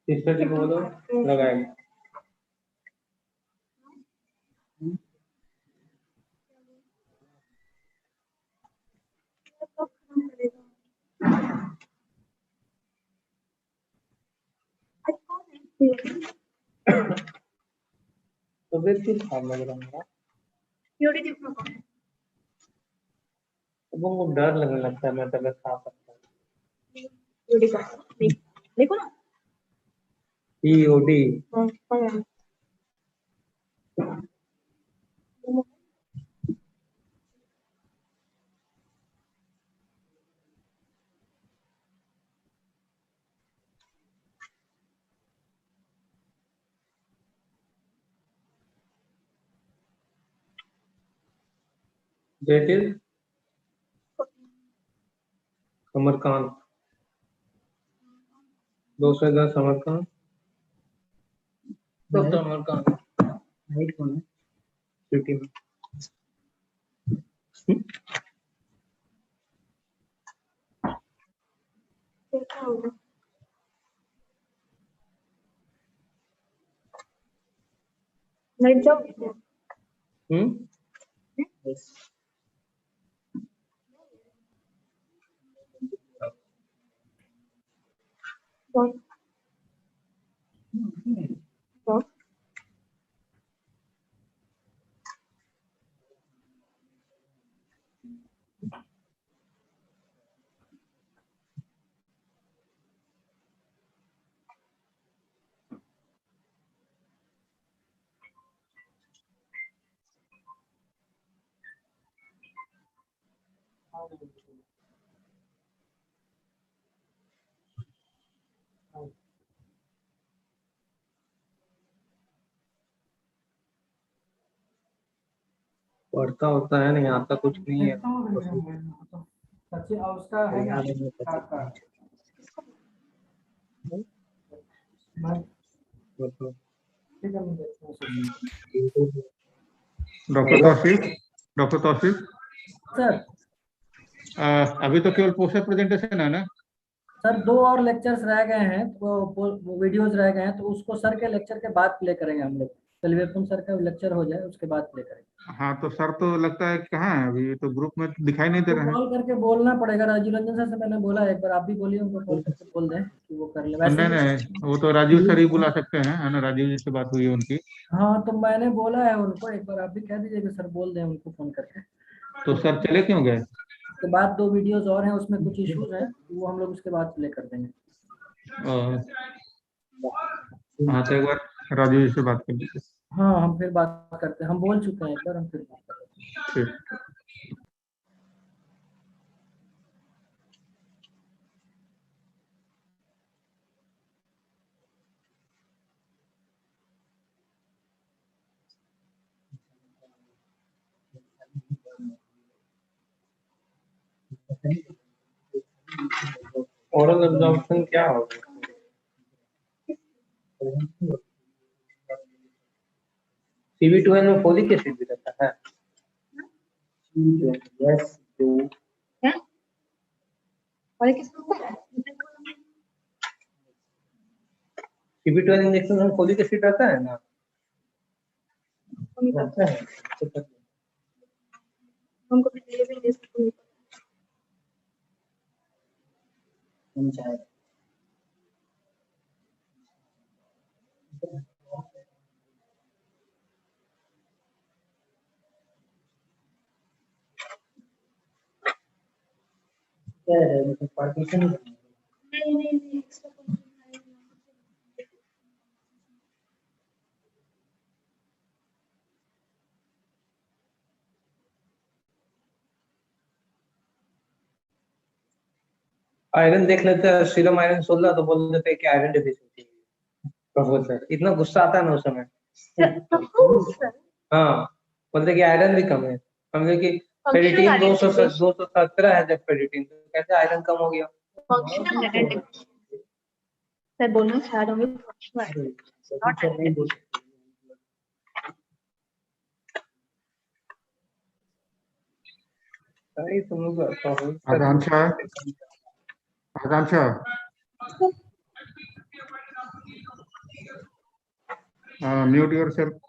तीसरे दिन बोलो लगाएंगे। तबीयत क्यों खराब लग रहा है मेरा? वो डर लगने लगता है, मैं तबीयत खराब करता हूँ। देखो ना। POD that is Samarkant, 210 Samarkant, doctor Amarkant. Height कौन है? सिटी में। Night job. कौन? कौन? पढ़ता होता है नहीं, आता कुछ नहीं है। सच्ची और उसका है ना का ठीक है, मैं देखता हूँ। डॉक्टर तौसीफ सर अभी तो केवल पोस्टर प्रेजेंटेशन है ना? सर 2 और लेक्चर्स रह गए हैं, तो वो वीडियोस रह गए हैं, तो उसको सर के लेक्चर के बाद प्ले करेंगे हम लोग। कलिवेपुन सर का लेक्चर हो जाए उसके बाद प्ले करेंगे। हाँ तो सर तो लगता है कि कहाँ है अभी, तो ग्रुप में तो दिखाई नहीं दे तो रहे हैं। कॉल करके बोलना पड़ेगा। राजीव रंजन सर से मैंने बोला, एक बार आप भी बोलिए उनको, कॉल करके बोल दें कि वो कर ले। वैसे नहीं भी नहीं, वो तो राजीव सर ही बुला सकते हैं, है ना, राजीव जी से बात हुई है उनकी। हाँ, तो मैंने बोला है उनको, एक बार आप भी कह दीजिए कि सर बोल दें उनको फोन करके। तो सर चले क्यों गए? उसके बाद 2 वीडियोस और हैं, उसमें कुछ इश्यूज हैं, वो हम लोग उसके बाद प्ले कर देंगे। हाँ तो एक बार राजीव जी से बात कर लीजिए। हाँ, हम फिर बात करते हैं, हम बोल चुके हैं एक बार, हम फिर बात करते हैं। ठीक। ओरल एब्जॉर्प्शन क्या होगा? CV12 में फोलिक एसिड भी रहता है। यस टू क्या और किसको CV12 इंजेक्शन में फोलिक एसिड रहता है ना? रहता है। हमको पहले भी डिस्कस समझाए। क्या है मतलब पार्टीशन? नहीं एक्स्ट्रा आयरन देख लेते हैं, सीरम आयरन 16 तो बोल देते हैं कि आयरन डिफिशिएंसी है। प्रोफेसर इतना गुस्सा आता है ना उस समय। हाँ, बोलते कि आयरन भी कम है। हम लोग की फेरिटीन 217 है, जब फेरिटीन तो कैसे आयरन कम हो गया? फंक्शनल आइडेंटिटी सर बोलना चाह रहा हूँ, फंक्शनल नॉट सही तुम लोग आकांक्षा, आकांक्षा, म्यूट योरसेल्फ।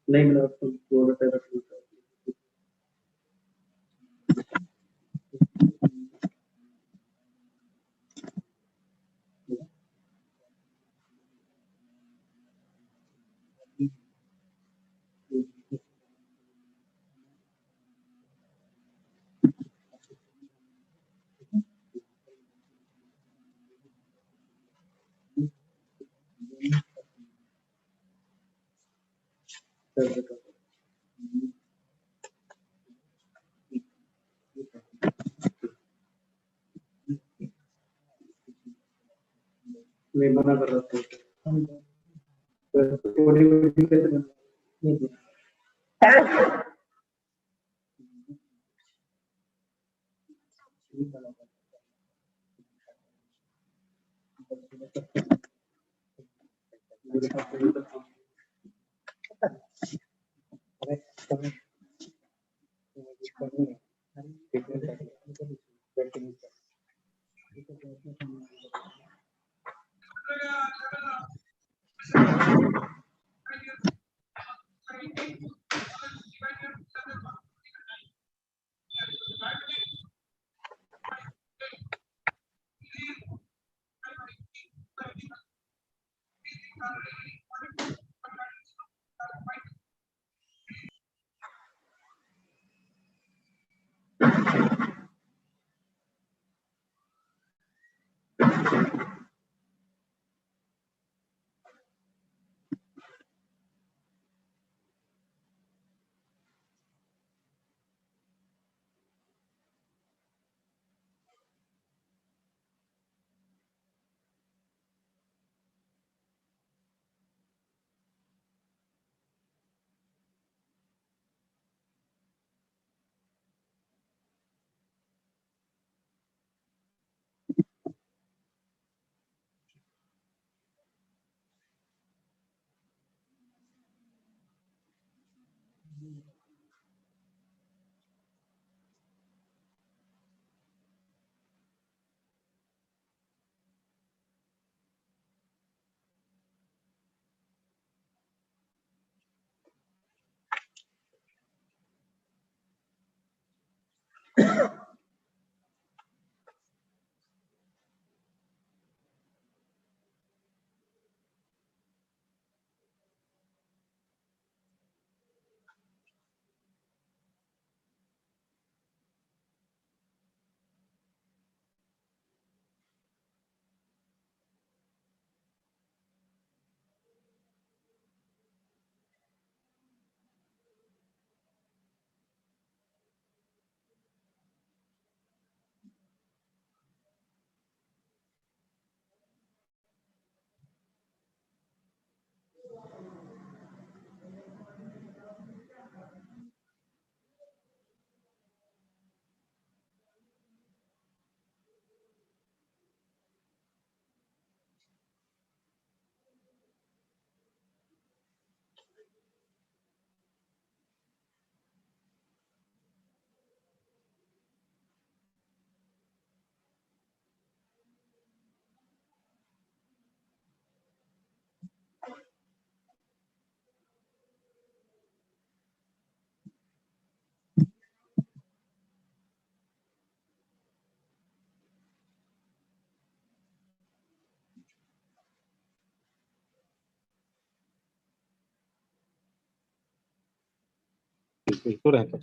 नहीं मिला तो बताया। मैं मना कर रहा था। तो रहता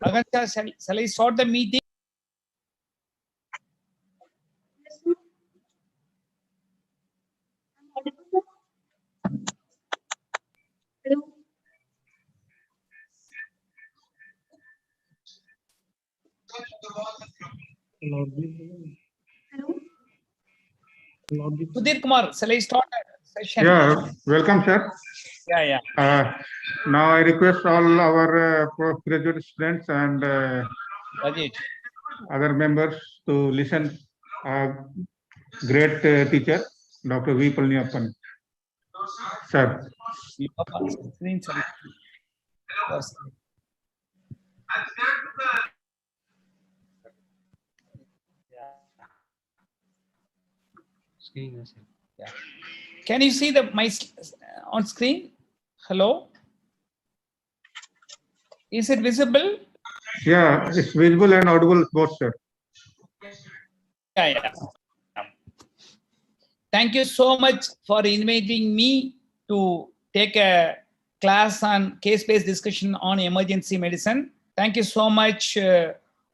Agatha, shall I start the meeting? Hello. Sudhir Kumar, shall I start the session? Yeah, welcome, sir. Yeah. Now I request all our postgraduate students and other members to listen. Great teacher, Dr. V. Palniappan. Sir. Yeah. Can you see my on screen? Hello? Is it visible? Yeah, it's visible and audible both, sir. Yeah. Thank you so much for inviting me to take a class on case-based discussion on emergency medicine. Thank you so much,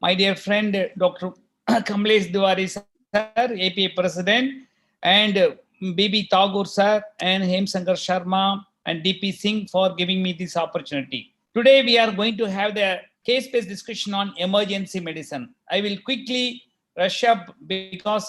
my dear friend, Dr. Kamlesh Diwari sir, APA President, and BB Tagore sir, and Hemsankar Sharma, and DP Singh for giving me this opportunity. Today, we are going to have the case-based discussion on emergency medicine. I will quickly rush up because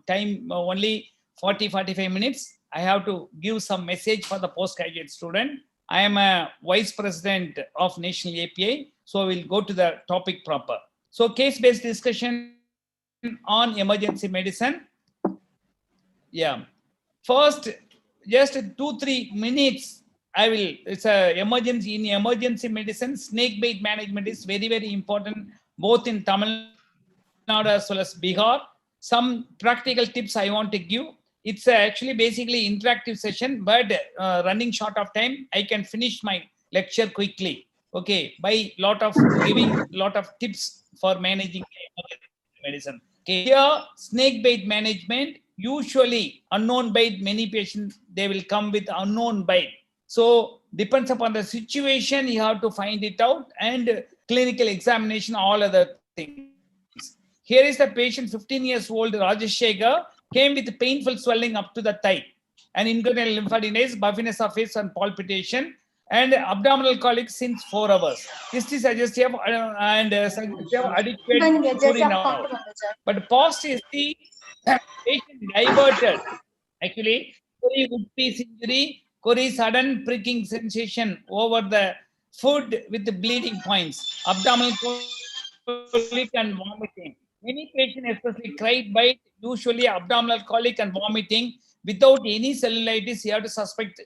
time only 40-45 minutes. I have to give some message for the postgraduate student. I am a vice president of National APA, so we'll go to the topic proper. So case-based discussion on emergency medicine. Yeah. First, just 2-3 minutes, it's a emergency. In emergency medicine, snake bite management is very, very important, both in Tamil Nadu as well as Bihar. Some practical tips I want to give. It's actually basically interactive session, but running short of time, I can finish my lecture quickly. Okay, by giving lot of tips for managing medicine. Okay, here snake bite management, usually unknown bite, many patients, they will come with unknown bite. So depends upon the situation, you have to find it out, and clinical examination, all other things. Here is the patient, 15 years old, Rajesh Shekhar, came with painful swelling up to the thigh, and inguinal lymphadenase, puffiness of face and palpitation, and abdominal colic since 4 hours. History suggestive and suggestive adequate urine out. But post history, patient diverted. Actually, Corey wood piece injury, Corey sudden pricking sensation over the food with the bleeding points, abdominal colic and vomiting. Many patients, especially cried bite, usually abdominal colic and vomiting without any cellulitis. You have to suspect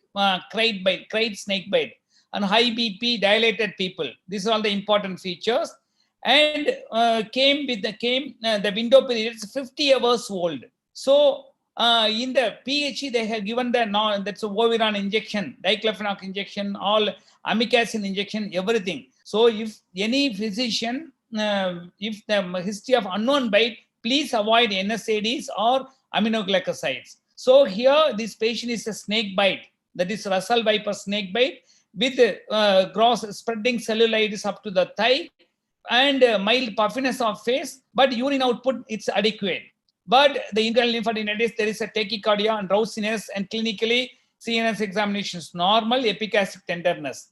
cried snake bite, and high BP, dilated people. These are all the important features. And the window period is 50 hours old. So in the PHE, they have given that's a Voviran injection, diclofenac injection, all amikacin injection, everything. So if any physician, if the history of unknown bite, please avoid NSAIDs or aminoglycosides. So here, this patient is a snake bite, that is Russell viper snake bite, with gross spreading cellulitis up to the thigh, and mild puffiness of face, but urine output, it's adequate. But the internal lymphadenopathy, there is a tachycardia and drowsiness, and clinically CNS examination is normal, epigastric tenderness.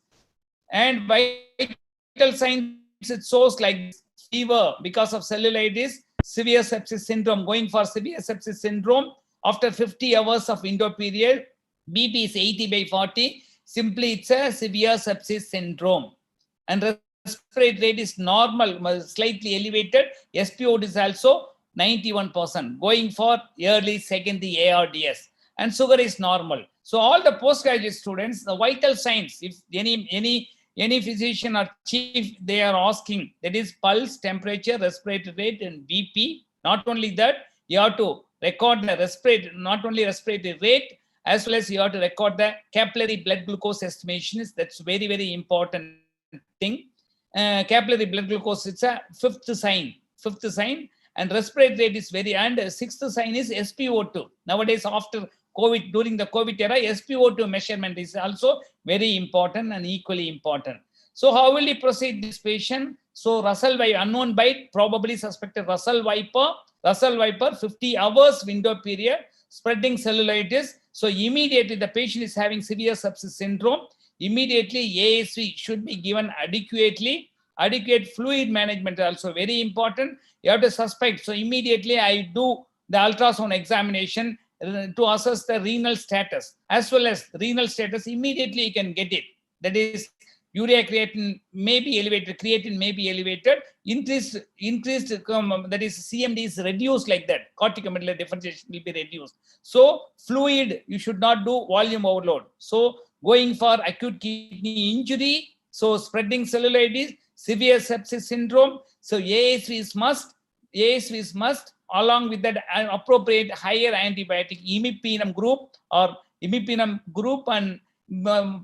And vital signs, it shows like fever because of cellulitis, severe sepsis syndrome, going for severe sepsis syndrome after 50 hours of window period. BP is 80/40. Simply, it's a severe sepsis syndrome. And respiratory rate is normal, slightly elevated. SPO is also 91%, going for early secondary ARDS. And sugar is normal. So all the postgraduate students, the vital signs, if any physician or chief, they are asking, that is pulse, temperature, respiratory rate, and BP. Not only that, you have to record the not only respiratory rate, as well as you have to record the capillary blood glucose estimations. That's very, very important thing. Capillary blood glucose, it's a fifth sign, and respiratory rate is and sixth sign is SpO2. Nowadays, after COVID, during the COVID era, SpO2 measurement is also very important and equally important. So how will we proceed this patient? So Russell viper, unknown bite, probably suspected Russell viper, 50 hours window period, spreading cellulitis. So immediately the patient is having severe sepsis syndrome. Immediately ASV should be given adequately. Adequate fluid management is also very important. You have to suspect. So immediately I do the ultrasound examination to assess the renal status, as well as renal status. Immediately you can get it. That is, urea creatinine may be elevated, creatinine may be elevated, increased that is CMD is reduced like that. Corticomedullary differentiation will be reduced. So fluid, you should not do volume overload. So going for acute kidney injury, so spreading cellulitis, severe sepsis syndrome. So ASV is must, along with that appropriate higher antibiotic imipenem group or imipenem group, and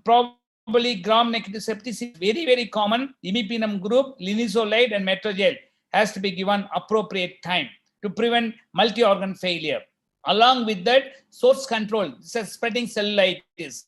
probably gram-negative septicemia, very common. Imipenem group, linezolid and metrogyl has to be given appropriate time to prevent multi-organ failure. Along with that, source control, spreading cellulitis.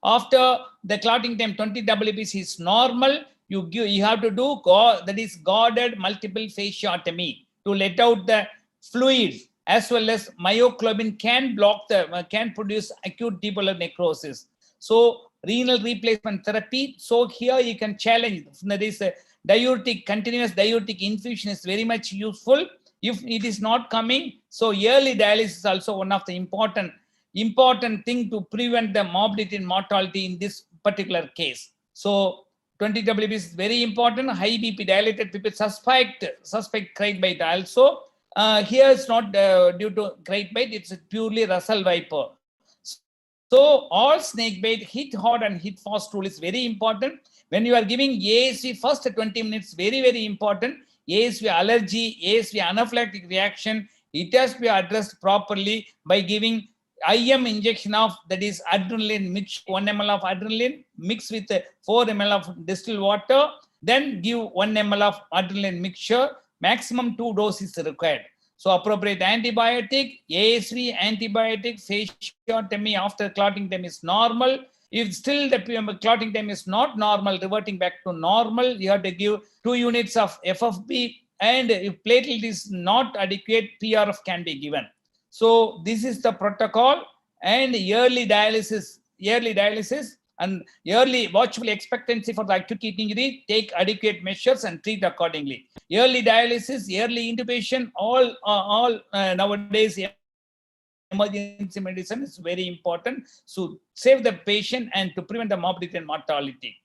After the clotting time 20 WBC is normal, you have to do that is guarded multiple fasciotomy to let out the fluids, as well as myoglobin can produce acute tubular necrosis. So renal replacement therapy. So here you can challenge, that is continuous diuretic infusion is very much useful. If it is not coming, so early dialysis is also one of the important thing to prevent the morbidity and mortality in this particular case. So 20 WB is very important. High BP dilated people suspect crate bite also. Here it's not due to crate bite, it's purely Russell Viper. So all snake bite, hit hard and hit fast rule is very important. When you are giving ASV, first 20 minutes, very important. ASV allergy, ASV anaphylactic reaction, it has to be addressed properly by giving IM injection of, that is adrenaline mix, 1 ml of adrenaline mixed with 4 ml of distilled water, then give 1 ml of adrenaline mixture, maximum 2 doses required. So appropriate antibiotic, ASV antibiotic, fasciotomy after clotting time is normal. If still the clotting time is not normal, reverting back to normal, you have to give 2 units of FFP, and if platelet is not adequate, PRF can be given. So this is the protocol. And yearly dialysis and early watchful expectancy for the acute kidney injury, take adequate measures and treat accordingly. Early dialysis, early intubation, all nowadays emergency medicine is very important to save the patient and to prevent the morbidity and mortality.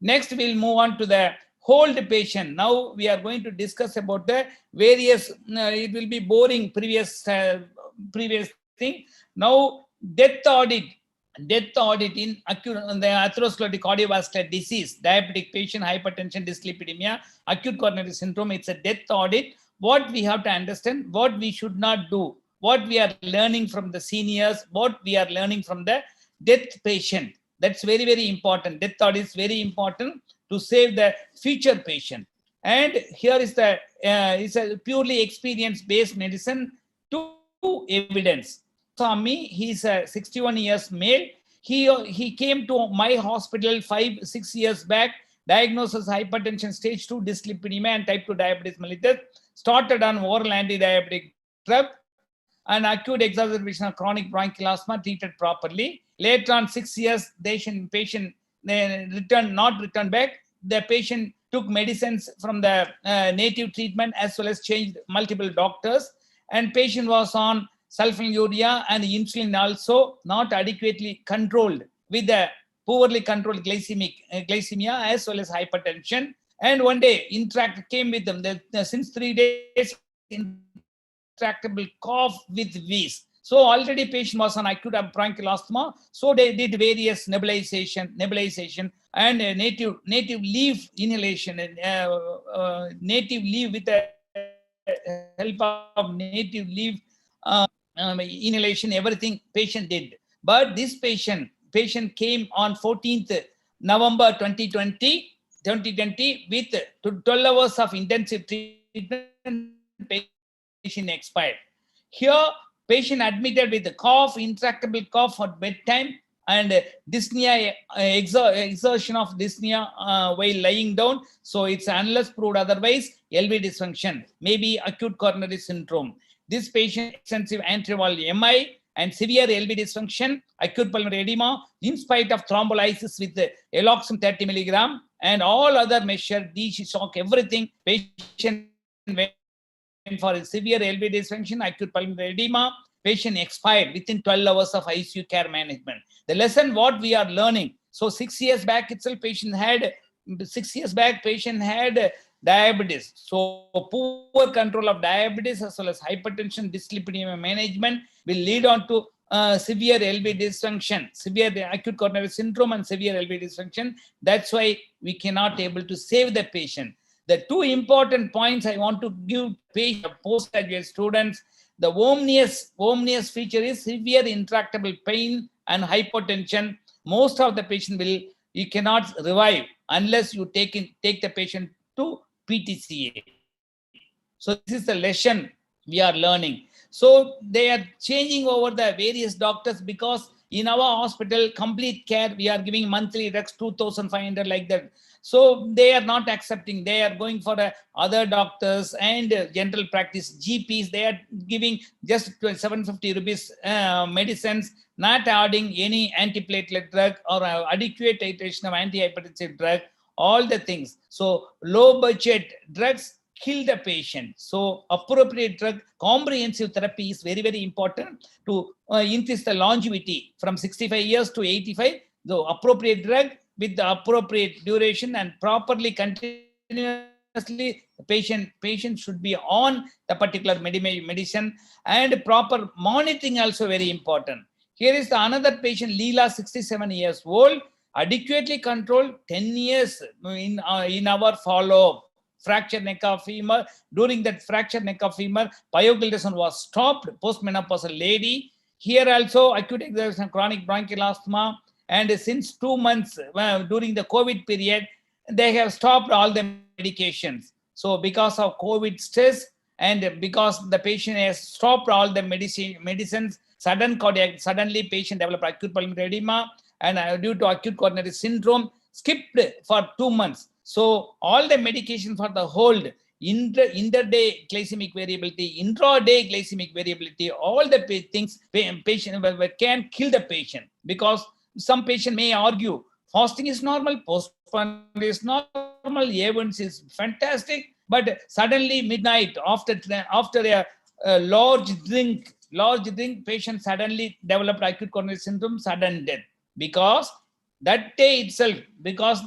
Next, we'll move on to the hold patient. Now we are going to discuss about the various, it will be boring previous thing. Now death audit in acute the atherosclerotic cardiovascular disease, diabetic patient, hypertension, dyslipidemia, acute coronary syndrome, it's a death audit. What we have to understand, what we should not do, what we are learning from the seniors, what we are learning from the death patient. That's very important. Death audit is very important to save the future patient. And here is the it's a purely experience-based medicine to evidence. Swami, he's a 61 years male. He came to my hospital 5-6 years back, diagnosis hypertension stage 2 dyslipidemia and type 2 diabetes mellitus, started on oral anti-diabetic drug, and acute exacerbation of chronic bronchial asthma treated properly. Later on 6 years, patient not returned back. The patient took medicines from the native treatment as well as changed multiple doctors, and patient was on sulfonylurea and insulin also not adequately controlled, with the poorly controlled glycemia as well as hypertension. And one day Intract came with them. Since 3 days, intractable cough with wheeze. So already patient was on acute bronchial asthma. So they did various nebulization and native leaf inhalation, native leaf with the help of native leaf inhalation, everything patient did. But this patient came on 14th November 2020 with 12 hours of intensive treatment. Patient expired. Here, patient admitted with a cough, intractable cough at bedtime, and dyspnea, exertion of dyspnea while lying down. So it's unless proved otherwise, LV dysfunction, maybe acute coronary syndrome. This patient extensive anterior MI and severe LV dysfunction, acute pulmonary edema, in spite of thrombolysis with eloxam 30 milligram and all other measures, shock, everything. Patient went for a severe LV dysfunction, acute pulmonary edema. Patient expired within 12 hours of ICU care management. The lesson what we are learning. So 6 years back itself, patient had diabetes. So poor control of diabetes as well as hypertension, dyslipidemia management will lead on to severe LV dysfunction, severe acute coronary syndrome and severe LV dysfunction. That's why we cannot able to save the patient. The two important points I want to give postgraduate students. The omnious feature is severe intractable pain and hypotension. Most of the patient you cannot revive unless you take the patient to PTCA. So this is the lesson we are learning. So they are changing over the various doctors, because in our hospital, complete care, we are giving monthly drugs 2,500 like that. So they are not accepting. They are going for other doctors and general practice GPs. They are giving just 750 rupees medicines, not adding any antiplatelet drug or adequate titration of antihypertensive drug, all the things. So low budget drugs kill the patient. So appropriate drug, comprehensive therapy is very, very important to increase the longevity from 65 years to 85. The appropriate drug with the appropriate duration and properly continuously, patient should be on the particular medicine, and proper monitoring also very important. Here is the another patient, Leela, 67 years old, adequately controlled 10 years in our follow-up. Fractured neck of femur. During that fractured neck of femur, pioglitazone was stopped. Postmenopausal lady. Here also acute exertion, chronic bronchial asthma, and since 2 months during the COVID period, they have stopped all the medications. So because of COVID stress and because the patient has stopped all the medicines, suddenly patient developed acute pulmonary edema, and due to acute coronary syndrome, skipped for 2 months. So all the medication for the hold, inter-day glycemic variability, intra-day glycemic variability, all the things patient can kill the patient, because some patient may argue fasting is normal, postpone is normal, A1C is fantastic, but suddenly midnight after a large drink, patient suddenly developed acute coronary syndrome, sudden death, because that day itself, because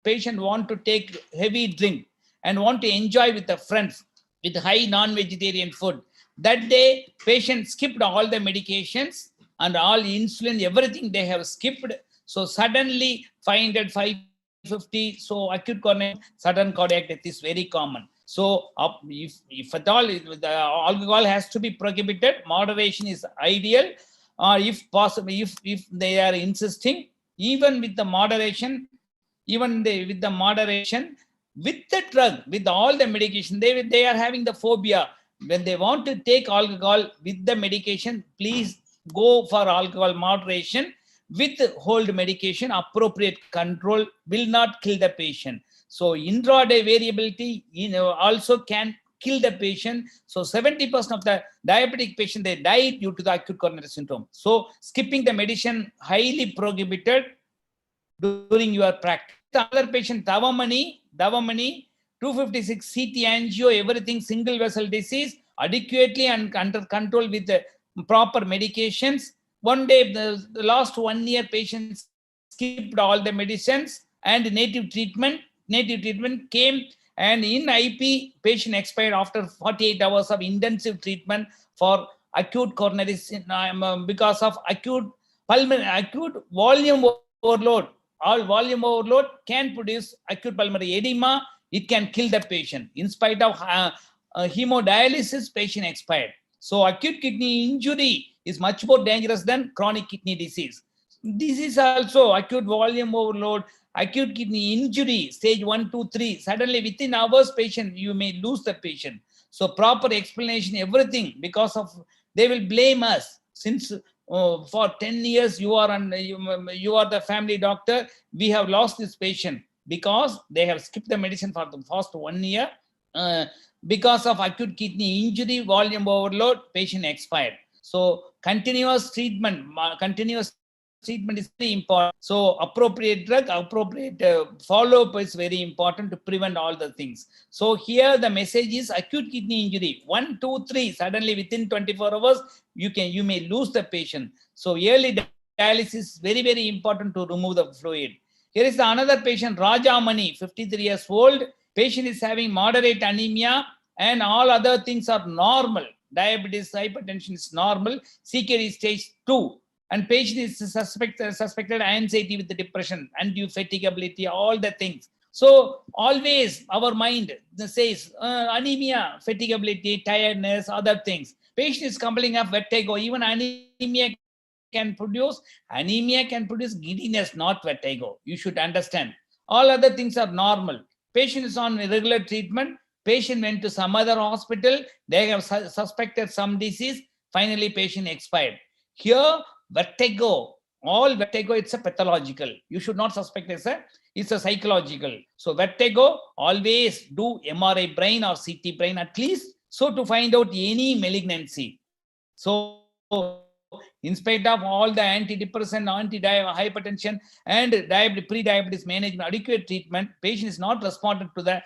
patient want to take heavy drink and want to enjoy with the friends with high non-vegetarian food. That day, patient skipped all the medications and all insulin, everything they have skipped. So suddenly 500, 550, so acute coronary, sudden cardiac death is very common. So if at all, the alcohol has to be prohibited, moderation is ideal. Or if possible, if they are insisting, even with the moderation, with the drug, with all the medication, they are having the phobia. When they want to take alcohol with the medication, please go for alcohol moderation. With hold medication, appropriate control will not kill the patient. So intraday variability also can kill the patient. So 70% of the diabetic patient, they die due to the acute coronary syndrome. So skipping the medicine highly prohibited during your practice. Another patient, Davamani, 256 CT angio, everything single vessel disease, adequately and under control with the proper medications. One day, the last 1 year, patient skipped all the medicines and native treatment came, and in IP, patient expired after 48 hours of intensive treatment for acute coronary because of acute volume overload. All volume overload can produce acute pulmonary edema. It can kill the patient. In spite of hemodialysis, patient expired. So acute kidney injury is much more dangerous than chronic kidney disease. This is also acute volume overload, acute kidney injury, stage 1, 2, 3. Suddenly within hours, patient, you may lose the patient. So proper explanation, everything, because of they will blame us. Since for 10 years you are the family doctor, we have lost this patient because they have skipped the medicine for the first 1 year. Because of acute kidney injury, volume overload, patient expired. So continuous treatment is very important. So appropriate drug, appropriate follow-up is very important to prevent all the things. So here the message is acute kidney injury, 1, 2, 3, suddenly within 24 hours, you may lose the patient. So early dialysis is very, very important to remove the fluid. Here is the another patient, Rajamani, 53 years old. Patient is having moderate anemia and all other things are normal. Diabetes, hypertension is normal. CKD stage 2. And patient is suspected anxiety with the depression, anti-fatigability, all the things. So always our mind says anemia, fatigability, tiredness, other things. Patient is complaining of vertigo. Even anemia can produce giddiness, not vertigo. You should understand. All other things are normal. Patient is on regular treatment. Patient went to some other hospital. They have suspected some disease. Finally, patient expired. Here, vertigo, all vertigo, it's a pathological. You should not suspect it's a psychological. So vertigo, always do MRI brain or CT brain at least, so to find out any malignancy. So in spite of all the antidepressant, hypertension, and pre-diabetes management, adequate treatment, patient is not responded to the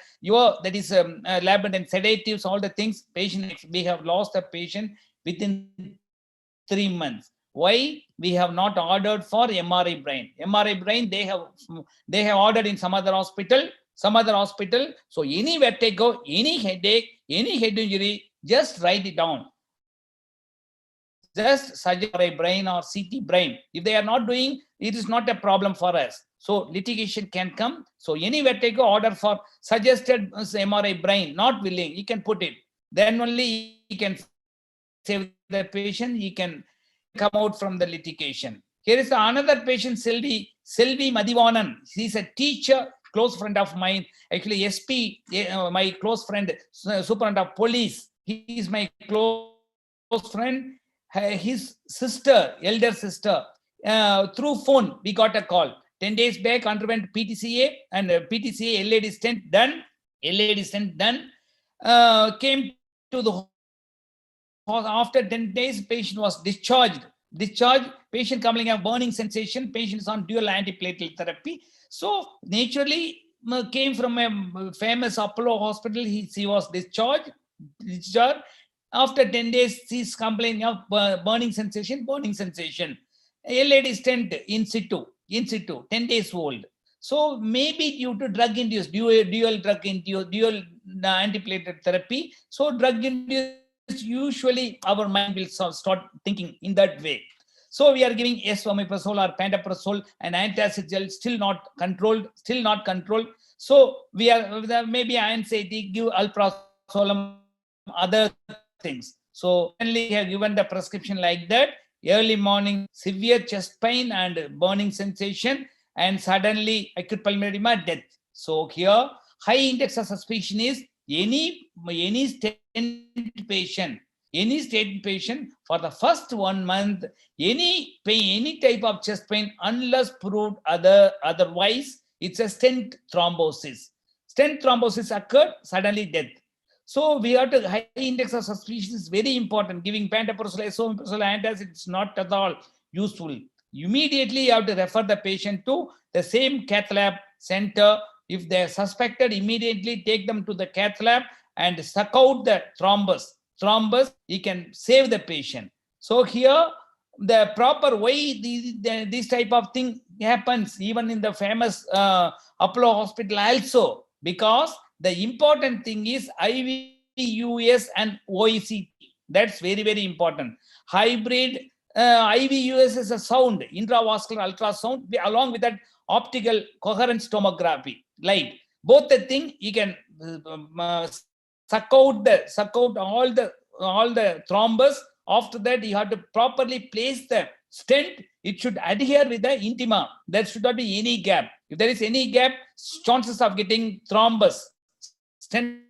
lab and sedatives, all the things. We have lost the patient within 3 months. Why? We have not ordered for MRI brain. MRI brain they have ordered in some other hospital. So any vertigo, any headache, any head injury, just write it down. Just suggest MRI brain or CT brain. If they are not doing, it is not a problem for us. So litigation can come. So any vertigo, order for suggested MRI brain, not willing, you can put it. Then only he can save the patient, he can come out from the litigation. Here is another patient, Selvi Madivanan. He's a teacher, close friend of mine. Actually, SP, my close friend, superintendent of police. He is my close friend. His sister, elder sister, through phone, we got a call. 10 days back, underwent PTCA and PTCA LAD stent done. Came to the after 10 days, patient was discharged. Patient coming have burning sensation. Patient is on dual antiplatelet therapy. So naturally came from a famous Apollo hospital. He was discharged. After 10 days, he's complaining of burning sensation. LAD stent in situ, 10 days old. So maybe due to drug-induced, dual drug-induced, dual antiplatelet therapy. So drug-induced, usually our mind will start thinking in that way. So we are giving esomeprazole or pantoprazole and antacid gel, still not controlled. So we are maybe anxiety, give alprazolam, other things. So finally we have given the prescription like that. Early morning, severe chest pain and burning sensation, and suddenly acute pulmonary edema, death. So here high index of suspicion is any stent patient for the first 1 month, any pain, any type of chest pain, unless proved otherwise, it's a stent thrombosis. Stent thrombosis occurred, suddenly death. So we have to high index of suspicion is very important. Giving pantoprazole, esomeprazole, antacid, it's not at all useful. Immediately you have to refer the patient to the same cath lab center. If they are suspected, immediately take them to the cath lab and suck out the thrombus. You can save the patient. So here, the proper way this type of thing happens, even in the famous Apollo hospital also, because the important thing is IVUS and OECT. That's very, very important. Hybrid IVUS is a sound, intravascular ultrasound, along with that optical coherence tomography, light. Both the thing you can suck out all the thrombus. After that, you have to properly place the stent. It should adhere with the intima. There should not be any gap. If there is any gap, chances of getting thrombus, stent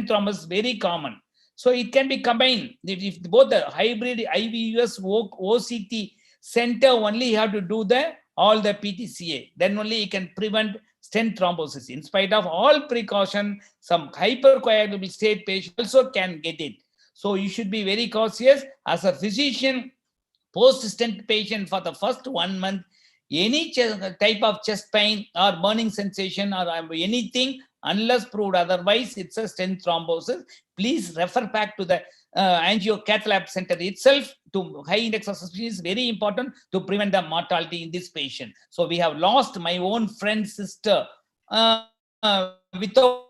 thrombus, very common. So it can be combined. If both the hybrid IVUS OCT center only, you have to do all the PTCA. Then only you can prevent stent thrombosis. In spite of all precaution, some hypercoagulable state patient also can get it. So you should be very cautious as a physician. Post-stent patient for the first 1 month, any type of chest pain or burning sensation or anything, unless proved otherwise, it's a stent thrombosis. Please refer back to the angio cath lab center itself. To high index of suspicion is very important to prevent the mortality in this patient. So we have lost my own friend's sister without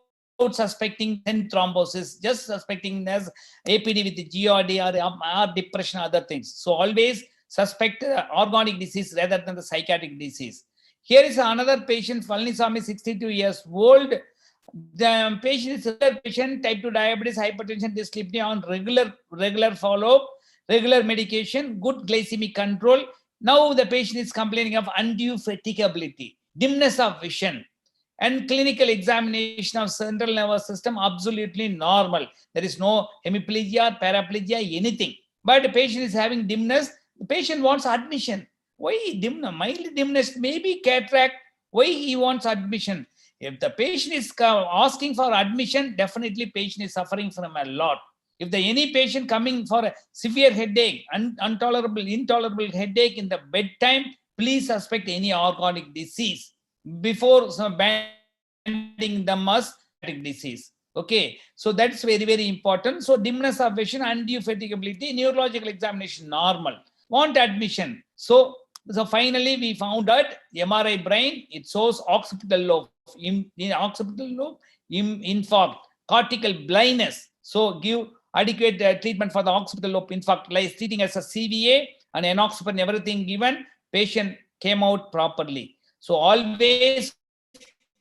suspecting stent thrombosis, just suspecting as APD with GRD or depression, other things. So always suspect organic disease rather than the psychiatric disease. Here is another patient, Palaniswamy, 62 years old. The patient is a patient, type 2 diabetes, hypertension, dyslipidemia on regular follow-up, regular medication, good glycemic control. Now the patient is complaining of undue fatigability, dimness of vision, and clinical examination of central nervous system absolutely normal. There is no hemiplegia, paraplegia, anything. But the patient is having dimness. The patient wants admission. Why dimness? Mild dimness, maybe cataract. Why he wants admission? If the patient is asking for admission, definitely patient is suffering from a lot. If the any patient coming for a severe headache, intolerable headache in the bedtime, please suspect any organic disease before banding them as disease. Okay, so that's very important. So dimness of vision, undue fatigability, neurological examination normal. Want admission. So finally we found that MRI brain, it shows occipital lobe, infarct, cortical blindness. So give adequate treatment for the occipital lobe infarct, like treating as a CVA and enoxaparin, everything given, patient came out properly. So always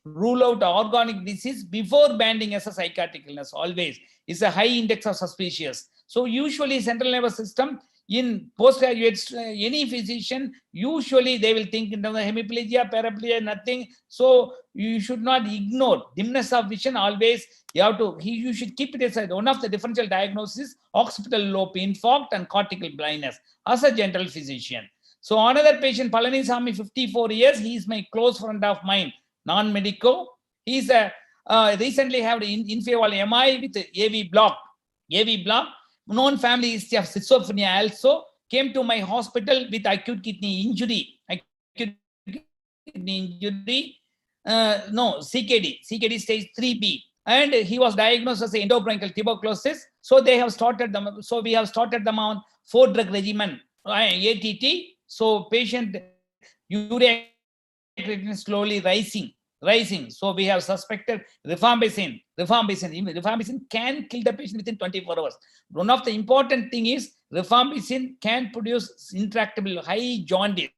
rule out organic disease before banding as a psychiatric illness. Always is a high index of suspicious. So usually central nervous system in postgraduates, any physician, usually they will think in terms of hemiplegia, paraplegia, nothing. So you should not ignore dimness of vision. Always you should keep it aside. One of the differential diagnoses, occipital lobe infarct and cortical blindness as a general physician. So another patient, Palaniswamy, 54 years, he is my close friend of mine, non-medico. He's a recently had infeval MI with AV block. AV block, known family history of schizophrenia also, came to my hospital with acute kidney injury. CKD stage 3B. And he was diagnosed as endobronchial tuberculosis. So they have started them. So we have started them on 4-drug regimen, ATT. So patient urea creatinine slowly rising. So we have suspected rifampicin. Rifampicin can kill the patient within 24 hours. One of the important thing is rifampicin can produce intractable high jaundice.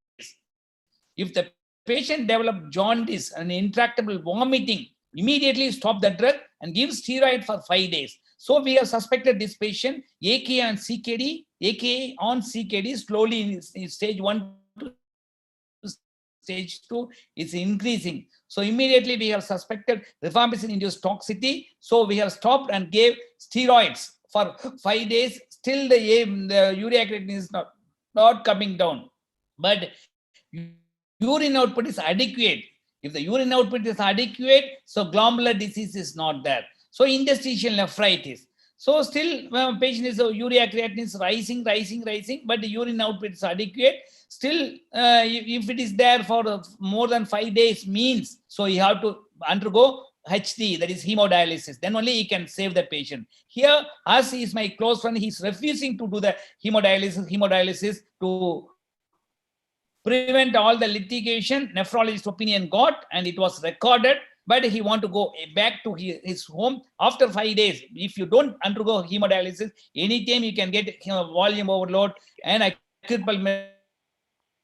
If the patient develops jaundice and intractable vomiting, immediately stop the drug and give steroid for 5 days. So we have suspected this patient AKA on CKD slowly in stage 1 to stage 2 is increasing. So immediately we have suspected rifampicin induced toxicity. So we have stopped and gave steroids for 5 days. Still the urea creatinine is not coming down. But urine output is adequate. If the urine output is adequate, so glomerular disease is not there. So interstitial nephritis. So still patient is urea creatinine is rising, but the urine output is adequate. Still, if it is there for more than 5 days means, so you have to undergo HD, that is hemodialysis. Then only he can save the patient. Here, as he is my close friend, he is refusing to do the hemodialysis to prevent all the litigation. Nephrologist opinion got, and it was recorded. But he want to go back to his home after 5 days. If you don't undergo hemodialysis, anytime you can get volume overload and acute pulmonary,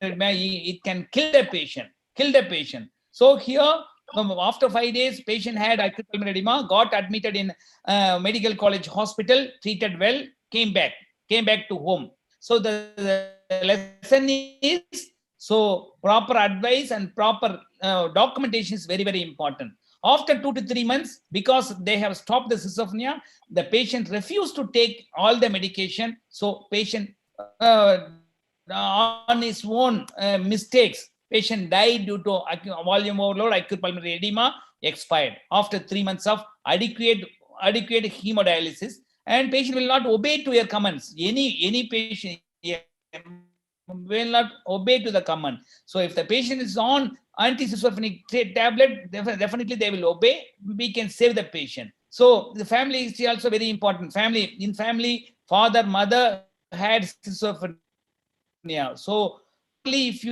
it can kill the patient. So here, after 5 days, patient had acute pulmonary edema, got admitted in medical college hospital, treated well, came back to home. So the lesson is, so proper advice and proper documentation is very important. After 2 to 3 months, because they have stopped the schizophrenia, the patient refused to take all the medication. So patient on his own mistakes, patient died due to volume overload, acute pulmonary edema, expired after 3 months of adequate hemodialysis. And patient will not obey to your commands. Any patient will not obey to the command. So if the patient is on anti-schizophrenic tablet, definitely they will obey. We can save the patient. So the family is also very important. Family, father, mother had schizophrenia. So if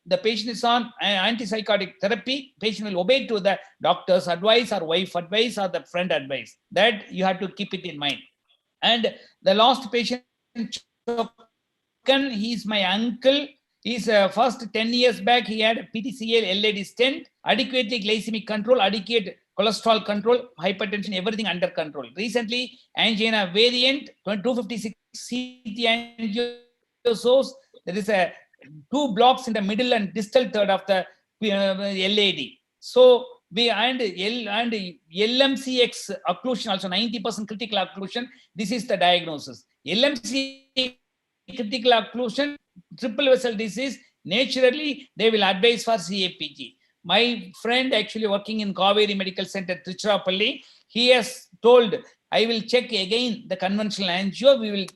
the patient is on antipsychotic therapy, patient will obey to the doctor's advice or wife advice or the friend advice. That you have to keep it in mind. And the last patient, he is my uncle. His first 10 years back, he had PTCA LAD stent, adequately glycemic control, adequate cholesterol control, hypertension, everything under control. Recently, angina variant, 256 CT angiosource. There is a 2 blocks in the middle and distal third of the LAD. So we and LMCX occlusion also 90% critical occlusion. This is the diagnosis. LMCX critical occlusion, triple vessel disease. Naturally, they will advise for CAPG. My friend actually working in Kaveri Medical Center, Tiruchirappalli, he has told, I will check again the conventional angio. We will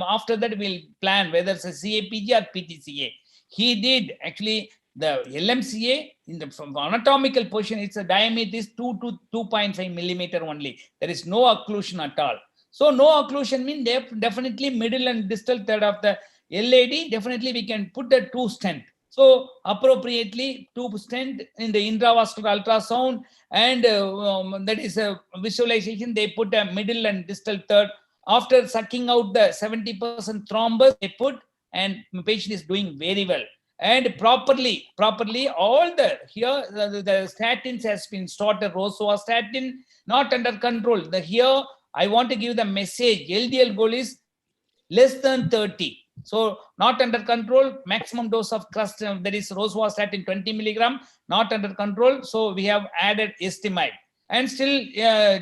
after that we'll plan whether it's a CAPG or PTCA. He did actually the LMCA in the from anatomical position. It's a diameter is 2 to 2.5 millimeter only. There is no occlusion at all. So no occlusion means definitely middle and distal third of the LAD. Definitely we can put the 2 stent. So appropriately 2 stent in the intravascular ultrasound, and that is a visualization. They put a middle and distal third. After sucking out the 70% thrombus, they put, and the patient is doing very well. And properly all the here the statins has been started. Rosuvastatin not under control. The here I want to give the message. LDL goal is less than 30. So not under control. Maximum dose of crust, that is rosuvastatin 20 milligram, not under control. So we have added estimate, and still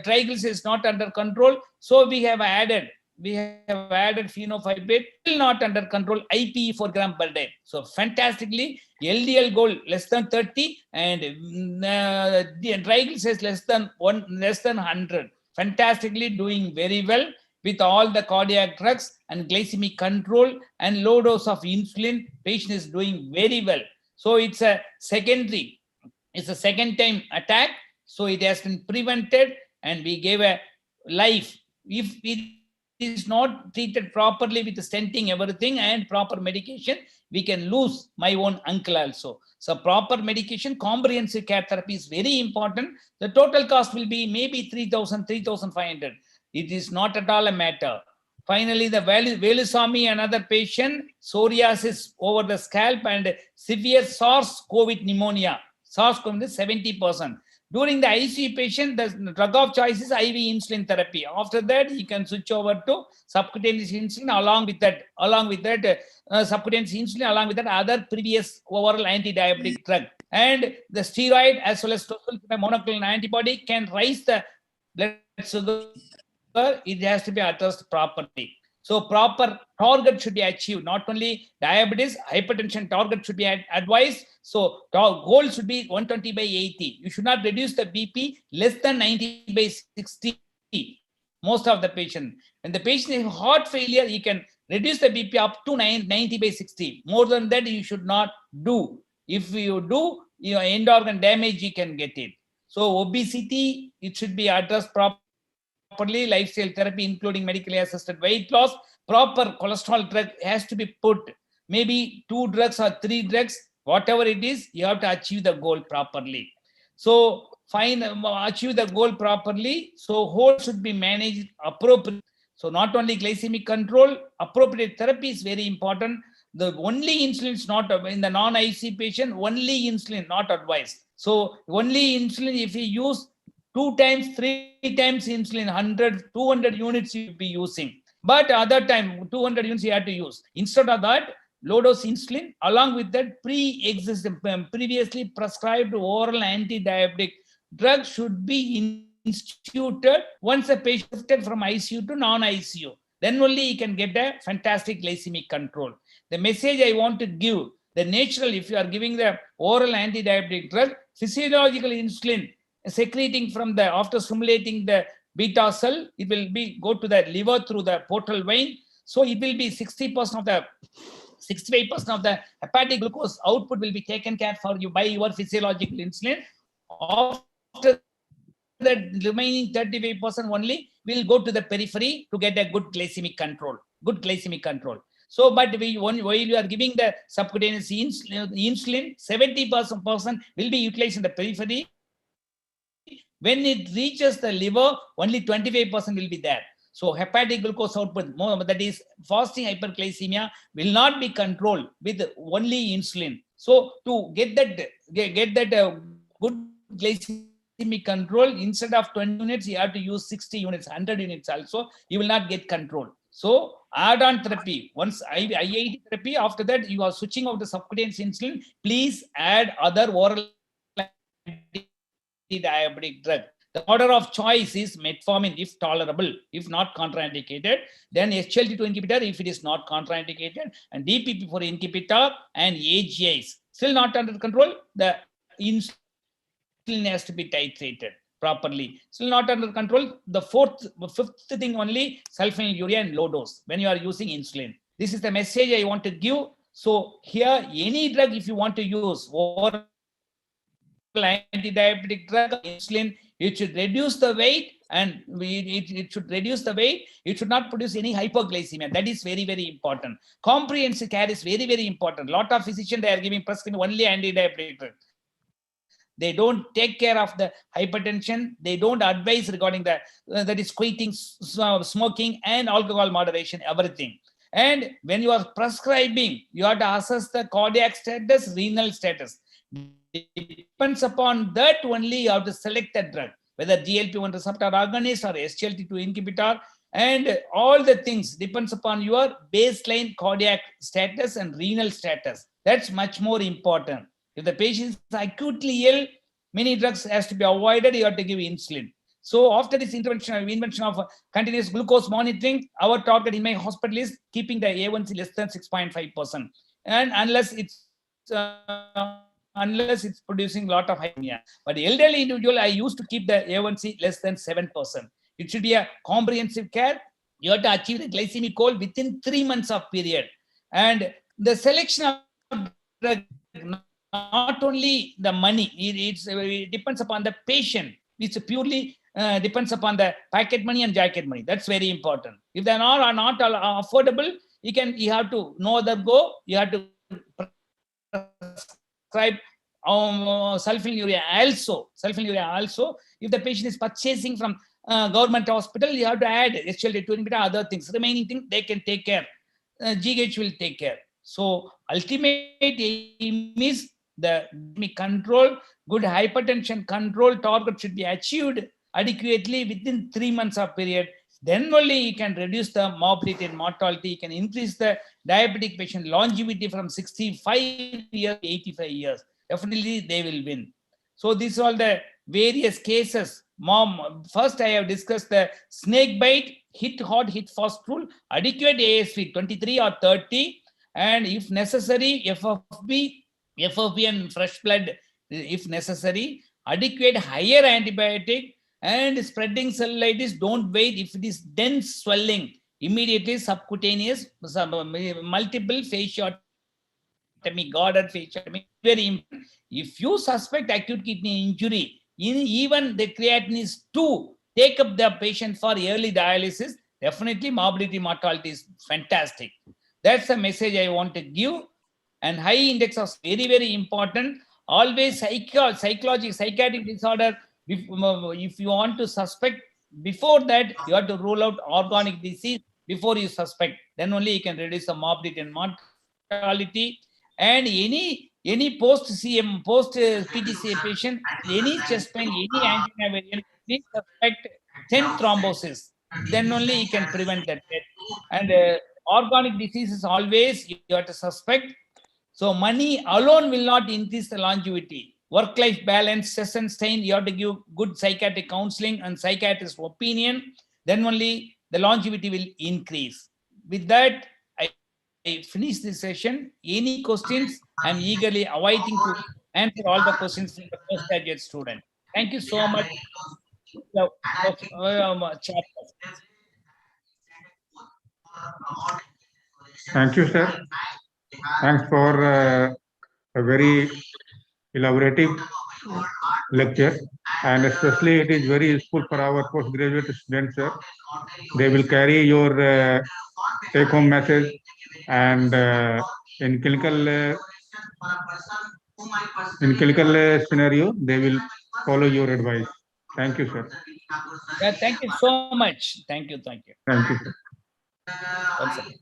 triglycerides is not under control. So we have added phenofibrate, still not under control, IPE 4 gram per day. So fantastically, LDL goal less than 30 and the triglycerides less than 100. Fantastically doing very well with all the cardiac drugs and glycemic control and low dose of insulin. Patient is doing very well. So it's a secondary, it's a second time attack. So it has been prevented and we gave a life. If it is not treated properly with the stenting, everything and proper medication, we can lose my own uncle also. So proper medication, comprehensive care therapy is very important. The total cost will be maybe 3,000, 3,500. It is not at all a matter. Finally, the Velusamy, another patient, psoriasis over the scalp and severe SARS-CoV pneumonia. SARS-CoV is 70%. During the ICU patient, the drug of choice is IV insulin therapy. After that, you can switch over to subcutaneous insulin along with that subcutaneous insulin along with that other previous oral anti-diabetic drug. And the steroid as well as monoclonal antibody can raise the blood sugar. It has to be addressed properly. So proper target should be achieved. Not only diabetes, hypertension target should be advised. So goal should be 120 by 80. You should not reduce the BP less than 90 by 60. Most of the patient. When the patient has heart failure, you can reduce the BP up to 90 by 60. More than that, you should not do. If you do, your end organ damage, you can get it. So obesity, it should be addressed properly. Lifestyle therapy, including medically assisted weight loss. Proper cholesterol drug has to be put. Maybe 2 drugs or 3 drugs, whatever it is, you have to achieve the goal properly. So achieve the goal properly. So whole should be managed appropriately. So not only glycemic control, appropriate therapy is very important. The only insulin is not in the non-IC patient, only insulin not advised. So only insulin, if you use 2 times, 3 times insulin, 100, 200 units you will be using. But other time, 200 units you have to use. Instead of that, low dose insulin, along with that previously prescribed oral anti-diabetic drug should be instituted once a patient shifted from ICU to non-ICU. Then only you can get a fantastic glycemic control. The message I want to give, the natural, if you are giving the oral anti-diabetic drug, physiological insulin secreting from the, after stimulating the beta cell, it will be go to the liver through the portal vein. So it will be 60% of the 65% of the hepatic glucose output will be taken care for you by your physiological insulin. After the remaining 35% only will go to the periphery to get a good glycemic control. So, but while you are giving the subcutaneous insulin, 70% will be utilized in the periphery. When it reaches the liver, only 25% will be there. So hepatic glucose output, that is fasting hyperglycemia, will not be controlled with only insulin. So to get that good glycemic control, instead of 20 units, you have to use 60 units, 100 units also. You will not get control. So add-on therapy. Once IIT therapy, after that you are switching out the subcutaneous insulin. Please add other oral anti-diabetic drug. The order of choice is metformin if tolerable, if not contraindicated. Then SGLT2 inhibitor if it is not contraindicated, and DPP4 inhibitor and AGIs. Still not under control, the insulin has to be titrated properly. Still not under control, the fifth thing only, sulfonylurea and low dose when you are using insulin. This is the message I want to give. So here, any drug if you want to use, oral anti-diabetic drug, insulin, it should reduce the weight, and it should reduce the weight. It should not produce any hypoglycemia. That is very, very important. Comprehensive care is very, very important. Lot of physicians, they are giving prescription only anti-diabetic drug. They don't take care of the hypertension. They don't advise regarding the that is quitting smoking and alcohol moderation, everything. And when you are prescribing, you have to assess the cardiac status, renal status. Depends upon that only you have to select a drug, whether GLP-1 receptor agonist or SGLT2 inhibitor, and all the things depends upon your baseline cardiac status and renal status. That's much more important. If the patient is acutely ill, many drugs has to be avoided. You have to give insulin. So after this invention of continuous glucose monitoring, our target in my hospital is keeping the A1C less than 6.5%, and unless it's producing a lot of hypoglycemia. But the elderly individual, I used to keep the A1C less than 7%. It should be a comprehensive care. You have to achieve the glycemic goal within 3 months of period. And the selection of drug, not only the money, it depends upon the patient. It's purely depends upon the packet money and jacket money. That's very important. If they are not affordable, you have to no other go. You have to prescribe sulfonylurea also. If the patient is purchasing from government hospital, you have to add SGLT2 inhibitor, other things. Remaining thing they can take care. GH will take care. So ultimate aim is the control, good hypertension control target should be achieved adequately within 3 months of period. Then only you can reduce the morbidity and mortality. You can increase the diabetic patient longevity from 65 years to 85 years. Definitely they will win. So these are all the various cases. First I have discussed the snake bite, hit hot, hit fast rule, adequate ASV 23 or 30, and if necessary FFP and fresh blood if necessary, adequate higher antibiotic, and spreading cellulitis. Don't wait. If it is dense swelling, immediately subcutaneous, multiple fasciotomy, guarded fasciotomy, very important. If you suspect acute kidney injury, even the creatinine is 2, take up the patient for early dialysis. Definitely morbidity mortality is fantastic. That's the message I want to give. And high index of very, very important. Always psychiatric disorder. If you want to suspect, before that you have to rule out organic disease before you suspect. Then only you can reduce the morbidity and mortality. And any post PTCA patient, any chest pain, any angina variant, please suspect 10 thrombosis. Then only you can prevent that death. And organic diseases always you have to suspect. So money alone will not increase the longevity. Work-life balance, stress and strain, you have to give good psychiatric counseling and psychiatrist opinion. Then only the longevity will increase. With that, I finish this session. Any questions? I'm eagerly awaiting to answer all the questions from the postgraduate student. Thank you so much. Thank you, sir. Thanks for a very elaborative lecture, and especially it is very useful for our postgraduate students, sir. They will carry your take-home message, and in clinical scenario, they will follow your advice. Thank you, sir. Yeah, thank you so much. Thank you. Thank you, sir. Once again.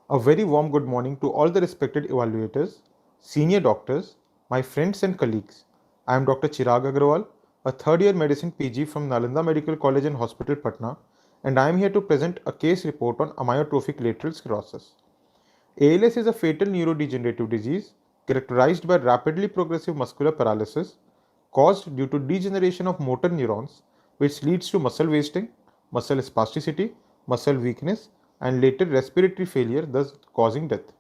A very warm good morning to all the respected evaluators, senior doctors, my friends and colleagues. I am Dr. Chirag Agrawal, a third year medicine PG from Nalanda Medical College and Hospital, Patna, and I am here to present a case report on amyotrophic lateral sclerosis. ALS is a fatal neurodegenerative disease characterized by rapidly progressive muscular paralysis caused due to degeneration of motor neurons, which leads to muscle wasting, muscle spasticity, muscle weakness, and later respiratory failure, thus causing death.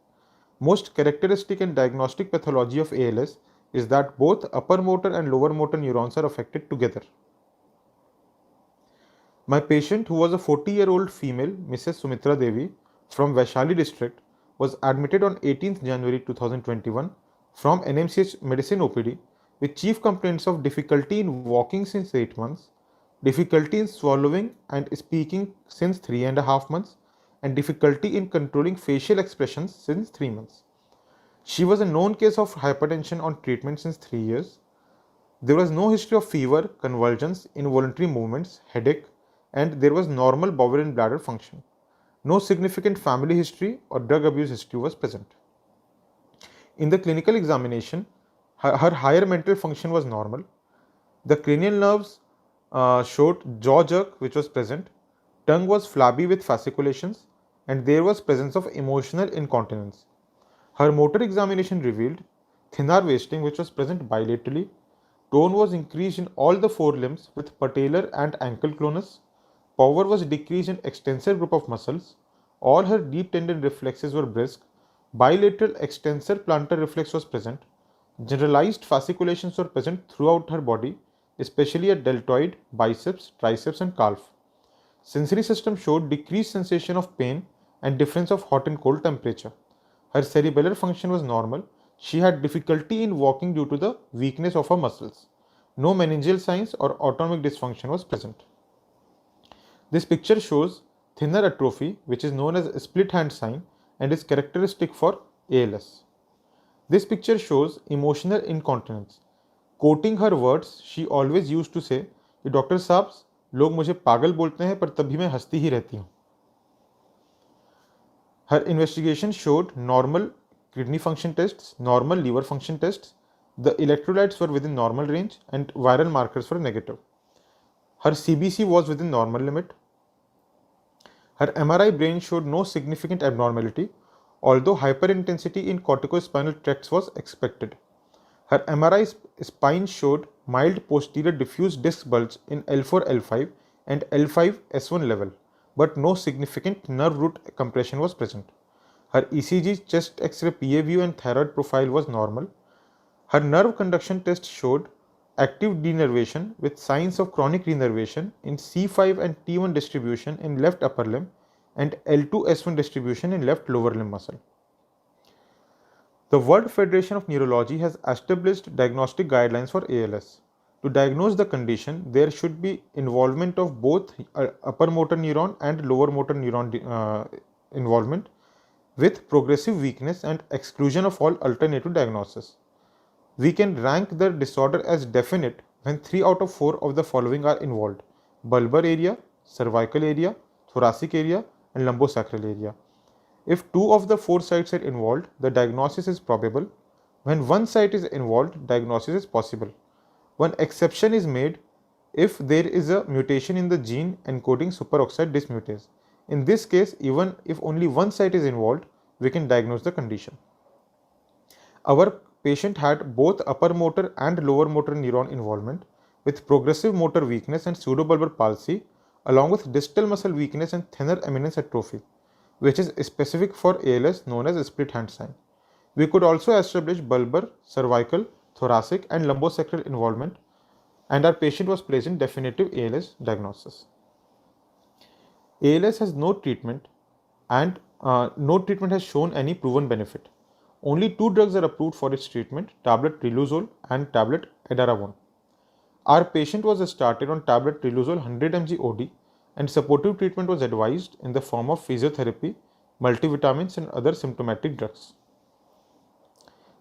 Most characteristic and diagnostic pathology of ALS is that both upper motor and lower motor neurons are affected together. My patient, who was a 40-year-old female, Mrs. Sumitra Devi, from Vaishali district, was admitted on 18th January 2021 from NMCH Medicine OPD with chief complaints of difficulty in walking since 8 months, difficulty in swallowing and speaking since 3.5 months, and difficulty in controlling facial expressions since 3 months. She was a known case of hypertension on treatment since 3 years. There was no history of fever, convulsions, involuntary movements, headache, and there was normal bowel and bladder function. No significant family history or drug abuse history was present. In the clinical examination, her higher mental function was normal. The cranial nerves showed jaw jerk, which was present. Tongue was flabby with fasciculations, and there was presence of emotional incontinence. Her motor examination revealed thenar wasting, which was present bilaterally. Tone was increased in all the four limbs with patellar and ankle clonus. Power was decreased in extensor group of muscles. All her deep tendon reflexes were brisk. Bilateral extensor plantar reflex was present. Generalized fasciculations were present throughout her body, especially at deltoid, biceps, triceps, and calf. Sensory system showed decreased sensation of pain and difference of hot and cold temperature. Her cerebellar function was normal. She had difficulty in walking due to the weakness of her muscles. No meningeal signs or autonomic dysfunction was present. This picture shows thenar atrophy, which is known as split hand sign and is characteristic for ALS. This picture shows emotional incontinence. Quoting her words, she always used to say, doctor साहब लोग मुझे पागल बोलते हैं पर तभी मैं हंसती ही रहती हूँ. Her investigation showed normal kidney function tests, normal liver function tests, the electrolytes were within normal range and viral markers were negative. Her CBC was within normal limit. Her MRI brain showed no significant abnormality, although hyperintensity in corticospinal tracts was expected. Her MRI spine showed mild posterior diffuse disc bulge in L4-L5 and L5-S1 level, but no significant nerve root compression was present. Her ECG, chest X-ray PA view and thyroid profile was normal. Her nerve conduction test showed active denervation with signs of chronic renervation in C5 and T1 distribution in left upper limb and L2-S1 distribution in left lower limb muscle. The World Federation of Neurology has established diagnostic guidelines for ALS. To diagnose the condition, there should be involvement of both upper motor neuron and lower motor neuron involvement, with progressive weakness and exclusion of all alternative diagnosis. We can rank the disorder as definite when 3 out of 4 of the following are involved: bulbar area, cervical area, thoracic area, and lumbosacral area. If 2 of the 4 sites are involved, the diagnosis is probable. When one site is involved, diagnosis is possible. One exception is made if there is a mutation in the gene encoding superoxide dismutase. In this case, even if only one site is involved, we can diagnose the condition. Our patient had both upper motor and lower motor neuron involvement with progressive motor weakness and pseudobulbar palsy, along with distal muscle weakness and thinner eminence atrophy, which is specific for ALS known as split hand sign. We could also establish bulbar, cervical, thoracic, and lumbosacral involvement, and our patient was placed in definitive ALS diagnosis. ALS has no treatment, and no treatment has shown any proven benefit. Only 2 drugs are approved for its treatment: tablet riluzole and tablet edaravone. Our patient was started on tablet riluzole 100 mg OD, and supportive treatment was advised in the form of physiotherapy, multivitamins, and other symptomatic drugs.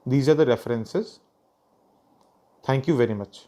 These are the references. Thank you very much.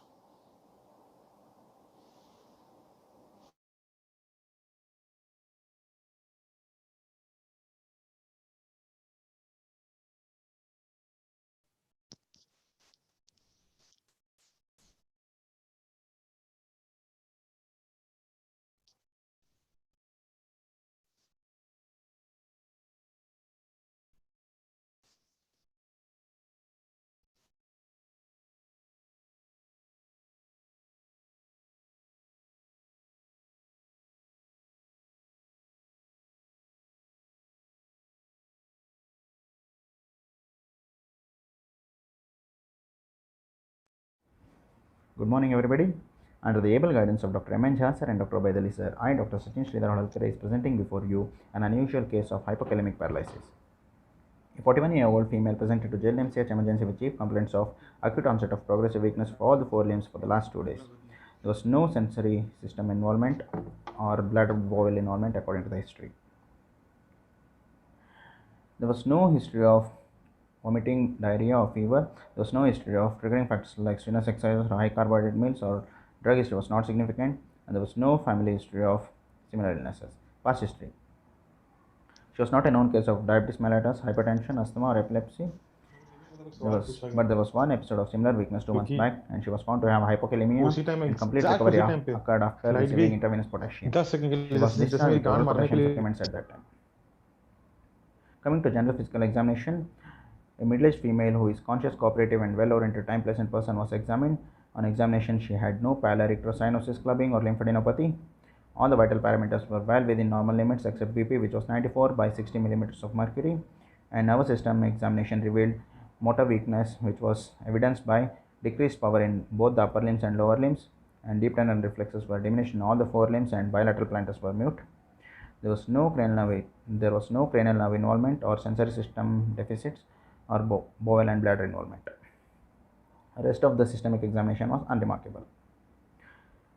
Good morning, everybody. Under the able guidance of Dr. M.N. Jha sir and Dr. Obaidali sir, I, Dr. Sachin Sridhar Holalkar, is presenting before you an unusual case of hypokalemic paralysis. A 41-year-old female presented to Jail MCH emergency with chief complaints of acute onset of progressive weakness for all the 4 limbs for the last 2 days. There was no sensory system involvement or bladder bowel involvement according to the history. There was no history of vomiting, diarrhea, or fever. There was no history of triggering factors like strenuous exercise or high carbohydrate meals, or drug history was not significant, and there was no family history of similar illnesses. Past history: she was not a known case of diabetes mellitus, hypertension, asthma, or epilepsy. But there was one episode of similar weakness 2 months back, and she was found to have hypokalemia, and complete recovery occurred after receiving intravenous potassium. She was discharged with oral potassium supplements at that time. Coming to general physical examination, a middle-aged female who is conscious, cooperative, and well-oriented, time-pleasant person was examined. On examination, she had no pyeloerythrocyanosis clubbing or lymphadenopathy. All the vital parameters were well within normal limits except BP, which was 94 by 60 millimeters of mercury. And nervous system examination revealed motor weakness, which was evidenced by decreased power in both the upper limbs and lower limbs, and deep tendon reflexes were diminished in all the 4 limbs, and bilateral plantars were mute. There was no cranial nerve involvement or sensory system deficits or bowel and bladder involvement. The rest of the systemic examination was unremarkable.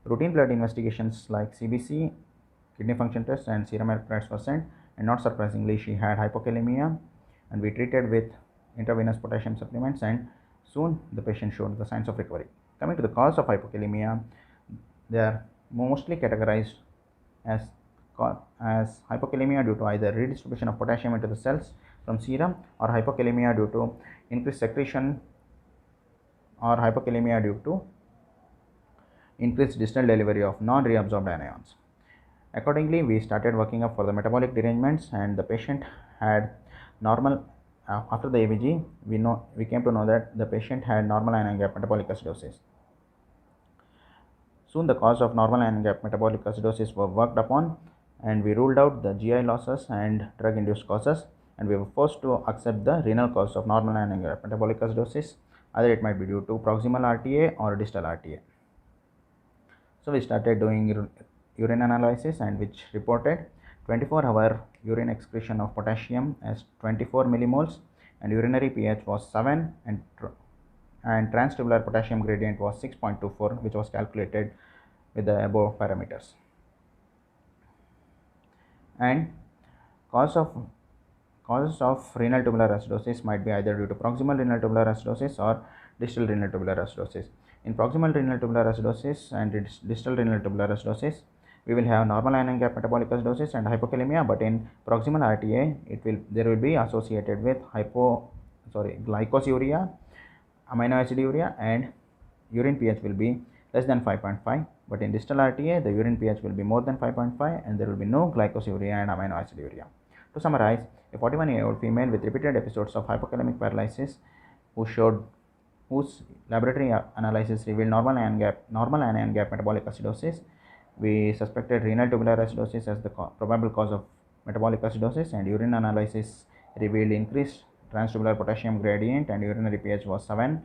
Routine blood investigations like CBC, kidney function tests, and serum electrolytes were sent, and not surprisingly, she had hypokalemia, and we treated with intravenous potassium supplements, and soon the patient showed the signs of recovery. Coming to the cause of hypokalemia, they are mostly categorized as hypokalemia due to either redistribution of potassium into the cells from serum, or hypokalemia due to increased secretion, or hypokalemia due to increased distal delivery of non-reabsorbed anions. Accordingly, we started working up for the metabolic derangements, and the patient had normal. After the ABG, we came to know that the patient had normal anion gap metabolic acidosis. Soon the cause of normal anion gap metabolic acidosis were worked upon, and we ruled out the GI losses and drug-induced causes, and we were forced to accept the renal cause of normal anion gap metabolic acidosis. Either it might be due to proximal RTA or distal RTA. So we started doing urine analysis, and which reported 24-hour urine excretion of potassium as 24 millimoles, and urinary pH was 7, and and transtubular potassium gradient was 6.24, which was calculated with the above parameters. And cause of renal tubular acidosis might be either due to proximal renal tubular acidosis or distal renal tubular acidosis. In proximal renal tubular acidosis and distal renal tubular acidosis, we will have normal ion gap metabolic acidosis and hypokalemia, but in proximal RTA, there will be associated with glycosuria, amino acid urea, and urine pH will be less than 5.5. But in distal RTA, the urine pH will be more than 5.5, and there will be no glycosuria and amino acid urea. To summarize, a 41-year-old female with repeated episodes of hypokalemic paralysis whose laboratory analysis revealed normal anion gap metabolic acidosis. We suspected renal tubular acidosis as the probable cause of metabolic acidosis, and urine analysis revealed increased transtubular potassium gradient and urinary pH was 7,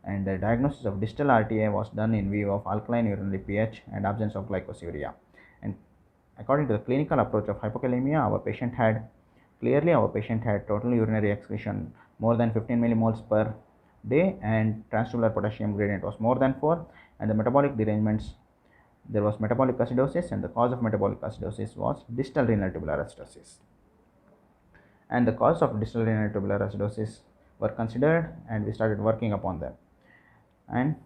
and the diagnosis of distal RTA was done in view of alkaline urinary pH and absence of glycosuria. And according to the clinical approach of hypokalemia, our patient had total urinary excretion more than 15 millimoles per day, and transtubular potassium gradient was more than 4, and the metabolic derangements, there was metabolic acidosis, and the cause of metabolic acidosis was distal renal tubular acidosis. And the cause of distal renal tubular acidosis were considered, and we started working upon them. And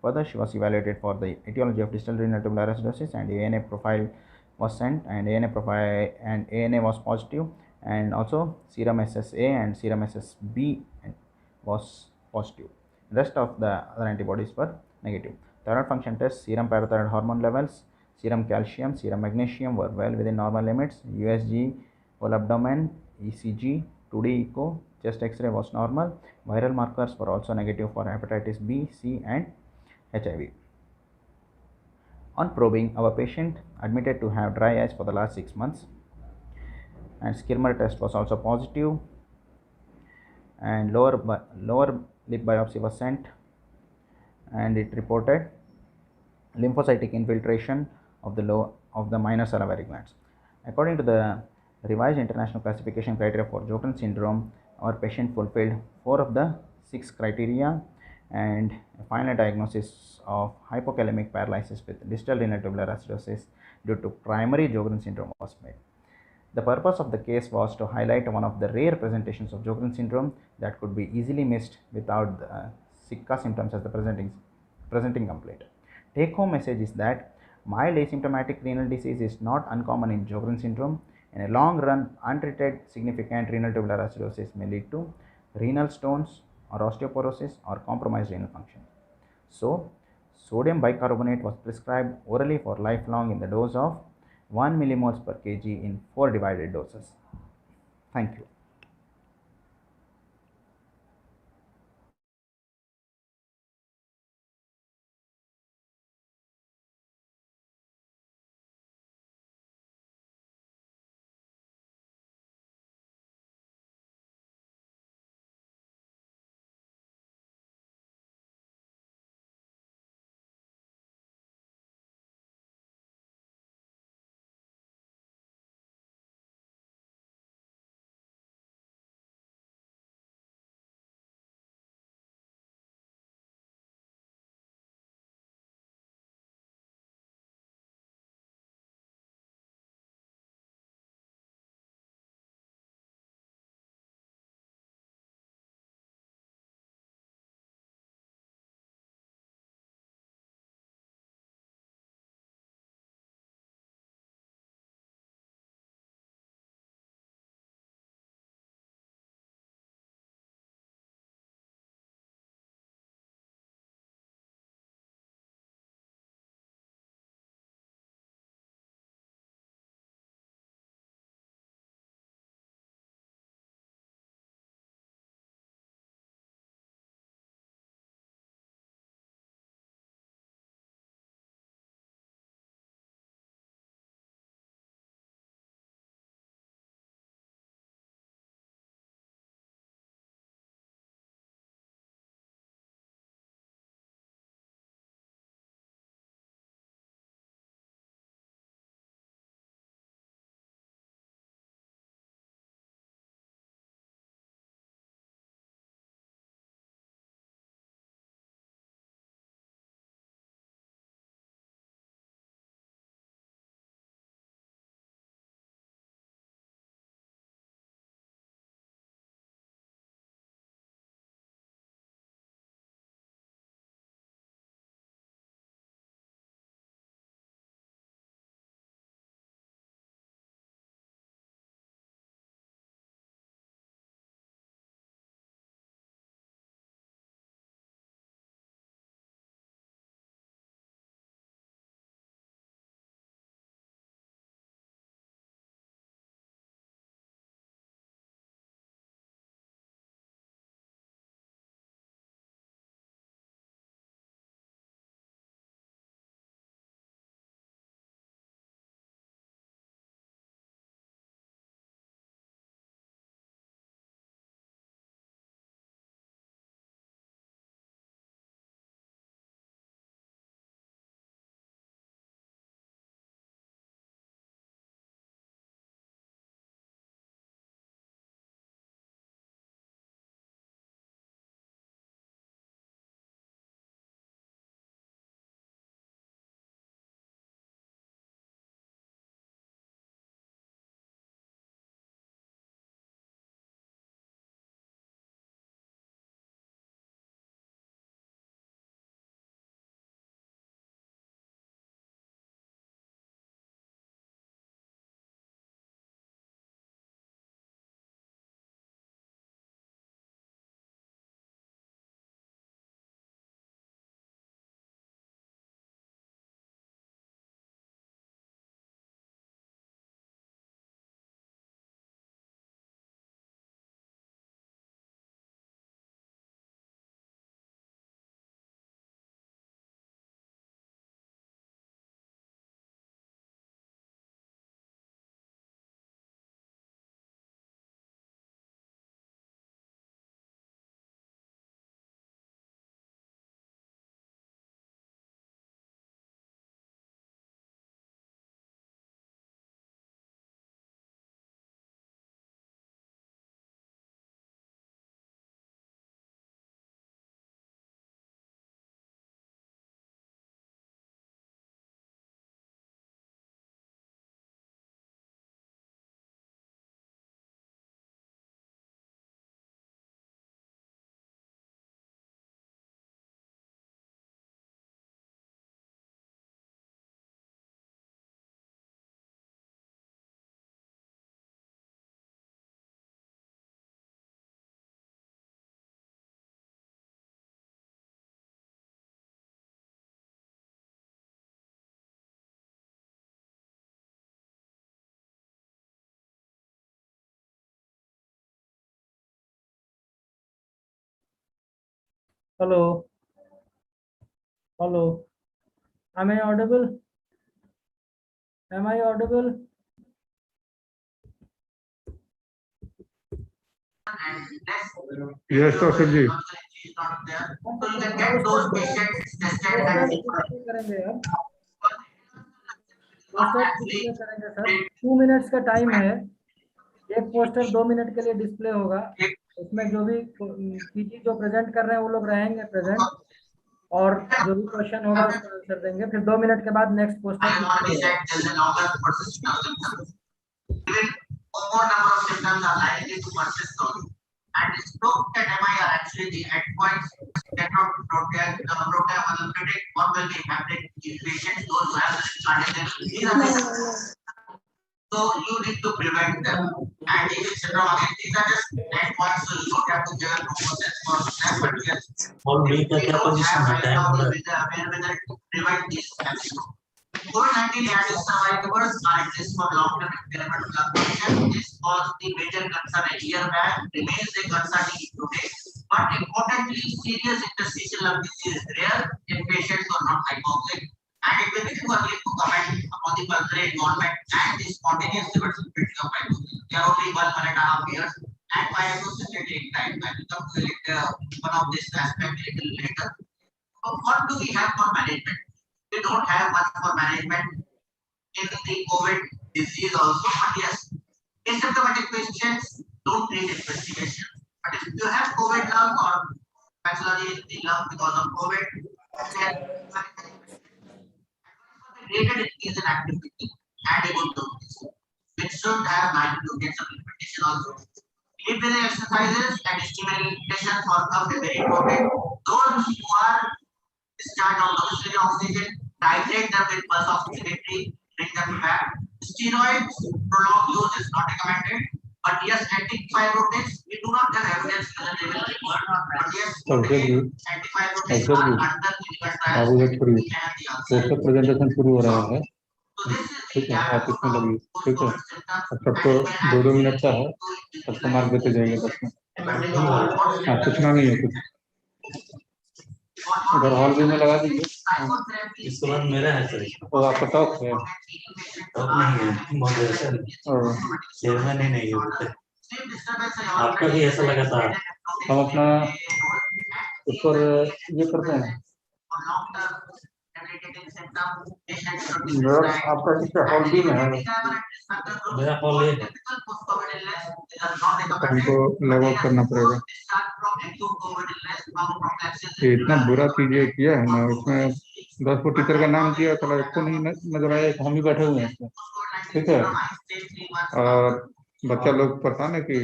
further, she was evaluated for the etiology of distal renal tubular acidosis, and ANA profile was sent, and ANA was positive, and also serum SSA and serum SSB was positive. Rest of the other antibodies were negative. Thyroid function test, serum parathyroid hormone levels, serum calcium, serum magnesium were well within normal limits. USG, whole abdomen, ECG, 2D echo, chest X-ray was normal. Viral markers were also negative for hepatitis B, C, and HIV. On probing, our patient admitted to have dry eyes for the last 6 months, and Skirmer test was also positive, and lower lip biopsy was sent, and it reported lymphocytic infiltration of the minor salivary glands. According to the revised international classification criteria for Sjogren syndrome, our patient fulfilled 4 of the 6 criteria, and a final diagnosis of hypokalemic paralysis with distal renal tubular acidosis due to primary Sjogren syndrome was made. The purpose of the case was to highlight one of the rare presentations of Sjogren syndrome that could be easily missed without the sicca symptoms as the presenting complaint. Take home message is that mild asymptomatic renal disease is not uncommon in Sjogren syndrome. In a long run, untreated significant renal tubular acidosis may lead to renal stones or osteoporosis or compromised renal function. So, sodium bicarbonate was prescribed orally for lifelong in the dose of 1 millimoles per kg in 4 divided doses. Thank you. Hello. Hello. Am I audible? Am I audible? Yes, Dr. Ji. करेंगे sir, 2 minutes का time है, एक poster 2 minute के लिए display होगा, उसमें जो भी पीजी जो प्रेजेंट कर रहे हैं वो लोग रहेंगे प्रेजेंट, और जो भी क्वेश्चन होगा उसका आंसर देंगे, फिर 2 मिनट के बाद next poster and stroke and MI are actually the endpoints that not predict what will be happening in patients those who have cardiac disease. So you need to prevent them. And if it's syndrome again, these are just endpoints, so you don't have to give a prognosis for them, but yes, if we don't have technology available to prevent these episodes. COVID-19 and its survivors are at risk for long-term impairment of lung function. This was the major concern a year back, remains a concern today. But importantly, serious interstitial lung disease is rare in patients who are not hypoxic. And it will be too early to comment upon the pulmonary involvement and the spontaneous reversibility of hypoxia. They are only 1.5 years, and diagnosis will take time. I will come to one of this aspect a little later. So what do we have for management? We don't have much for management in the COVID disease also, but yes, asymptomatic patients don't need investigation. But if you have COVID lung or pathology in the lung because of COVID, then rated increase in activity and a good dose, which should have to get some implementation also. Sleep breathing exercises and stimulation for cough is very important. Those who are discharged on domiciliary oxygen, titrate them with pulse oximetry, bring them back. Steroids, prolonged use is not recommended. But yes, antifibrotics, we do not have evidence whether they will work. But yes, antifibrotics are under clinical trials. Poster presentation शुरू हो रहा है, ठीक है, आप इसमें लगिए, ठीक है, और सबको 2-2 मिनट का है, सबको मार्क देते जाइए 10 मिनट। हाँ, पूछना नहीं है कुछ, उधर हॉल भी में लगा दीजिए। इसके बाद मेरा है सर, और आपका टॉक है? टॉक नहीं है, मॉडरेशन चेयरमैन ही नहीं है। आपका भी ऐसा लगा था? हम अपना उस पर ये करते हैं, आपका किसका हॉल बी में है? मेरा हॉल ए है। हमको लॉग आउट करना पड़ेगा। ये इतना बुरा चीजें किया है ना, उसमें 10 को टीचर का नाम दिया, चला इसको नहीं नजर आया, हम ही बैठे हुए हैं इसमें, ठीक है। और बच्चा लोग परेशान है कि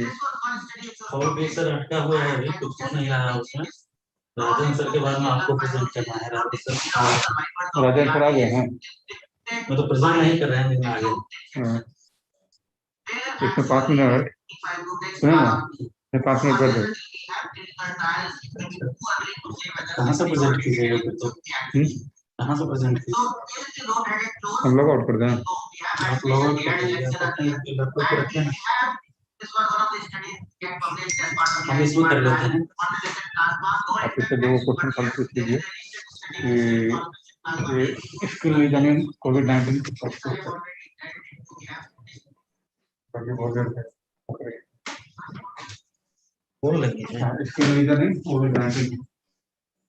हॉल बी सर अटका हुआ है, अभी कुछ नहीं रहा उसमें। राजन सर के बाद में आपको प्रेजेंट करना है। राजन सर आ गए हैं, मैं तो प्रेजेंट नहीं कर रहे हैं, लेकिन आ गए। इसमें 5 मिनट सुने ना, 5 मिनट कर दो। कहाँ से प्रेजेंट कीजिएगा फिर तो? कहाँ से प्रेजेंट कीजिए? हम लॉग आउट कर दें? आप लॉग आउट कर दीजिए, लैपटॉप पे रखें ना, हम इसमें कर लेते हैं। आप इससे 2 क्वेश्चन खाली पूछ लीजिए कि स्किल रीजनिंग कोविड-19 बोल लेंगे। स्किल रीजनिंग कोविड-19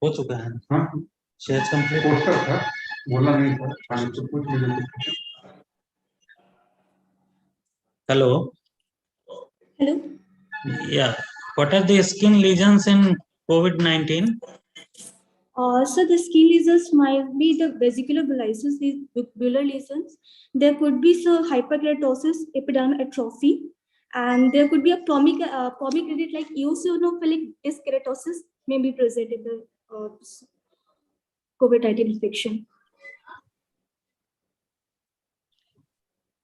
हो चुका है। हाँ, शेयर कंप्लीट पोस्टर था, बोलना नहीं था, खाली तो पूछ लीजिए। Hello. Hello. Yeah. What are the skin lesions in COVID-19? So the skin lesions might be the vesicular bulitis, these bular lesions. There could be hyperkeratosis, epidermal atrophy, and there could be a pomegranate like eosinophilic disc keratosis may be present in the COVID-19 infection.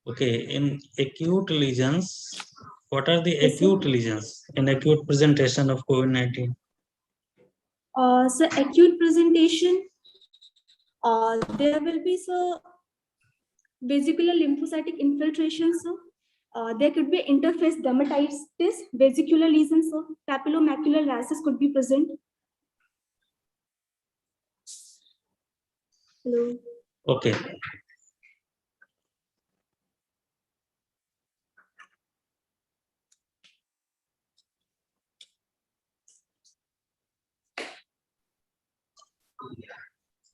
Okay, in acute lesions, what are the acute lesions in acute presentation of COVID-19? So acute presentation, there will be vesicular lymphocytic infiltration. There could be interface dermatitis, vesicular lesions, papillomacular rashes could be present. Hello. Okay.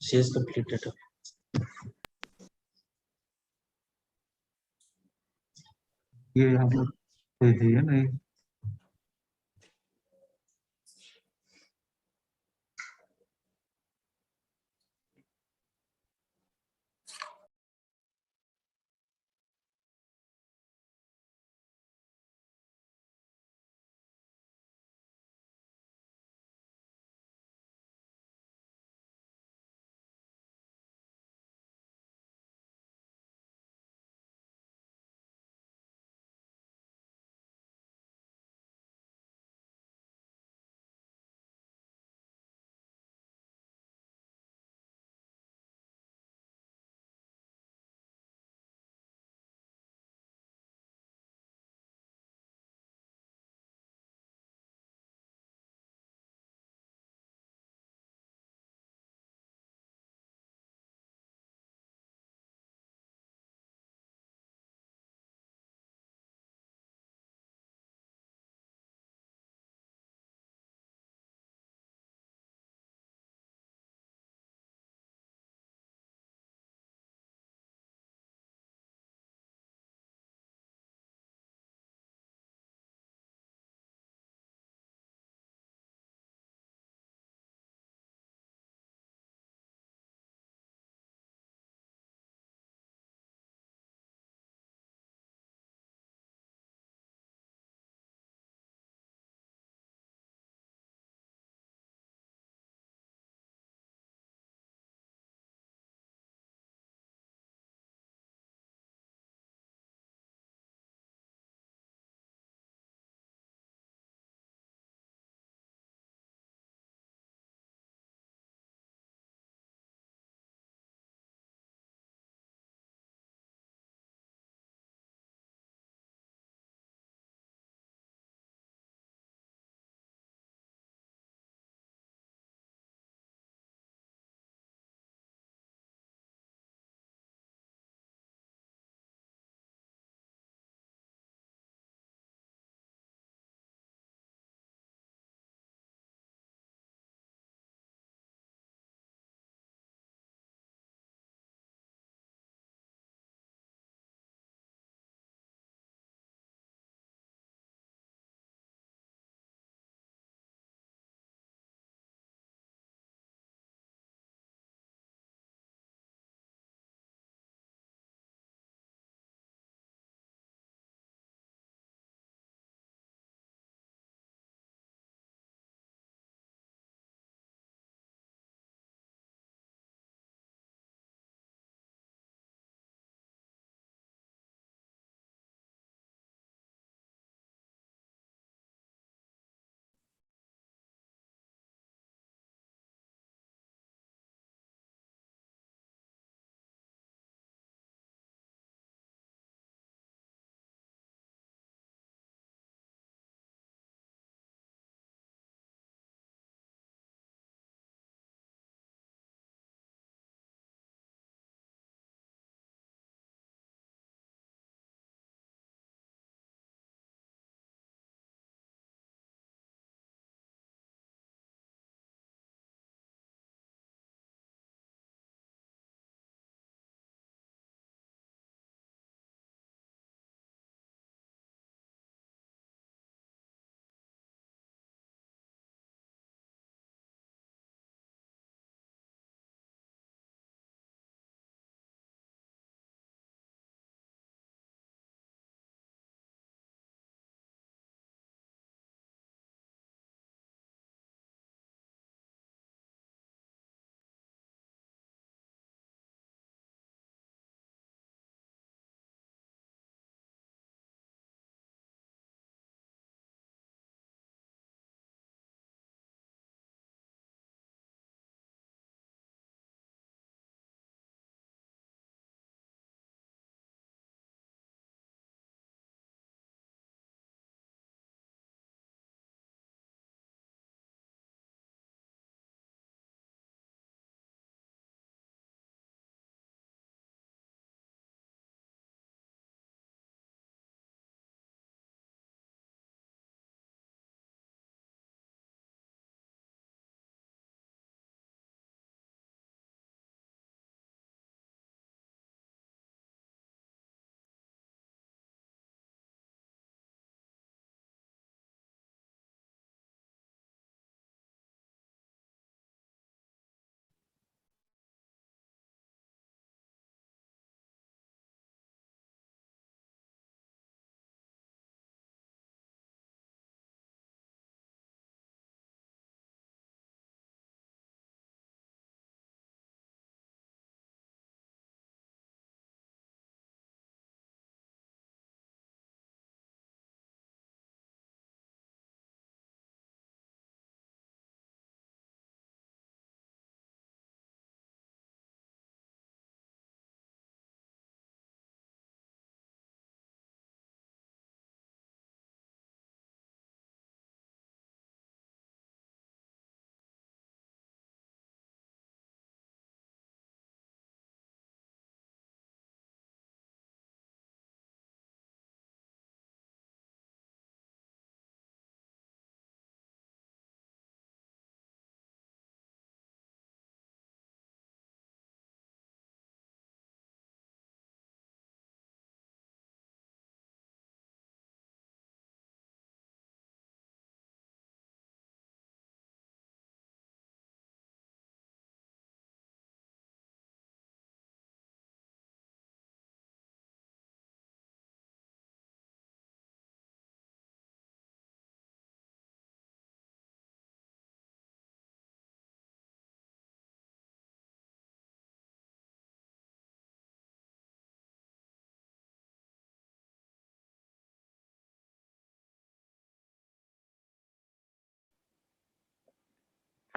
She has completed. ये हम लोग कोई दिए नहीं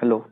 Hello.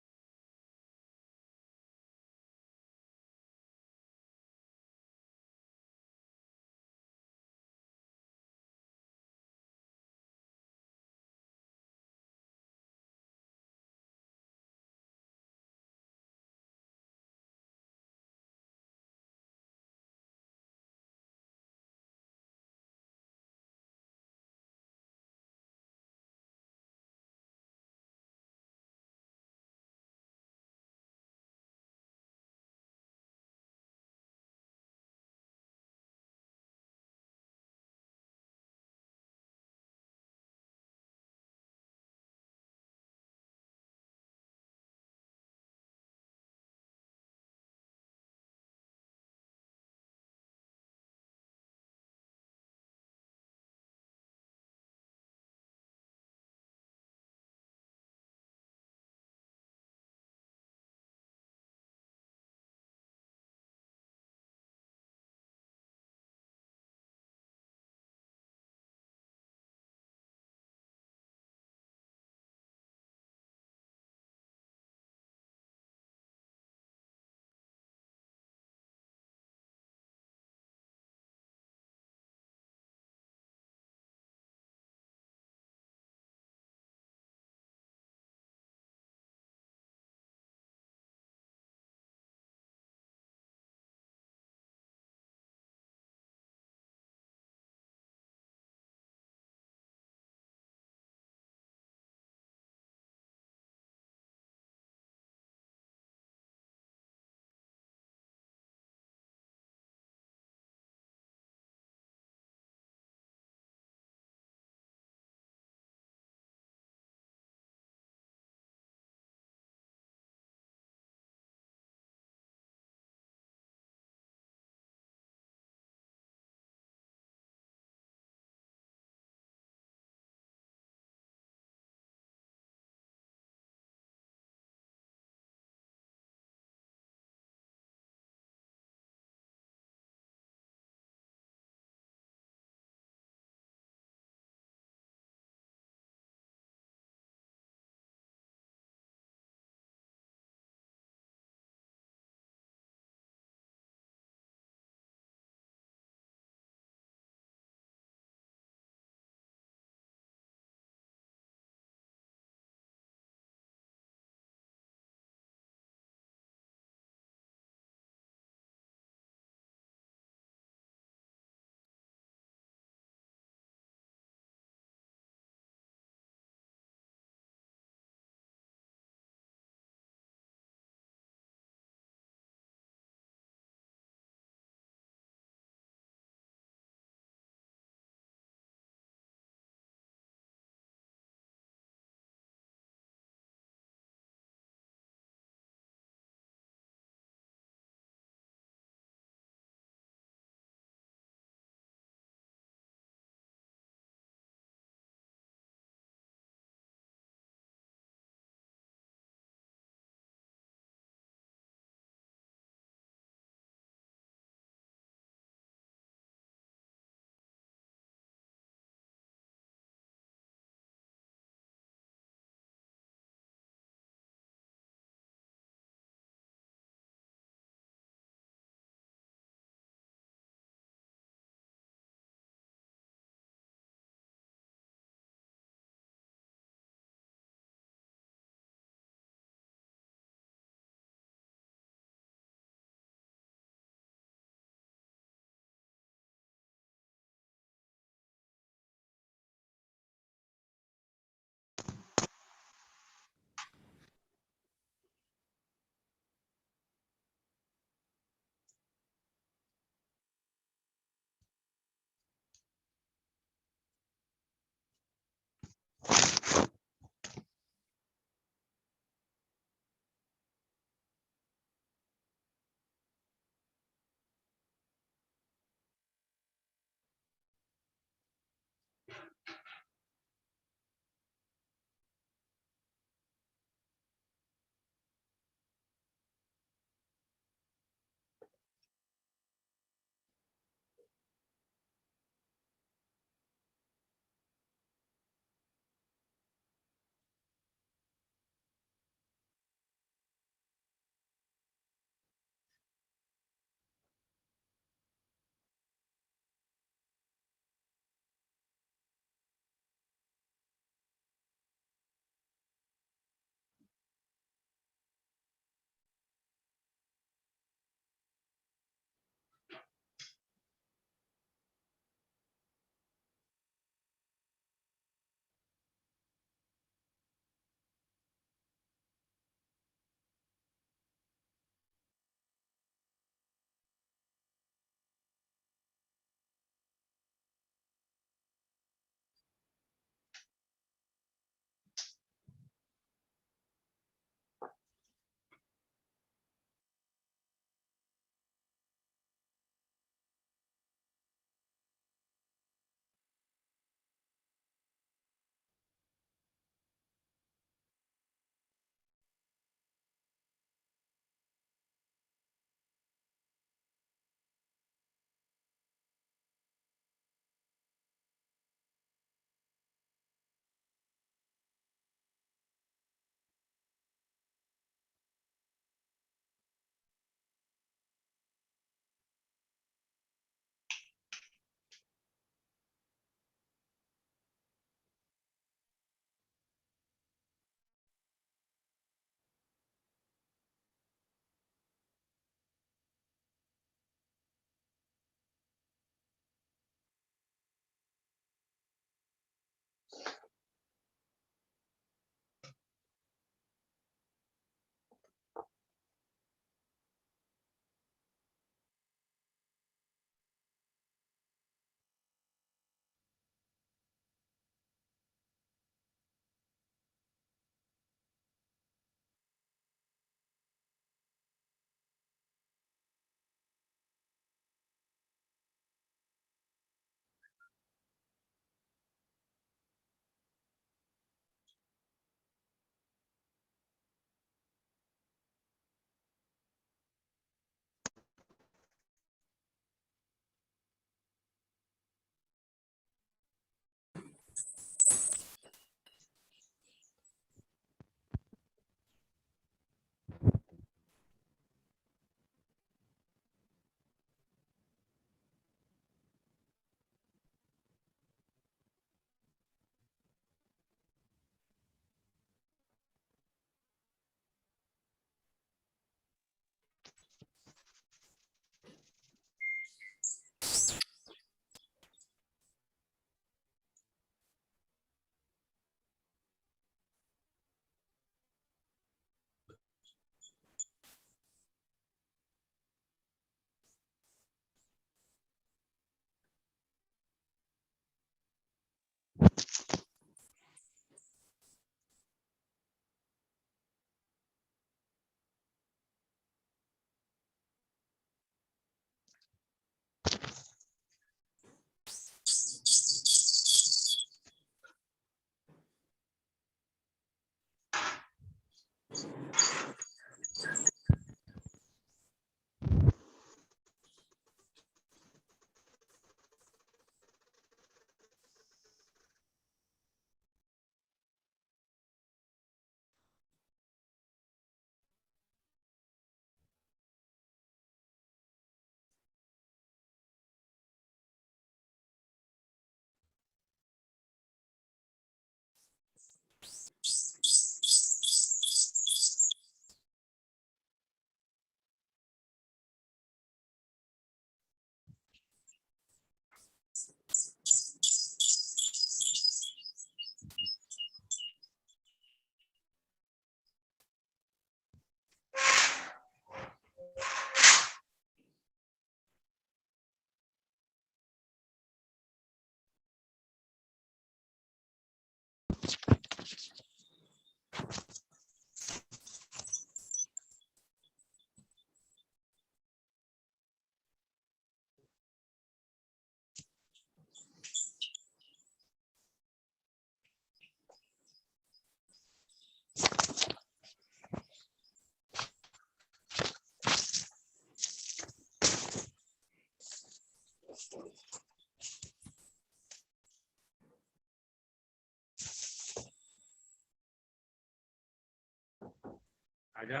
आजा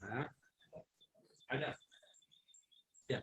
हाँ आजा क्या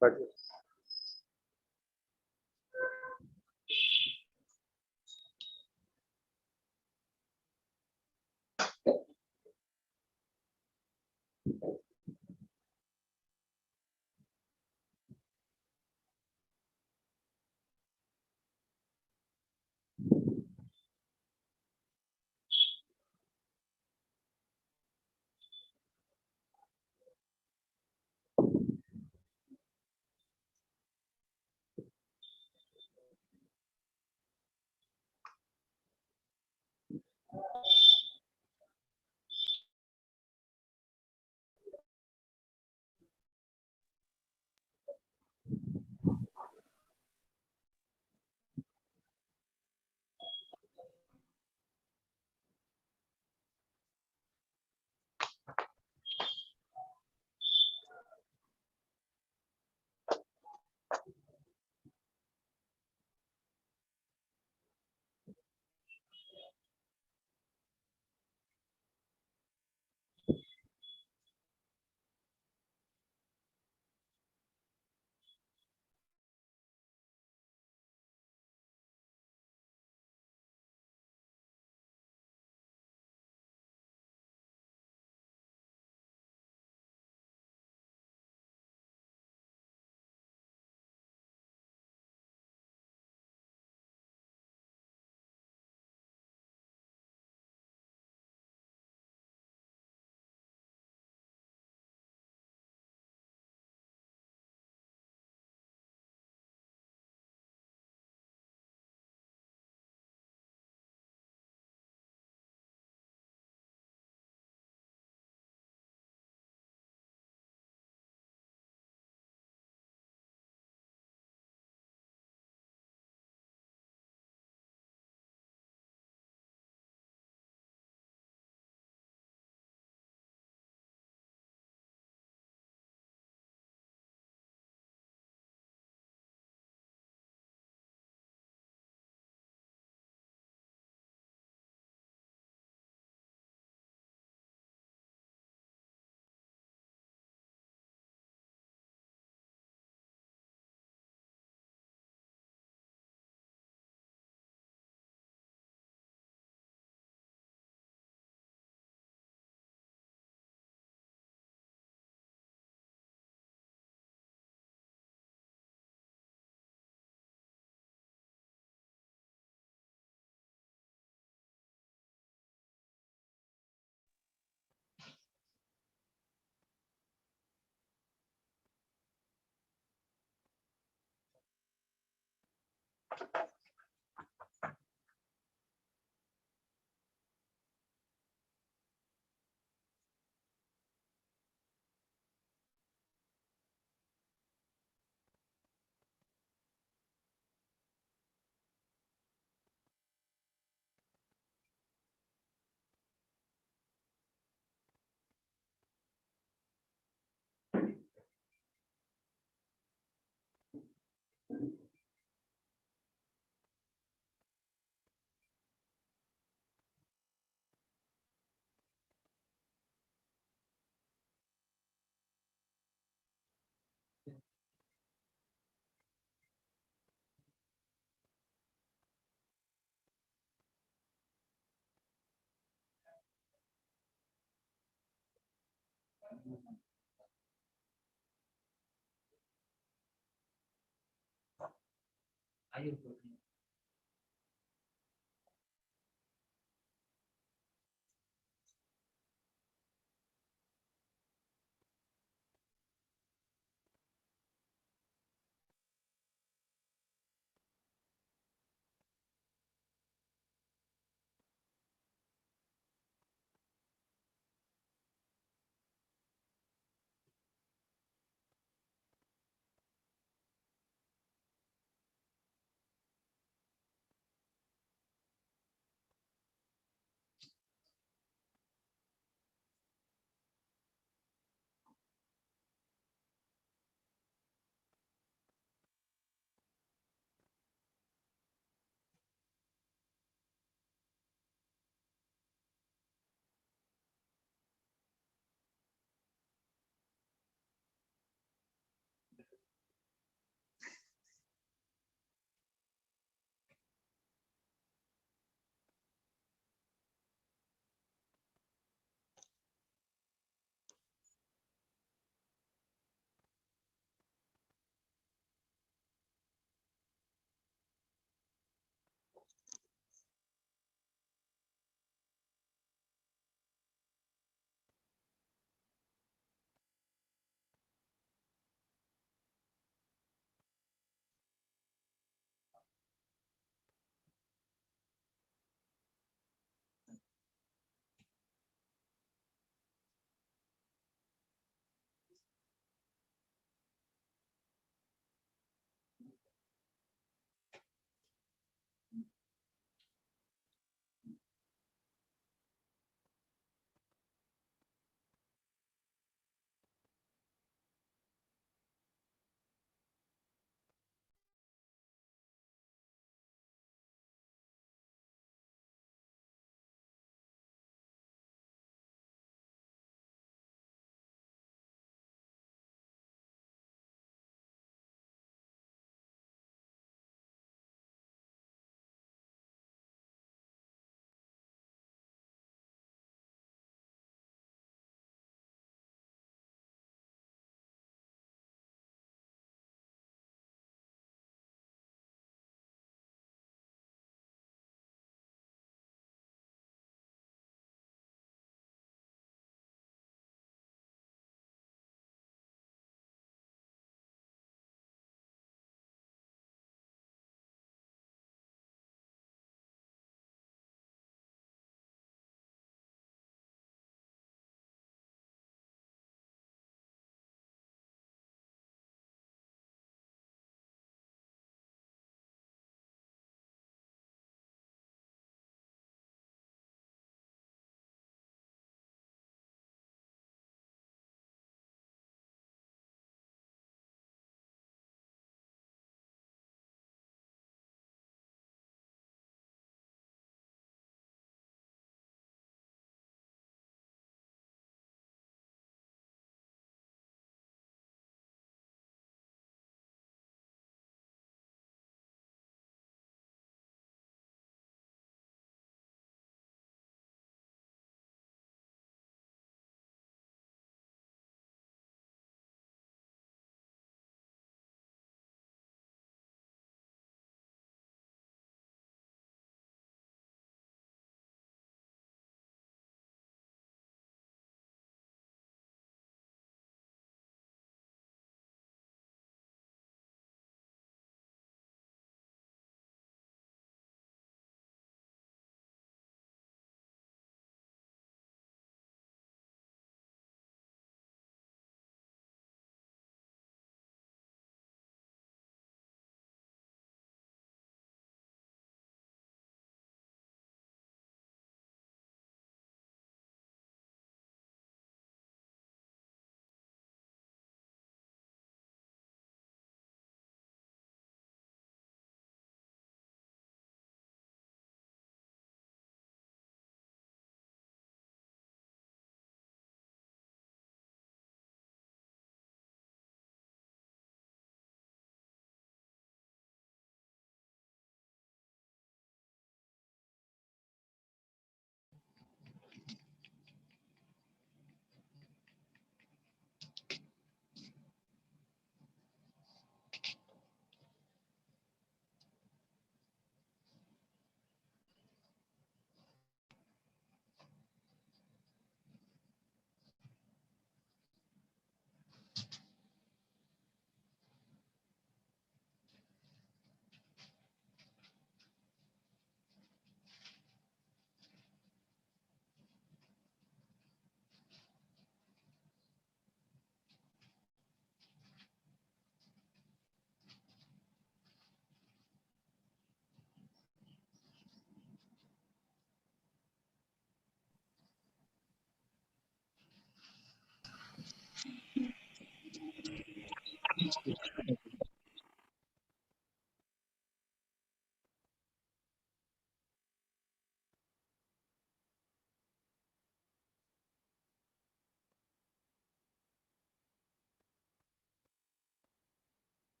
But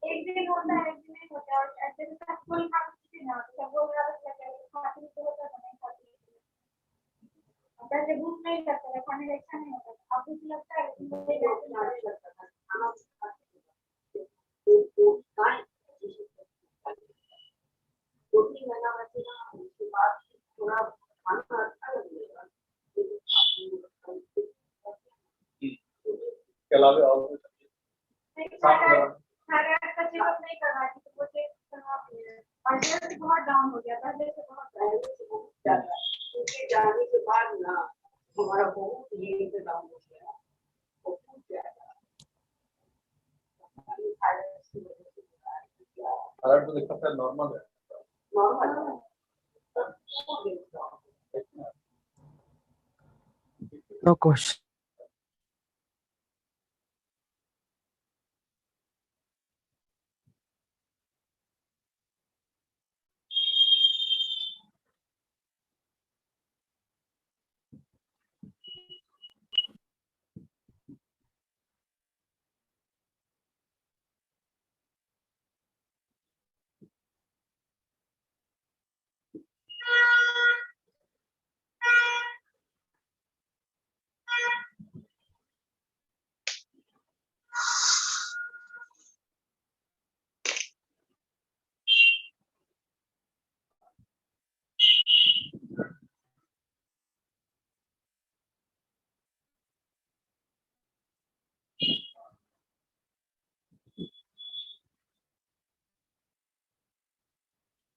एक दिन होता है, एक दिन नहीं होता, और ऐसे में सब कोई खा सकते हैं ना, तो सब बोल रहा है कि खाते तो होता है, नहीं खाते। पहले भूख नहीं लगता है, खाने का इच्छा नहीं होता, अब भूख लगता है लेकिन वो नहीं लगता है। के अलावा और थायराइड का चेकअप नहीं करवाई थी, तो वो चेक करवा दिए। पहले से बहुत डाउन हो गया, पहले से बहुत ज्यादा। उसके जाने के बाद ना हमारा बहुत ये से डाउन हो गया, बहुत ज्यादा। थायराइड तो दिक्कत है, नॉर्मल है। Normal No question.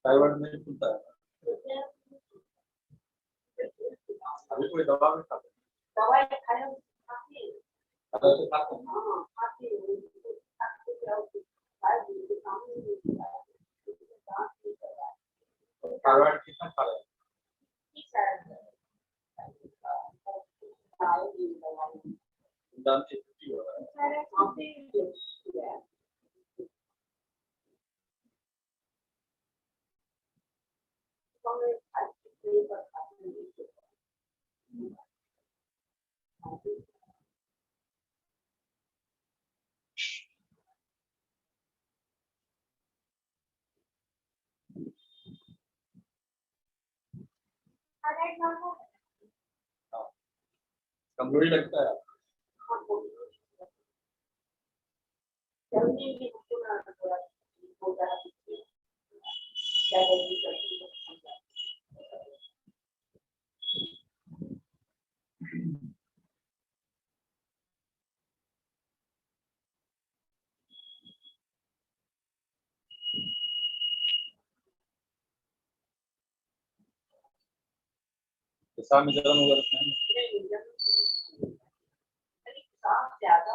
थायराइड नहीं खुलता है, अभी कोई दवा नहीं खाते, दवाई खाया खाती है। खाते खाते हैं। हाँ खाती है। थायराइड कितना खा रहे हैं? दांत की छुट्टी हो रहा है। कमजोरी लगता है। पेशाब में जलन वगैरह नहीं? ज्यादा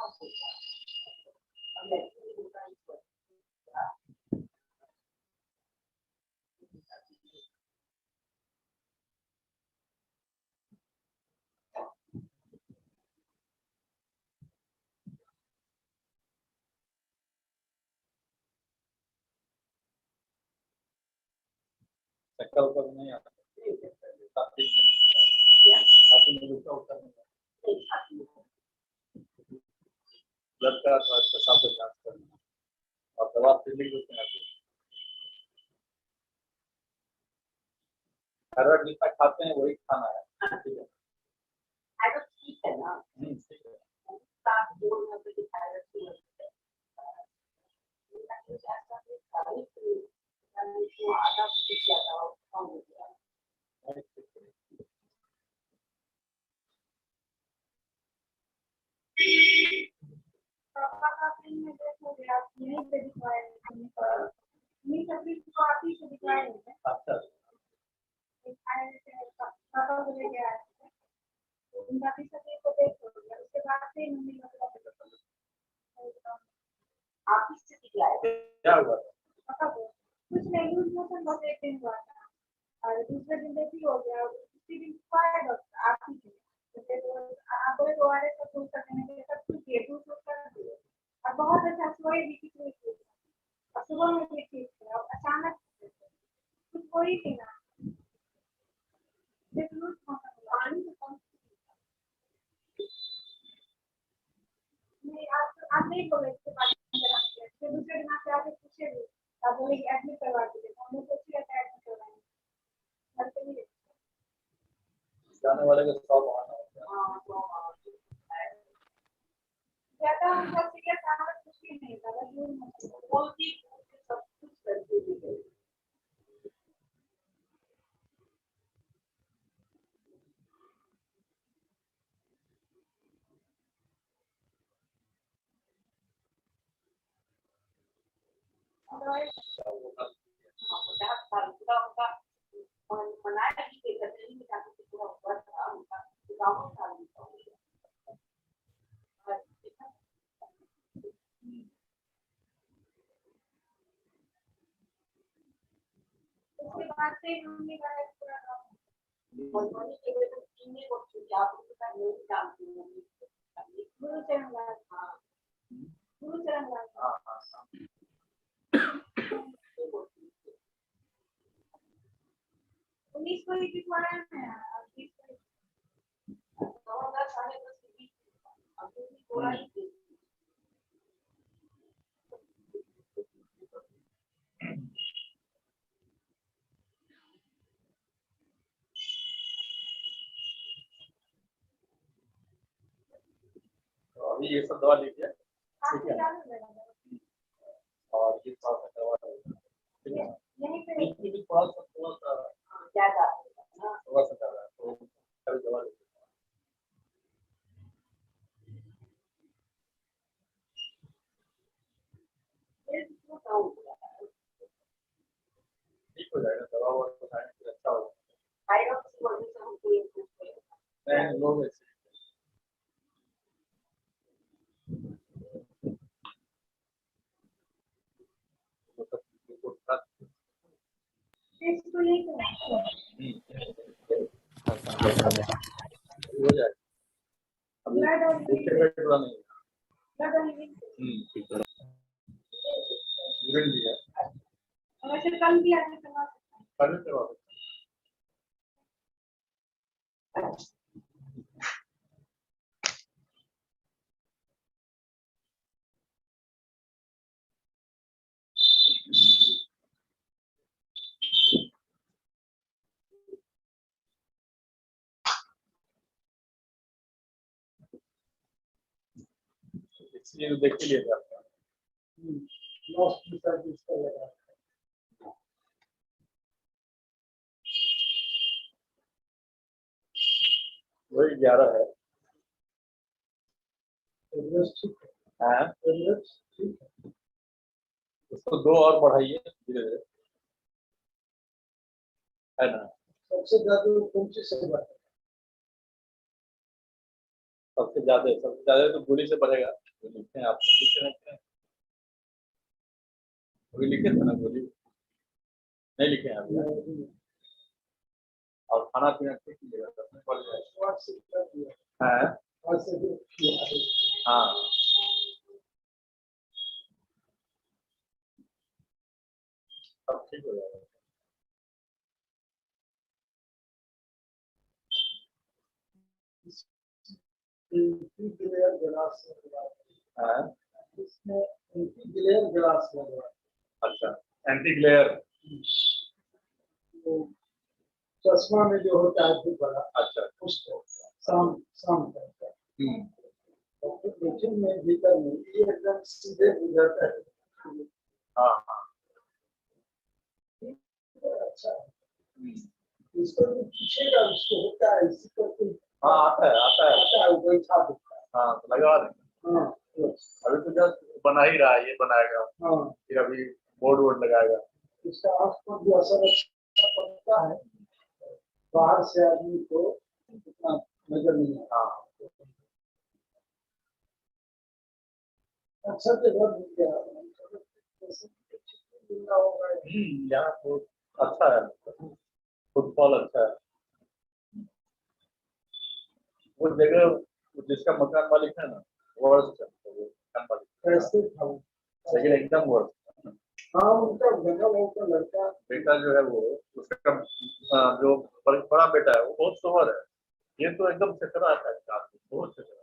चक्कर ऊपर नहीं आता, ब्लड का पेशाब से जांच करना और दवा फिर लिख देते हैं। थायराइड जितना खाते हैं वही खाना है, ठीक है। ठीक है ना, ठीक है। अच्छा क्या हुआ? कुछ नहीं, लूज मोशन बस एक दिन हुआ था और दूसरे दिन देखी हो गया, उसी दिन डॉक्टर आप ही थे, आप बोले तो आर एस का कोर्स करने के सब कुछ किए, दूर कर दिए और बहुत अच्छा सोए भी ठीक हुई और सुबह में भी ठीक है और अचानक कुछ हो ही नहीं रहा, सिर्फ लूज मोशन पानी से कम नहीं। आप नहीं बोले इसके बाद कराने के फिर दूसरे दिन आप आके पूछे भी आप बोले कि एडमिट करवा दीजिए तो हमने सोची है एडमिट करवाएंगे घर पे नहीं जाने वाले के 100 बहाना होते हैं। ज्यादा उनका सीरियस हालत कुछ भी नहीं था बस बहुत ही सब कुछ करके दी गई उसके बाद से हमने कहा पूरा मधुबनी के लिए तो चीनी को आप उसके साथ नहीं डालती हैं गुरु चरण दास गुरु चरण दास उन्नीस को ही दिखवाया है 20 को 2010 के बीच अभी थोड़ा ही अभी ये सब दवा लीजिए, ठीक है, और ये थोड़ा सा दवा लीजिए, थोड़ा सा ज्यादा तो कल दवा लीजिए। ठीक हो जाएगा, दवा वो खाने से अच्छा हो जाएगा। नहीं लोग ऐसे इसको यही हो जाएगा। अभी पूरा नहीं यूरिन भी है वैसे कल भी आने करवा कल करवा इसलिए देख के लिए जाता है। वही 11 है। हाँ उसको 2 और बढ़ाइए धीरे धीरे, है ना। सबसे ज्यादा कौन सी से बढ़ता है? सबसे ज्यादा तो गोली से बढ़ेगा। लिखते हैं आप लिखते हैं, वही लिखे थे ना, गोली नहीं लिखे हैं अभी। और खाना पीना ठीक मिलेगा हाँ हाँ सब ठीक हो जाएगा। अच्छा एंटी ग्लेयर चश्मा में जो होता है खूब बड़ा, अच्छा उसको शाम करता है लेकिन में भीतर में ये एकदम सीधे गुजरता है। हाँ हाँ अच्छा इसको पूछेगा उसको होता है इसी करके। हाँ आता है वही छाप देता है। हाँ तो लगा देंगे। हाँ अभी तो जस्ट बना ही रहा है, ये बनाएगा हाँ फिर अभी बोर्ड लगाएगा। इसका आँख पर भी असर अच्छा पड़ता है, बाहर से आदमी को इतना नजर नहीं आता। हाँ अच्छा जगह मिल गया यहाँ तो अच्छा है, फुटबॉल अच्छा है। वो जगह जिसका मकान मालिक है ना वर्ष मकान मालिक लेकिन एकदम वर्ष। हाँ उनका लगा का लड़का बेटा जो है वो उसका जो बड़ा बेटा है वो बहुत सोहर है, ये तो एकदम चकरा है, बहुत चकरा।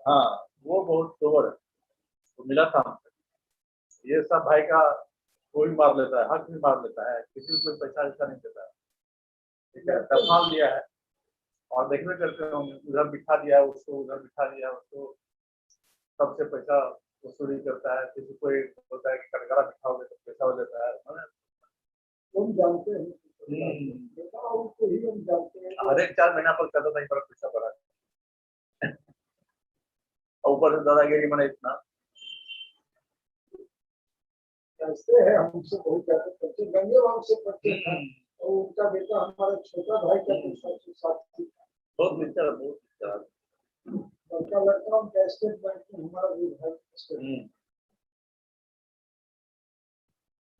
हाँ वो बहुत सोहर है। मिला था हमसे। ये सब भाई का कोई मार लेता है, हक भी मार लेता है, किसी को कोई पैसा ऐसा नहीं देता है। ठीक है, तनख्वाह लिया है और देखने करते होंगे, उधर बिठा दिया है उसको, उधर बिठा दिया उसको, सबसे पैसा वसूली करता है। किसी कोई बोलता है कि कटघरा बिठाओगे तो पैसा हो जाता है, हम जानते हैं। हर एक 4 महीना पर कहता था पर पैसा बढ़ा, ऊपर से दादागिरी मैंने इतना ऐसे है। हमसे बहुत ज्यादा बच्चे गंगे बाबू से बच्चे था और उनका बेटा हमारा छोटा भाई का साथी था। बहुत बेचारा, बहुत बेचारा। उनका लड़का उनका स्टेट बैंक में हमारा भी भाई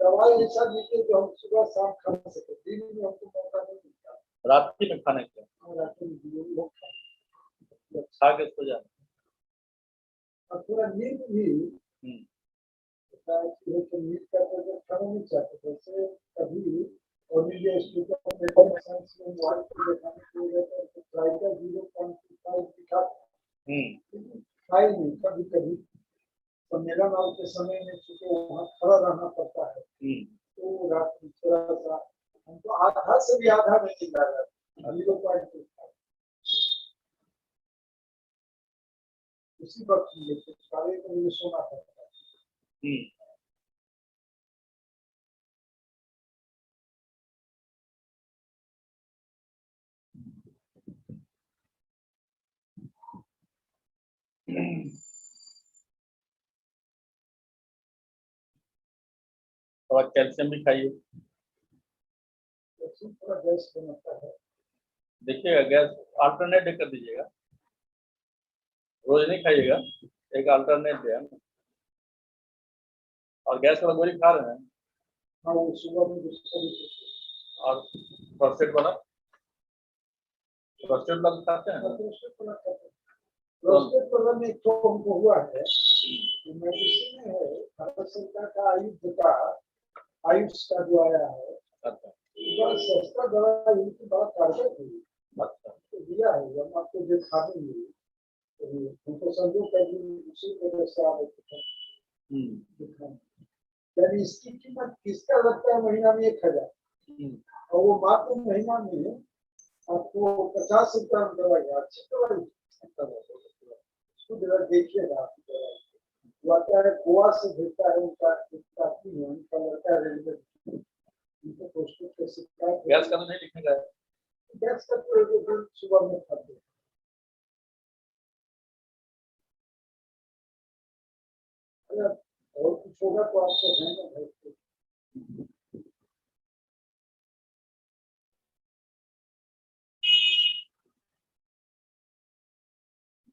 दवाई ऐसा देते तो हम सुबह शाम खा सके, दिन में हमको मौका नहीं मिलता। रात में खाने का रात में लोग खा के सो जाते और थोड़ा नींद भी नींद का तो खाना नहीं चाहते। जैसे कभी all India institute of science में मोबाइल को दिखाने के लिए तो ट्राइका 0.25 दिखा खाई नहीं कभी कभी। सम्मेलन और के समय में चूंकि वहाँ खड़ा रहना पड़ता है तो रात में थोड़ा सा हमको आधा से भी आधा नहीं मिल रहा है। 0.25 उसी वक्त सारे को मुझे सोना पड़ता है। और कैल्शियम भी खाइए। थोड़ा गैस बनाता है। देखिएगा गैस अल्टरनेट कर दीजिएगा, रोज नहीं खाइएगा, एक अल्टरनेट है। और गैस वाला गोली खा रहे हैं? हाँ, वो सुबह में और प्रोस्टेट वाला खाते हैं? प्रोस्टेट वाला में तो हमको हुआ है, मेडिसिन है भारत सरकार का आयुष का जो आया है, बड़ा सस्ता दवा इनकी बड़ा कारगर हुई तो दिया है। जब आपको जो खाने मिली हमको संजोग कर उसी वजह से आप यानी इसकी कीमत किसका लगता है महीना में 1000 और वो मात्र महीना में आपको 50 रुपया में दवाई, अच्छी दवाई उसको देखिएगा। लगता है गोवा से भेजता है उनका लड़का रेलवे उनको पौष्टिक के शिकायत। गैस का तो नहीं लिखने का है। गैस का तो सुबह में खाते हैं। और कुछ होगा तो आपको ध्यान रखिए।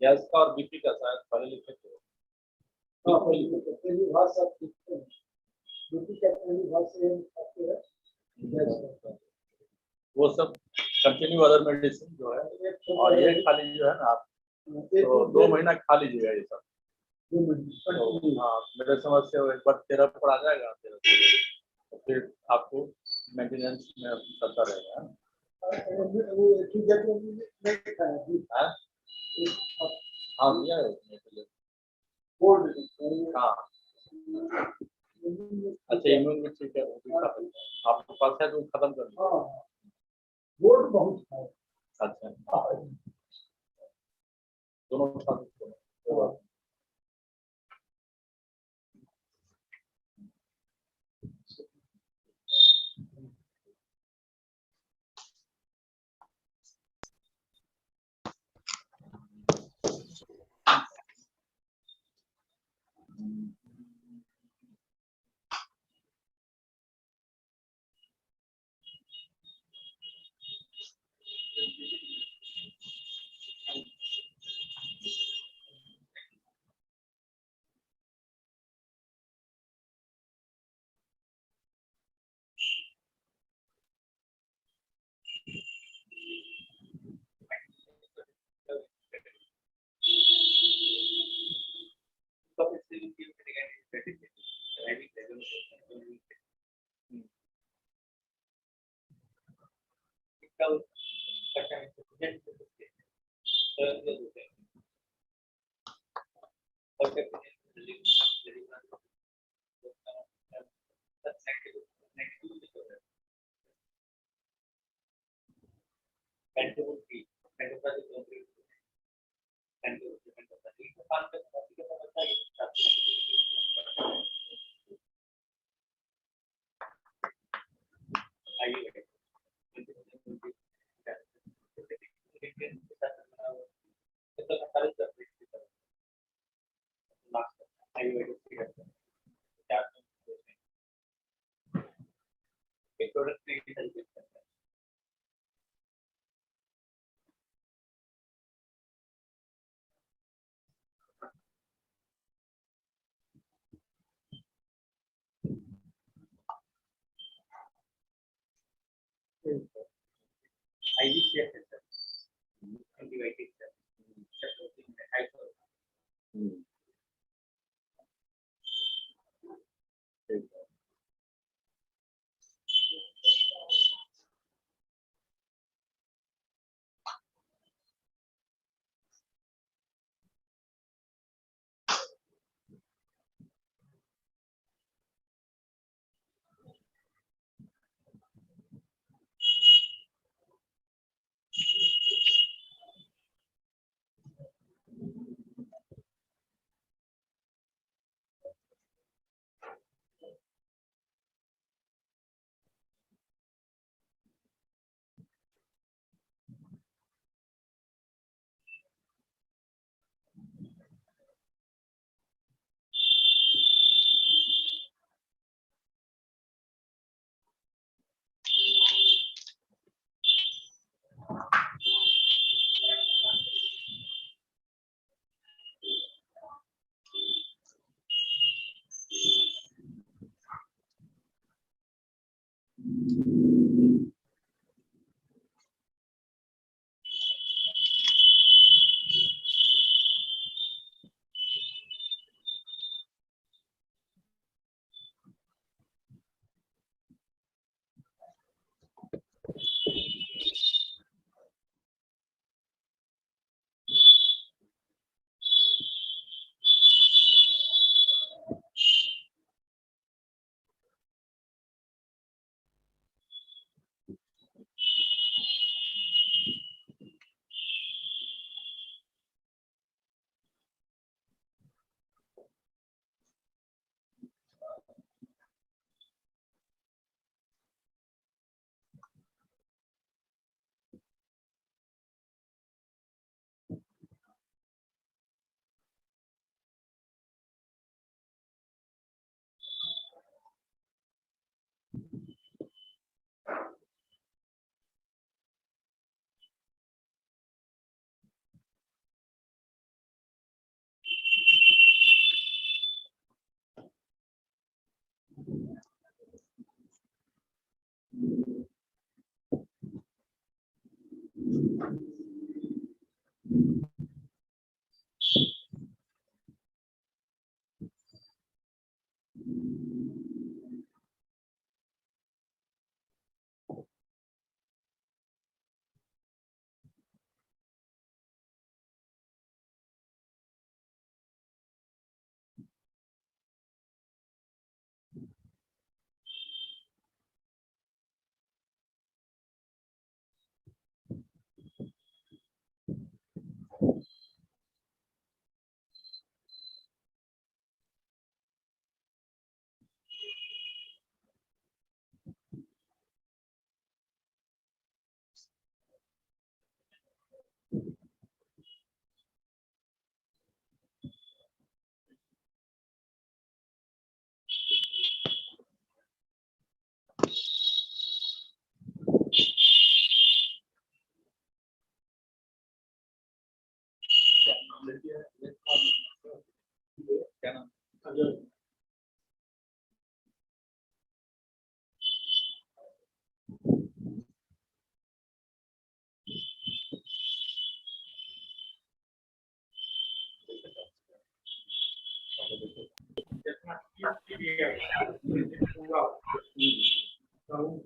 गैस का और बीपी का शायद पहले लिखे थे। पहली भाषा सीखते हैं, बीपी का पहली भाषा खाते हैं। वो सब कंटिन्यू अदर मेडिसिन जो है, और ये खाली जो है ना आप तो 2 महीना खा लीजिएगा ये सब। तो हाँ, मेरे समझ से एक बार 13 पर आ जाएगा, 13 तो फिर आपको मेंटेनेंस में चलता रहेगा। हाँ भैया, हाँ अच्छा, इम्यून ठीक है, आपके पास है तो खत्म कर दो। बोर्ड बहुत है। अच्छा, दोनों खा सकते हैं।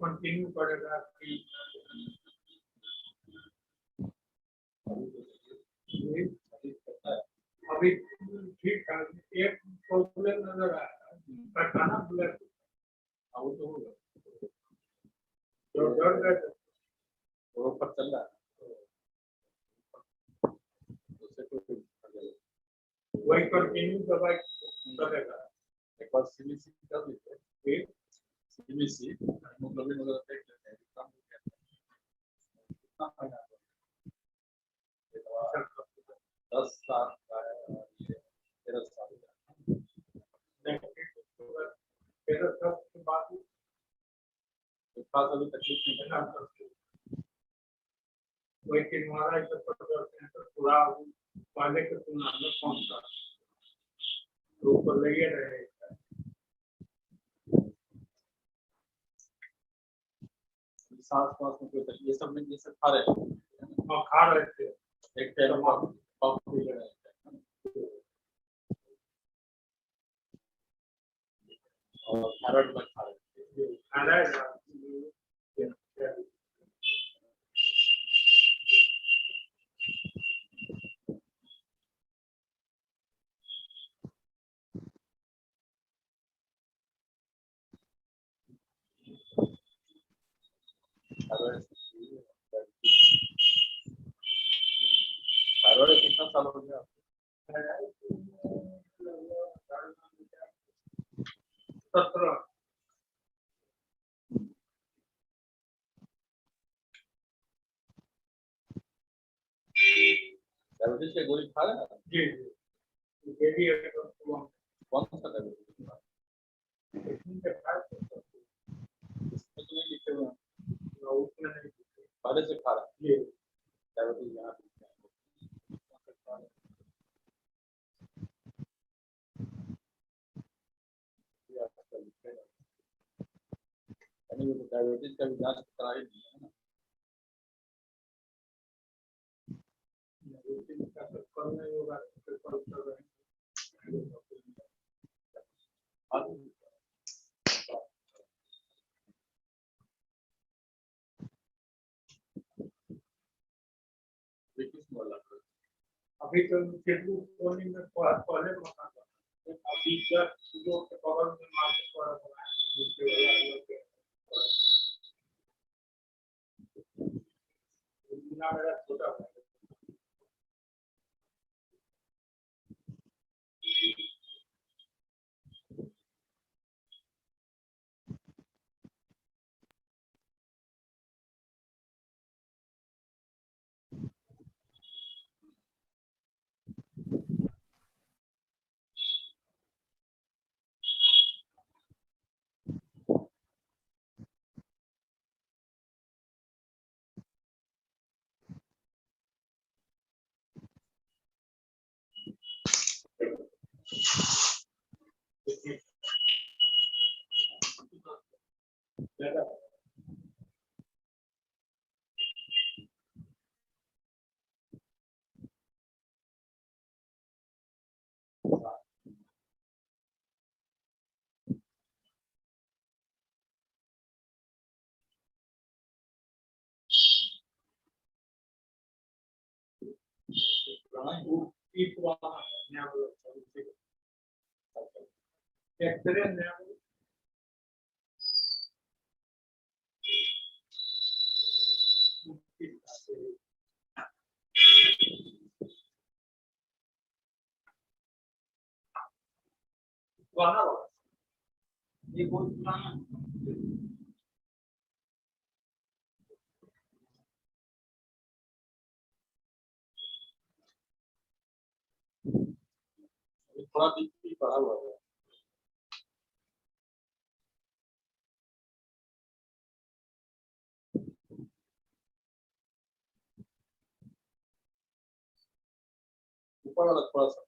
कंटिन्यू करेगा कि अभी ठीक है, एक प्रॉब्लम नजर आया, खाना ब्लड वही कंटिन्यू दवाई करेगा। एक बार सीबीसी कर लेते हैं, फिर सीबीसी हेमोग्लोबिन वगैरह देख लेते हैं, कम हो गया कितना फायदा है। 10 साल का है और ये 13 साल का है। 13 साल के बाद खास अभी तकलीफ नहीं है ना। वही कि हमारा इस पर करते हैं तो पूरा पहले के तुलना में कौन सा तो ऊपर लगे रहे। सांस वास में कोई तकलीफ, ये सब में ये सब खा रहे हैं और खा रहे थे एक टाइम पॉप पी रहे हैं और थायराइड में खा रहे थे। थायराइड थायराइड कितना साल हो गया? 17। डायबिटीज के गोली खा रहे हैं? जी जी। ये भी कौन सा डायबिटीज खा रहे हैं? इसमें तो नहीं लिखे हुए हैं, उसमें नहीं पहले से खा रहा है। जी डायबिटीज यहाँ डायबिटीज का भी जांच करा ही नहीं है ना। अभी तो फेसबुक ट्रोलिंग में पहले मकान था, अभी जो के बगल में मार्केट वाला बनाया दूसरे वाला बिना मेरा छोटा है। ये बहुत पुराना थोड़ा बीपी बढ़ा हुआ है। ऊपर वाला थोड़ा सा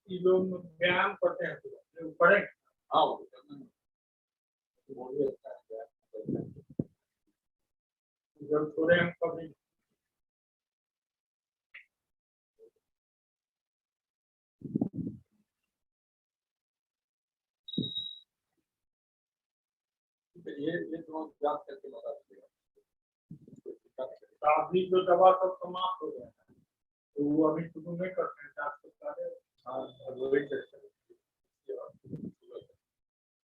ये लोग व्यायाम करते हैं ऊपर है। हाँ जब थोड़े हम कभी ये तो जांच करके बता दीजिएगा। अभी जो दवा सब समाप्त हो गया है तो वो अभी शुरू नहीं करते हैं जांच करता है। हाँ वही चेक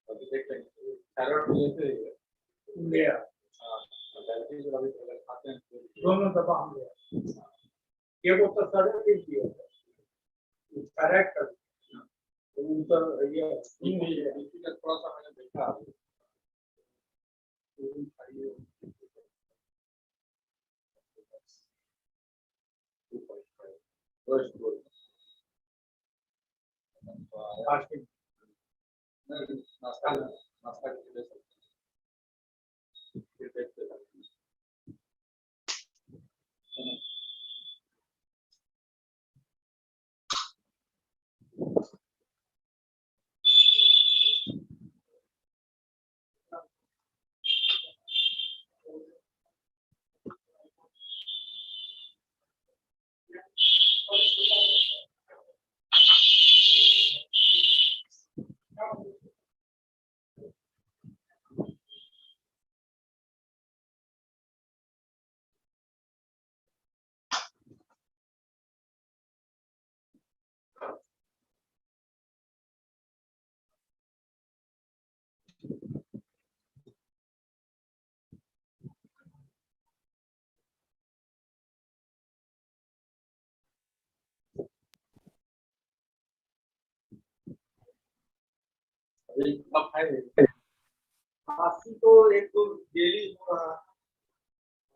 अभी देख लेंगे थायराइड लेते हैं ले हाँ डायबिटीज अभी खाते हैं दोनों दवा हम ले ये वो तो सारे के दिए करेक्ट उनका ये इसीलिए थोड़ा सा मैंने देखा खांसी तो एक तो डेली हो रहा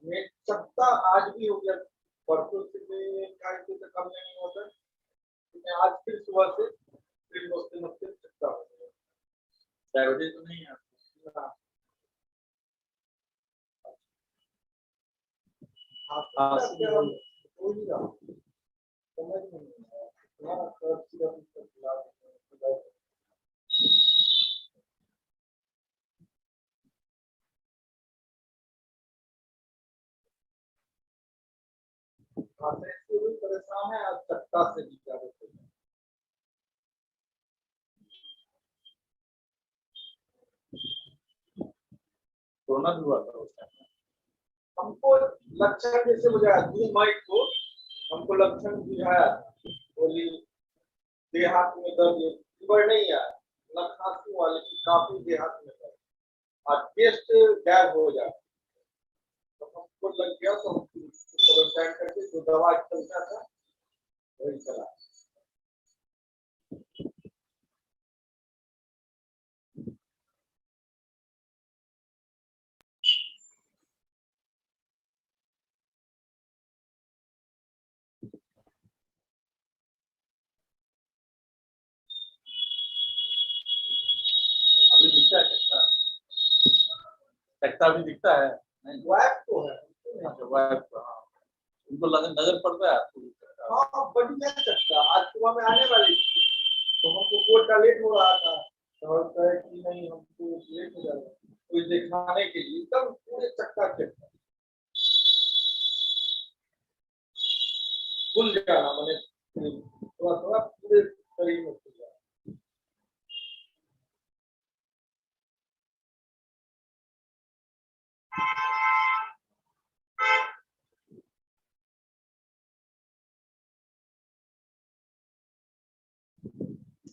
है, सप्ताह आज भी हो गया, परसों से से कम नहीं होता, लेकिन आज फिर सुबह से फिर मस्ते मस्ते चक्का हो गया। डायबिटीज तो नहीं है खांसी हो ही रहा समझ नहीं आ रहा परेशान है, आज सत्ता से भी ज्यादा कोरोना भी हुआ था उस टाइम हमको लक्षण जैसे बुझाया 2 मई को हमको लक्षण बुझाया बोली देह हाथ में दर्द फीवर नहीं है न खांसी वाले की काफी देह हाथ में दर्द और टेस्ट गैप हो जाए तो हमको लग गया तो हम क्वारंटाइन करके जो दवा चलता था वही चला। अभी दिखता है टक्का भी दिखता है वैप तो है वैप तो हाँ उनको नजर पड़ रहा है हाँ बढ़िया टक्का आज सुबह में आने वाली थी तो हमको कोर्ट का लेट हो रहा था तो कहे कि नहीं हमको लेट हो जाएगा कोई दिखाने के लिए एकदम पूरे चक्का चक्का खुल जाना मैंने थोड़ा थोड़ा पूरे शरीर में खुल जाना।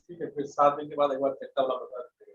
ठीक है फिर 7 दिन के बाद एक बार चक्का वाला बता दीजिएगा।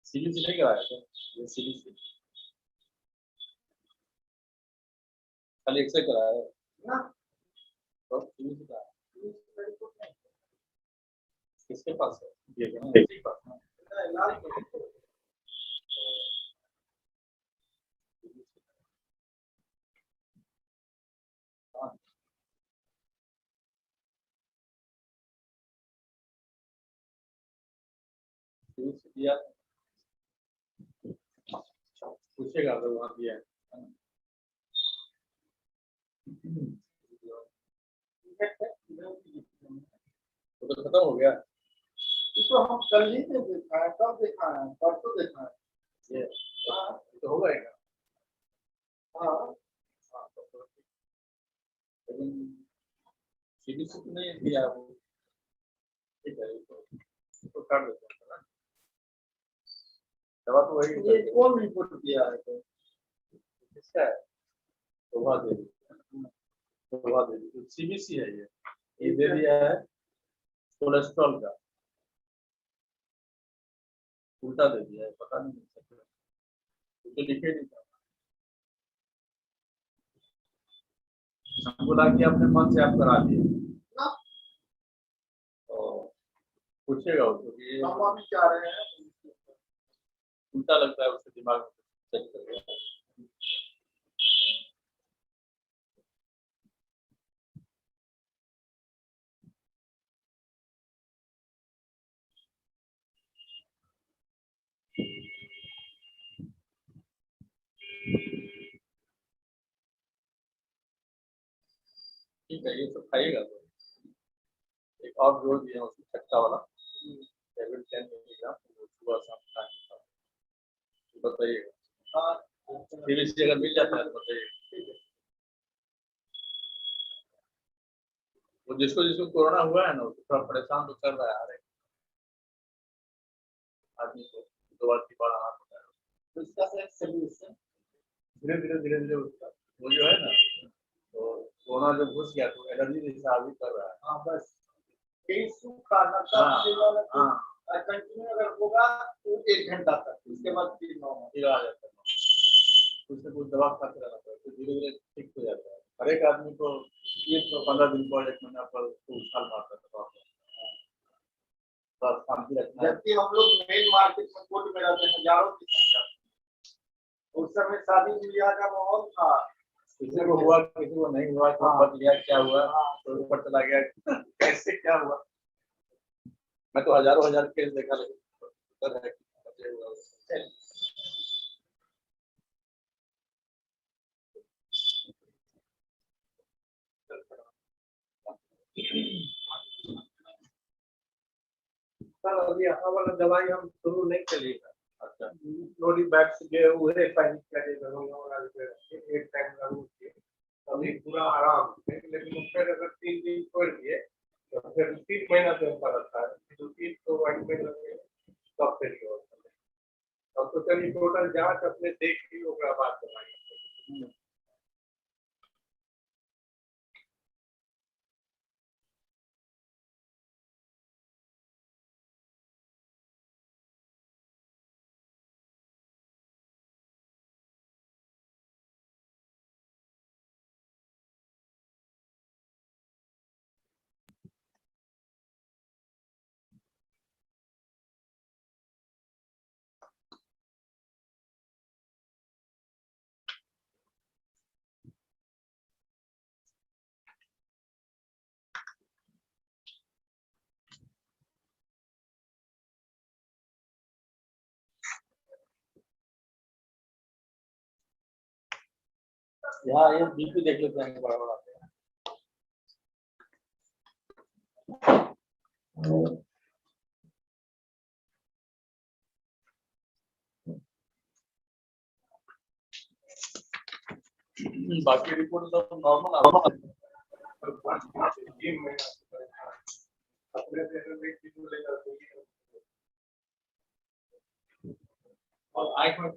सीली से नहीं कराया था ये सीली से खाली एक्सरे कराया है ना तो सीली से कराया किसके पास है ये ना किसके पास है इलाज दिया पूछेगा अगर वहाँ दिया है डिफेक्ट है, वो तो खत्म हो गया। इसको हम कल ही तो देखा है, कब देखा है, परसों देखा है। ये तो हो जाएगा। हाँ लेकिन सीबीसी को नहीं दिया वो, ठीक है तो कर देते हैं ना। दवा तो वही, ये कौन रिपोर्ट दिया है तो किसका है? शोभा देवी, शोभा देवी तो सीबीसी है। ये दे दिया है कोलेस्ट्रॉल का, उल्टा दे दिया है, पता नहीं तो लिखे नहीं था। बोला कि अपने मन से आप करा दिए तो पूछेगा उसको कि ये हम अभी जा रहे हैं, उल्टा लगता है उसके दिमाग में चेक करेगा। ठीक है, ये सब खाइएगा तो एक और जोड़ दिया उसको खट्टा वाला 7-10 मिलीग्राम सुबह शाम खाने, बताइएगा। हाँ सीबीसी अगर मिल जाता है तो बताइएगा। वो जिसको जिसको कोरोना हुआ है ना उसको थोड़ा परेशान तो कर रहा है आदमी को, दो बार 3 बार आना पड़ता है तो इसका सोल्यूशन धीरे धीरे धीरे धीरे उसका वो जो है ना, तो कोरोना जब घुस गया तो एलर्जी जैसा अभी कर रहा है। हाँ बस यही सूखा कंटिन्यू अगर होगा तो 1 घंटा तक, उसके बाद फिर आ जाता है, उससे कुछ दवा खाते रहना पड़ता है तो धीरे धीरे ठीक हो जाता है। हर एक आदमी को ये तो 15 दिन पर 1 महीना पर उछाल मारता था बस शांति रखना। जबकि हम लोग मेन मार्केट में कोर्ट में रहते हैं हजारों की संख्या, उस समय शादी ब्याह का माहौल था, किसी को हुआ किसी को नहीं हुआ, तो बच गया क्या हुआ तो ऊपर चला गया कैसे क्या हुआ। मैं तो हजारों हजार केस देखा लेकिन सर अभी यहाँ वाला दवाई हम शुरू नहीं करेगा। अच्छा नोडी बैक्स के उधर पानी करेगा वाला एक टाइम लागू किए अभी पूरा आराम है, लेकिन फिर अगर 3 दिन छोड़ दिए तो फिर 3 महीना से ऊपर आता है, 2-3 तो ऑइंटमेंट लगे तब फिर ये होता है। अब तो चलिए टोटल जांच अपने देख ली ओकरा बाद दवाई। यहाँ ये बीपी देख लेते हैं बड़ा बड़ा बाकी रिपोर्ट सब नॉर्मल आ रहा है। और आईफोन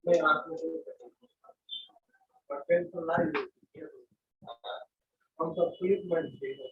नहीं आपको टेंशन नहीं हम सब ट्रीटमेंट टेंशन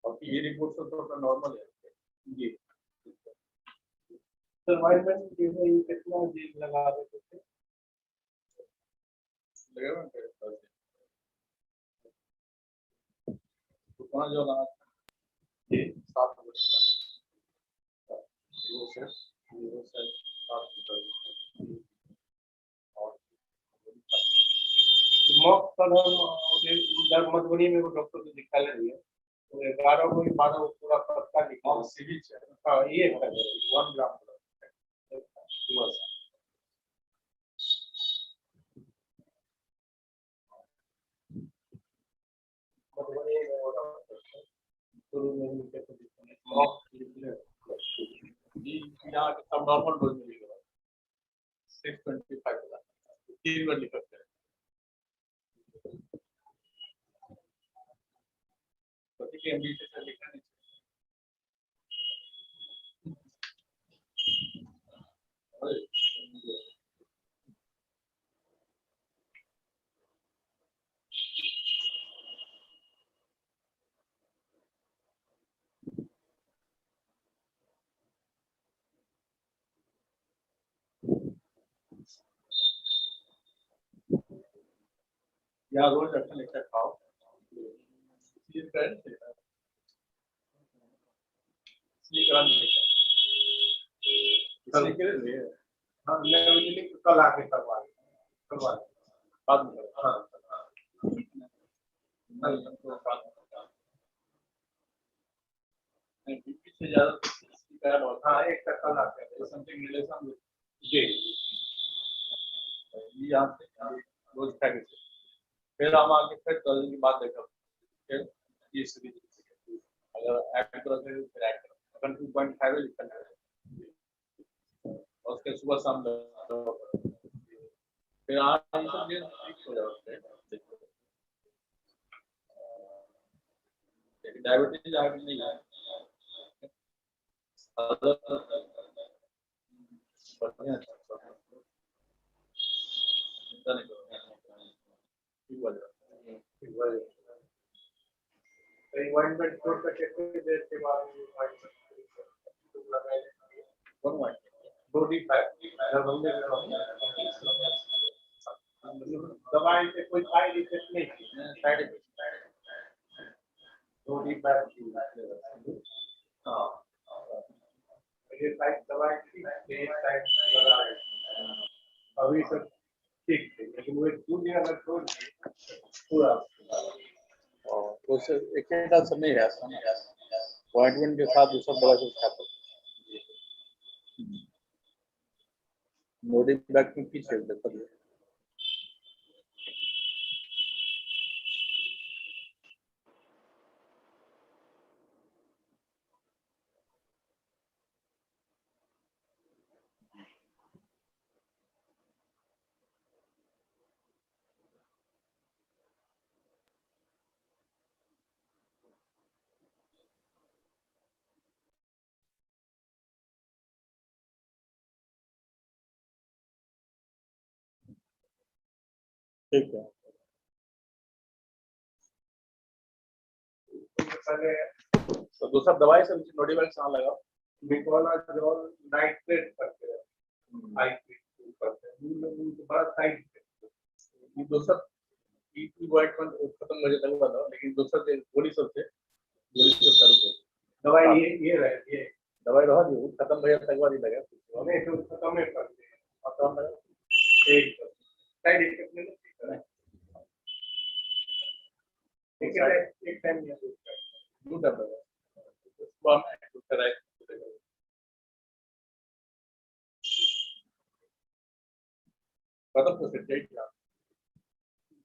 और ये रिपोर्ट तो थोड़ा नॉर्मल है जी। सर्वाइवल के लिए कितना दिन लगा देते थे लगेगा तो कहाँ जो लगा ये 7 मॉक कल हम उधर मधुबनी में वो डॉक्टर को दिखा लेंगे तो 11 को 12 को पूरा पत्ता लिखा सीरीज हाँ ये 1 ग्राम मधुबनी में वो डॉक्टर शुरू में उनके तो मॉक जी यहाँ सब नॉर्मल डोज मिलेगा 625 3 बार लिख सकते हैं तो ठीक है एमबी से लिखा नहीं या रोज अच्छा लेकर खाओ ये कर स्लीप रन लेकर हाँ मैं कल आके करवा बाद में हाँ बीपी से ज्यादा हाँ एक कल आते हैं समथिंग रिलेशन ये यहाँ से रोज खाएंगे फिर हम आगे फिर 10 दिन के बाद देखा फिर ये सीरीज अगर ऐड करो फिर ऐड करो अपन 2.5 है लिखना है और उसके सुबह शाम फिर आज ये सब दिन ठीक हो जाते हैं डायबिटीज आगे नहीं है बढ़िया चिंता नहीं करो रिवाइंडमेंट कोड का कितनी देर के बाद बॉडी फैट दवाई से कोई साइड इफेक्ट नहीं साइड इफेक्ट बॉडी फैट हाँ ये साइड दवाई की ये साइड लगा है अभी सब ठीक है लेकिन वो 2 दिन अगर छोड़ पूरा तो से एक असर नहीं है अपॉइंटमेंट के साथ दूसरा बड़ा कुछ खाता बॉडी बैक में पीछे देता है ठीक है पहले तो दूसरा दवाई से नोटिवल कहाँ लगाओ मिकोलाजोल नाइट्रेट करते हैं, हाई करते हैं, उनके बाद साइड ये दूसरा वाइट वन खत्म हो जाता हुआ था, लेकिन दूसरा गोली सबसे चालू कर दवाई ये रहे ये दवाई रहा जो खत्म हो जाता हुआ नहीं लगा उन्हें तो खत्म नहीं करते हैं खत्म एक साइड इफेक्ट नहीं होता है लेकिन एक टाइम ये दो डबल उसको हम दूसरा है खत्म तो सेट जाएगा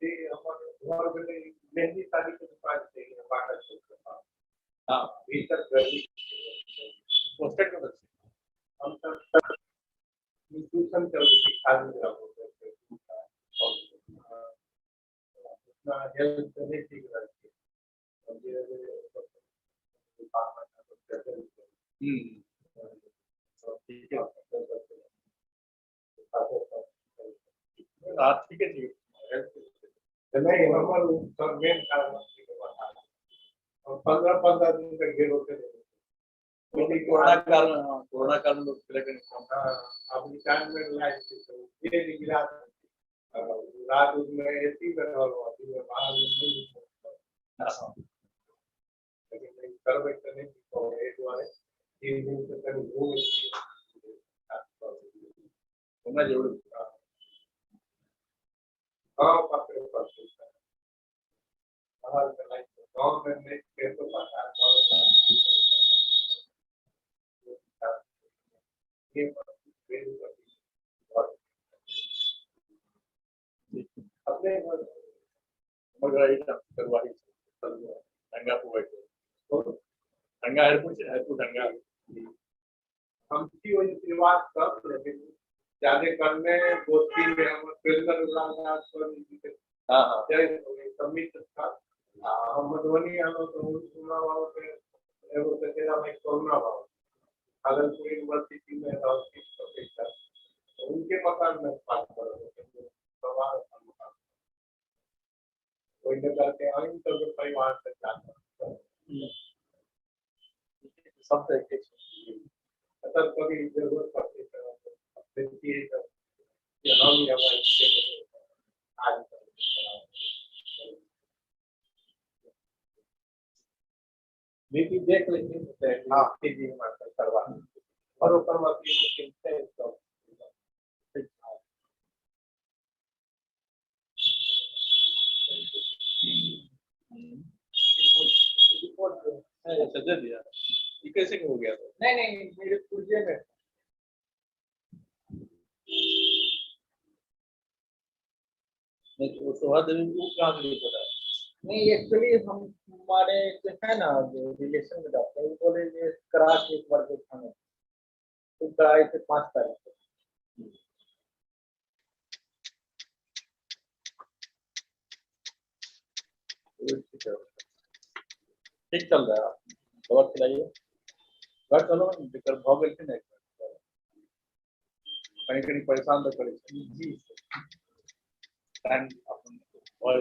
ये हमारे में मेहंदी शादी के बाद से बाहर चलता हाँ भीतर गर्मी पोस्टेड में बच्चे हम सब इंस्टीट्यूशन चल रही खाद में रखो और अपना हेल्थ करने की रहती है और ये ठीक है आप ठीक है जी नहीं हमारे सब मेन कारण और 15 दिन का घेर होते रहे कोरोना कारण लोग अपनी टाइम में लाइफ ये गिरा रात में एसी में बाहर लेकिन कर बैठे नहीं तो एक बार 3 दिन से कहीं घूम होना जरूरी हाँ पास बाहर गवर्नमेंट ने तो ये अपने मगर करवाई दंगा तो दंगा है कुछ दंगा हम की वही शुरुआत कर लेकिन ज्यादा करने 2-3 में हम ट्रेलर हाँ हाँ सबमिट था हम मधुबनी हम तो सुना वाला पे एगो तो तेरा में कोरोना वाला भागलपुर यूनिवर्सिटी में प्रोफेसर उनके मकान में बात कर रहे कोई न करके आइन तो परिवार से जाता सब तरीके से अगर कभी जरूरत पड़ती है तो ये हम हमारे आज नीति देख लेंगे हाँ जी करवा और ऊपर तो सजा दिया ये कैसे हो गया नहीं मेरे पुर्जे में तो सुहा देवी को कहाँ से पता है नहीं एक्चुअली हम हमारे है ना जो रिलेशन में डॉक्टर वो बोले ये करा के एक बार दिखाने तो कराए थे 5 तारीख को ठीक चल रहा है दवा खिलाइए घर चलो दिक्कत भाव गई थी ना कहीं कहीं परेशान तो करे जी टाइम अपन और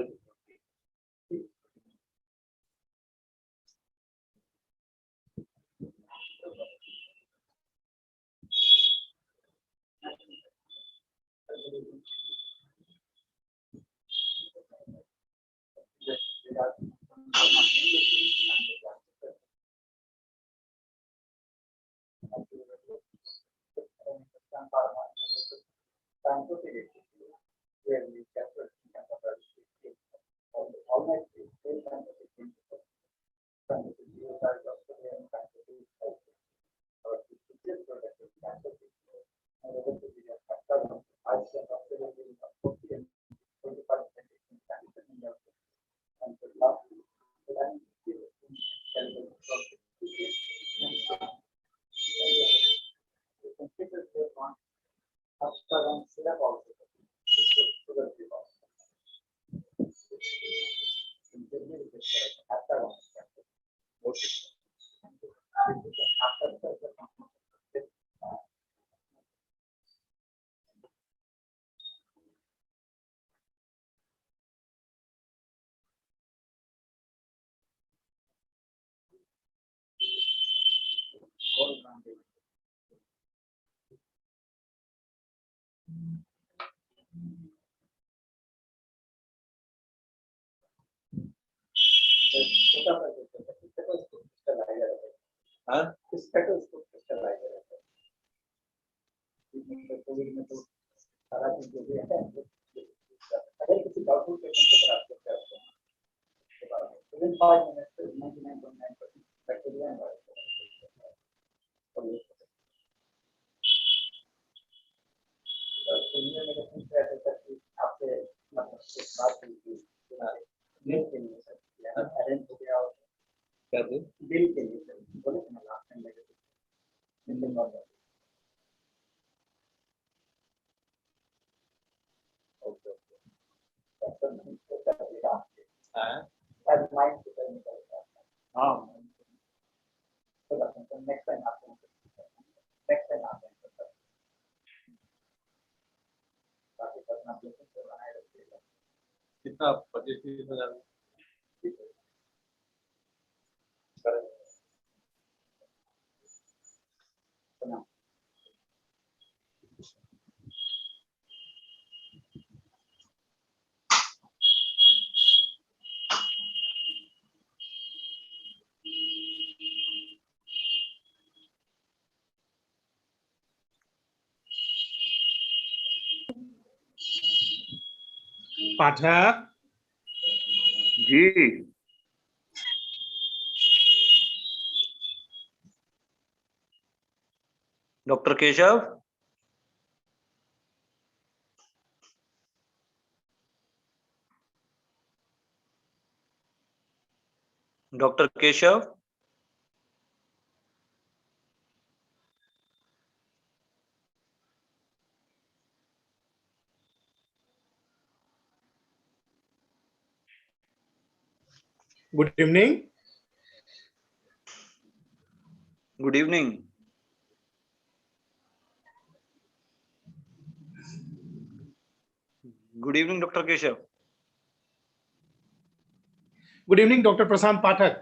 छोटा सा स्टेटोस्कोप स्टेलाइजर है। हाँ, स्टेटोस्कोप स्टेलाइजर है। कोविड में तो सारा चीज जो भी है अगर किसी डाउटफुल पेशेंट को आप सकते हैं within 5 minutes 99.9% bacteria and virus सुनने में कुछ ऐसा था कि आपसे मतलब बात हुई थी बिल के लिए सर यार अरेंज हो गया क्या बिल के लिए सर बोले थे ना लास्ट टाइम लगे बिल्डिंग और ओके हाँ आज माइंड से निकल गया हाँ तो नेक्स्ट टाइम आते हैं बाकी अपना प्लेसमेंट को बनाए रखिएगा कितना 25,000 ठीक है प्रणाम। Pathak ji doctor Keshav doctor Keshav good evening good evening good evening doctor Keshav good evening doctor Prashant Pathak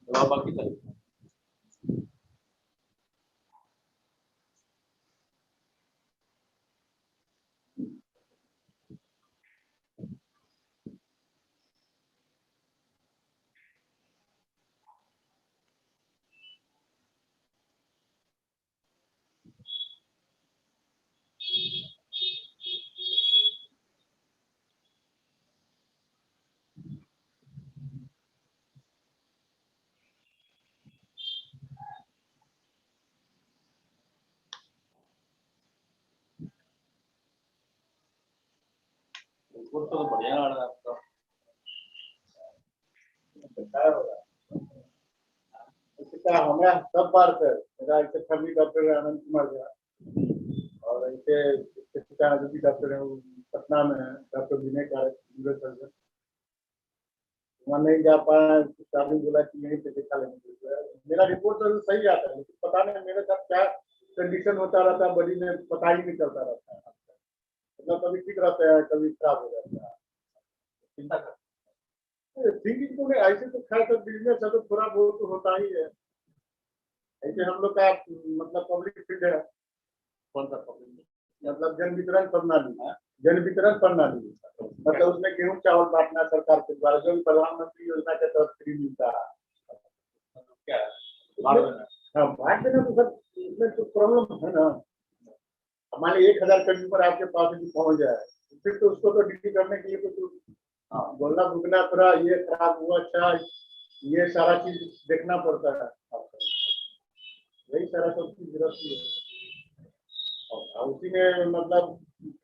बाकी तो बढ़िया आ रहा है आपका। क्या होगा? इसका हमें सब बार पे मेरा ऐसे फैमिली डॉक्टर आनंद कुमार जी और ऐसे डॉक्टर है पटना में है डॉक्टर विनय सर्जन वहाँ नहीं जा पाया चालू बोला कि यहीं पे दिखा लेंगे। मेरा रिपोर्ट तो सही आता है लेकिन पता नहीं मेरे साथ क्या कंडीशन होता रहता है बॉडी में पता ही नहीं चलता रहता है। मतलब कभी ठीक रहता है कभी खराब हो जाता है। चिंता कर थिंकिंग तो नहीं ऐसे तो खैर सब बिजनेस है तो थोड़ा बहुत तो होता ही है। ऐसे हम लोग का मतलब पब्लिक फील्ड है। कौन सा पब्लिक मतलब जन वितरण प्रणाली मतलब उसमें गेहूं चावल बांटना सरकार के द्वारा जो प्रधानमंत्री योजना के तहत फ्री मिलता है। क्या हाँ बांट देना तो सर इसमें तो प्रॉब्लम है ना। हमारे 1000 कंज्यूमर आपके पास भी पहुंच जाए फिर तो उसको तो डिलीट करने के लिए तो बोलना भुगना थोड़ा ये खराब हुआ अच्छा ये सारा चीज देखना पड़ता है। यही सारा सब चीज रहती है और उसी में मतलब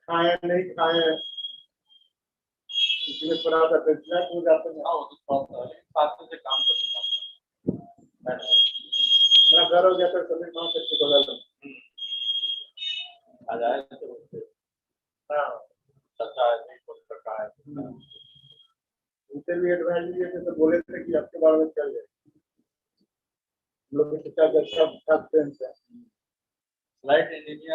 खाए नहीं खाए इसमें थोड़ा सा फैसला हो जाता है। साथ से काम करना मेरा घर हो गया तो सभी काम करके बदल आ जाए उनसे भी एडवाइस लिए थे तो बोले थे कि आपके बारे में चल जाए हम लोग के शिक्षा के अच्छा लाइट इंजीनियर